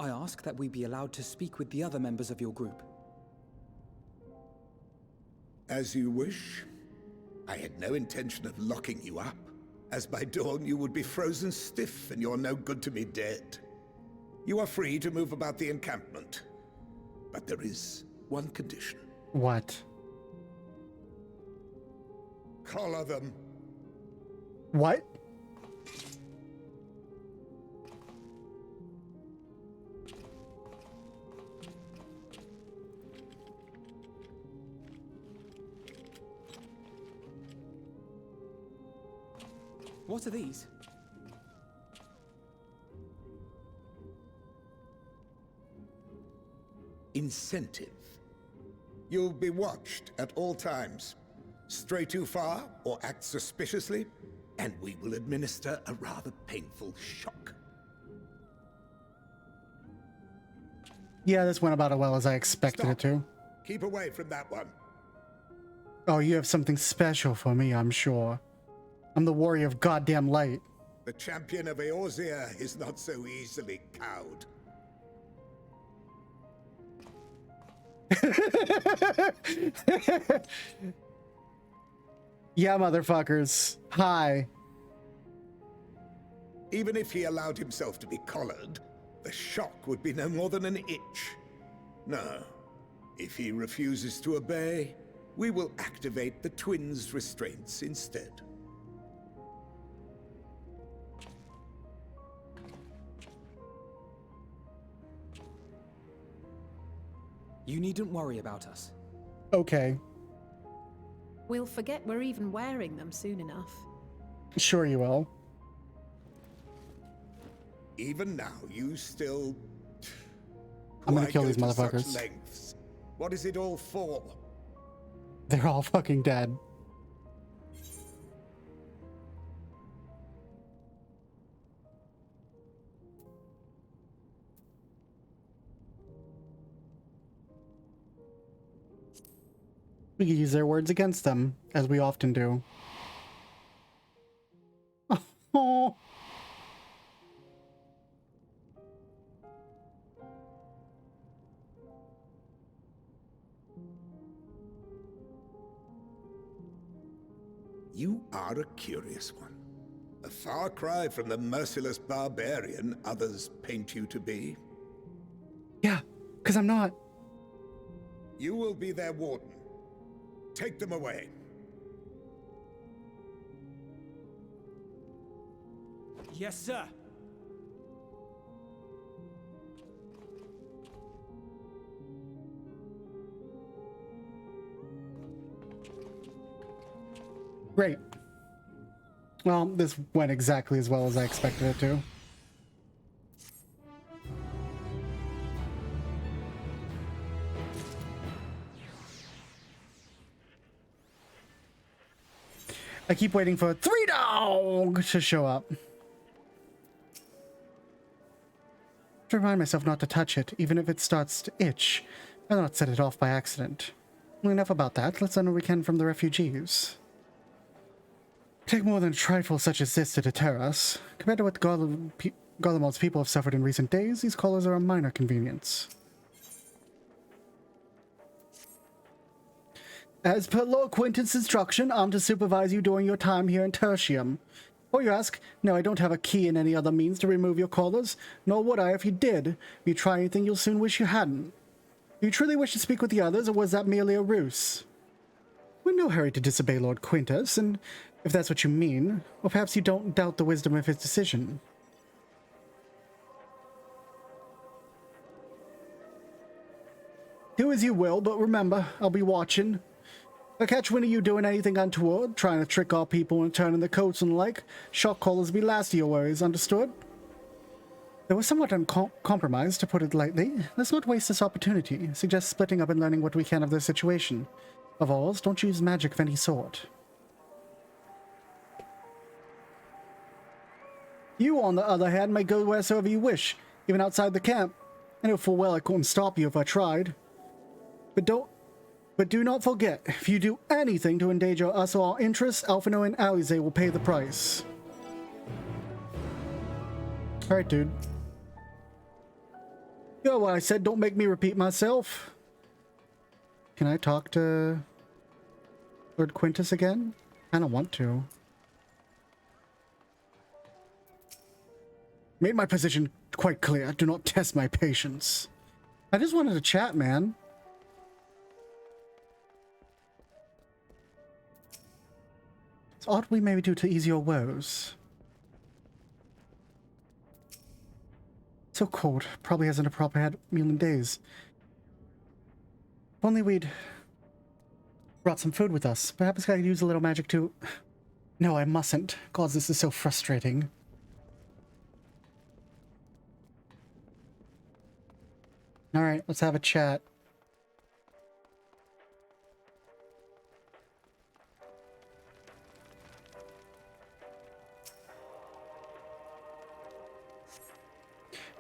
I ask that we be allowed to speak with the other members of your group. As you wish. I had no intention of locking you up, as by dawn you would be frozen stiff and you're no good to me dead. You are free to move about the encampment, but there is one condition. What? Collar them. What? What are these? Incentive. You'll be watched at all times. Stray too far or act suspiciously, and we will administer a rather painful shock. Yeah, this went about as well as I expected it to. Keep away from that one. Oh, you have something special for me, I'm sure. I'm the warrior of goddamn light. The champion of Eorzea is not so easily cowed. Yeah, motherfuckers. Hi. Even if he allowed himself to be collared, the shock would be no more than an itch. No. If he refuses to obey, we will activate the twins' restraints instead. You needn't worry about us. Okay. We'll forget we're even wearing them soon enough. Sure you will. Even now, you still... I'm gonna kill Why these go to such motherfuckers. lengths? What is it all for? They're all fucking dead. We could use their words against them, as we often do. Oh. You are a curious one. A far cry from the merciless barbarian others paint you to be. Yeah, because I'm not. You will be their warden. Take them away. Yes, sir. Great. Well, this went exactly as well as I expected it to. I keep waiting for Three Dog to show up. To remind myself not to touch it, even if it starts to itch. I'll not set it off by accident. Well, enough about that. Let's learn what we can from the refugees. Take more than a trifle such as this to deter us. Compared to what Garlemald's people have suffered in recent days, these callers are a minor convenience. As per Lord Quinton's instruction, I'm to supervise you during your time here in Tertium. Or you ask, no, I don't have a key and any other means to remove your callers, nor would I if you did. If you try anything, you'll soon wish you hadn't. Do you truly wish to speak with the others, or was that merely a ruse? We're in no hurry to disobey Lord Quintus, and if that's what you mean, or perhaps you don't doubt the wisdom of his decision. Do as you will, but remember, I'll be watching. If I catch one of you doing anything untoward, trying to trick our people and turning the coats and the like, shock callers be last of your worries, understood? They were somewhat uncompromised, to put it lightly. Let's not waste this opportunity. Suggest splitting up and learning what we can of their situation. Of alls, don't use magic of any sort. You, on the other hand, may go wheresoever you wish, even outside the camp. I know full well I couldn't stop you if I tried. But do not forget, if you do anything to endanger us or our interests, Alphino and Alize will pay the price. Alright, dude. You know what I said, don't make me repeat myself. Can I talk to Lord Quintus again? I don't want to. Made my position quite clear. Do not test my patience. I just wanted to chat, man. It's odd we maybe do to ease your woes. So cold. Probably hasn't a proper had meal in days. If only we'd brought some food with us. Perhaps I could use a little magic to... No, I mustn't. God, this is so frustrating. Alright, let's have a chat.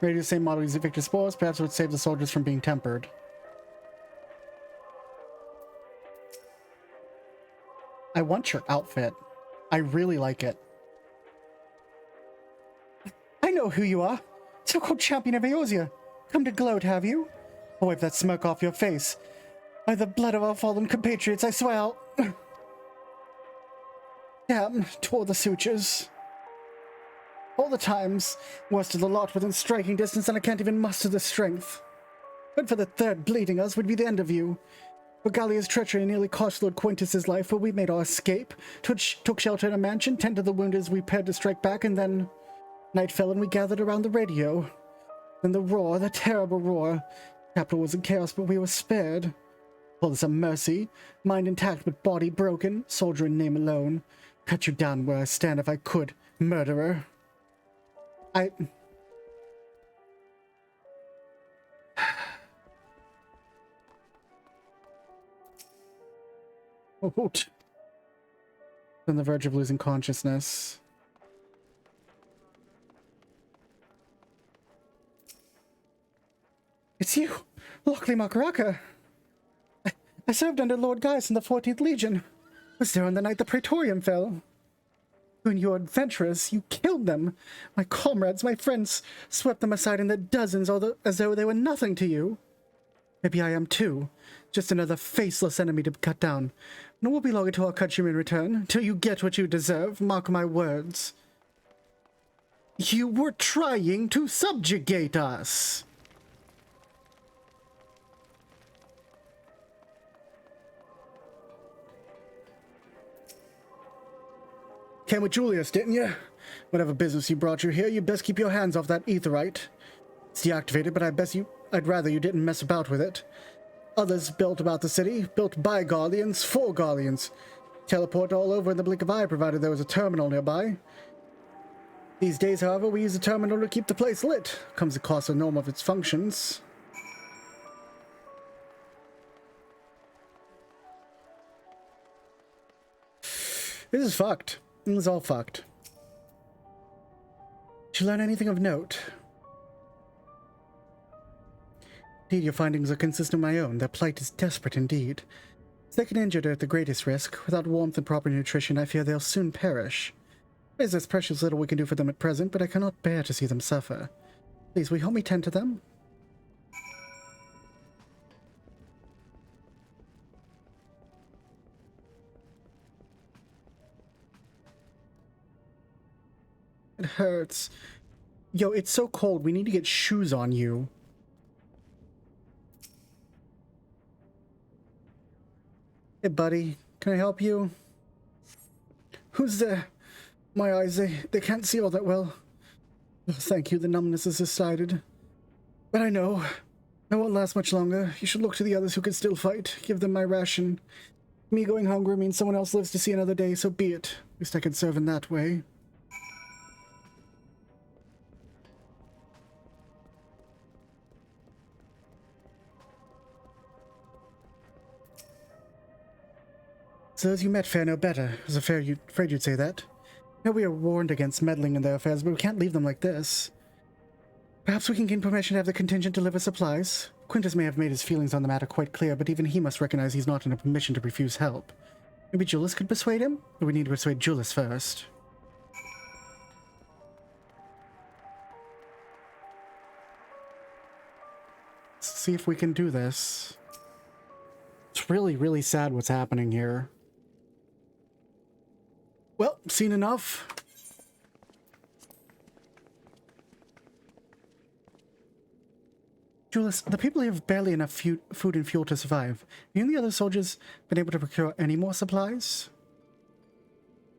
Ready the same model using Victor Spores, perhaps it would save the soldiers from being tempered. I want your outfit. I really like it. I know who you are. So-called champion of Eorzea. Come to gloat, have you? I'll wipe that smirk off your face. By the blood of our fallen compatriots, I swear I'll... Damn, tore the sutures. All the times, worst of the lot within striking distance, and I can't even muster the strength. But for the third bleeding us would be the end of you. For Gallia's treachery nearly cost Lord Quintus's life, but we made our escape, took shelter in a mansion, tended the wounded as we prepared to strike back, and then... Night fell and we gathered around the radio. Then the roar, the terrible roar. Capital was in chaos, but we were spared. All this a mercy. Mind intact, but body broken. Soldier in name alone. Cut you down where I stand if I could. Murderer. Hoot. On the verge of losing consciousness. It's you, Lockely Makaraka. I served under Lord Gaius in the 14th Legion. Was there on the night the Praetorium fell. When you were adventurers, you killed them. My comrades, my friends, swept them aside in their dozens, as though they were nothing to you. Maybe I am too. Just another faceless enemy to cut down. And it won't be long until I'll cut you in return, till you get what you deserve, mark my words. You were trying to subjugate us. Came with Julius, didn't you? Whatever business you brought you here, you best keep your hands off that aetherite. It's deactivated, but I'd rather you didn't mess about with it. Others built about the city, built by Garleans, for Garleans. Teleport all over in the blink of eye, provided there was a terminal nearby. These days, however, we use a terminal to keep the place lit. Comes across the norm of its functions. This is fucked. This is all fucked. Did you learn anything of note? Indeed, your findings are consistent with my own. Their plight is desperate indeed. Sick and injured are at the greatest risk. Without warmth and proper nutrition, I fear they'll soon perish. There's precious little we can do for them at present, but I cannot bear to see them suffer. Please, will you help me tend to them? It hurts. Yo, it's so cold. We need to get shoes on you. Hey, buddy. Can I help you? Who's there? My eyes, they can't see all that well. Oh, thank you, the numbness has subsided. But I know. I won't last much longer. You should look to the others who can still fight. Give them my ration. Me going hungry means someone else lives to see another day, so be it. At least I can serve in that way. So as you met fare no better. I was afraid you'd say that. No, we are warned against meddling in their affairs, but we can't leave them like this. Perhaps we can gain permission to have the contingent deliver supplies. Quintus may have made his feelings on the matter quite clear, but even he must recognize he's not in a permission to refuse help. Maybe Julius could persuade him? Or we need to persuade Julius first. Let's see if we can do this. It's really, really sad what's happening here. Well, seen enough. Julius, the people here have barely enough food and fuel to survive. Have you and the other soldiers been able to procure any more supplies?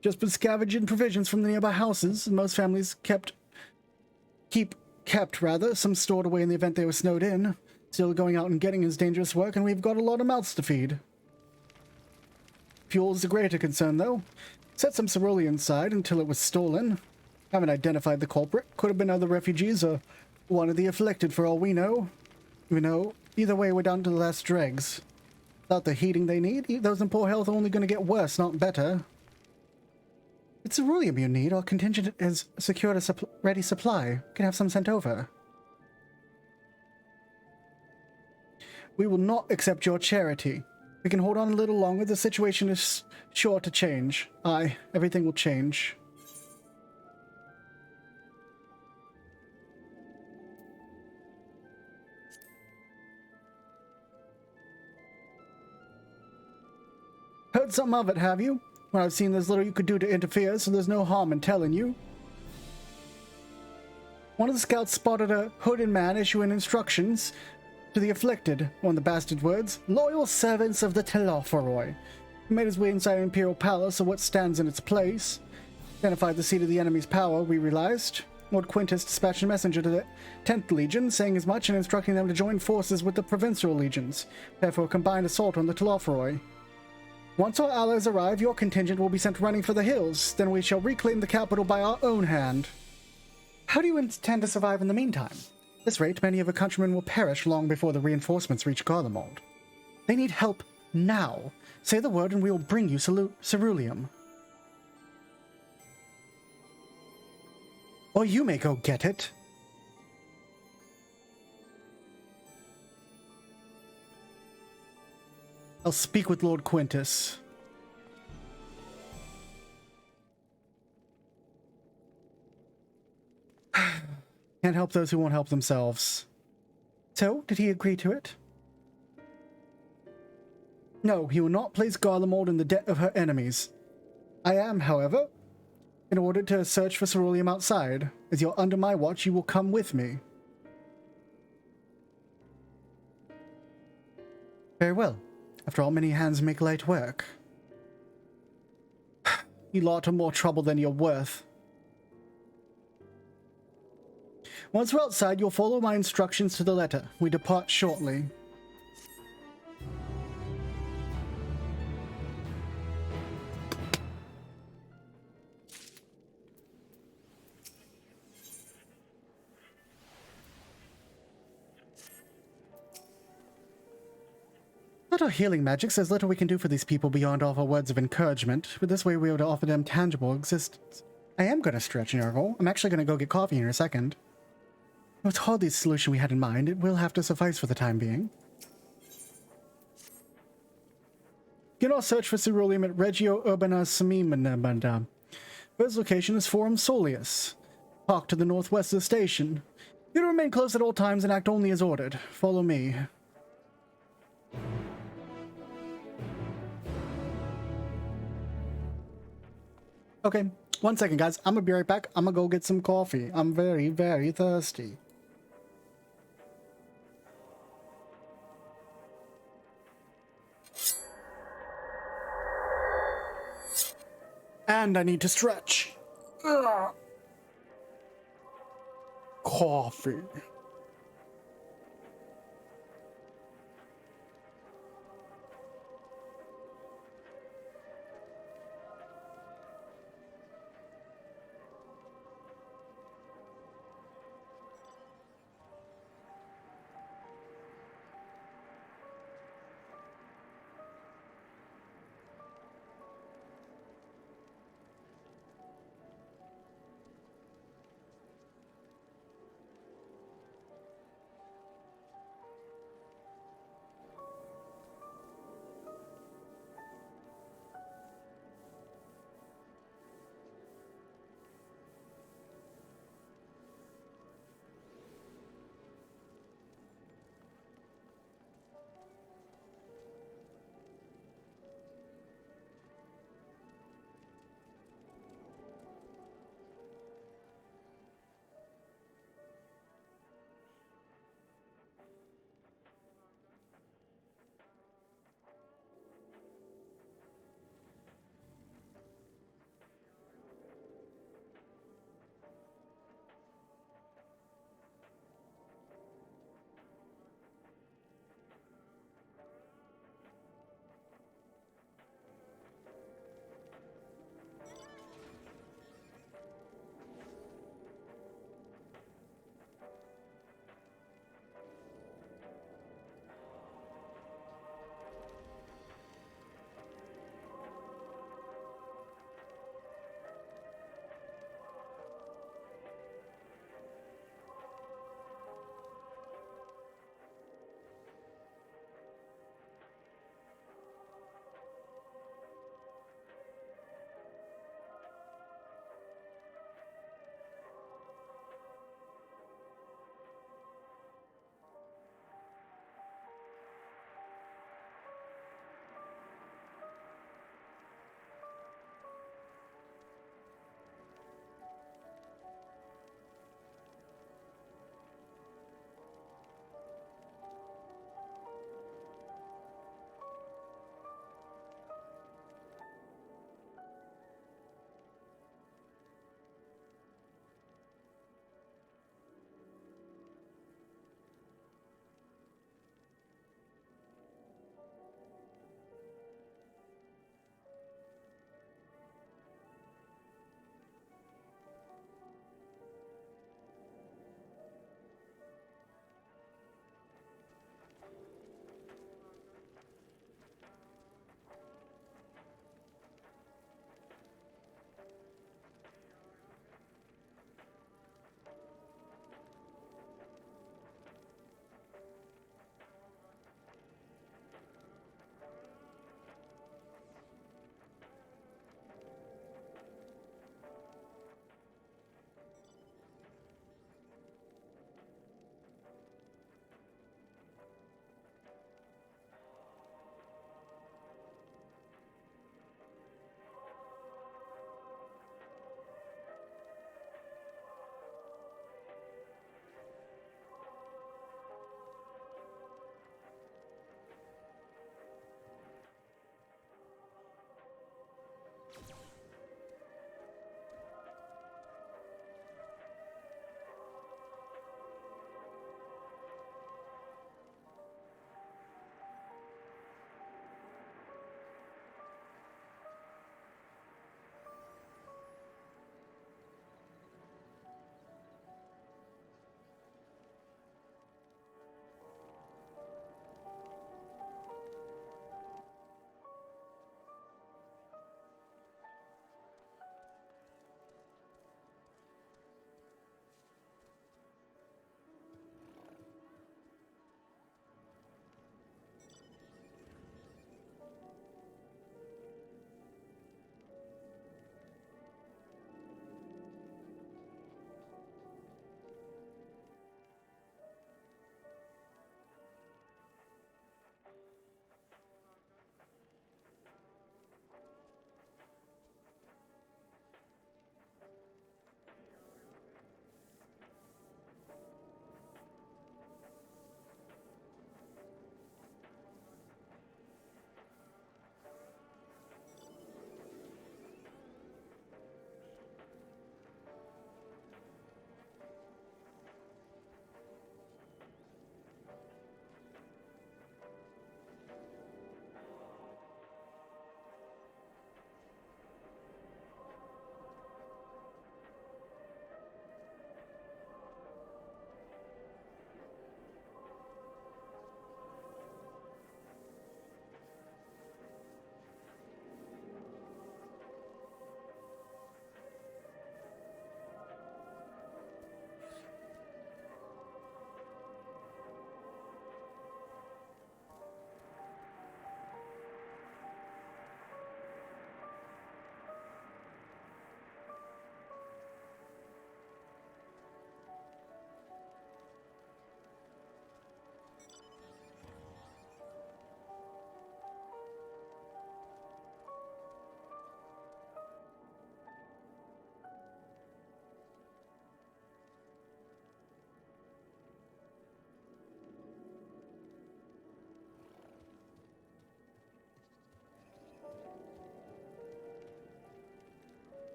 Just been scavenging provisions from the nearby houses, and most families kept some stored away in the event they were snowed in. Still, going out and getting is dangerous work, and we've got a lot of mouths to feed. Fuel's the greater concern, though. Set some cerulean inside until it was stolen. Haven't identified the culprit. Could have been other refugees or one of the afflicted for all we know. Either way, we're down to the last dregs. Without the heating they need, those in poor health are only going to get worse, not better. It's ceruleum you need. Our contingent has secured a ready supply. Can have some sent over. We will not accept your charity. We can hold on a little longer. The situation is sure to change. Aye, everything will change. Heard something of it, have you? Well, I've seen there's little you could do to interfere, so there's no harm in telling you. One of the scouts spotted a hooded man issuing instructions to the afflicted, one of the bastard words, loyal servants of the Telophoroi. He made his way inside an Imperial Palace, or what stands in its place. Identified the seat of the enemy's power, we realized. Lord Quintus dispatched a messenger to the 10th Legion, saying as much and instructing them to join forces with the Provincial Legions, therefore a combined assault on the Telophoroi. Once our allies arrive, your contingent will be sent running for the hills, then we shall reclaim the capital by our own hand. How do you intend to survive in the meantime? At this rate, many of our countrymen will perish long before the reinforcements reach Garlemald. They need help now. Say the word and we will bring you ceruleum. Or you may go get it. I'll speak with Lord Quintus. Can't help those who won't help themselves. So, did he agree to it? No, he will not place Garlemald in the debt of her enemies. I am, however, in order to search for ceruleum outside. As you're under my watch, you will come with me. Very well. After all, many hands make light work. You lot are more trouble than you're worth. Once we're outside, you'll follow my instructions to the letter. We depart shortly. Not our healing magic, there's little we can do for these people beyond all our words of encouragement, but this way we're able to offer them tangible existence. I am going to stretch, Nurgle. I'm actually going to go get coffee in a second. It's hardly the solution we had in mind. It will have to suffice for the time being. Get our search for ceruleum at Regio Urbana Semimanda. First location is Forum Soleus, parked to the northwest of the station. You remain close at all times and act only as ordered. Follow me. Okay, 1 second, guys. I'm gonna be right back. I'm gonna go get some coffee. I'm very, very thirsty. And I need to stretch. Ugh. Coffee.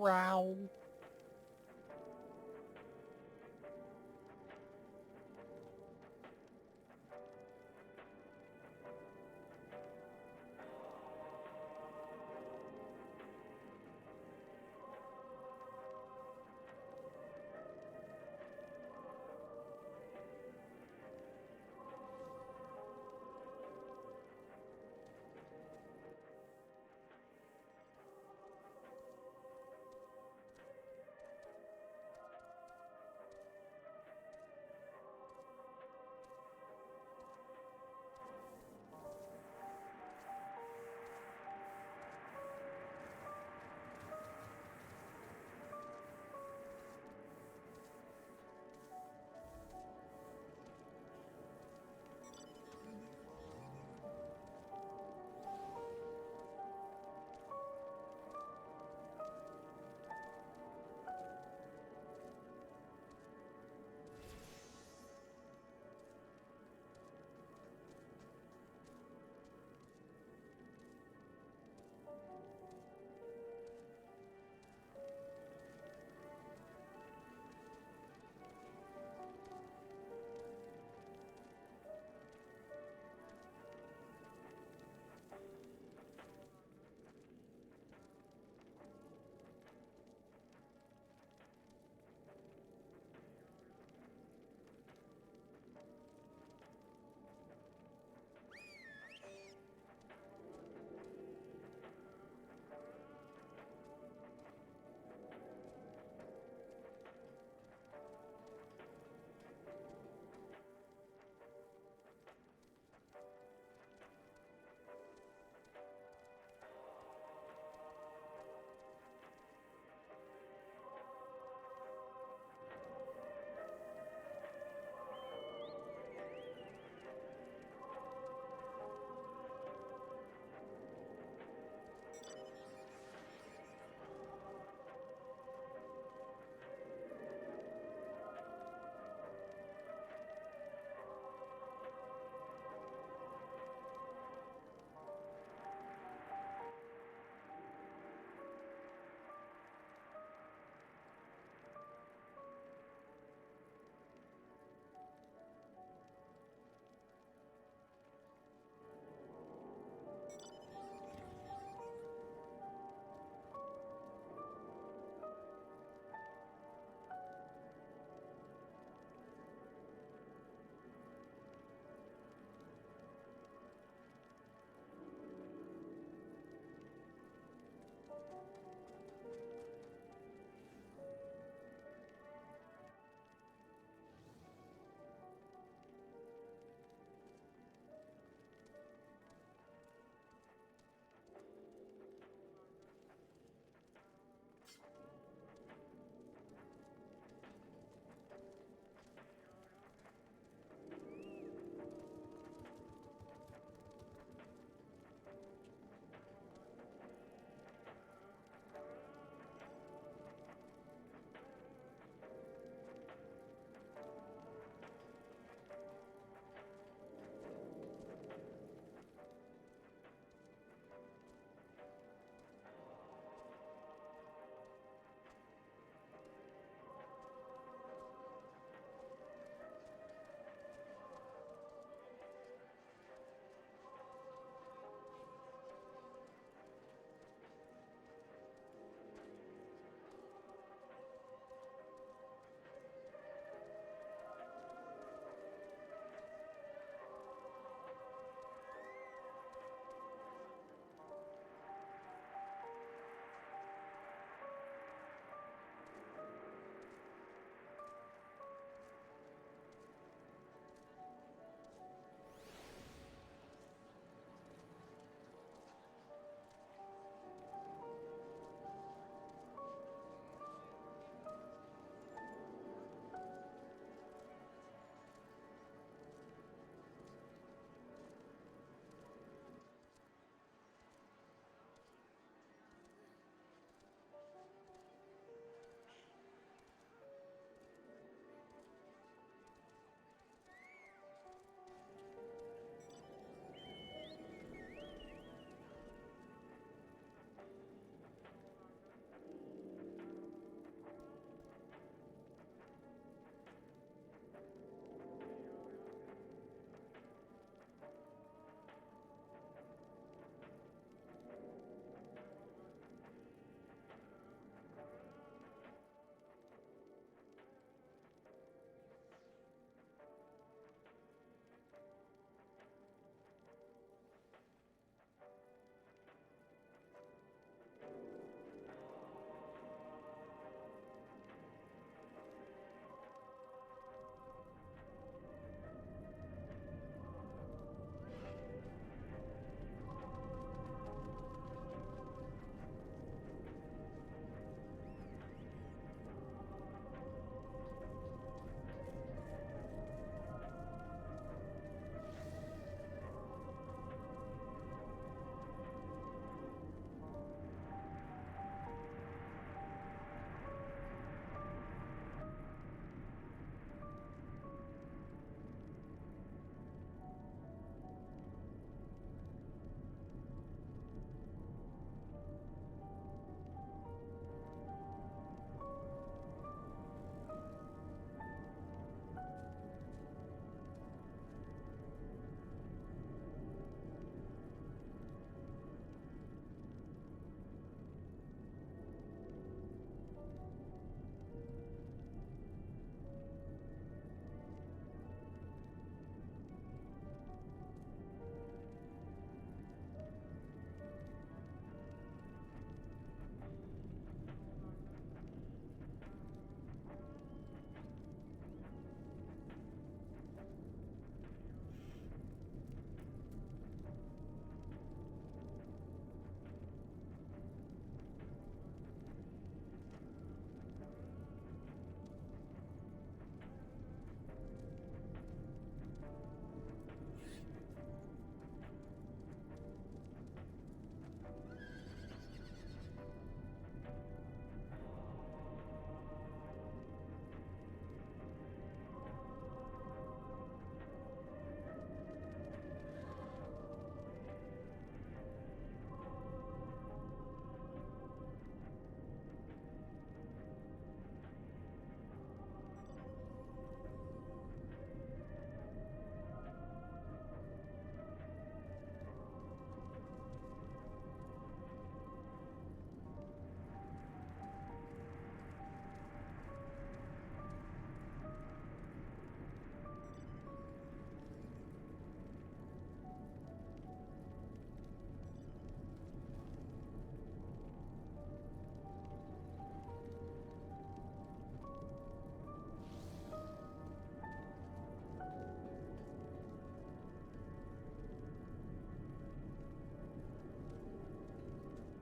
Row.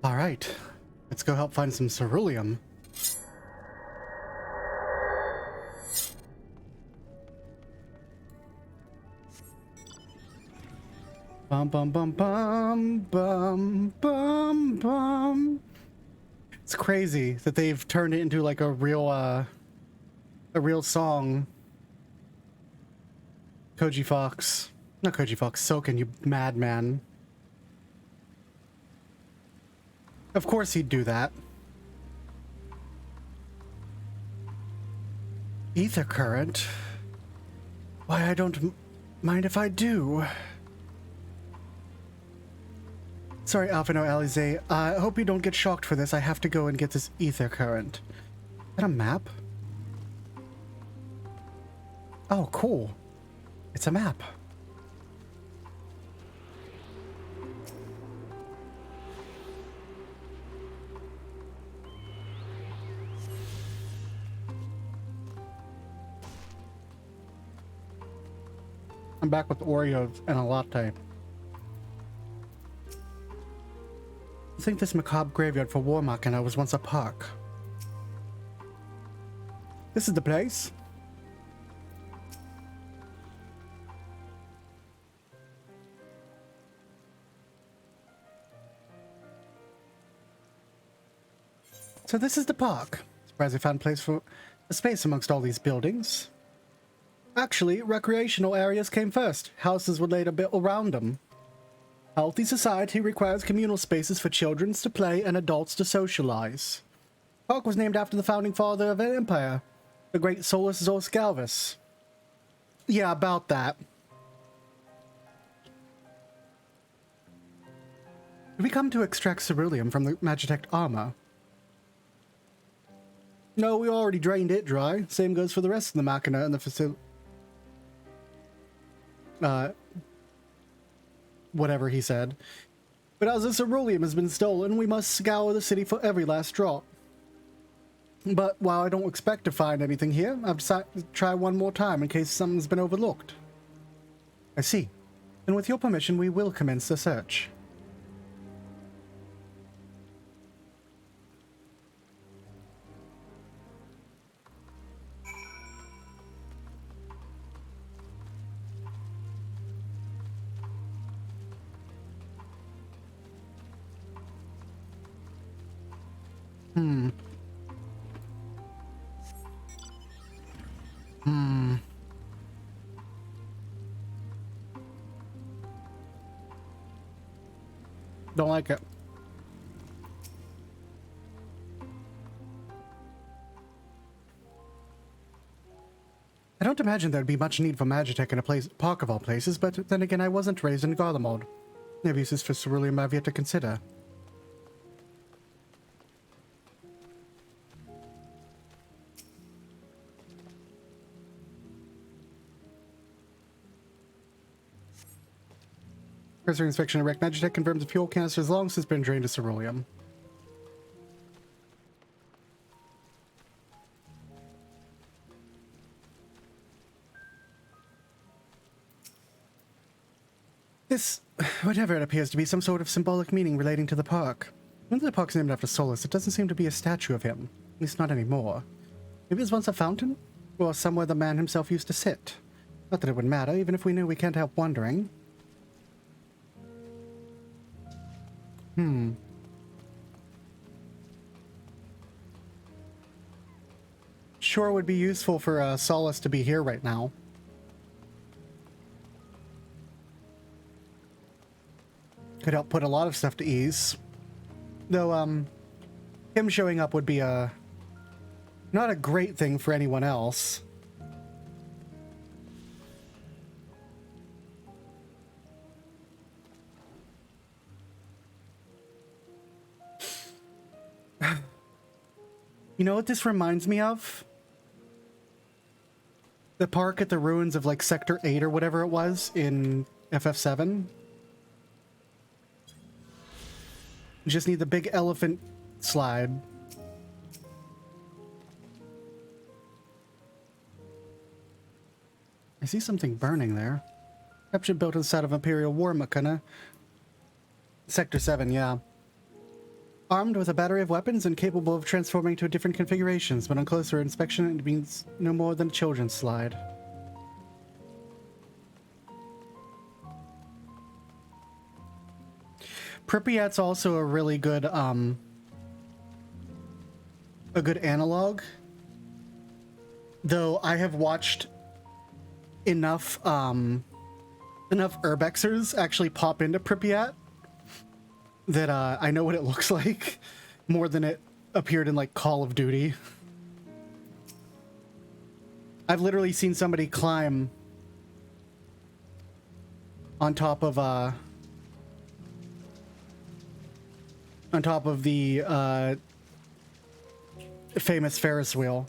Alright, let's go help find some ceruleum. Bum bum bum bum bum bum bum. It's crazy that they've turned it into like a real song. Koji Fox. Not Koji Fox, Soken, you madman. Of course he'd do that. Ether current? Why, I don't mind if I do. Sorry, Alphino Alize. I hope you don't get shocked for this. I have to go and get this ether current. Is that a map? Oh, cool. It's a map. I'm back with Oreos and a latte. I think this macabre graveyard for War Machina was once a park. This is the place. So this is the park. Surprised I found a space amongst all these buildings. Actually, recreational areas came first. Houses were later built around them. Healthy society requires communal spaces for children to play and adults to socialize. The park was named after the founding father of an empire, the great Solus Zos Galvus. Yeah, about that. Did we come to extract ceruleum from the Magitech armor? No, we already drained it dry. Same goes for the rest of the Machina and the facility. Whatever he said. But as the ceruleum has been stolen, we must scour the city for every last drop. But while I don't expect to find anything here, I've decided to try one more time in case something's been overlooked. I see. And with your permission, we will commence the search. Don't like it. I don't imagine there'd be much need for Magitech in a park of all places, but then again, I wasn't raised in Garlemald. Maybe uses for ceruleum I've yet to consider. Cursory inspection of wrecked Magitech confirms the fuel canister has long since been drained to ceruleum. This, whatever it appears to be, some sort of symbolic meaning relating to the park. When the park's named after Solus, it doesn't seem to be a statue of him. At least not anymore. Maybe it was once a fountain? Or somewhere the man himself used to sit. Not that it would matter, even if we knew, we can't help wondering. Sure would be useful for Solus to be here right now. Could help put a lot of stuff to ease. Though, him showing up would be not a great thing for anyone else. You know what this reminds me of? The park at the ruins of, like, Sector 8 or whatever it was in FF7. You just need the big elephant slide. I see something burning there. Capture built inside of Imperial War Machina. Sector 7, yeah. Armed with a battery of weapons and capable of transforming to different configurations, but on closer inspection it means no more than a children's slide. Pripyat's also a really good, a good analog. Though I have watched enough, enough urbexers actually pop into Pripyat that I know what it looks like more than it appeared in like Call of Duty. I've literally seen somebody climb on top of the famous Ferris wheel.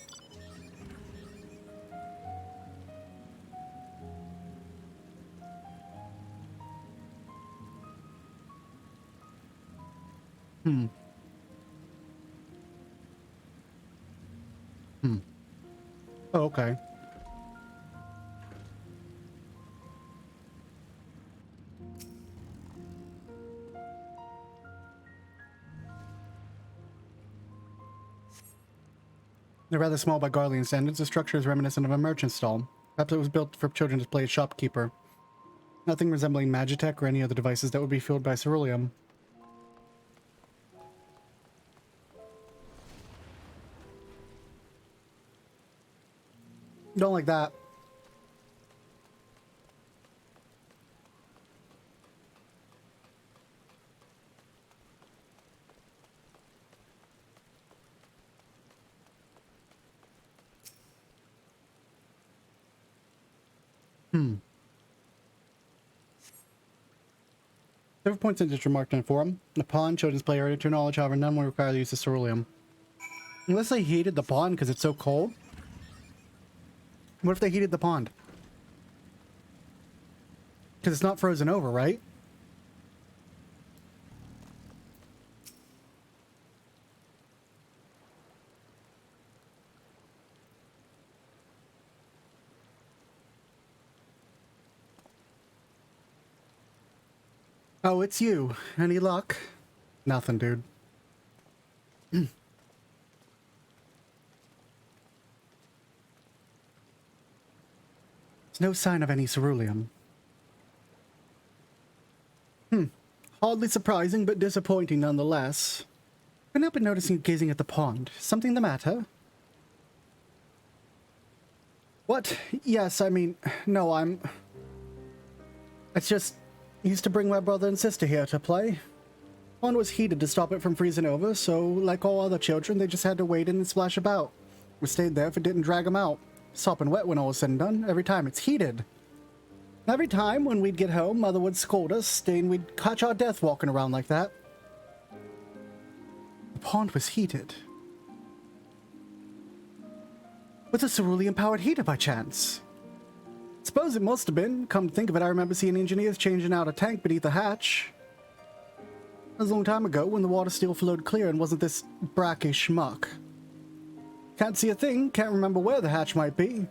Oh, okay. They're rather small by Garlean standards. The structure is reminiscent of a merchant stall. Perhaps it was built for children to play as shopkeeper. Nothing resembling Magitech or any other devices that would be fueled by ceruleum. Don't like that. Several points in digital marked in a forum. The pond, children's play area, to knowledge, however, none will require the use of ceruleum. Unless they heated the pond because it's so cold. What if they heated the pond? Because it's not frozen over, right? Oh, it's you. Any luck? Nothing, dude. There's no sign of any ceruleum. Hardly surprising, but disappointing nonetheless. Couldn't help but noticing you gazing at the pond. Something the matter? What? Yes, I mean, no, it's just... used to bring my brother and sister here to play. Pond was heated to stop it from freezing over, so like all other children, they just had to wade in and splash about. We stayed there if it didn't drag them out. Sopping wet when all was said and done. Every time it's heated. Every time when we'd get home, Mother would scold us, saying we'd catch our death walking around like that. The pond was heated. With a ceruleum-powered heater by chance? Suppose it must have been. Come to think of it, I remember seeing engineers changing out a tank beneath the hatch. That was a long time ago when the water still flowed clear and wasn't this brackish muck. Can't see a thing, can't remember where the hatch might be.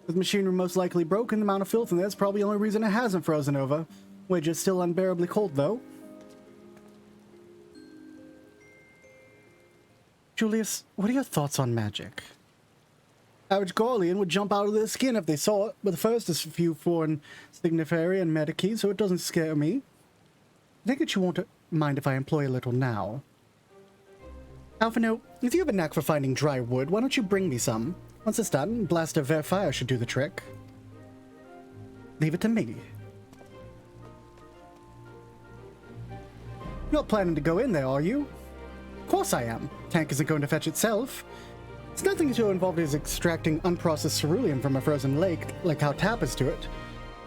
With machinery most likely broken, the amount of filth in there is probably the only reason it hasn't frozen over. Wages still unbearably cold, though. Julius, what are your thoughts on magic? Average Garlean would jump out of their skin if they saw it, but the first is a few foreign signiferi and medici, so it doesn't scare me. I think that you won't mind if I employ a little now. Alphino, if you have a knack for finding dry wood, why don't you bring me some? Once it's done, blast of fire should do the trick. Leave it to me. You're not planning to go in there, are you? Of course I am. Tank isn't going to fetch itself. It's nothing so involved as extracting unprocessed ceruleum from a frozen lake, like how tappers do it.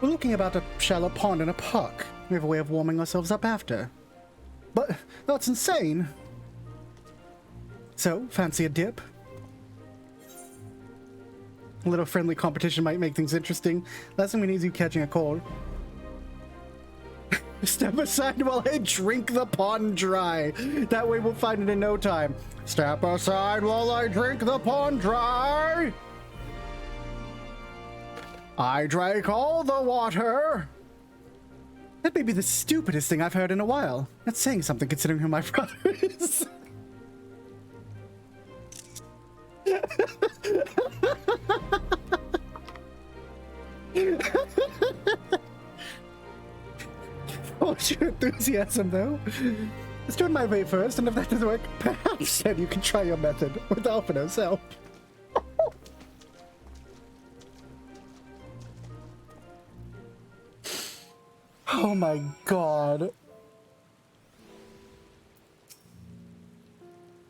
We're looking about a shallow pond in a park. We have a way of warming ourselves up after. But that's insane. So, fancy a dip? A little friendly competition might make things interesting. Last thing we need is you catching a cold. Step aside while I drink the pond dry. That way we'll find it in no time. Step aside while I drink the pond dry. I drank all the water. That may be the stupidest thing I've heard in a while. That's saying something considering who my brother is. Hold your enthusiasm, though. Let's do it my way first, and if that doesn't work, perhaps then you can try your method with Alphinaud's help. Oh my god.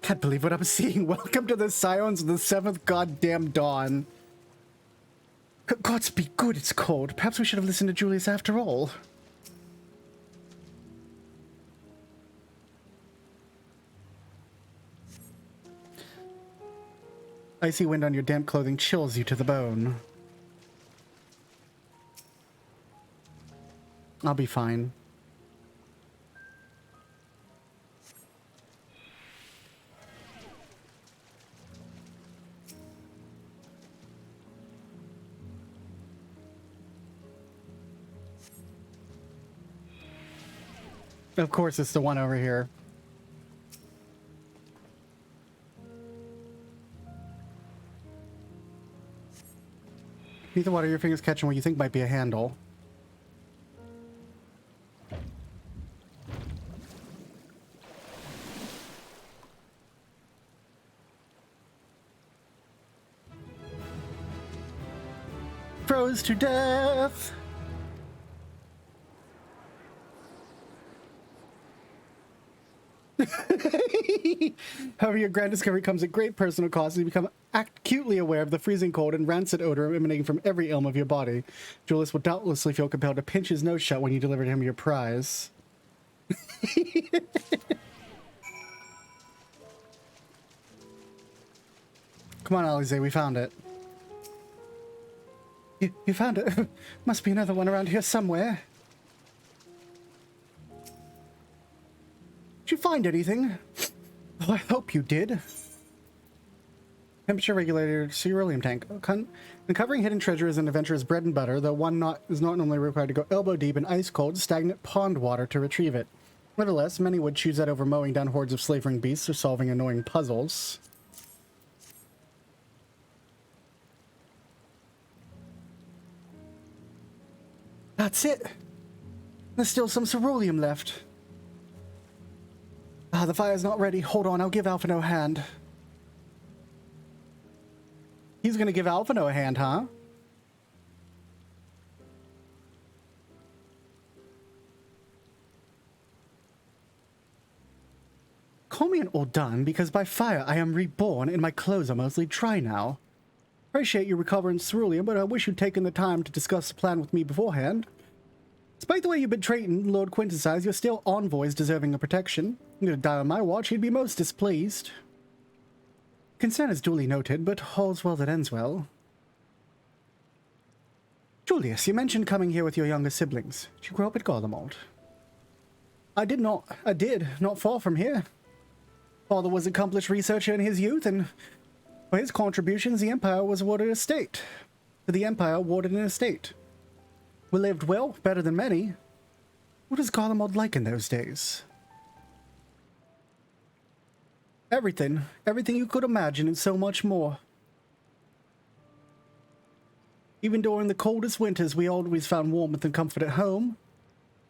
Can't believe what I'm seeing. Welcome to the Scions of the 7th goddamn dawn. Gods be good, it's cold. Perhaps we should have listened to Julius after all. Icy wind on your damp clothing chills you to the bone. I'll be fine. Of course, it's the one over here. Need the water your fingers catching what you think might be a handle. Froze to death. However, your grand discovery comes at great personal cost as you become acutely aware of the freezing cold and rancid odor emanating from every elm of your body. Julius will doubtlessly feel compelled to pinch his nose shut when you deliver him your prize. Come on, Alize, we found it. You found it? Must be another one around here somewhere. Did you find anything? Oh, I hope you did. Temperature regulator ceruleum tank. Uncovering hidden treasure is an adventurer's bread and butter, though one is not normally required to go elbow deep in ice-cold, stagnant pond water to retrieve it. Nevertheless, many would choose that over mowing down hordes of slavering beasts or solving annoying puzzles. That's it. There's still some ceruleum left. Ah, the fire's not ready. Hold on, I'll give Alphinaud a hand. He's gonna give Alphinaud a hand, huh? Call me an old done, because by fire I am reborn and my clothes are mostly dry now. Appreciate you recovering ceruleum, but I wish you'd taken the time to discuss the plan with me beforehand. Despite the way you've been treating Lord Quintessence, you're still envoys deserving of protection. I'm gonna die on my watch, he'd be most displeased. Concern is duly noted, but all's well that ends well. Julius, you mentioned coming here with your younger siblings. Did you grow up at Garlemald? I did, not far from here. Father was an accomplished researcher in his youth, and for his contributions, the Empire was awarded an estate. We lived well, better than many. What was Garlemald like in those days? Everything you could imagine and so much more. Even during the coldest winters, we always found warmth and comfort at home.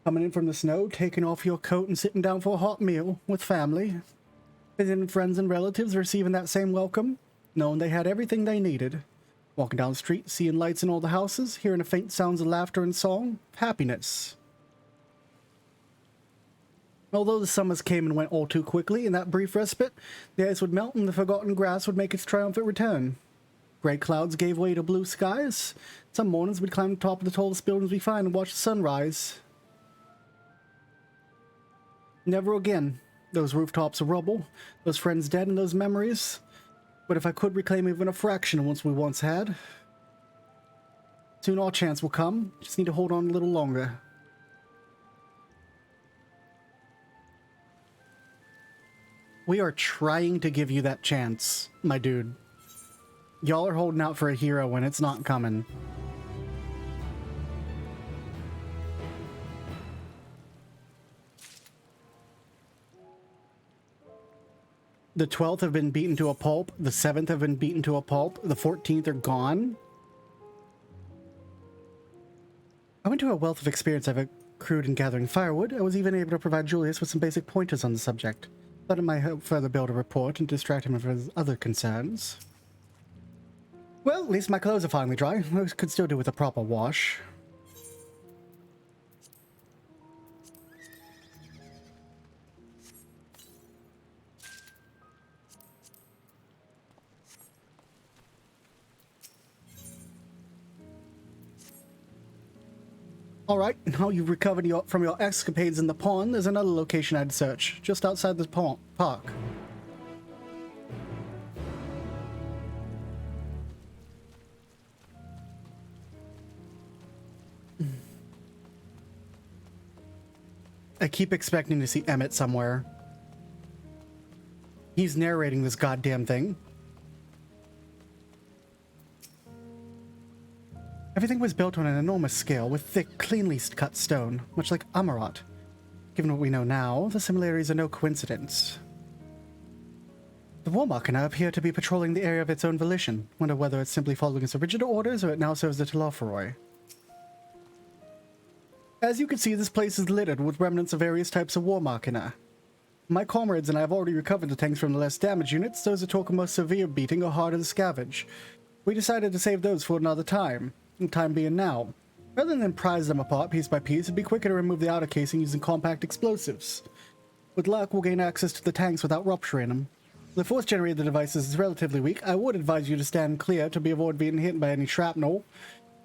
Coming in from the snow, taking off your coat and sitting down for a hot meal with family. Visiting friends and relatives, receiving that same welcome, knowing they had everything they needed. Walking down the street, seeing lights in all the houses, hearing the faint sounds of laughter and song, happiness. Although the summers came and went all too quickly, in that brief respite, the ice would melt and the forgotten grass would make its triumphant return. Gray clouds gave way to blue skies. Some mornings we'd climb the top of the tallest buildings we find and watch the sunrise. Never again. Those rooftops of rubble, those friends dead, and those memories. But if I could reclaim even a fraction of what we once had. Soon our chance will come. Just need to hold on a little longer. We are trying to give you that chance, my dude. Y'all are holding out for a hero when it's not coming. The 12th have been beaten to a pulp. The 7th have been beaten to a pulp. The 14th are gone. I went to a wealth of experience I've accrued in gathering firewood. I was even able to provide Julius with some basic pointers on the subject. Thought it might help further build a report and distract him from his other concerns. Well, at least my clothes are finally dry. I could still do with a proper wash. Alright, now you've recovered from your escapades in the pond, there's another location I'd search, just outside the park. I keep expecting to see Emmett somewhere. He's narrating this goddamn thing. Everything was built on an enormous scale with thick, cleanly cut stone, much like Amarat. Given what we know now, the similarities are no coincidence. The War Machina appear to be patrolling the area of its own volition. Wonder whether it's simply following its original orders or it now serves the Telophoroi. As you can see, this place is littered with remnants of various types of War Machina. My comrades and I have already recovered the tanks from the less damaged units. Those that took a most severe beating are harder to scavenge. We decided to save those for another time. Time being now. Rather than prize them apart piece by piece, it'd be quicker to remove the outer casing using compact explosives. With luck, we'll gain access to the tanks without rupturing them. The force-generated devices is relatively weak. I would advise you to stand clear to avoid being hit by any shrapnel.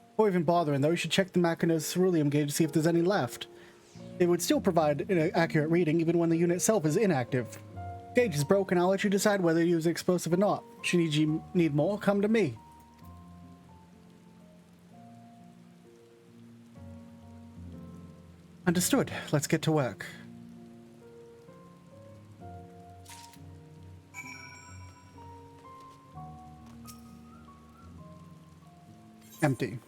Before even bothering, though, you should check the Machina's ceruleum gauge to see if there's any left. It would still provide an accurate reading even when the unit itself is inactive. Gauge is broken, I'll let you decide whether to use an explosive or not. Should you need more, come to me. Understood. Let's get to work. Empty.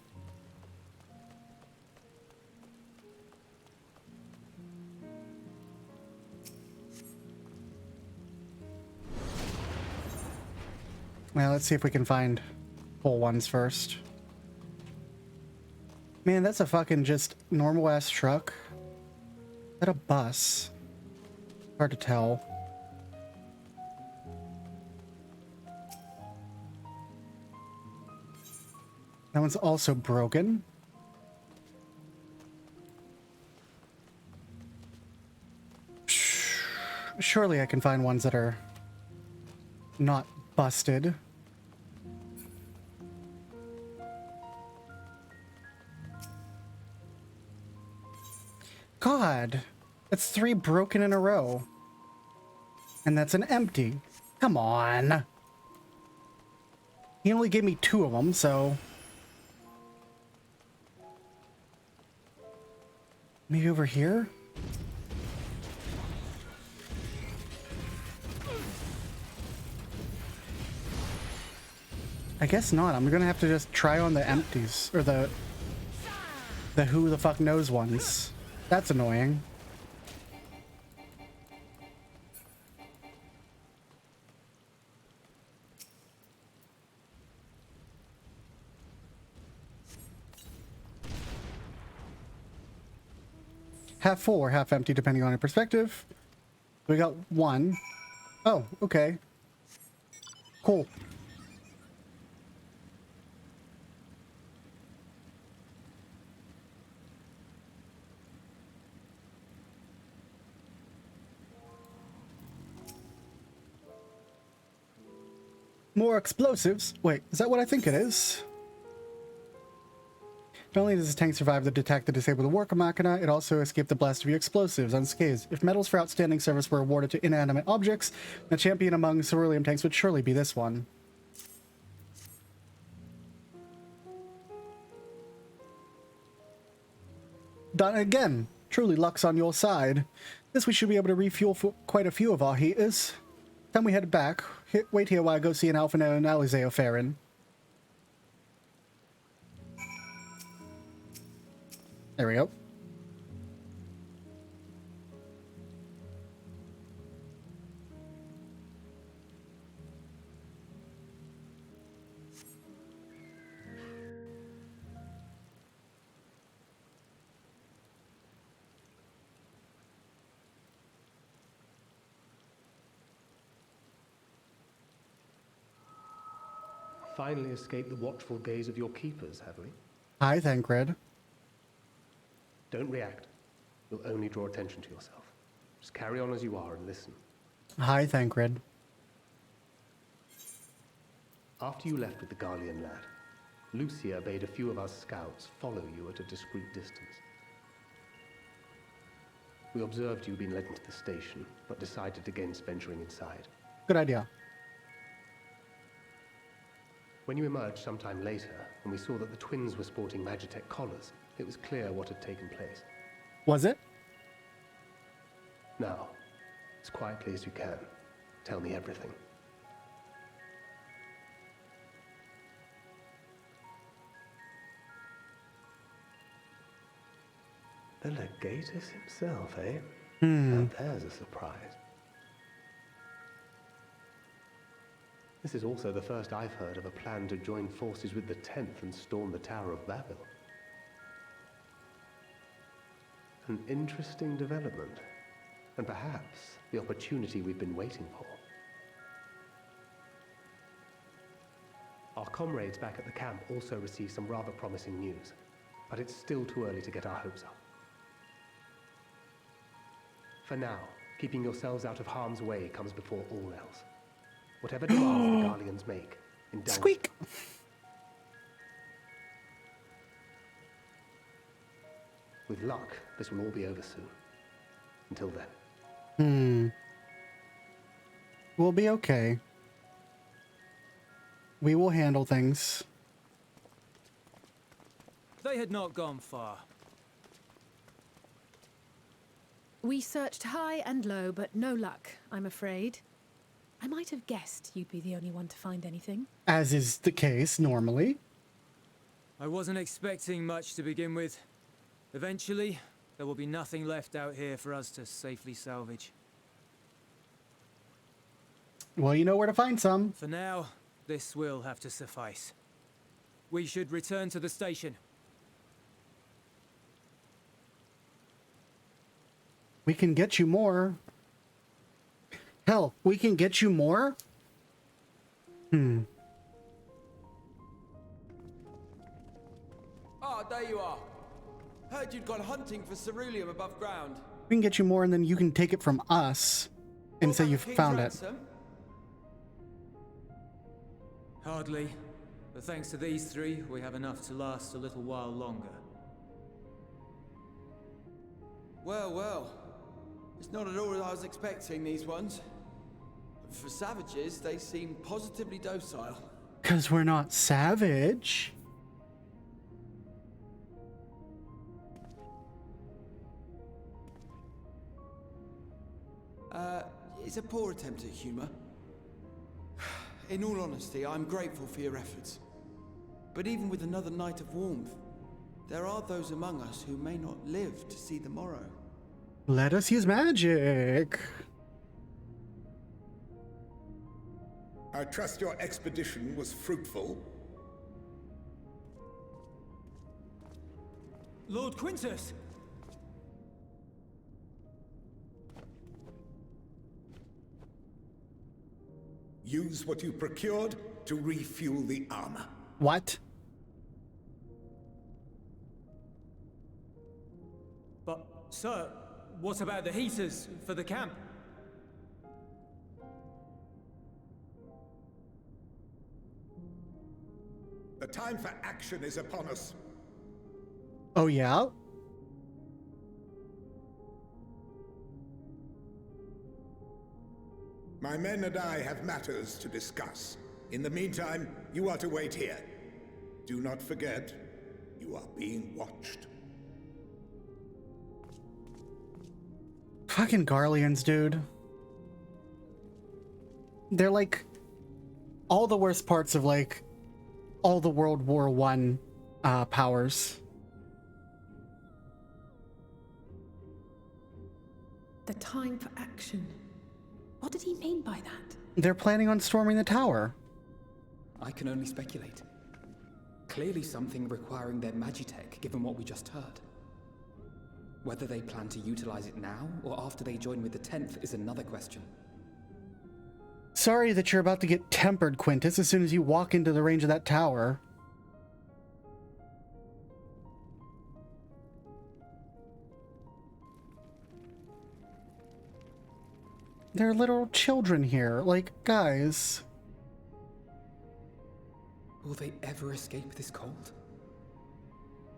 Well, let's see if we can find full ones first. Man, that's a fucking just normal ass truck. Is that a bus? Hard to tell. That one's also broken. Surely I can find ones that are not busted. God, that's 3 broken in a row. And that's an empty. Come on. He only gave me 2 of them, so... Maybe over here? I guess not. I'm gonna have to just try on the empties. Or the who the fuck knows ones. That's annoying. Half full or half empty, depending on your perspective. We got 1. Oh, okay. Cool. More explosives. Wait, is that what I think it is? Not only does this tank survive the detect and disable the Worker Machina, it also escaped the blast of your explosives unscathed. If medals for outstanding service were awarded to inanimate objects, the champion among ceruleum tanks would surely be this one. Done again. Truly luck's on your side. This we should be able to refuel for quite a few of our heaters. Then we head back. Wait here while I go see an Alpha and Alizeo Farron. There we go. finally escaped the watchful gaze of your keepers, have we? Hi, Thancred. Don't react. You'll only draw attention to yourself. Just carry on as you are and listen. Hi, Thancred. After you left with the Garlean lad, Lucia bade a few of our scouts follow you at a discreet distance. We observed you being led into the station, but decided against venturing inside. Good idea. When you emerged sometime later, and we saw that the twins were sporting Magitech collars, it was clear what had taken place. Was it? Now, as quietly as you can, tell me everything. The Legatus himself, eh? Now there's a surprise. This is also the first I've heard of a plan to join forces with the 10th and storm the Tower of Babel. An interesting development, and perhaps the opportunity we've been waiting for. Our comrades back at the camp also received some rather promising news, but it's still too early to get our hopes up. For now, keeping yourselves out of harm's way comes before all else. Whatever demands the Garleans make, indulge. Squeak! With luck, this will all be over soon. Until then. We'll be okay. We will handle things. They had not gone far. We searched high and low, but no luck, I'm afraid. I might have guessed you'd be the only one to find anything. As is the case normally. I wasn't expecting much to begin with. Eventually, there will be nothing left out here for us to safely salvage. Well, you know where to find some. For now, this will have to suffice. We should return to the station. We can get you more. Hell, we can get you more? Ah, there you are. Heard you'd gone hunting for ceruleum above ground. We can get you more and then you can take it from us and say you found it. Hardly. But thanks to these three, we have enough to last a little while longer. Well, well. It's not at all as I was expecting, these ones. For savages, they seem positively docile. 'Cause we're not savage. It's a poor attempt at humor. In all honesty, I'm grateful for your efforts. But even with another night of warmth, there are those among us who may not live to see the morrow. Let us use magic. I trust your expedition was fruitful. Lord Quintus! Use what you procured to refuel the armor. What? But, sir, what about the heaters for the camp? The time for action is upon us. Oh, yeah? My men and I have matters to discuss. In the meantime, you are to wait here. Do not forget, you are being watched. Fucking Garleans, dude. They're like all the worst parts of like all the World War I powers. The time for action. What did he mean by that? They're planning on storming the tower. I can only speculate. Clearly something requiring their magitech, given what we just heard. Whether they plan to utilize it now, or after they join with the 10th, is another question. Sorry that you're about to get tempered, Quintus, as soon as you walk into the range of that tower. There are little children here. Like, guys. Will they ever escape this cold?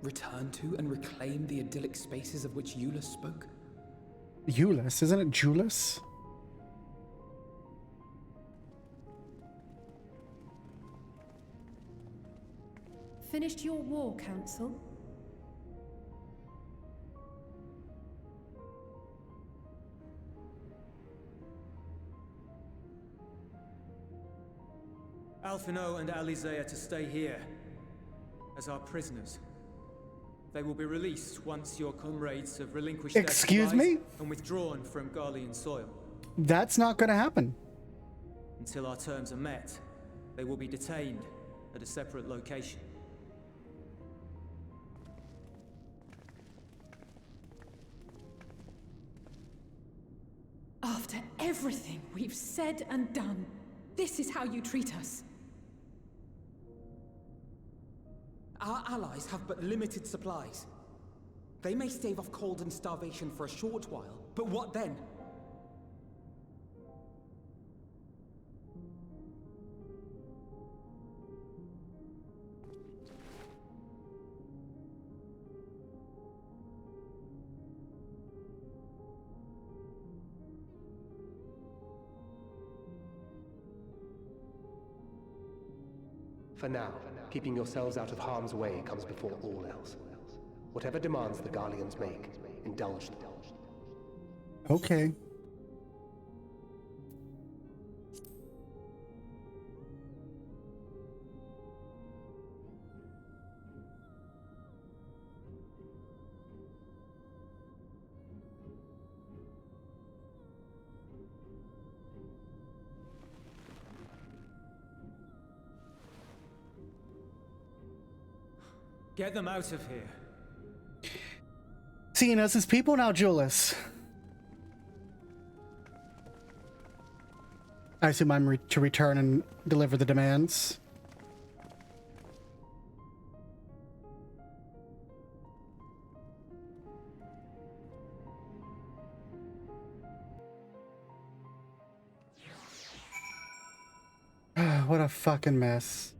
Return to and reclaim the idyllic spaces of which Eulus spoke? Eulus? Isn't it Julius? Finished your war, Council? Alphino and Alizé are to stay here as our prisoners. They will be released once your comrades have relinquished Excuse their supplies me? and withdrawn from Garlean soil. That's not going to happen. Until our terms are met, they will be detained at a separate location. After everything we've said and done, this is how you treat us. Our allies have but limited supplies. They may stave off cold and starvation for a short while, but what then? For now, keeping yourselves out of harm's way comes before all else. Whatever demands the Garleans make, indulge them. Okay. Get them out of here. Seeing us as people now, Julius. I assume I'm to return and deliver the demands. What a fucking mess.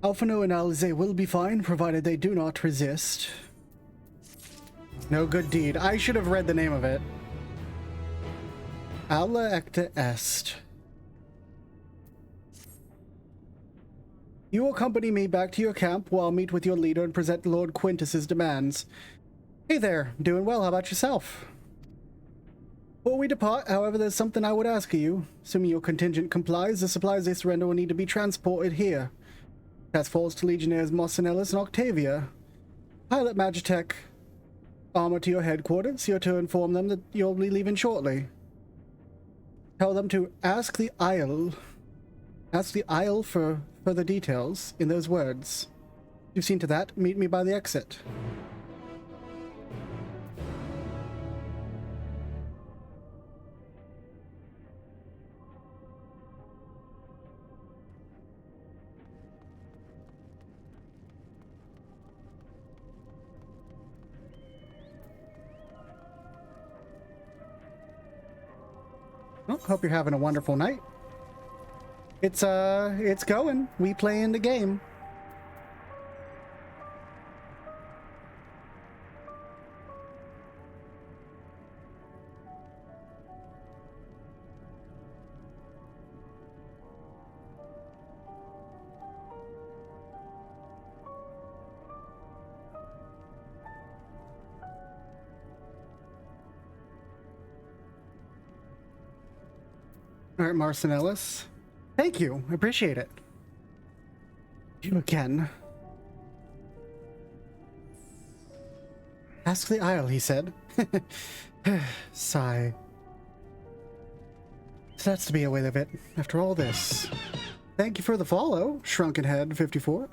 Alphino and Alizé will be fine, provided they do not resist. No good deed. I should have read the name of it. Alla Ecta Est. You accompany me back to your camp while I'll meet with your leader and present Lord Quintus's demands. Hey there, doing well, how about yourself? Before we depart, however, there's something I would ask of you. Assuming your contingent complies, the supplies they surrender will need to be transported here. Task Force to Legionnaires Marcinellus and Octavia. Pilot Magitech armor to your headquarters. You're to inform them that you'll be leaving shortly. Tell them to ask the Isle. Ask the Isle for further details in those words. You've seen to that. Meet me by the exit. Well, hope you're having a wonderful night. It's going. We play in the game. All right, Marcinellus. Thank you. I appreciate it. You again. Ask the Isle, he said. Sigh. So that's to be a way of it after all this. Thank you for the follow, Shrunken Head 54.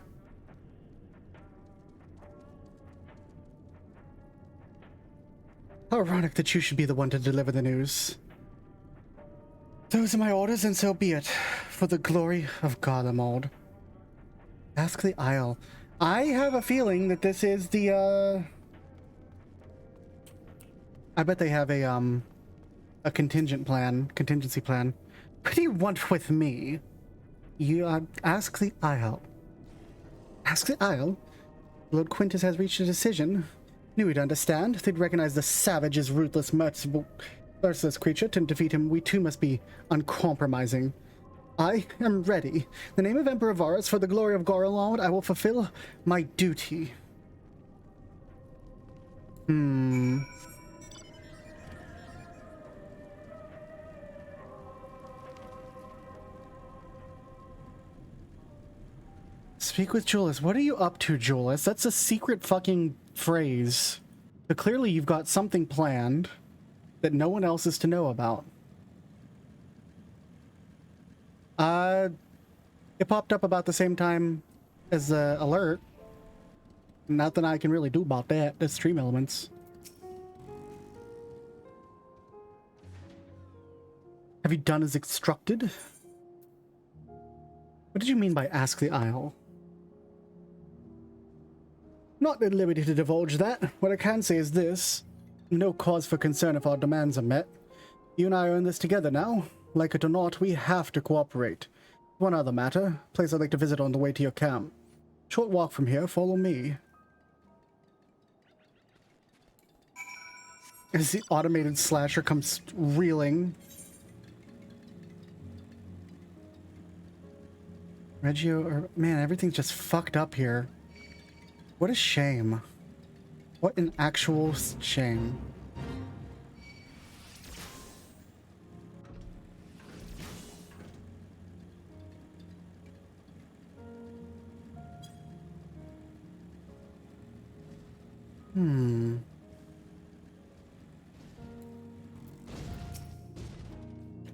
How ironic that you should be the one to deliver the news. Those are my orders, and so be it. For the glory of Garlemald. Ask the Isle. I have a feeling that this is the, I bet they have a contingency plan. What do you want with me? You, ask the Isle. Ask the Isle? Lord Quintus has reached a decision. Knew he'd understand. They'd recognize the savage as ruthless, merciless creature. To defeat him, we too must be uncompromising. I am ready. In the name of Emperor Varus, for the glory of Garlemald, I will fulfill my duty. Speak with Julius. What are you up to, Julius? That's a secret fucking phrase. But clearly you've got something planned that no one else is to know about. It popped up about the same time as the alert. Nothing I can really do about that. That's stream elements. Have you done as instructed? What did you mean by ask the Isle? Not at liberty to divulge that. What I can say is this. No cause for concern if our demands are met. You and I are in this together now. Like it or not, we have to cooperate. One other matter. Place I'd like to visit on the way to your camp. Short walk from here. Follow me. As the automated slasher comes reeling. Reggio, or man, everything's just fucked up here. What a shame. What an actual shame.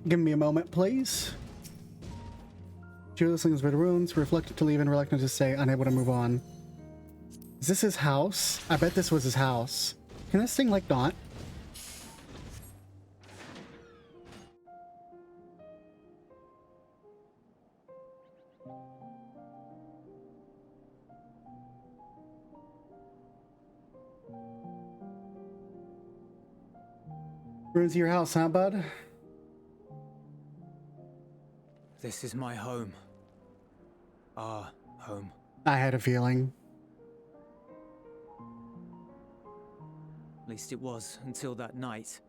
Give me a moment, please. Julius lingers by the ruins, reflected to leave and reluctant to stay, unable to move on. Is this his house? I bet this was his house. Can this thing, like, not? Ruins of your house, huh, bud? This is my home. Our home. I had a feeling. At least it was, until that night.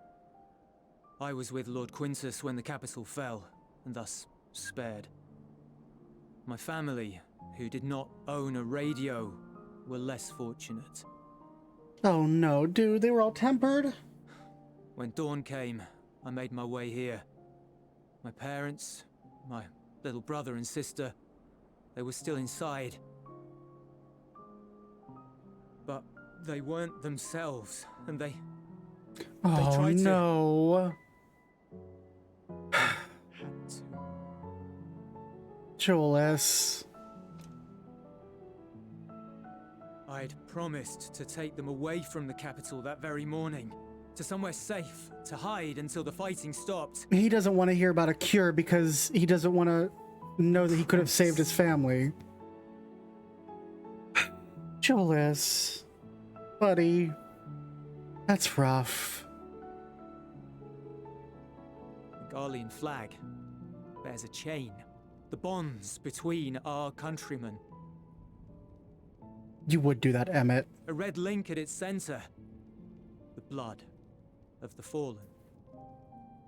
I was with Lord Quintus when the capital fell, and thus spared. My family, who did not own a radio, were less fortunate. Oh no, dude, they were all tempered? When dawn came, I made my way here. My parents, my little brother and sister, they were still inside. But they weren't themselves, and they tried no. Julius. I'd promised to take them away from the capital that very morning, to somewhere safe, to hide until the fighting stopped. He doesn't want to hear about a cure because he doesn't want to know that he could have saved his family. Julius. Buddy. That's rough. The Garlean flag bears a chain. The bonds between our countrymen. You would do that, Emmett. A red link at its center. The blood of the fallen.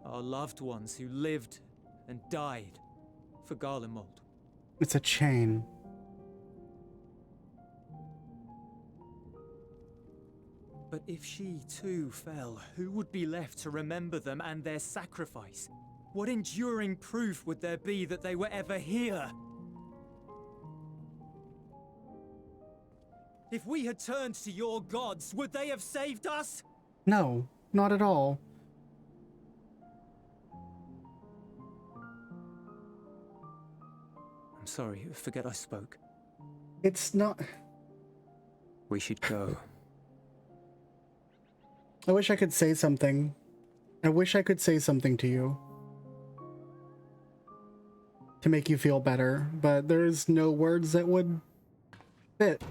Our loved ones who lived and died for Garlemald. It's a chain. But if she too fell, who would be left to remember them and their sacrifice? What enduring proof would there be that they were ever here? If we had turned to your gods, would they have saved us? No, not at all. I'm sorry, forget I spoke. It's not... We should go. I wish I could say something. I wish I could say something to you to make you feel better, but there's no words that would fit.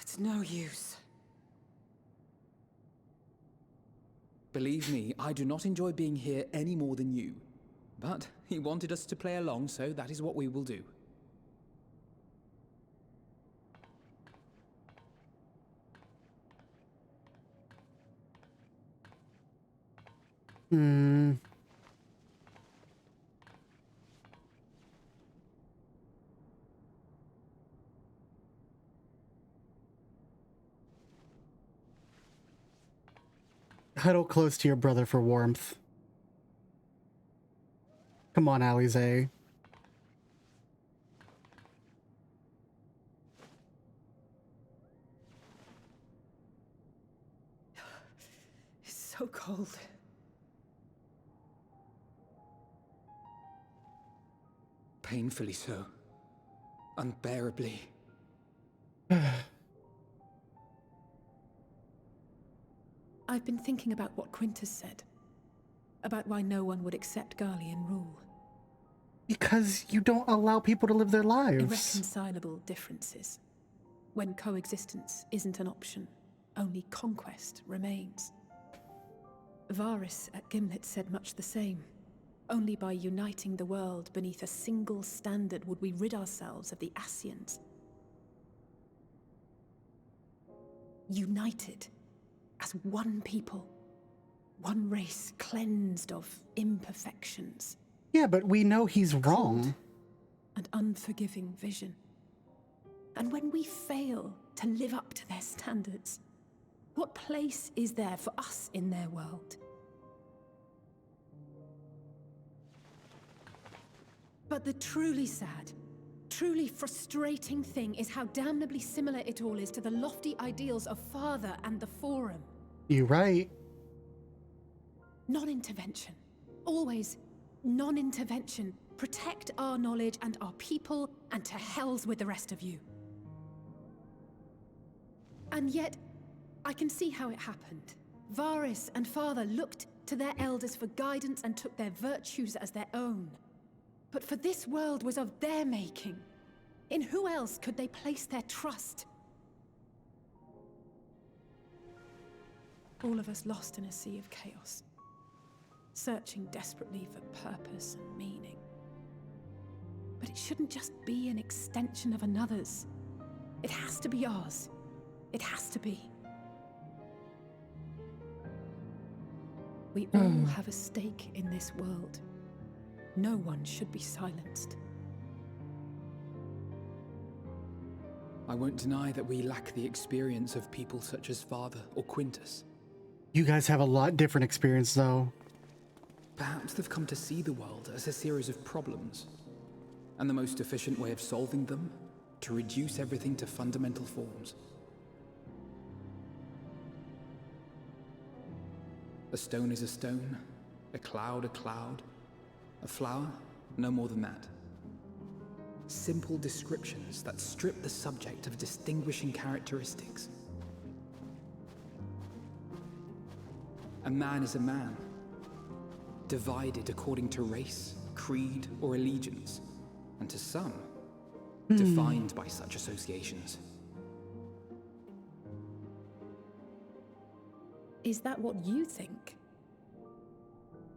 It's no use. Believe me, I do not enjoy being here any more than you. But he wanted us to play along, so that is what we will do. Huddle close to your brother for warmth. Come on, Alize. It's so cold. Painfully so. Unbearably. I've been thinking about what Quintus said. About why no one would accept Garlean rule. Because you don't allow people to live their lives. Irreconcilable differences. When coexistence isn't an option, only conquest remains. Varys at Gimlet said much the same. Only by uniting the world beneath a single standard would we rid ourselves of the Ascians. United as one people, one race cleansed of imperfections. Yeah, but we know he's wrong. An unforgiving vision. And when we fail to live up to their standards, what place is there for us in their world? But the truly sad, truly frustrating thing is how damnably similar it all is to the lofty ideals of Father and the Forum. You're right. Non-intervention. Always non-intervention. Protect our knowledge and our people, and to hells with the rest of you. And yet, I can see how it happened. Varys and Father looked to their elders for guidance and took their virtues as their own. But for this world was of their making. In who else could they place their trust? All of us lost in a sea of chaos, searching desperately for purpose and meaning. But it shouldn't just be an extension of another's. It has to be ours. It has to be. We all have a stake in this world. No one should be silenced. I won't deny that we lack the experience of people such as Father or Quintus. You guys have a lot different experience, though. Perhaps they've come to see the world as a series of problems, and the most efficient way of solving them, to reduce everything to fundamental forms. A stone is a stone, a cloud, a flower, no more than that. Simple descriptions that strip the subject of distinguishing characteristics. A man is a man, divided according to race, creed, or allegiance, and to some, defined by such associations. Is that what you think?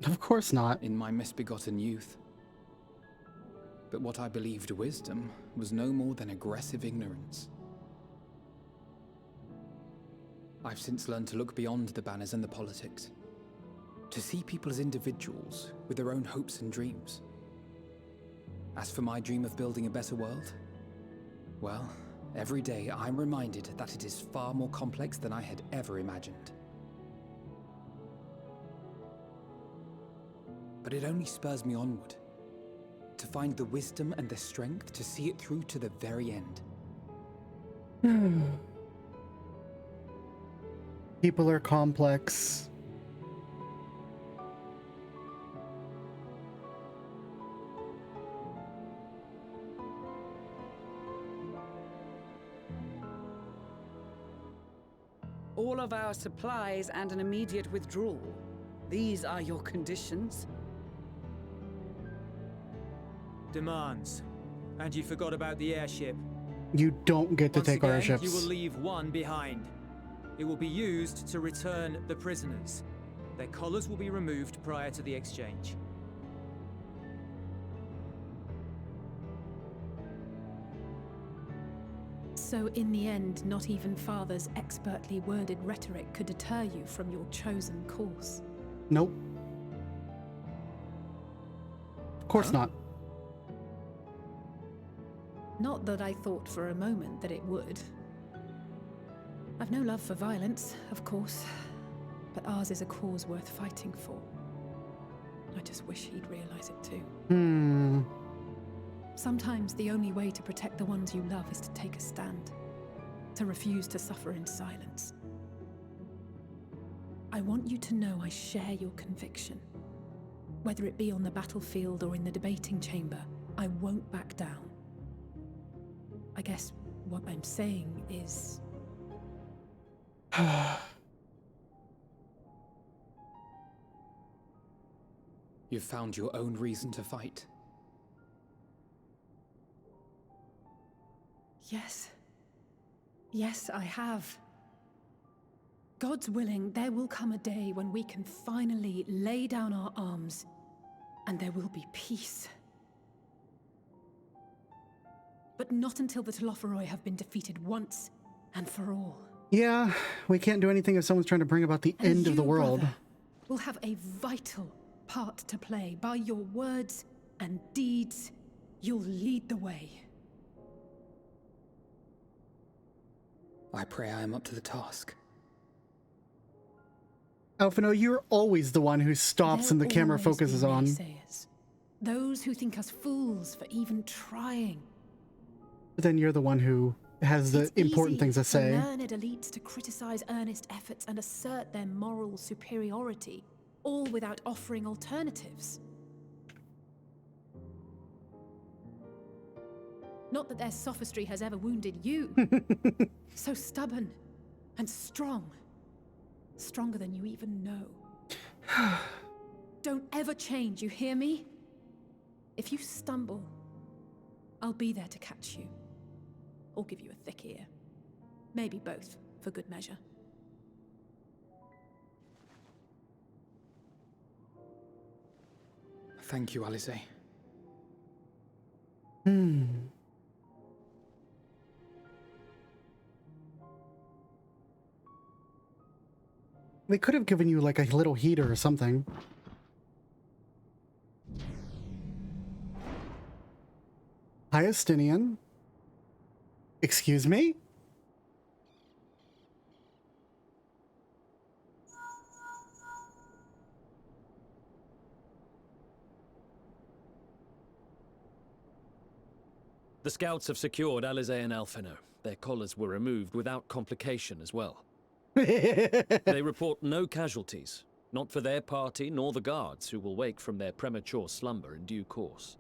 Of course not. In my misbegotten youth. But what I believed wisdom was no more than aggressive ignorance. I've since learned to look beyond the banners and the politics, to see people as individuals with their own hopes and dreams. As for my dream of building a better world, well, every day I'm reminded that it is far more complex than I had ever imagined. But it only spurs me onward, to find the wisdom and the strength to see it through to the very end. People are complex. all of our supplies, and an immediate withdrawal. These are your conditions? Demands. And you forgot about the airship. You don't get to Once take our again, ships. You will leave one behind. It will be used to return the prisoners. Their collars will be removed prior to the exchange. So in the end, not even Father's expertly worded rhetoric could deter you from your chosen course. Nope. Of course not. Not that I thought for a moment that it would. I've no love for violence, of course, but ours is a cause worth fighting for. I just wish he'd realize it too. Sometimes the only way to protect the ones you love is to take a stand, to refuse to suffer in silence. I want you to know I share your conviction. Whether it be on the battlefield or in the debating chamber, I won't back down. I guess what I'm saying is... You've found your own reason to fight. Yes. Yes, I have. God's willing, there will come a day when we can finally lay down our arms, and there will be peace. But not until the Telophoroi have been defeated once and for all. Yeah, we can't do anything if someone's trying to bring about the end of the world. Brother, will have a vital part to play. By your words and deeds, you'll lead the way. I pray I am up to the task. Alphino, you're always the one who stops and the camera focuses on. Naysayers. Those who think us fools for even trying. But then you're the one who has the important things to say. For learned elites to criticize earnest efforts and assert their moral superiority, all without offering alternatives. Not that their sophistry has ever wounded you. So stubborn and strong. Stronger than you even know. Don't ever change, you hear me? If you stumble, I'll be there to catch you. Or give you a thick ear. Maybe both, for good measure. Thank you, Alice. They could have given you like a little heater or something. Hi, Estinian. Excuse me? The scouts have secured Alize and Alphino. Their collars were removed without complication as well. They report no casualties, not for their party nor the guards, who will wake from their premature slumber in due course.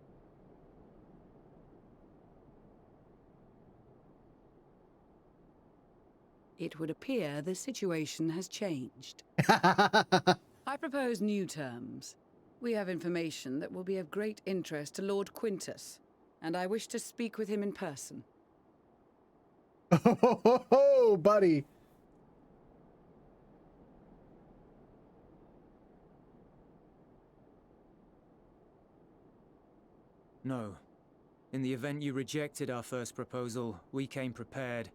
It would appear the situation has changed. I propose new terms. We have information that will be of great interest to Lord Quintus, and I wish to speak with him in person. Oh, buddy. No. In the event you rejected our first proposal, we came prepared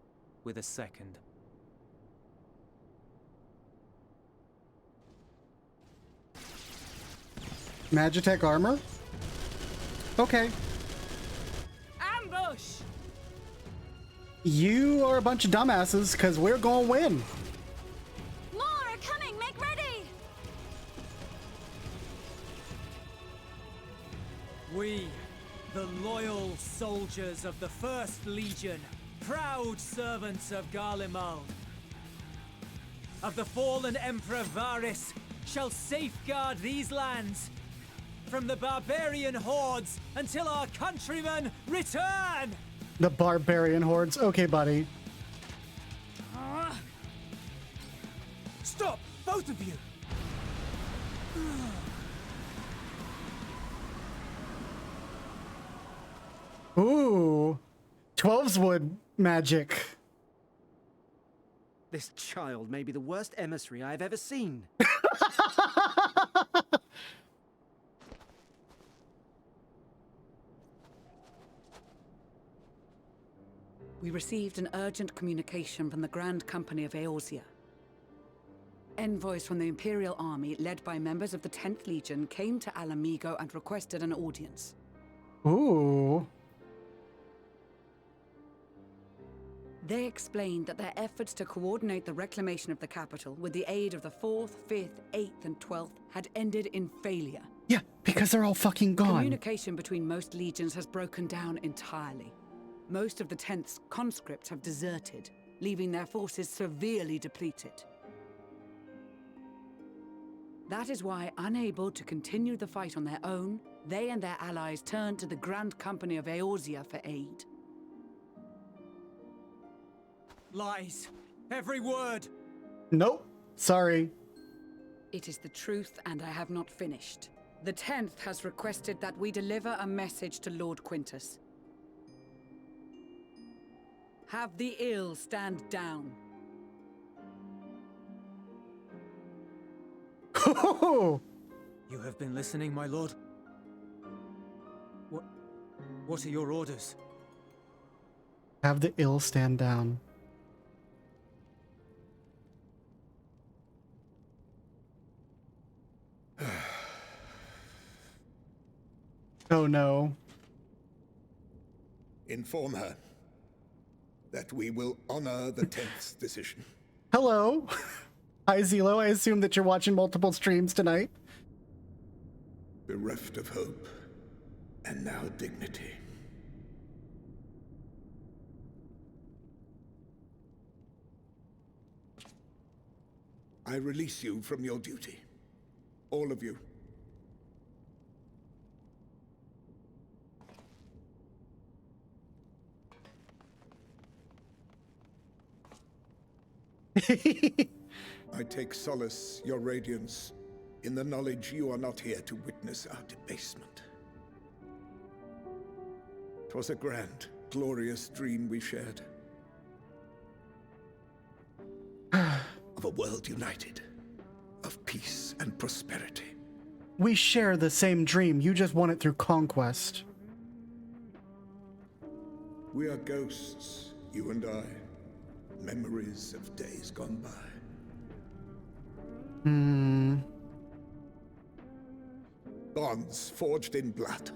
with a second. Magitech armor? Okay. Ambush! You are a bunch of dumbasses, because we're gonna win. More are coming! Make ready! We, the loyal soldiers of the First Legion, proud servants of Garlemald, of the fallen Emperor Varys, shall safeguard these lands from the barbarian hordes until our countrymen return! The barbarian hordes. Okay, buddy. Stop! Both of you! Ooh. 12's wood magic. This child may be the worst emissary I've ever seen. We received an urgent communication from the Grand Company of Eorzea. Envoys from the Imperial Army, led by members of the 10th Legion, came to Alamigo and requested an audience. Ooh. They explained that their efforts to coordinate the reclamation of the capital with the aid of the 4th, 5th, 8th, and 12th had ended in failure. Yeah, because they're all fucking gone. Communication between most legions has broken down entirely. Most of the 10th's conscripts have deserted, leaving their forces severely depleted. That is why, unable to continue the fight on their own, they and their allies turned to the Grand Company of Eorzea for aid. Lies. Every word. Nope. Sorry. It is the truth, and I have not finished. The 10th has requested that we deliver a message to Lord Quintus. Have the ill stand down. You have been listening, my lord? What are your orders? Have the ill stand down. Oh no. Inform her that we will honor the 10th's decision. Hello. Hi, Zelo. I assume that you're watching multiple streams tonight. Bereft of hope, and now dignity. I release you from your duty. All of you. I take solace, your radiance, in the knowledge you are not here to witness our debasement. 'Twas a grand, glorious dream we shared. Of a world united, of peace and prosperity. We share the same dream. You just won it through conquest. We are ghosts, you and I. Memories of days gone by. Bonds forged in blood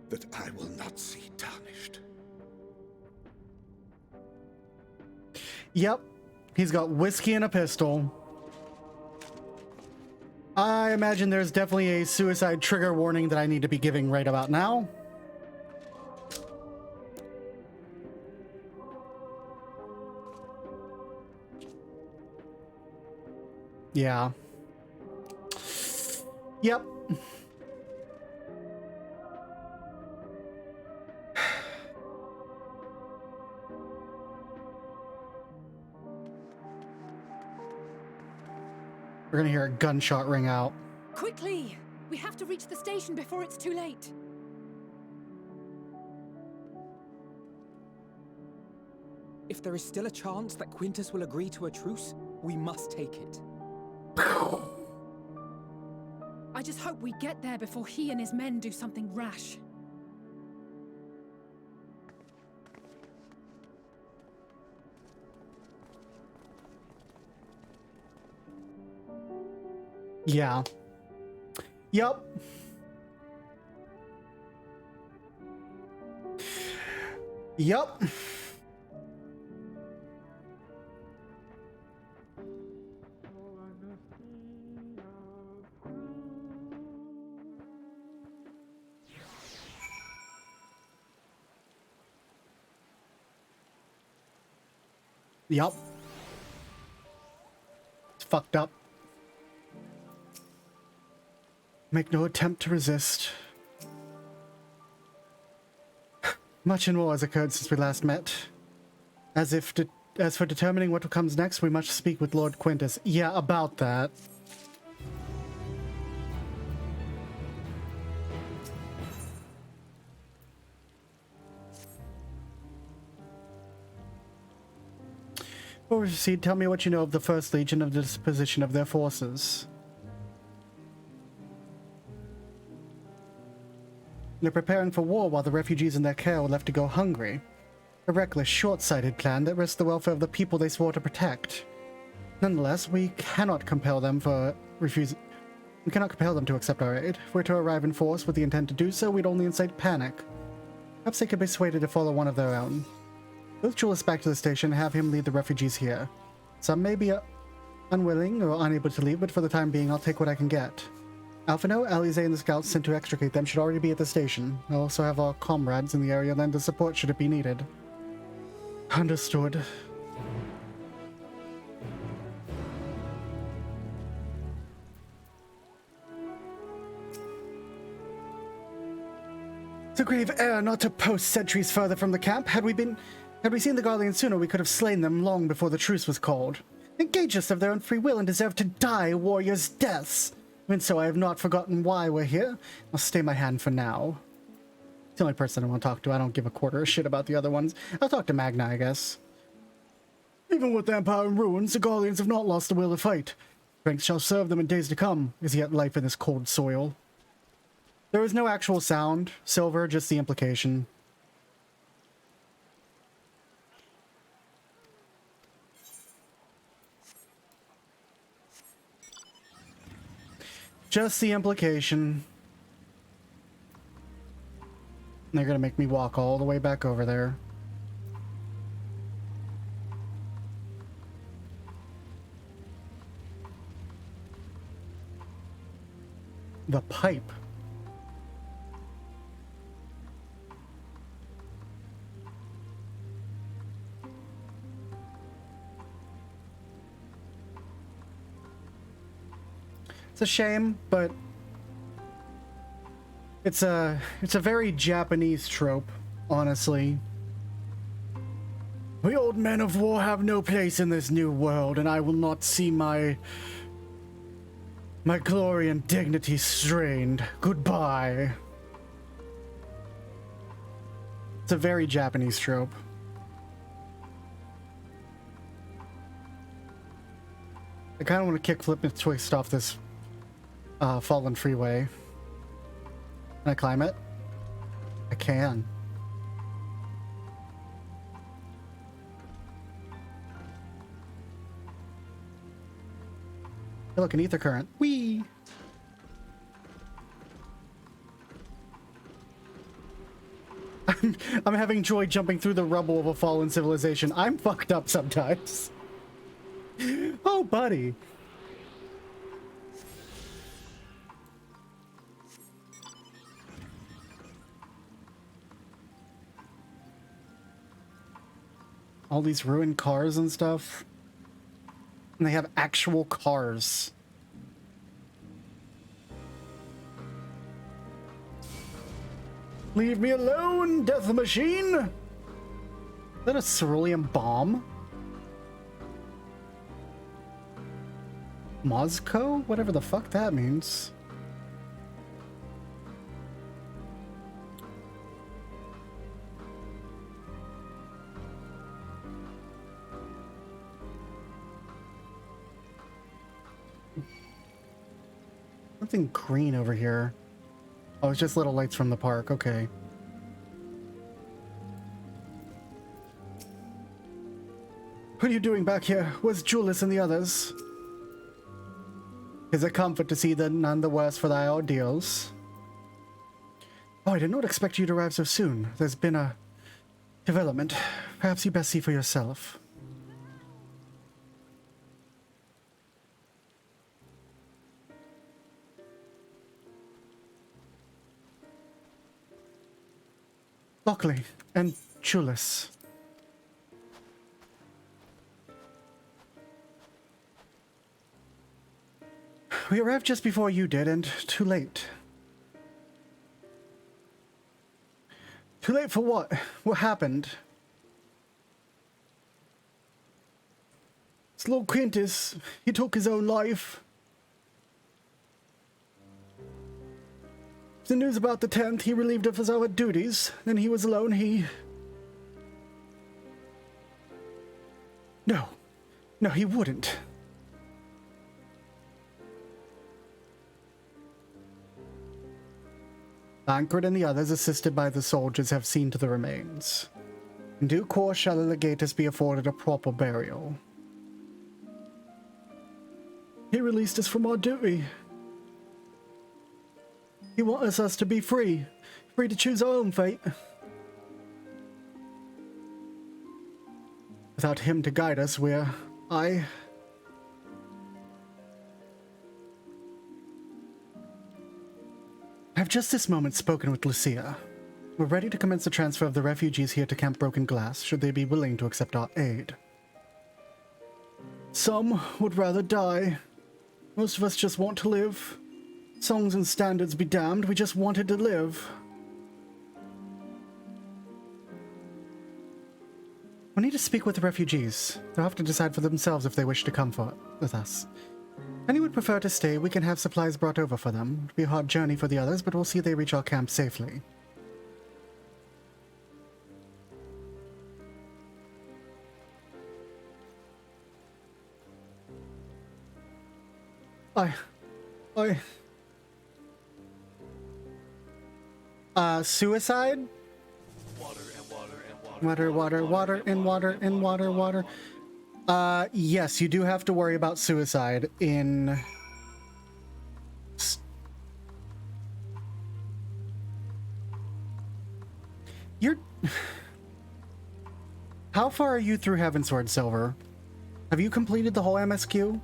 that I will not see tarnished. Yep. He's got whiskey and a pistol. I imagine there's definitely a suicide trigger warning that I need to be giving right about now. Yeah. Yep. We're gonna hear a gunshot ring out. Quickly! We have to reach the station before it's too late. If there is still a chance that Quintus will agree to a truce, we must take it. I just hope we get there before he and his men do something rash. Yeah. Yep. Yep. Yup. It's fucked up. Make no attempt to resist. Much in war has occurred since we last met. As if as for determining what comes next, we must speak with Lord Quintus. Yeah, about that. Before we proceed, tell me what you know of the First Legion and the disposition of their forces. They're preparing for war while the refugees in their care were left to go hungry. A reckless, short-sighted plan that risks the welfare of the people they swore to protect. Nonetheless, we cannot compel them to accept our aid. If we're to arrive in force with the intent to do so, we'd only incite panic. Perhaps they could be persuaded to follow one of their own. Move Julius back to the station and have him lead the refugees here. Some may be unwilling or unable to leave, but for the time being, I'll take what I can get. Alphino, Alize, and the scouts sent to extricate them should already be at the station. I'll also have our comrades in the area lend us support should it be needed. Understood. It's a grave error not to post sentries further from the camp. Had we seen the Garleans sooner, we could have slain them long before the truce was called. Engage us of their own free will and deserve to die warriors' deaths. Even so, I have not forgotten why we're here. I'll stay my hand for now. It's the only person I want to talk to. I don't give a quarter of shit about the other ones. I'll talk to Magna, I guess. Even with the Empire in ruins, the Garleans have not lost the will to fight. Strength shall serve them in days to come, as yet life in this cold soil. There is no actual sound, Silver, just the implication. Just the implication. They're gonna make me walk all the way back over there. The pipe. It's a shame, but it's a very Japanese trope, honestly. We old men of war have no place in this new world, and I will not see my glory and dignity strained. Goodbye. It's a very Japanese trope. I kind of want to kickflip and twist off this fallen freeway. Can I climb it? I can. Hey, look, an ether current. Whee! I'm having joy jumping through the rubble of a fallen civilization. I'm fucked up sometimes. Oh, buddy. All these ruined cars and stuff. And they have actual cars. Leave me alone, death machine! Is that a cerulean bomb? Moscow? Whatever the fuck that means. Something green over here. Oh, it's just little lights from the park. Okay. What are you doing back here? Where's Julius and the others? It's a comfort to see that none the worse for thy ordeals. Oh, I did not expect you to arrive so soon. There's been a development. Perhaps you best see for yourself. Lockely and Julius. We arrived just before you did, and too late. Too late for what? What happened? It's Lord Quintus. He took his own life. The news about the 10th, he relieved us of our duties. Then he was alone, No, he wouldn't. Tancred and the others, assisted by the soldiers, have seen to the remains. In due course shall the legatus be afforded a proper burial. He released us from our duty. He wants us to be free to choose our own fate. Without him to guide us, I have just this moment spoken with Lucia. We're ready to commence the transfer of the refugees here to Camp Broken Glass, should they be willing to accept our aid. Some would rather die. Most of us just want to live. Songs and standards be damned, we just wanted to live. We need to speak with the refugees. They'll have to decide for themselves if they wish to come with us. If any would prefer to stay, we can have supplies brought over for them. It'll be a hard journey for the others, but we'll see they reach our camp safely. Suicide? Water. Yes, you do have to worry about suicide in... How far are you through Heavensward, Silver? Have you completed the whole MSQ?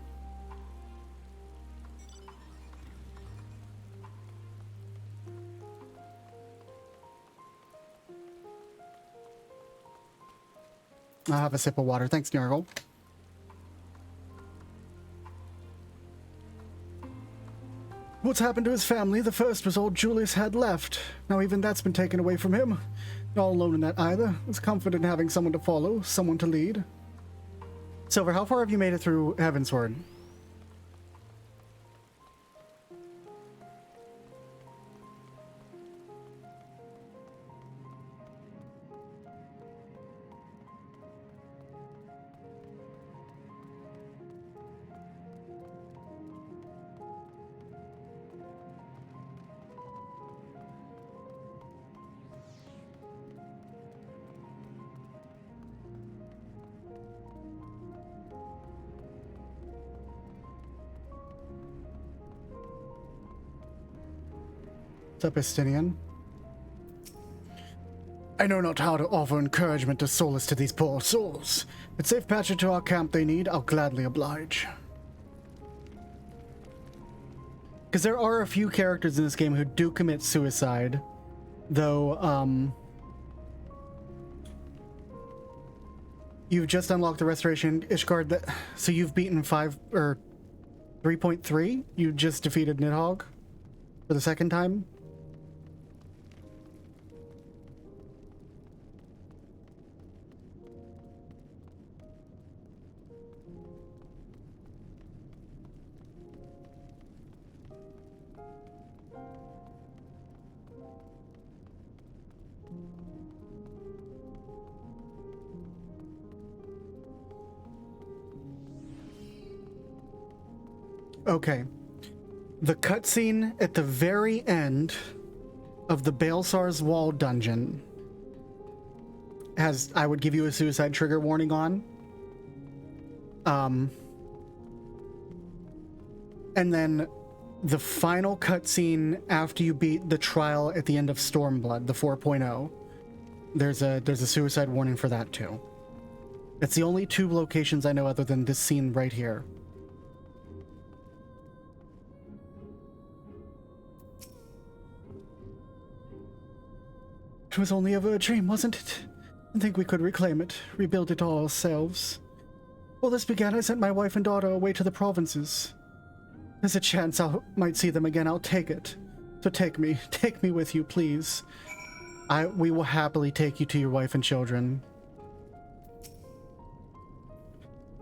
I'll have a sip of water. Thanks, Nurgle. What's happened to his family? The first was all Julius had left. Now even that's been taken away from him. Not alone in that either. It's comfort in having someone to follow, someone to lead. Silver, how far have you made it through Heavensward? What's up, Estinian? I know not how to offer encouragement or solace to these poor souls. But safe passage to our camp they need, I'll gladly oblige. Because there are a few characters in this game who do commit suicide, though, you've just unlocked the Restoration Ishgard, so you've beaten 3.3? You just defeated Nidhogg for the second time? Okay. The cutscene at the very end of the Baelsar's Wall dungeon has, I would give you a suicide trigger warning on. And then the final cutscene after you beat the trial at the end of Stormblood, the 4.0, there's a suicide warning for that too. It's the only two locations I know other than this scene right here. It was only ever a dream, wasn't it? I think we could reclaim it, rebuild it all ourselves. While this began, I sent my wife and daughter away to the provinces. There's a chance I might see them again, I'll take it. So take me with you, please. We will happily take you to your wife and children.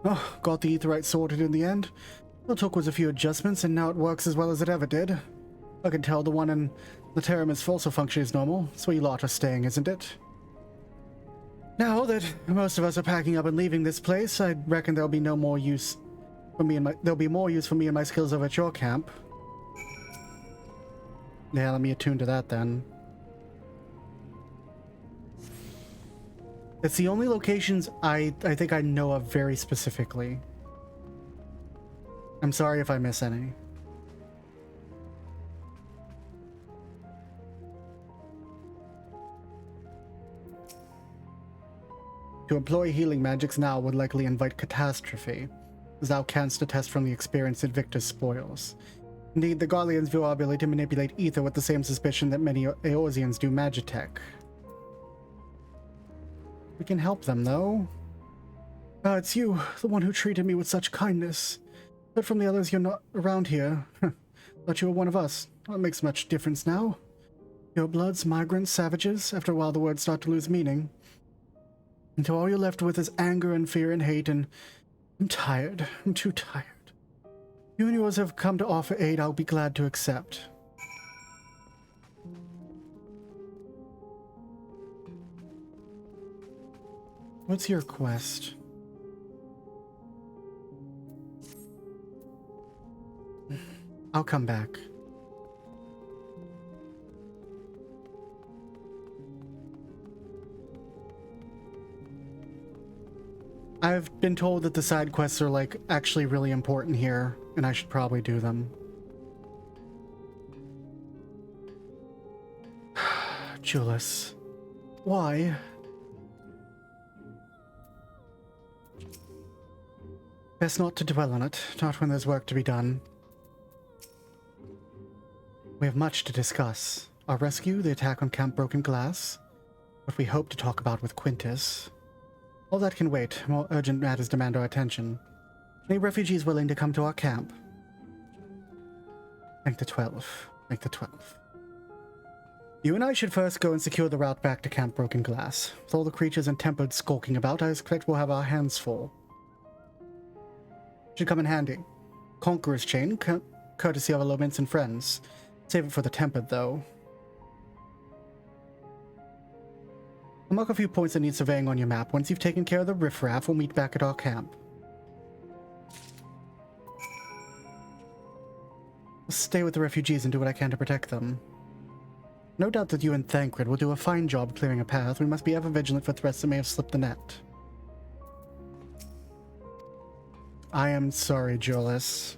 Oh, got the etherite sorted in the end. All it took was a few adjustments, and now it works as well as it ever did. I can tell the one in the Terram is also functioning as normal. It's where you lot are staying, isn't it? Now that most of us are packing up and leaving this place, I reckon there'll be no more use for me and my— there'll be more use for me and my skills over at your camp. Yeah, let me attune to that then. It's the only locations I think I know of very specifically. I'm sorry if I miss any. To employ healing magics now would likely invite catastrophe, as thou canst attest from the experience Invictus spoils. Indeed, the Garleans view our ability to manipulate ether with the same suspicion that many Eorzeans do magitech. We can help them, though. It's you, the one who treated me with such kindness. But from the others, you're not around here. Thought you were one of us. Not makes much difference now. Your bloods, migrants, savages. After a while, the words start to lose meaning. Until all you're left with is anger and fear and hate, and I'm tired. I'm too tired. You and yours have come to offer aid. I'll be glad to accept. What's your quest? I'll come back. I've been told that the side quests are, like, actually really important here, and I should probably do them. Julius. Why? Best not to dwell on it, not when there's work to be done. We have much to discuss. Our rescue, the attack on Camp Broken Glass, what we hope to talk about with Quintus. All that can wait. More urgent matters demand our attention. Any refugees willing to come to our camp? Thank the 12. Thank the 12. You and I should first go and secure the route back to Camp Broken Glass. With all the creatures and tempered skulking about, I expect we'll have our hands full. Should come in handy. Conqueror's Chain, courtesy of our Loments and friends. Save it for the tempered, though. I'll mark a few points that need surveying on your map. Once you've taken care of the riffraff, we'll meet back at our camp. I'll stay with the refugees and do what I can to protect them. No doubt that you and Thancred will do a fine job clearing a path. We must be ever vigilant for threats that may have slipped the net. I am sorry, Julius.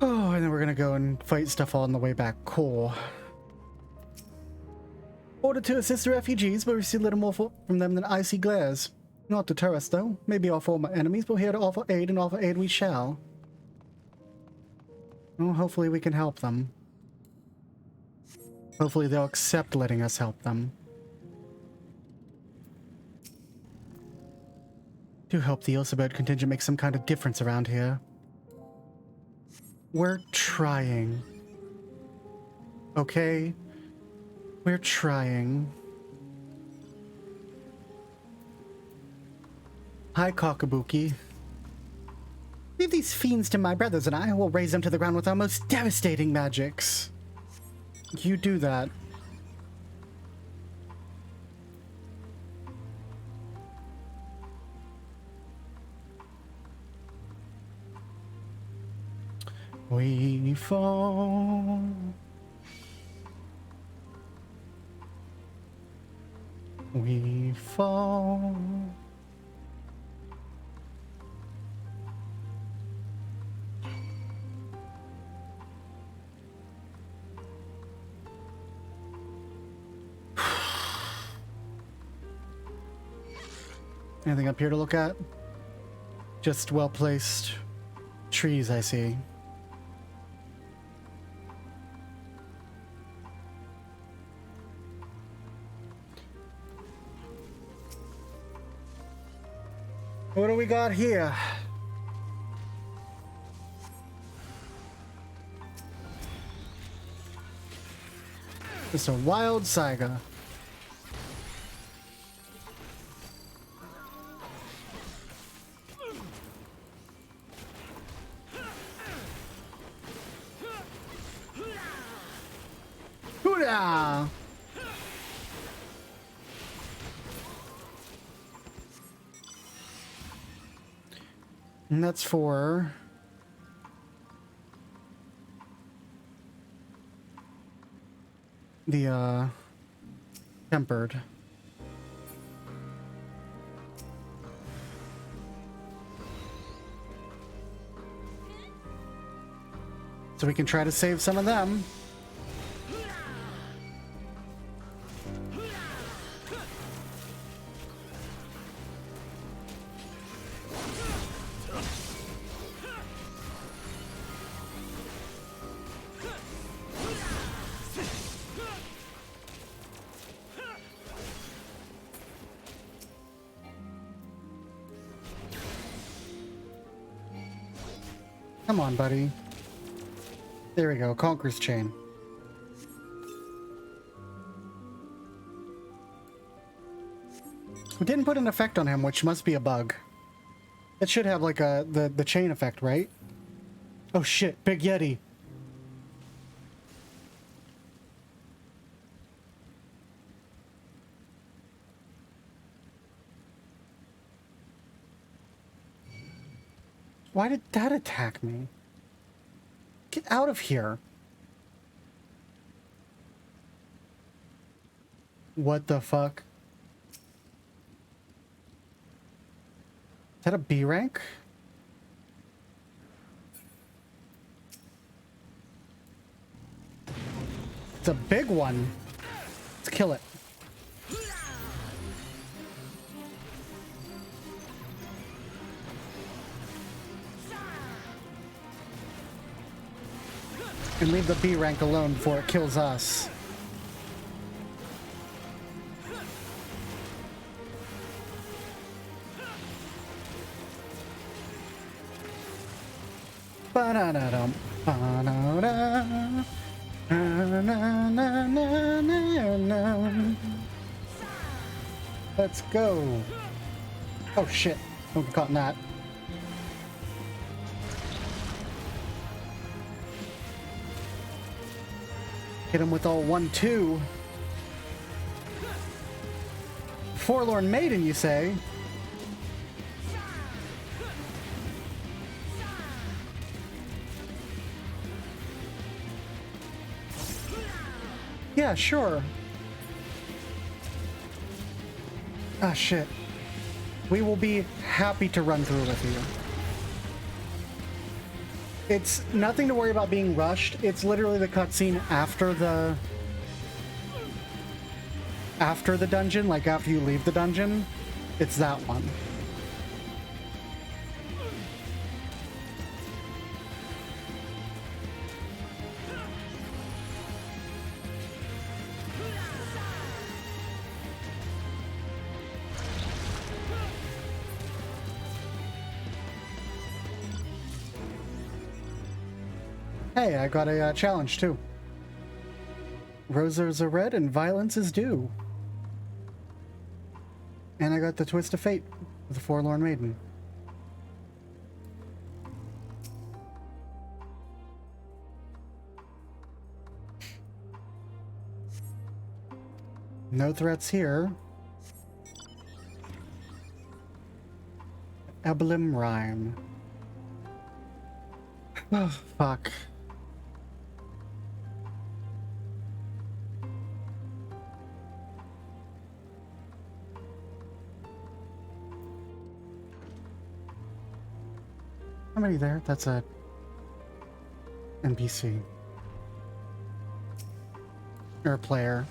Oh, and then we're gonna go and fight stuff on the way back. Cool. Ordered to assist the refugees, but we see little more from them than icy glares. Not deter us, though. Maybe our former enemies, but we're here to offer aid, and offer aid we shall. Well, hopefully we can help them. Hopefully they'll accept letting us help them. Do hope the Ilsebird contingent makes some kind of difference around here. We're trying. Okay? We're trying. Hi, Cockabuki. Leave these fiends to my brothers and I will raise them to the ground with our most devastating magics. You do that. We fall. We fall. Anything up here to look at? Just well-placed trees, I see. What do we got here? It's a wild Saiga. Hoodah! And that's for the tempered. So we can try to save some of them. Come on, buddy. There we go. Conqueror's Chain. We didn't put an effect on him, which must be a bug. It should have like the chain effect, right? Oh shit, Big Yeti. Why did that attack me? Get out of here. What the fuck? Is that a B rank? It's a big one. Let's kill it. And leave the B rank alone before it kills us. Ba-da-da-dum, ba-da-da, na-na-na-na-na-na. Let's go. Oh shit, don't get caught in that. Hit him with all 1-2. Forlorn Maiden, you say? Yeah, sure. Ah, shit. We will be happy to run through with you. It's nothing to worry about being rushed. It's literally the cutscene after the dungeon, like after you leave the dungeon. It's that one. Hey, I got a challenge too. Roses are red and violence is due. And I got the Twist of Fate with the Forlorn Maiden. No threats here. Eblim Rhyme. Oh, fuck. Somebody there? That's a NPC. Or a player.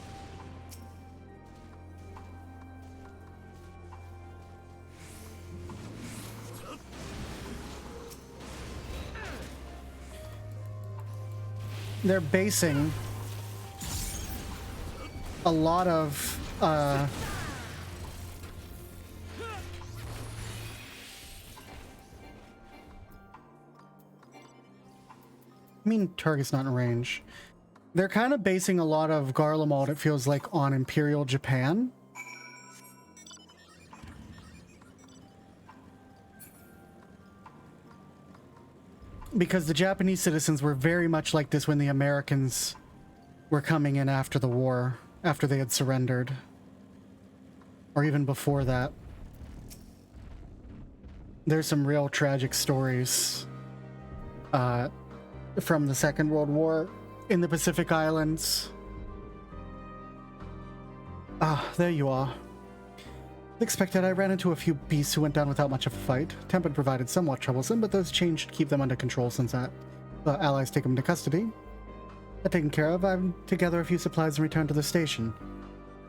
They're basing a lot of mean, target's not in range. They're kind of basing a lot of Garlemald, it feels like, on Imperial Japan. Because the Japanese citizens were very much like this when the Americans were coming in after the war, after they had surrendered. Or even before that. There's some real tragic stories from the Second World War in the Pacific Islands. Ah, there you are. As expected, I ran into a few beasts who went down without much of a fight. Tempered provided somewhat troublesome, but those chains should keep them under control since the allies take them into custody. That taken care of, I'm to gather a few supplies and return to the station.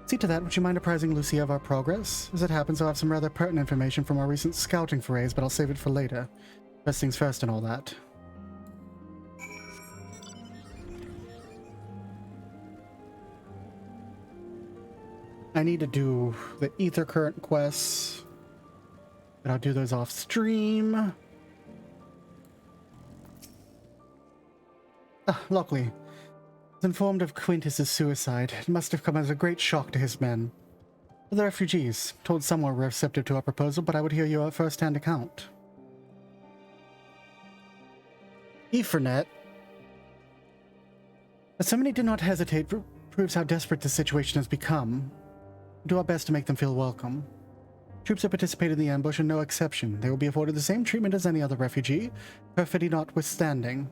See to that, would you mind apprising Lucia of our progress? As it happens, I'll have some rather pertinent information from our recent scouting forays, but I'll save it for later. First things first and all that. I need to do the ether current quests, but I'll do those off stream. Lockely. Was informed of Quintus's suicide. It must have come as a great shock to his men. The refugees, told some were receptive to our proposal, but I would hear your first-hand account. Ethernet. As so many did not hesitate, proves how desperate the situation has become. Do our best to make them feel welcome. Troops have participated in the ambush and no exception. They will be afforded the same treatment as any other refugee, perfidy notwithstanding.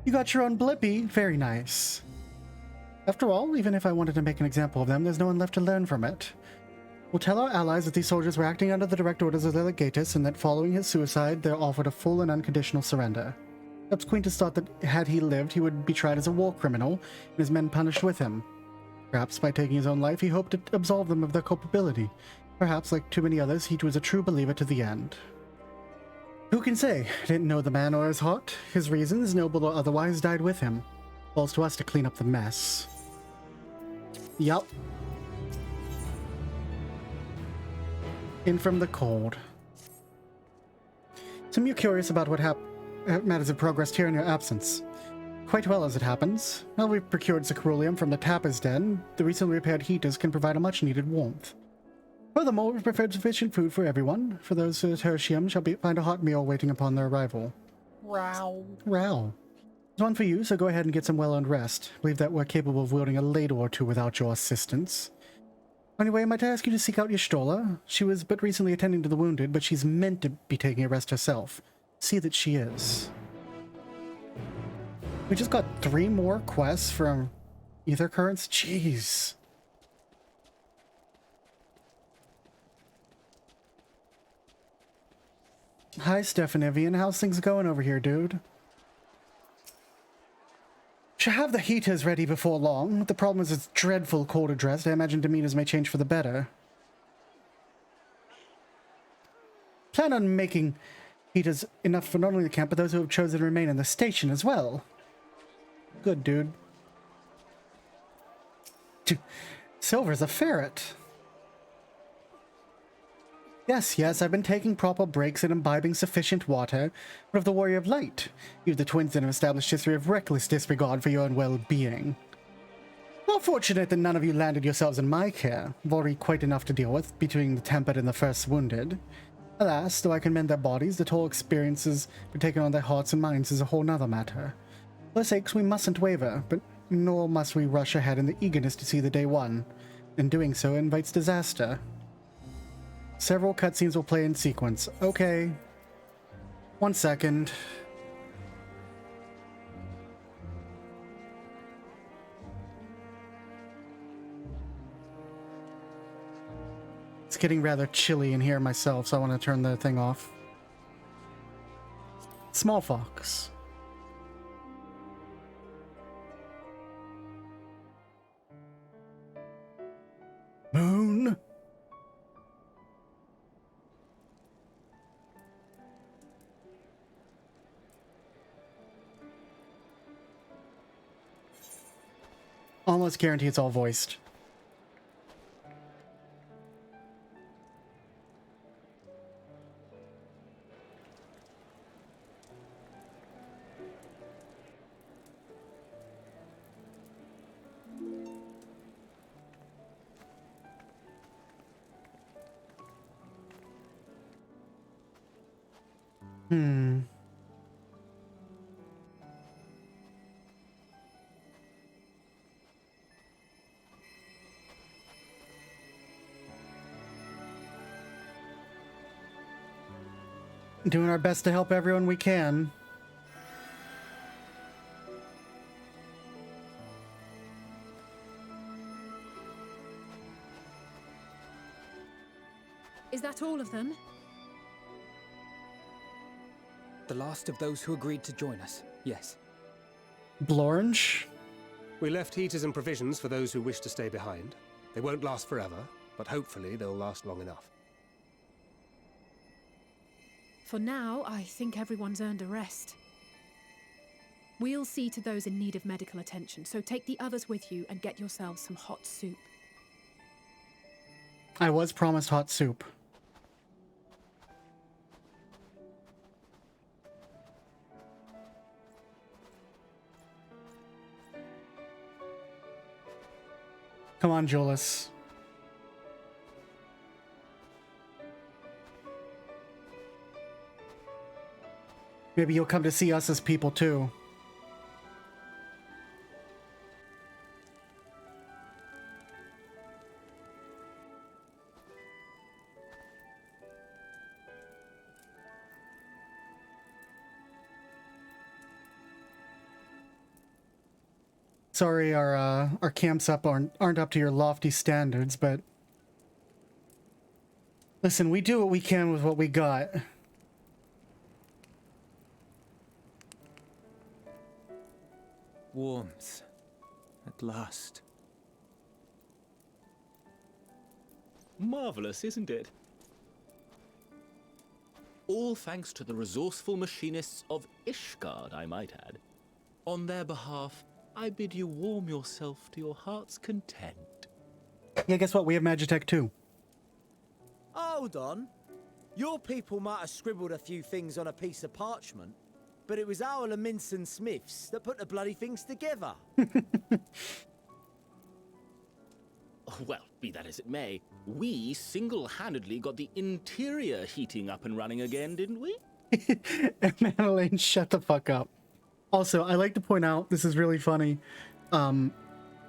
You got your own Blippy? Very nice. After all, even if I wanted to make an example of them, there's no one left to learn from it. We'll tell our allies that these soldiers were acting under the direct orders of their legatus and that following his suicide, they're offered a full and unconditional surrender. Perhaps Quintus thought that had he lived, he would be tried as a war criminal and his men punished with him. Perhaps by taking his own life, he hoped to absolve them of their culpability. Perhaps, like too many others, he was a true believer to the end. Who can say? Didn't know the man or his heart. His reasons, noble or otherwise, died with him. Falls to us to clean up the mess. Yup. In from the cold. Some of you curious about what matters have progressed here in your absence. Quite well, as it happens. Now we've procured ceruleum from the Tapper's Den, the recently repaired heaters can provide a much-needed warmth. Furthermore, we've prepared sufficient food for everyone. For those who tertium shall find a hot meal waiting upon their arrival. Row. There's one for you, so go ahead and get some well-earned rest. I believe that we're capable of wielding a ladle or two without your assistance. Anyway, might I ask you to seek out Y'shtola? She was but recently attending to the wounded, but she's meant to be taking a rest herself. See that she is. We just got 3 more quests from Ether Currents? Jeez. Hi, Stephanivian. How's things going over here, dude? Should have the heaters ready before long. The problem is it's dreadful cold addressed. I imagine demeanors may change for the better. Plan on making heaters enough for not only the camp, but those who have chosen to remain in the station as well. Good, dude. Silver's a ferret. Yes, I've been taking proper breaks and imbibing sufficient water. But of the Warrior of Light, you've the twins that have established history of reckless disregard for your own well-being. Well, fortunate that none of you landed yourselves in my care. I've already quite enough to deal with, between the tempered and the first wounded. Alas, though I commend their bodies, the toll experiences taken on their hearts and minds is a whole nother matter. For their sakes, we mustn't waver, but nor must we rush ahead in the eagerness to see the day one. In doing so, it invites disaster. Several cutscenes will play in sequence. Okay. 1 second. It's getting rather chilly in here myself, so I want to turn the thing off. Small Fox. Moon. Almost guarantee it's all voiced. Hmm. Doing our best to help everyone we can. Is that all of them? The last of those who agreed to join us, yes. Blorange? We left heaters and provisions for those who wish to stay behind. They won't last forever, but hopefully they'll last long enough. For now, I think everyone's earned a rest. We'll see to those in need of medical attention, so take the others with you and get yourselves some hot soup. I was promised hot soup. Come on, Julius. Maybe you'll come to see us as people too. Sorry, our camps up aren't up to your lofty standards, but listen, we do what we can with what we got. Warmth. At last. Marvelous, isn't it? All thanks to the resourceful machinists of Ishgard, I might add. On their behalf, I bid you warm yourself to your heart's content. Yeah, guess what? We have Magitech too. Hold on. Your people might have scribbled a few things on a piece of parchment, but it was our Leminson Smiths that put the bloody things together. Well, be that as it may, we single-handedly got the interior heating up and running again, didn't we? Madeline, shut the fuck up. Also, I like to point out, this is really funny. Not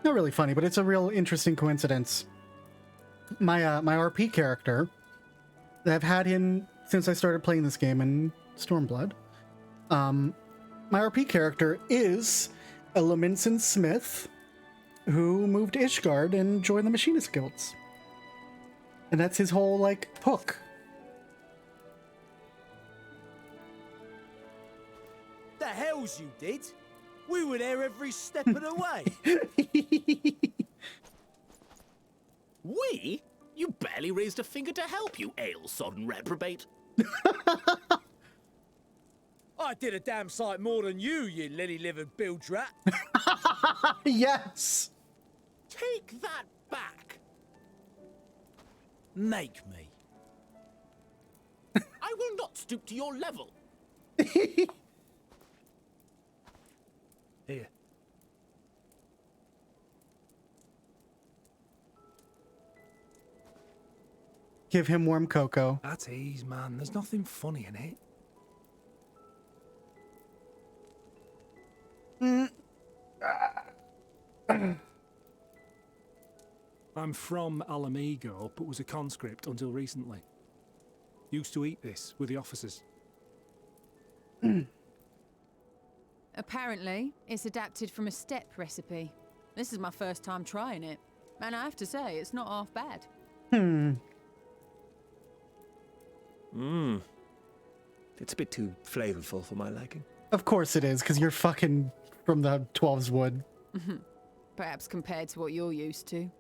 really funny, but it's a real interesting coincidence. My my RP character, I've had him since I started playing this game in Stormblood. My RP character is a Leminson Smith who moved to Ishgard and joined the Machinist Guilds. And that's his whole, like, hook. The hells you did? We were there every step of the way. We? You barely raised a finger to help, you ale-sodden reprobate. I did a damn sight more than you, you lily-livered bilge rat. Yes! Take that back. Make me. I will not stoop to your level. Here. Give him warm cocoa. At ease, man. There's nothing funny in it. I'm from Alamigo, but was a conscript until recently. Used to eat this with the officers. Apparently, it's adapted from a steppe recipe. This is my first time trying it, and I have to say, it's not half bad. It's a bit too flavorful for my liking. Of course it is, because you're fucking from the 12's wood. Perhaps compared to what you're used to.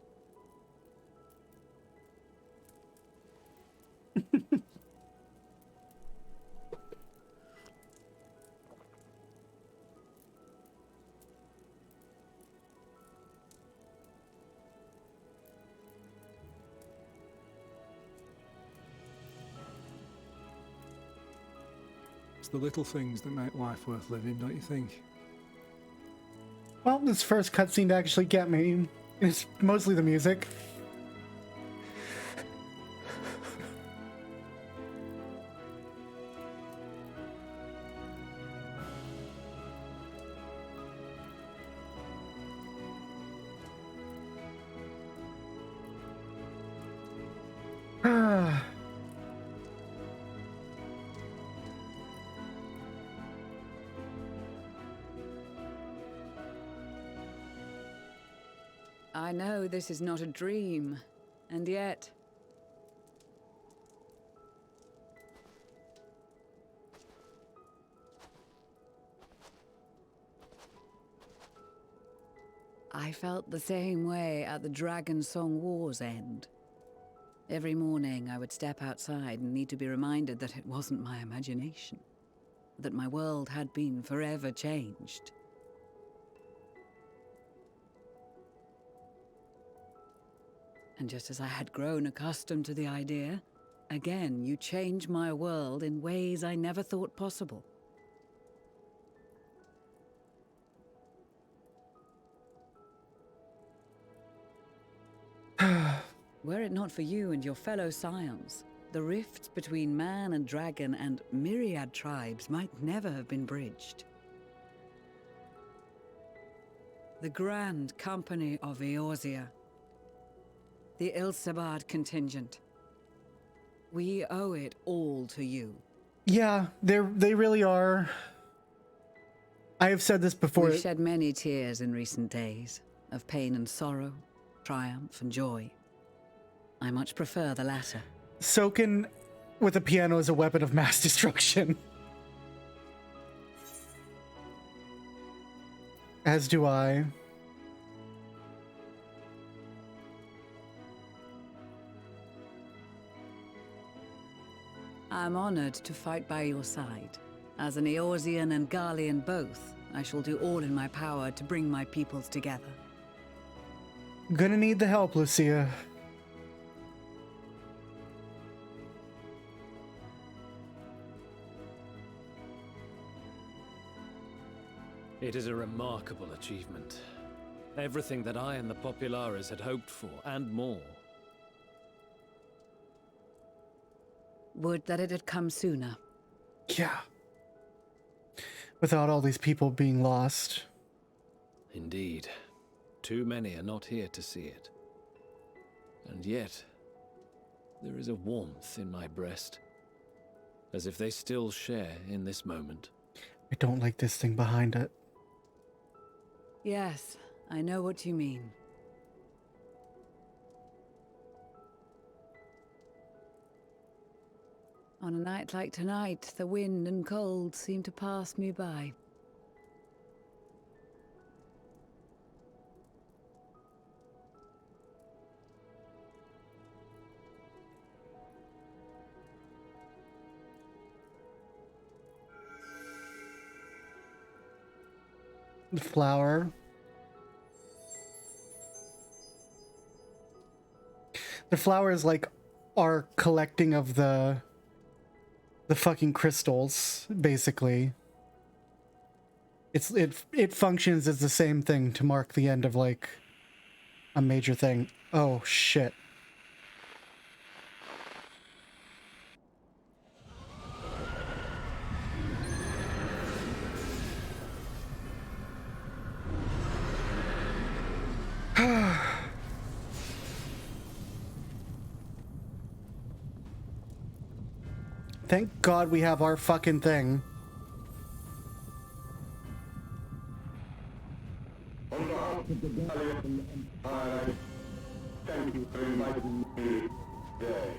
It's the little things that make life worth living, don't you think? Well, this first cutscene to actually get me is mostly the music. I know this is not a dream, and yet... I felt the same way at the Dragon Song War's end. Every morning I would step outside and need to be reminded that it wasn't my imagination, that my world had been forever changed. And just as I had grown accustomed to the idea, again you change my world in ways I never thought possible. Were it not for you and your fellow scions, the rifts between man and dragon and myriad tribes might never have been bridged. The Grand Company of Eorzea, the Ilsabard contingent. We owe it all to you. Yeah, they really are. I have said this before. We've shed many tears in recent days, of pain and sorrow, triumph and joy. I much prefer the latter. Soken with a piano is a weapon of mass destruction. As do I. I'm honored to fight by your side. As an Eorzean and Garlean both, I shall do all in my power to bring my peoples together. Gonna need the help, Lucia. It is a remarkable achievement. Everything that I and the Populares had hoped for, and more. Would that it had come sooner. Yeah. Without all these people being lost. Indeed. Too many are not here to see it. And yet, there is a warmth in my breast. As if they still share in this moment. I don't like this thing behind it. Yes, I know what you mean. On a night like tonight, the wind and cold seem to pass me by. The flower. The flower is like our collecting of the fucking crystals, basically. It functions as the same thing to mark the end of like a major thing. Oh shit. Thank God we have our fucking thing. On behalf of the Gallian Empire, thank you for inviting me today.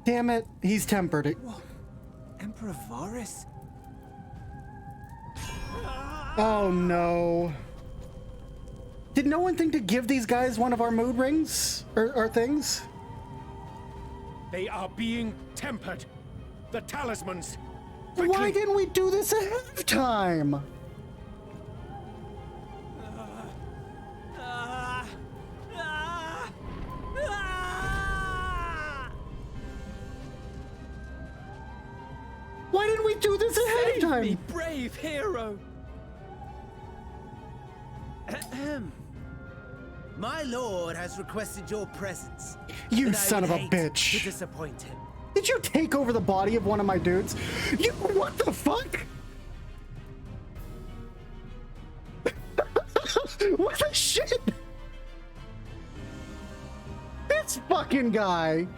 Damn it, he's tempered. What? Emperor Varys? Oh no. Did no one think to give these guys one of our mood rings? Or things? They are being tempered. The talismans. Why didn't we do this ahead of time? Why didn't we do this ahead of time? Me, brave hero! Ahem. My lord has requested your presence. You and son I of a would hate bitch. to disappoint him. Did you take over the body of one of my dudes? You, what the fuck? What the shit? This fucking guy.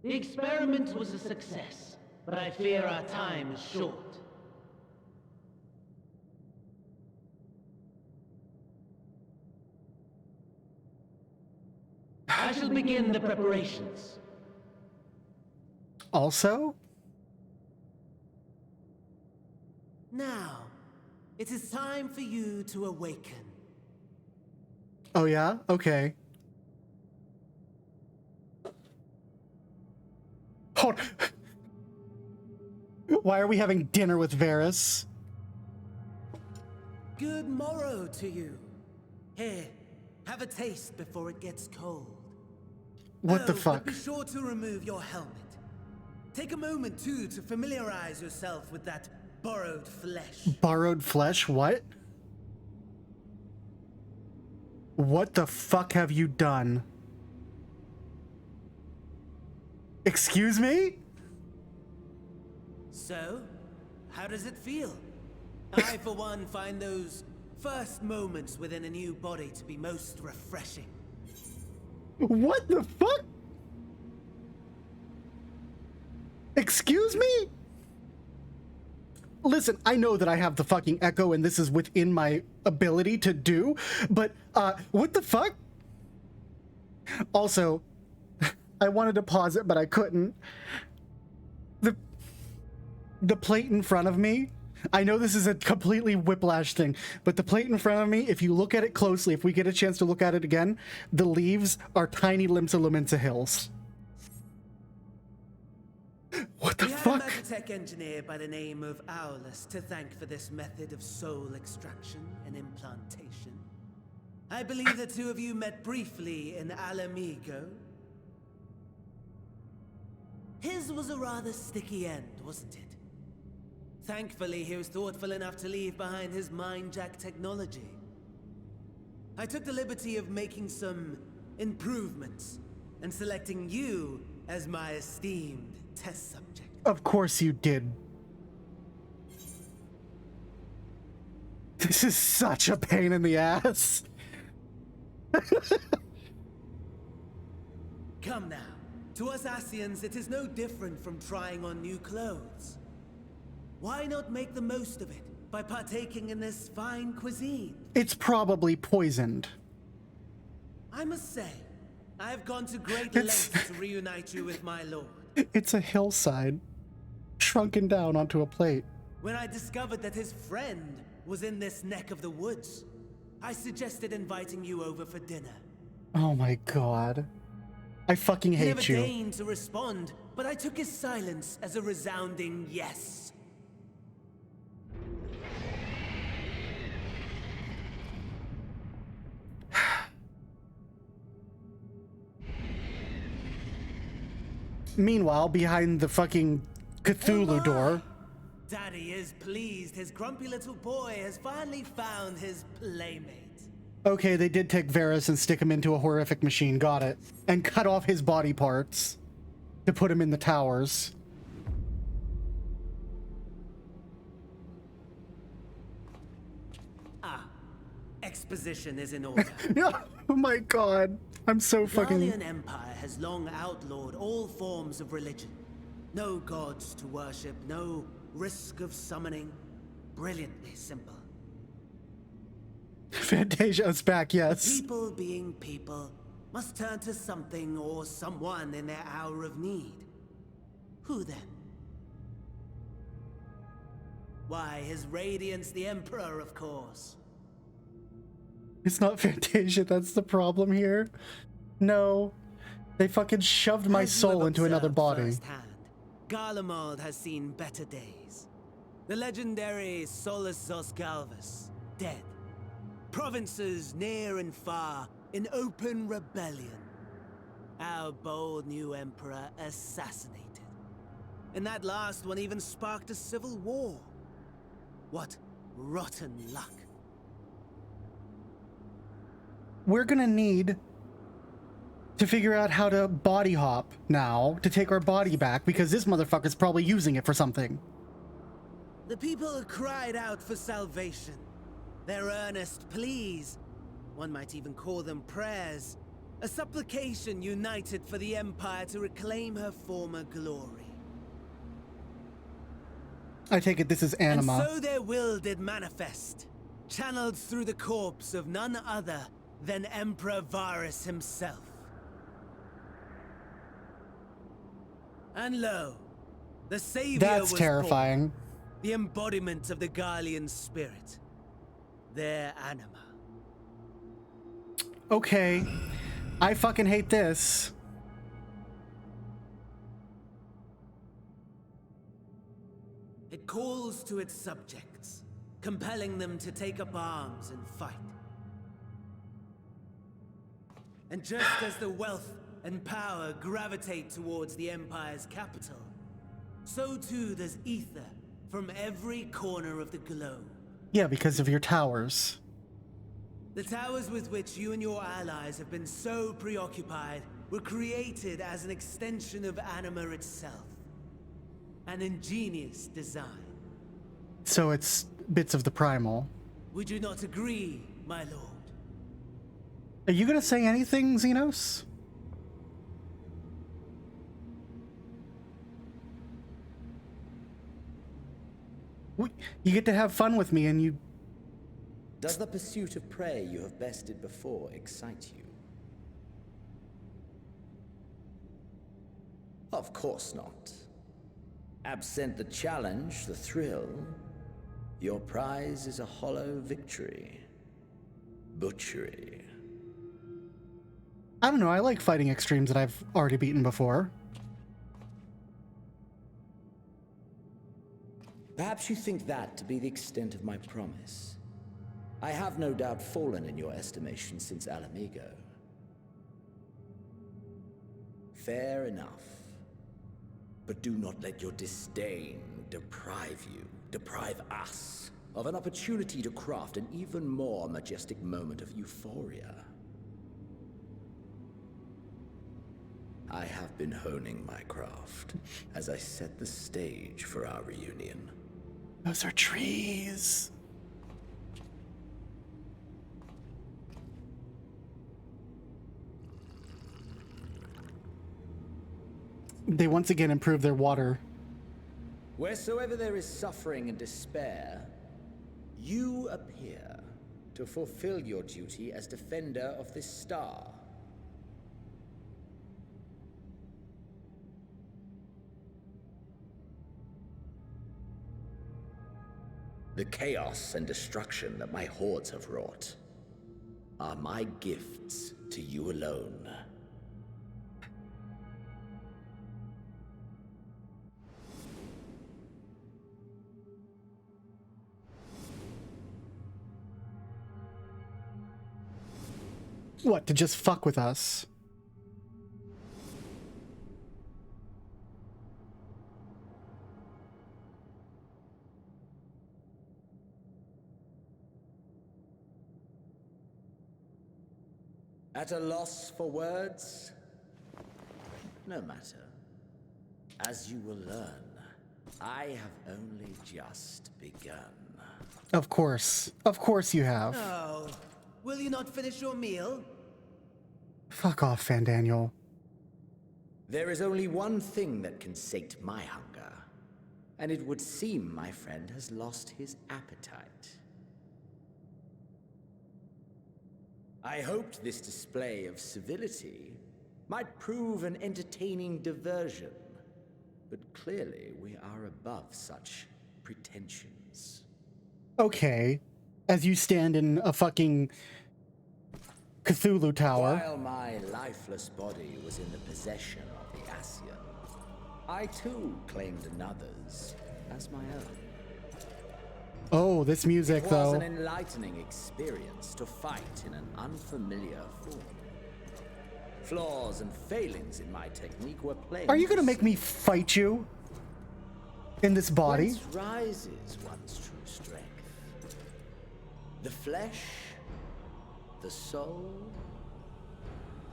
The experiment was a success, but I fear our time is short. I shall begin the preparations. Also? Now, it is time for you to awaken. Oh yeah? Okay. Hold. Why are we having dinner with Varys? Good morrow to you. Here, have a taste before it gets cold. What the Oh, fuck? but be sure to remove your helmet. Take a moment, too, to familiarize yourself with that borrowed flesh. Borrowed flesh? What? What the fuck have you done? Excuse me? So, how does it feel? I, for one, find those first moments within a new body to be most refreshing. What the fuck? Excuse me? Listen, I know that I have the fucking echo and this is within my ability to do, but, what the fuck? Also, I wanted to pause it, but I couldn't. The plate in front of me, I know this is a completely whiplash thing, but the plate in front of me, if you look at it closely, if we get a chance to look at it again, the leaves are tiny Limsa Lominsa hills. What the fuck? We have a magitech engineer by the name of Owlus to thank for this method of soul extraction and implantation. I believe the two of you met briefly in Alamigo. His was a rather sticky end, wasn't it? Thankfully, he was thoughtful enough to leave behind his mind-jack technology. I took the liberty of making some improvements and selecting you as my esteemed test subject. Of course you did. This is such a pain in the ass. Come now. To us Asians, it is no different from trying on new clothes. Why not make the most of it by partaking in this fine cuisine? It's probably poisoned. I must say, I have gone to great lengths to reunite you with my lord. It's a hillside, shrunken down onto a plate. When I discovered that his friend was in this neck of the woods, I suggested inviting you over for dinner. Oh my god. I fucking hate you. He never deigned to respond, but I took his silence as a resounding yes. Meanwhile, behind the fucking Cthulhu door. Daddy is pleased his grumpy little boy has finally found his playmate. Okay, they did take Varys and stick him into a horrific machine, got it. And cut off his body parts to put him in the towers. Exposition is in order. Oh my god. I'm so fucking... The Garlean Empire has long outlawed all forms of religion. No gods to worship, no risk of summoning. Brilliantly simple. Fantasia's back, yes. People being people must turn to something or someone in their hour of need. Who then? Why, His Radiance the Emperor, of course. It's not Fantasia, that's the problem here. No. They fucking shoved my soul into another body. Firsthand, Garlemald has seen better days. The legendary Solus Zosgalvus, dead. Provinces near and far in open rebellion. Our bold new emperor assassinated. And that last one even sparked a civil war. What rotten luck. We're gonna need to figure out how to body hop now to take our body back because this motherfucker's probably using it for something. The people cried out for salvation, Their earnest pleas, one might even call them prayers, a supplication united for the Empire to reclaim her former glory. I take it this is anima. And so their will did manifest, channeled through the corpse of none other than Emperor Varus himself. And lo, the Savior That's was terrifying. born, the embodiment of the Garlean spirit, their anima. Okay. I fucking hate this. It calls to its subjects, compelling them to take up arms and fight. And just as the wealth and power gravitate towards the Empire's capital, so too does ether from every corner of the globe. Yeah, because of your towers. The towers with which you and your allies have been so preoccupied were created as an extension of anima itself. An ingenious design. So it's bits of the primal. Would you not agree, my lord? Are you gonna say anything, Xenos? You get to have fun with me and you... Does the pursuit of prey you have bested before excite you? Of course not. Absent the challenge, the thrill, your prize is a hollow victory. Butchery. I don't know, I like fighting extremes that I've already beaten before. Perhaps you think that to be the extent of my promise. I have no doubt fallen in your estimation since Alamigo. Fair enough. But do not let your disdain deprive us, of an opportunity to craft an even more majestic moment of euphoria. I have been honing my craft as I set the stage for our reunion. Those are trees. They once again improve their water. Wheresoever there is suffering and despair, you appear to fulfill your duty as defender of this star. The chaos and destruction that my hordes have wrought are my gifts to you alone. What, to just fuck with us? At a loss for words? No matter. As you will learn, I have only just begun. Of course you have. Oh, will you not finish your meal? Fuck off, Fandaniel. There is only one thing that can sate my hunger, and it would seem my friend has lost his appetite. I hoped this display of civility might prove an entertaining diversion, but clearly we are above such pretensions. Okay, as you stand in a fucking Cthulhu tower. While my lifeless body was in the possession of the Ascian, I too claimed another's as my own. Oh, this music, It was though. an enlightening experience to fight in an unfamiliar form. Flaws and failings in my technique were plain. Are you gonna make me fight you? In this body? Whence rises one's true strength? The flesh? The soul?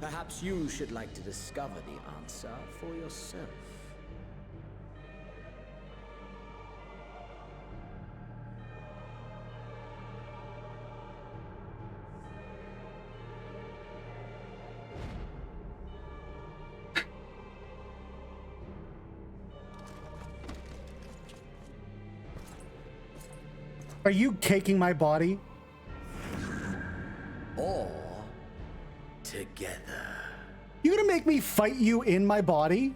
Perhaps you should like to discover the answer for yourself. Are you taking my body? Or together. You gonna make me fight you in my body?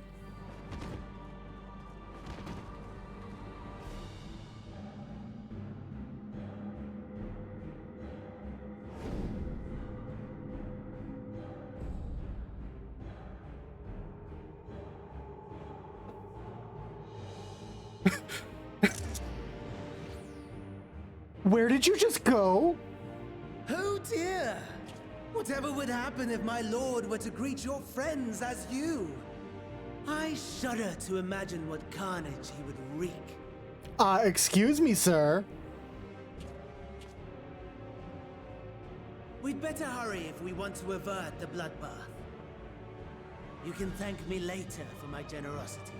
Where did you just go? Oh dear! Whatever would happen if my lord were to greet your friends as you? I shudder to imagine what carnage he would wreak. Excuse me, sir. We'd better hurry if we want to avert the bloodbath. You can thank me later for my generosity.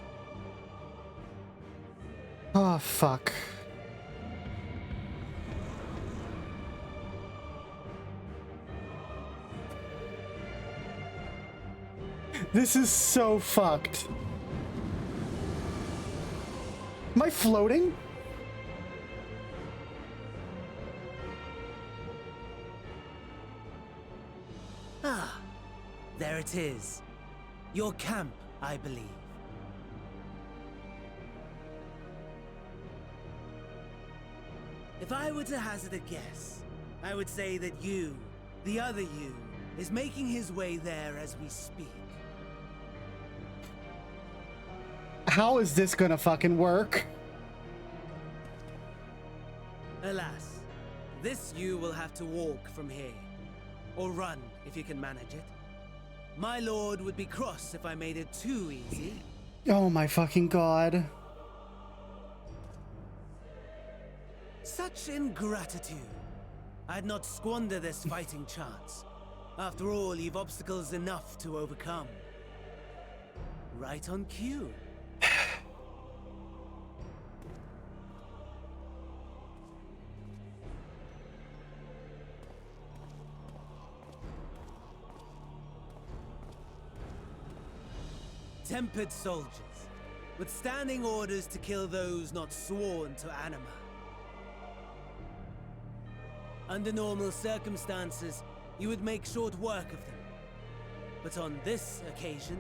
Oh, fuck. This is so fucked. Am I floating? Ah, there it is. Your camp, I believe. If I were to hazard a guess, I would say that you, the other you, is making his way there as we speak. How is this gonna fucking work? Alas, this you will have to walk from here. Or run, if you can manage it. My lord would be cross if I made it too easy. Oh my fucking god. Such ingratitude. I'd not squander this fighting chance. After all, you've obstacles enough to overcome. Right on cue. Tempered soldiers, with standing orders to kill those not sworn to anima. Under normal circumstances, you would make short work of them. But on this occasion,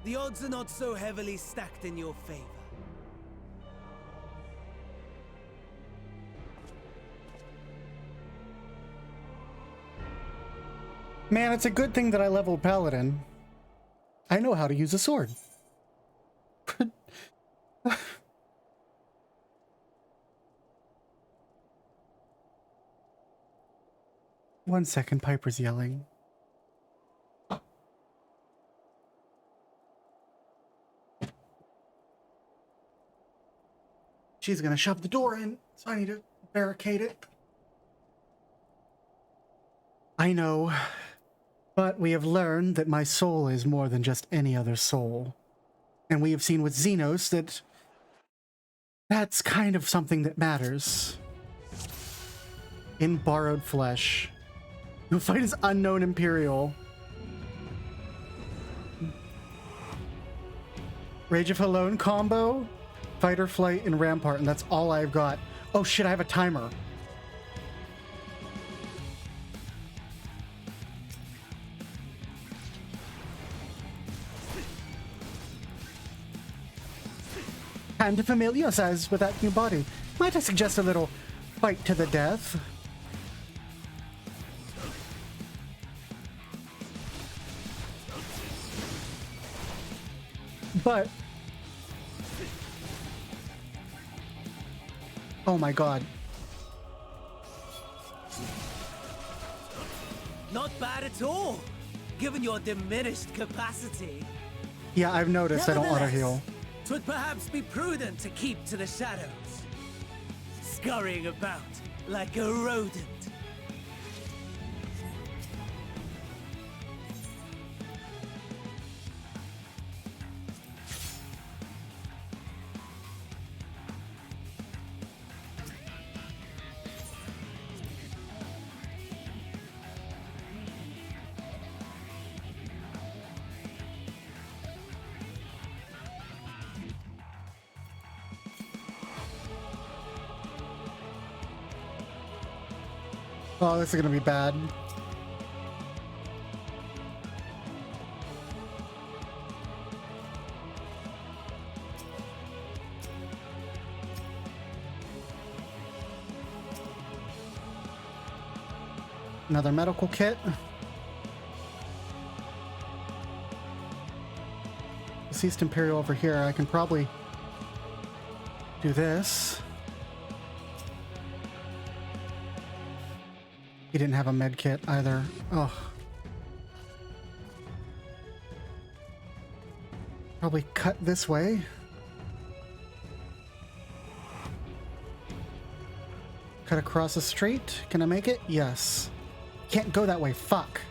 the odds are not so heavily stacked in your favor. Man, it's a good thing that I leveled Paladin. I know how to use a sword. One second, Piper's yelling. She's gonna shove the door in, so I need to barricade it. I know, but we have learned that my soul is more than just any other soul. And we have seen with Xenos that that's kind of something that matters. In borrowed flesh. You'll fight as unknown Imperial. Rage of Halone combo, Fight or Flight, and Rampart, and that's all I've got. Oh shit, I have a timer. Time to familiarize with that new body. Might I suggest a little fight to the death? But... oh my god. Not bad at all, given your diminished capacity. Yeah, I've noticed I don't auto heal. 'Twould perhaps be prudent to keep to the shadows, scurrying about like a rodent. Oh, this is gonna be bad. Another medical kit. Deceased Imperial over here. I can probably do this. He didn't have a med kit either. Oh. Probably cut this way. Cut across the street. Can I make it? Yes. Can't go that way. Fuck.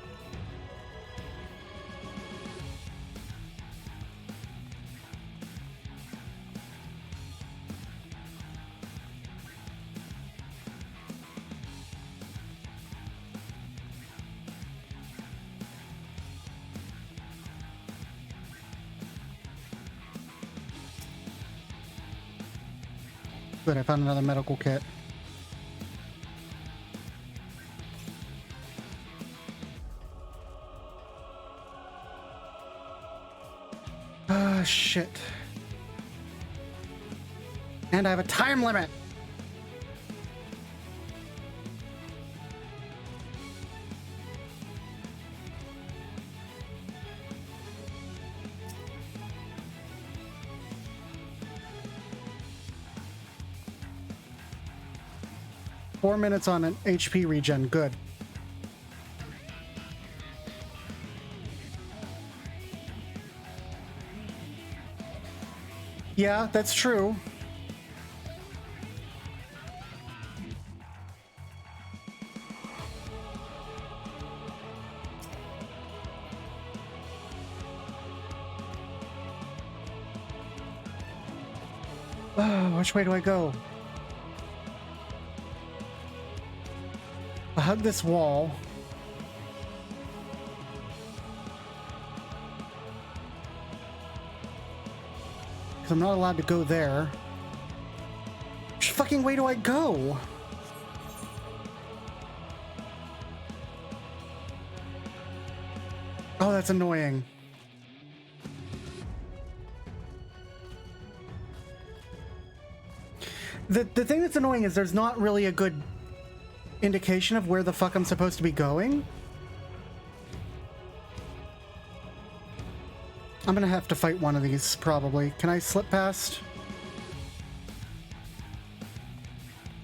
Good, I found another medical kit. Ah, shit. And I have a time limit. Four minutes on an HP regen. Good. Yeah, that's true. Oh, which way do I go? I hug this wall. Because I'm not allowed to go there. Which fucking way do I go? Oh, that's annoying. The thing that's annoying is there's not really a good indication of where the fuck I'm supposed to be going. I'm gonna have to fight one of these, probably. Can I slip past?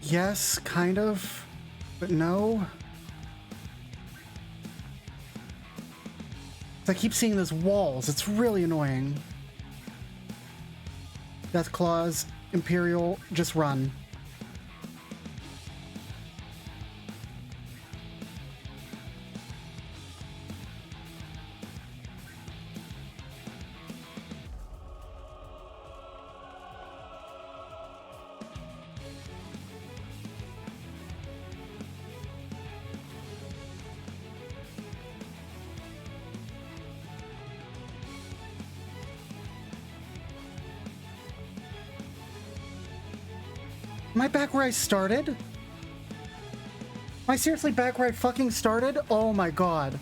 Yes, kind of, but no. I keep seeing those walls. It's really annoying. Death Claws, Imperial, just run. Am I back where I started? Am I seriously back where I fucking started? Oh my god.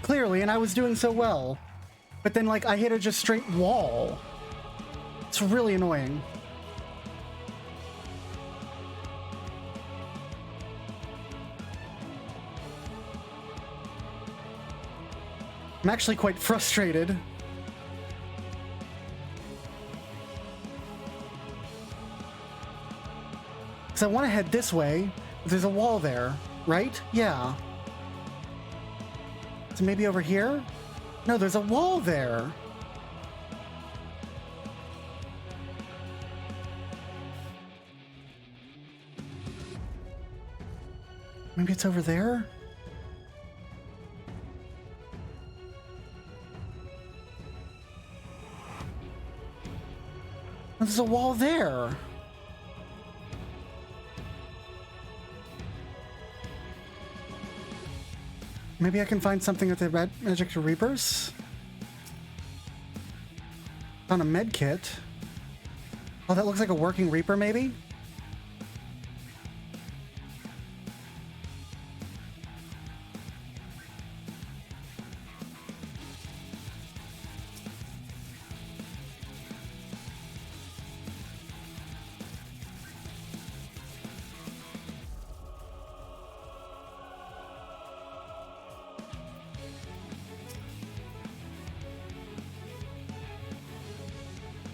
Clearly, and I was doing so well. But then, like, I hit a just straight wall. It's really annoying. I'm actually quite frustrated. Because I want to head this way. There's a wall there, right? Yeah. So maybe over here? No, there's a wall there. Maybe it's over there? There's a wall there. Maybe I can find something with the red magic reapers? Found a med kit. Oh, that looks like a working reaper, maybe?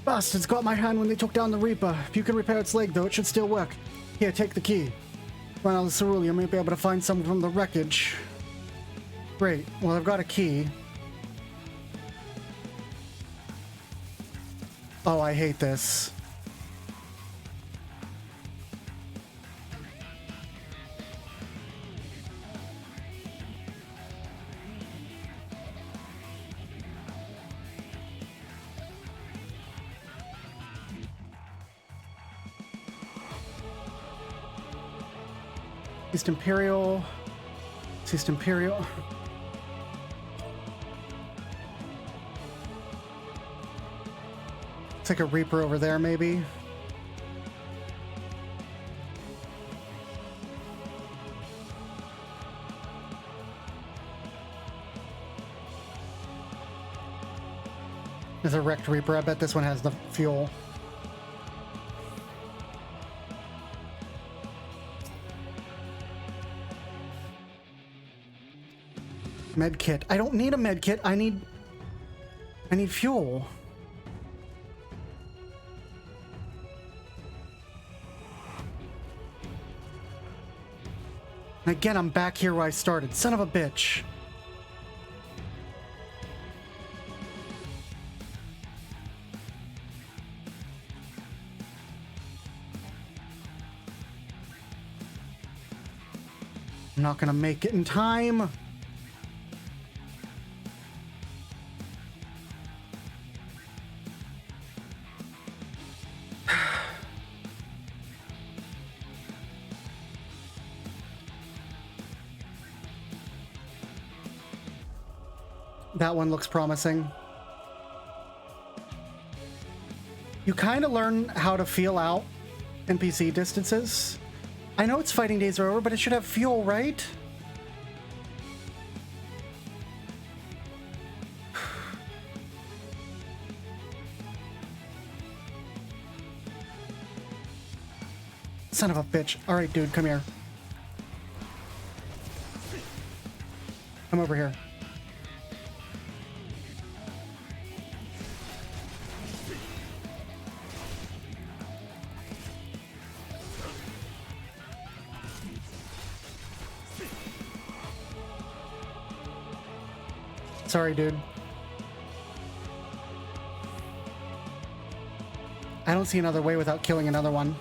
Bastards got my hand when they took down the Reaper. If you can repair its leg, though, it should still work. Here, take the key. Run out of the cerulean, may be able to find some from the wreckage. Great. Well, I've got a key. Oh, I hate this. East Imperial. East Imperial. It's like a Reaper over there, maybe. There's a wrecked Reaper. I bet this one has the fuel. Med kit. I don't need a med kit. I need fuel. And again, I'm back here where I started. Son of a bitch. I'm not gonna make it in time. That one looks promising. You kind of learn how to feel out NPC distances. I know it's fighting days are over, but it should have fuel, right? Son of a bitch. All right, dude, come here. Come over here. Sorry, dude. I don't see another way without killing another one.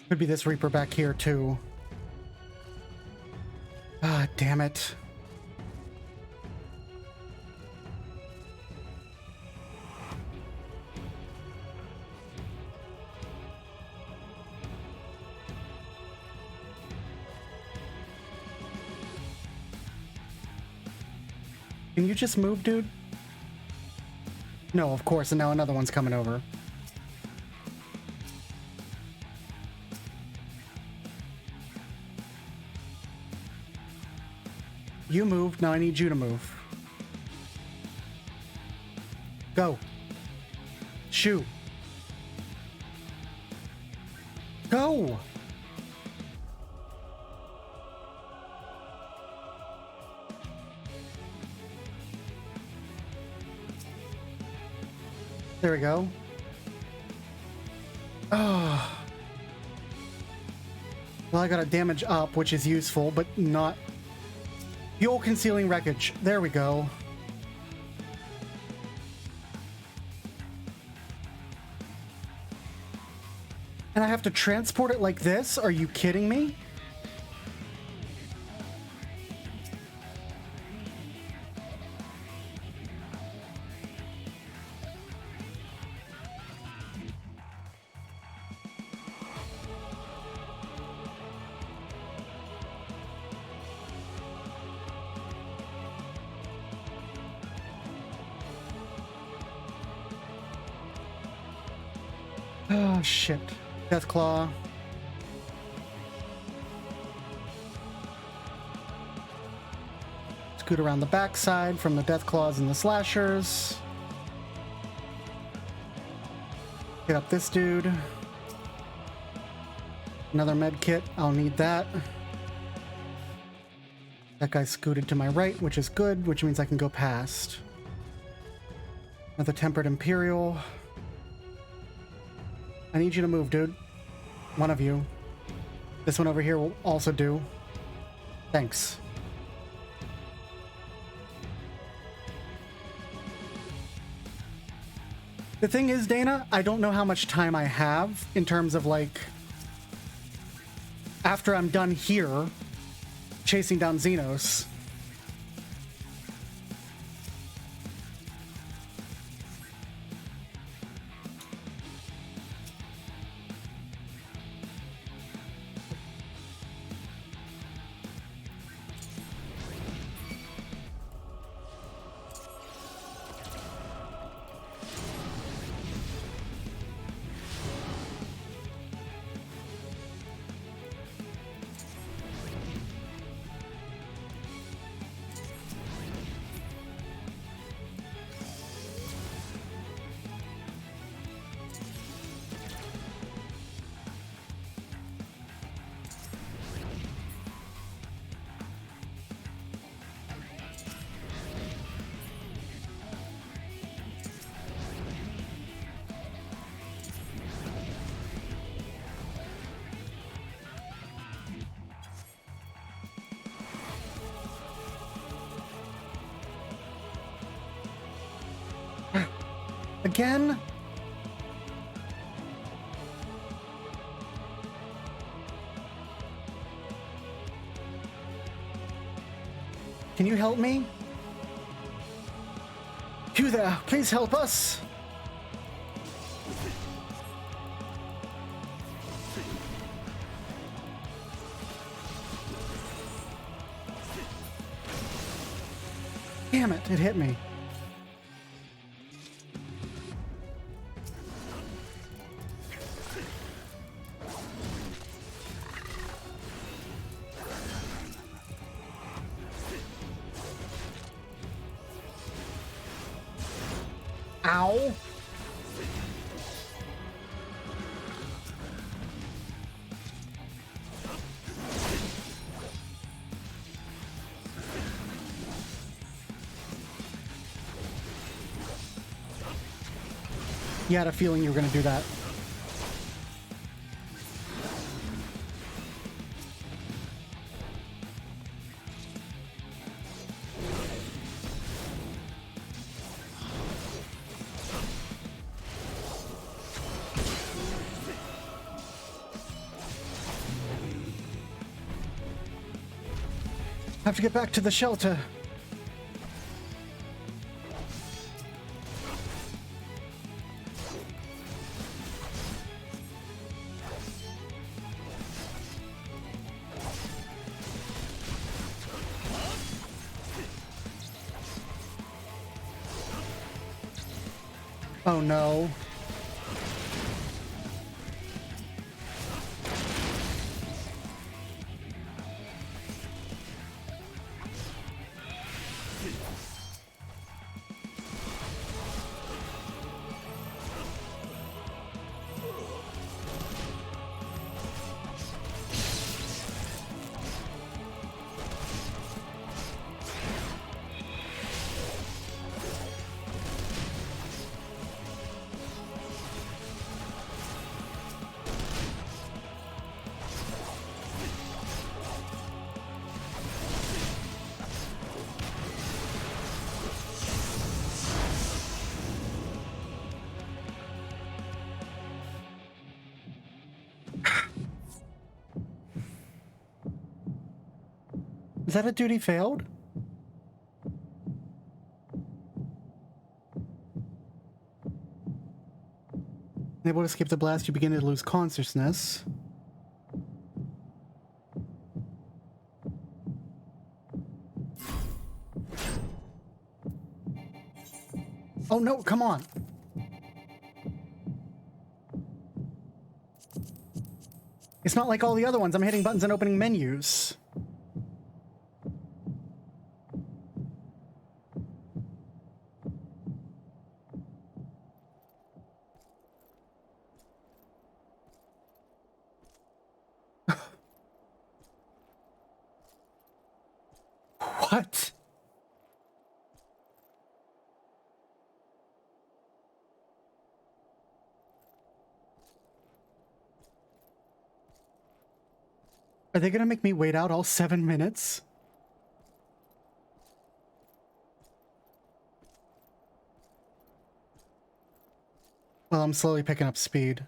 Could be this Reaper back here, too. Ah, damn it. Can you just move, dude? No, of course, and now another one's coming over. You moved, now I need you to move. Go. Shoo. Go! There we go. Oh. Well, I got a damage up, which is useful, but not... Fuel concealing wreckage. There we go. And I have to transport it like this? Are you kidding me? Oh, shit. Deathclaw. Scoot around the backside from the Deathclaws and the Slashers. Get up this dude. Another med kit. I'll need that. That guy scooted to my right, which is good, which means I can go past. Another Tempered Imperial. I need you to move, dude. One of you. This one over here will also do. Thanks. The thing is, Dana, I don't know how much time I have in terms of, like, after I'm done here, chasing down Xenos. Again? Can you help me? You there, please help us. Damn it, it hit me. Ow. You had a feeling you were going to do that. Have to get back to the shelter. Oh no. Is that a duty failed? Unable to escape the blast, you begin to lose consciousness. Oh no, come on. It's not like all the other ones. I'm hitting buttons and opening menus. What? Are they gonna make me wait out all 7 minutes? Well, I'm slowly picking up speed.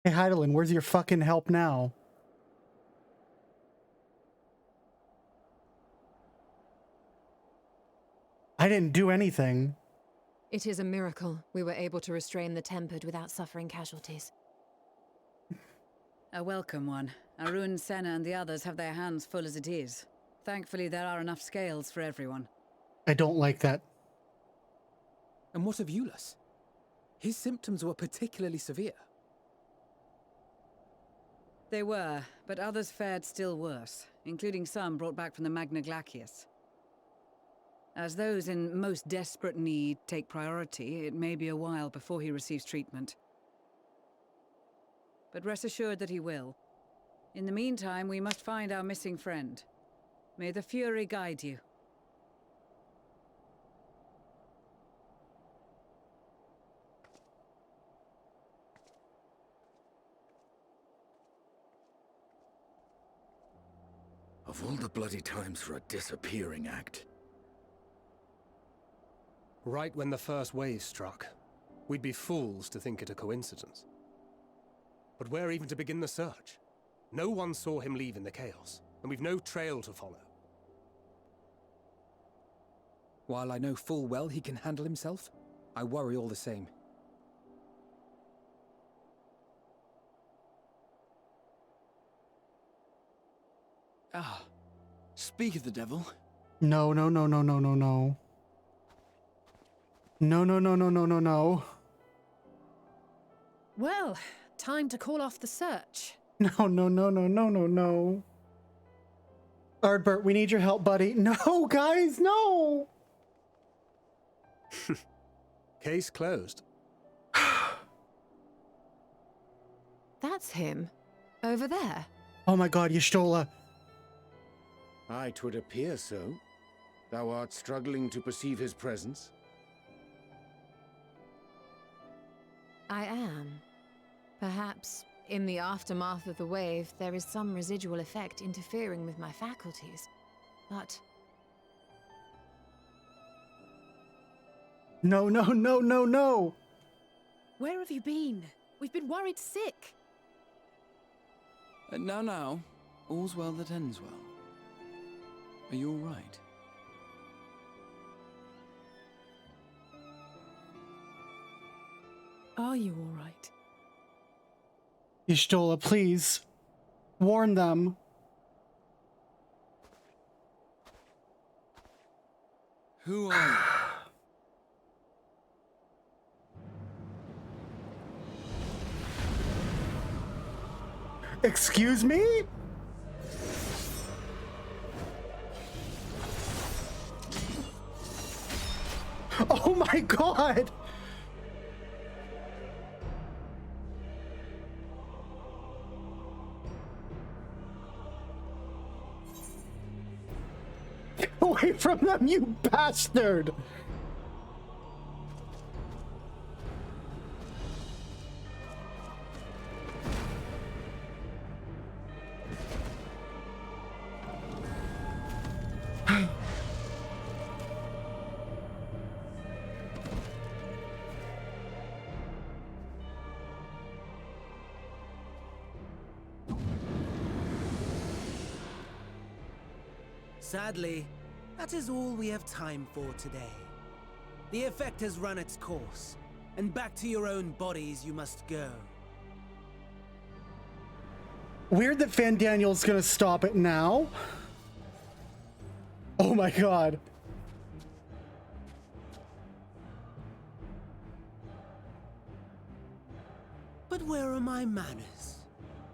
Hey, Heidelin, where's your fucking help now? I didn't do anything. It is a miracle we were able to restrain the Tempered without suffering casualties. A welcome one. Arun, Senna, and the others have their hands full as it is. Thankfully, there are enough scales for everyone. I don't like that. And what of Euless? His symptoms were particularly severe. They were, but others fared still worse, including some brought back from the Magna Glacius. As those in most desperate need take priority, it may be a while before he receives treatment. But rest assured that he will. In the meantime, we must find our missing friend. May the Fury guide you. Of all the bloody times for a disappearing act. Right when the first wave struck, we'd be fools to think it a coincidence. But where even to begin the search? No one saw him leave in the chaos, and we've no trail to follow. While I know full well he can handle himself, I worry all the same. Ah, speak of the devil. No, no, no, no, no, no, no. No, no, no, no, no, no, no. Well, time to call off the search. No, no, no, no, no, no, no. Ardbert, we need your help, buddy. No, guys, no! Case closed. That's him. Over there. Oh my god, Y'shtola. Aye, 'twould appear so. Thou art struggling to perceive his presence. I am. Perhaps, in the aftermath of the wave, there is some residual effect interfering with my faculties. But... No, no, no, no, no! Where have you been? We've been worried sick. Now, all's well that ends well. Are you all right? Are you all right? Y'shtola, please. Warn them. Who are you? Excuse me? Oh my god! Get away from them, you bastard! Sadly, that is all we have time for today. The effect has run its course, and back to your own bodies you must go. Weird that Fandaniel's gonna stop it now. Oh my god. But where are my manners?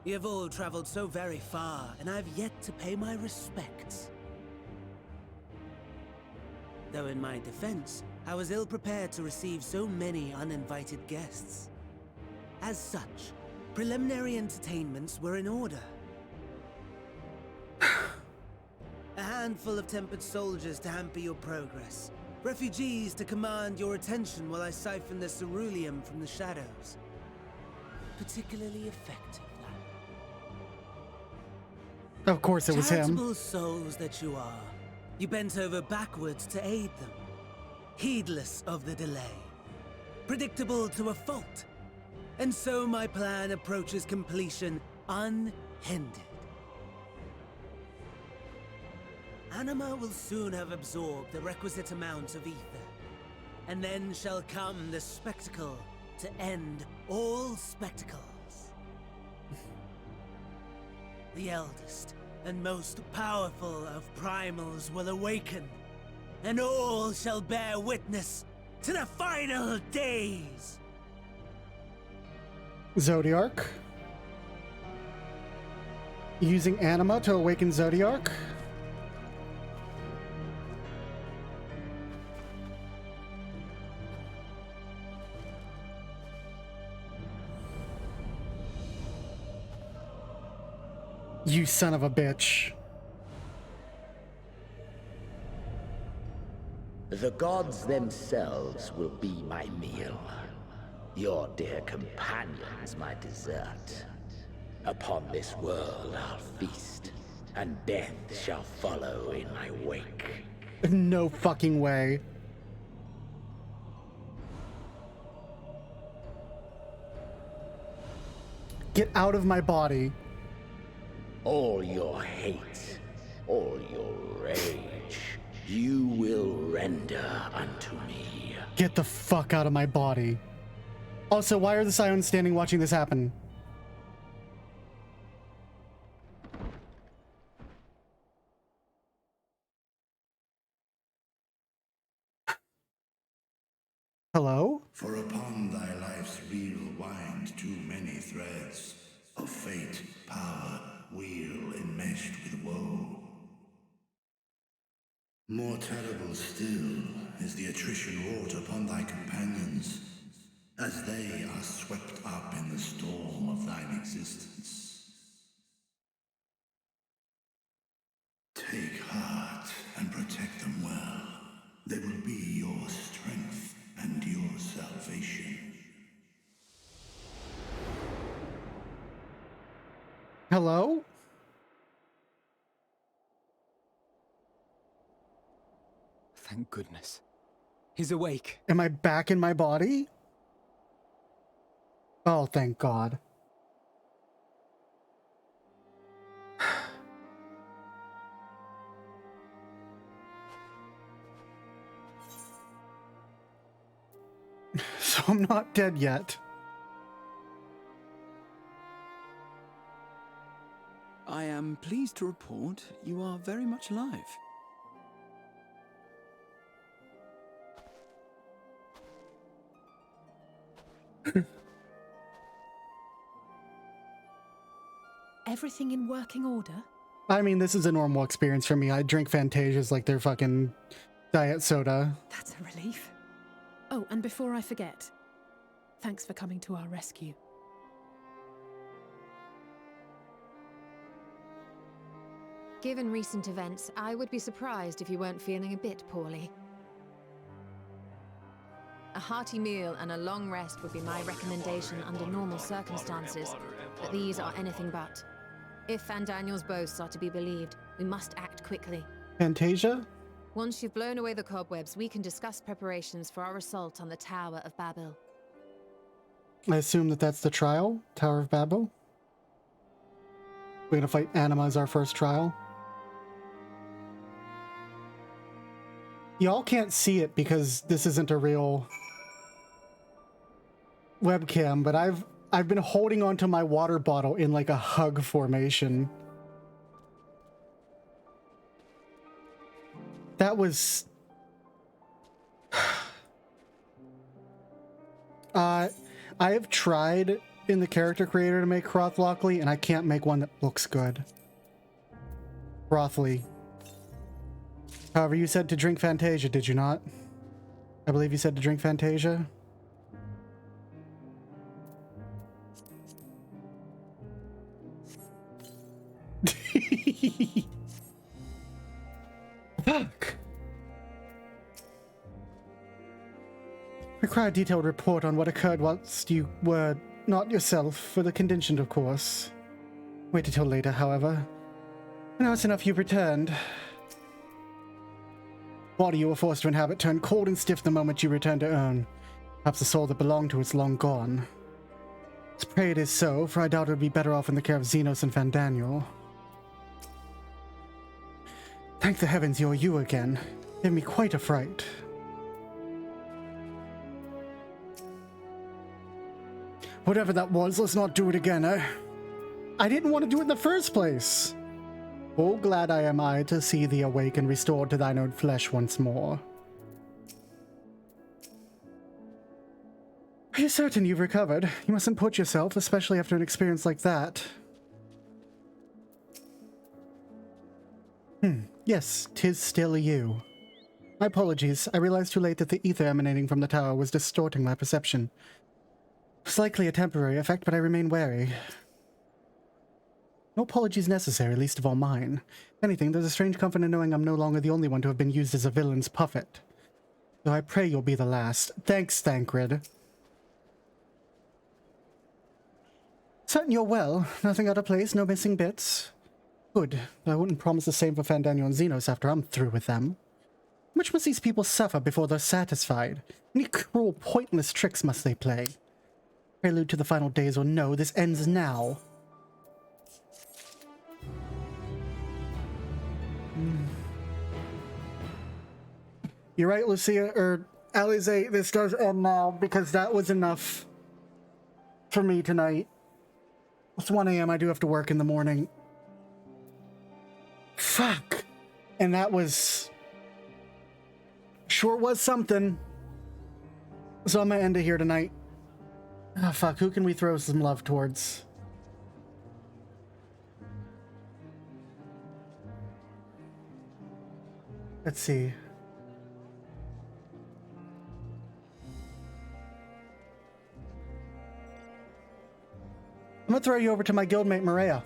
You have all traveled so very far, and I have yet to pay my respects. Though in my defense, I was ill-prepared to receive so many uninvited guests. As such, preliminary entertainments were in order. A handful of tempered soldiers to hamper your progress. Refugees to command your attention while I siphon the ceruleum from the shadows. Particularly effective, that. Of course it was him. Charitable souls that you are. You bent over backwards to aid them. Heedless of the delay. Predictable to a fault. And so my plan approaches completion unhindered. Anima will soon have absorbed the requisite amount of ether. And then shall come the spectacle to end all spectacles. The eldest and most powerful of primals will awaken, and all shall bear witness to the final days. Zodiark. Using anima to awaken Zodiark. You son of a bitch. The gods themselves will be my meal. Your dear companions my dessert. Upon this world I'll feast, and death shall follow in my wake. No fucking way. Get out of my body. All your hate, all your rage, you will render unto me. Get the fuck out of my body. Also, why are the Scions standing watching this happen? Hello? For upon thy life's reel wind too many threads of fate, power, weal enmeshed with woe. More terrible still is the attrition wrought upon thy companions, as they are swept up in the storm of thine existence. Take heart and protect them well. They will be your strength and your salvation. Hello? Thank goodness. He's awake. Am I back in my body? Oh, thank God. So I'm not dead yet. I am pleased to report you are very much alive. Everything in working order? I mean, this is a normal experience for me. I drink Fantasias like they're fucking diet soda. That's a relief. Oh, and before I forget, thanks for coming to our rescue. Given recent events, I would be surprised if you weren't feeling a bit poorly. A hearty meal and a long rest would be my recommendation under normal circumstances, but these are anything but. If Fandaniel's boasts are to be believed, we must act quickly. Fantasia? Once you've blown away the cobwebs, we can discuss preparations for our assault on the Tower of Babel. I assume that that's the trial? Tower of Babel? We're gonna fight Anima as our first trial? Y'all can't see it because this isn't a real webcam, but I've been holding onto my water bottle in like a hug formation. That was I have tried in the character creator to make Croth Lockely, and I can't make one that looks good. Crothly. However, you said to drink Fantasia, did you not? I believe you said to drink Fantasia. Fuck. Require a detailed report on what occurred whilst you were not yourself, for the contingent, of course. Wait until later, however. Now it's enough you've returned. Body you were forced to inhabit turned cold and stiff the moment you returned to own. Perhaps the soul that belonged to it's long gone. Let's pray it is so, for I doubt it would be better off in the care of Xenos and Fandago. Thank the heavens you're you again. Gave me quite a fright. Whatever that was, let's not do it again, eh? I didn't want to do it in the first place. Oh, glad am I to see thee awake and restored to thine own flesh once more. Are you certain you've recovered? You mustn't put yourself, especially after an experience like that. Yes, 'tis still you. My apologies. I realized too late that the ether emanating from the tower was distorting my perception. It's likely a temporary effect, but I remain wary. No apologies necessary, least of all mine. If anything, there's a strange comfort in knowing I'm no longer the only one to have been used as a villain's puppet. So I pray you'll be the last. Thanks, Thancred. Certain you're well. Nothing out of place, no missing bits. Good. I wouldn't promise the same for Fandago and Xenos after I'm through with them. How much must these people suffer before they're satisfied? How many cruel, pointless tricks must they play? Prelude to the final days or no, this ends now. You're right, Lucia, or Alize, this does end now, because that was enough for me tonight. It's 1 a.m., I do have to work in the morning. Fuck. And that was... sure was something. So I'm gonna end it here tonight. Ah, fuck, who can we throw some love towards? Let's see. I'm gonna throw you over to my guildmate, Maria.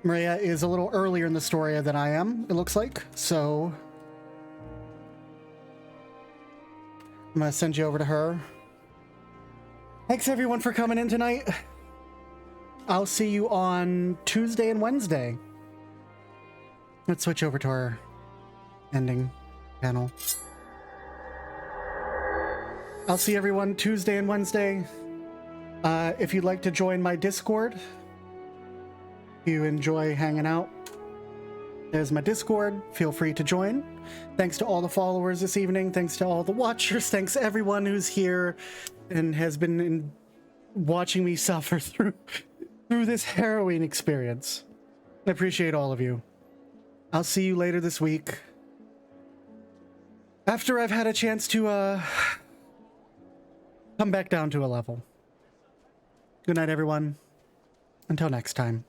Maria is a little earlier in the story than I am, it looks like, so... I'm gonna send you over to her. Thanks everyone for coming in tonight. I'll see you on Tuesday and Wednesday. Let's switch over to our ending panel. I'll see everyone Tuesday and Wednesday. If you'd like to join my Discord, if you enjoy hanging out, there's my Discord. Feel free to join. Thanks to all the followers this evening. Thanks to all the watchers. Thanks to everyone who's here and has been watching me suffer through this harrowing experience. I appreciate all of you. I'll see you later this week. After I've had a chance to come back down to a level. Good night, everyone. Until next time.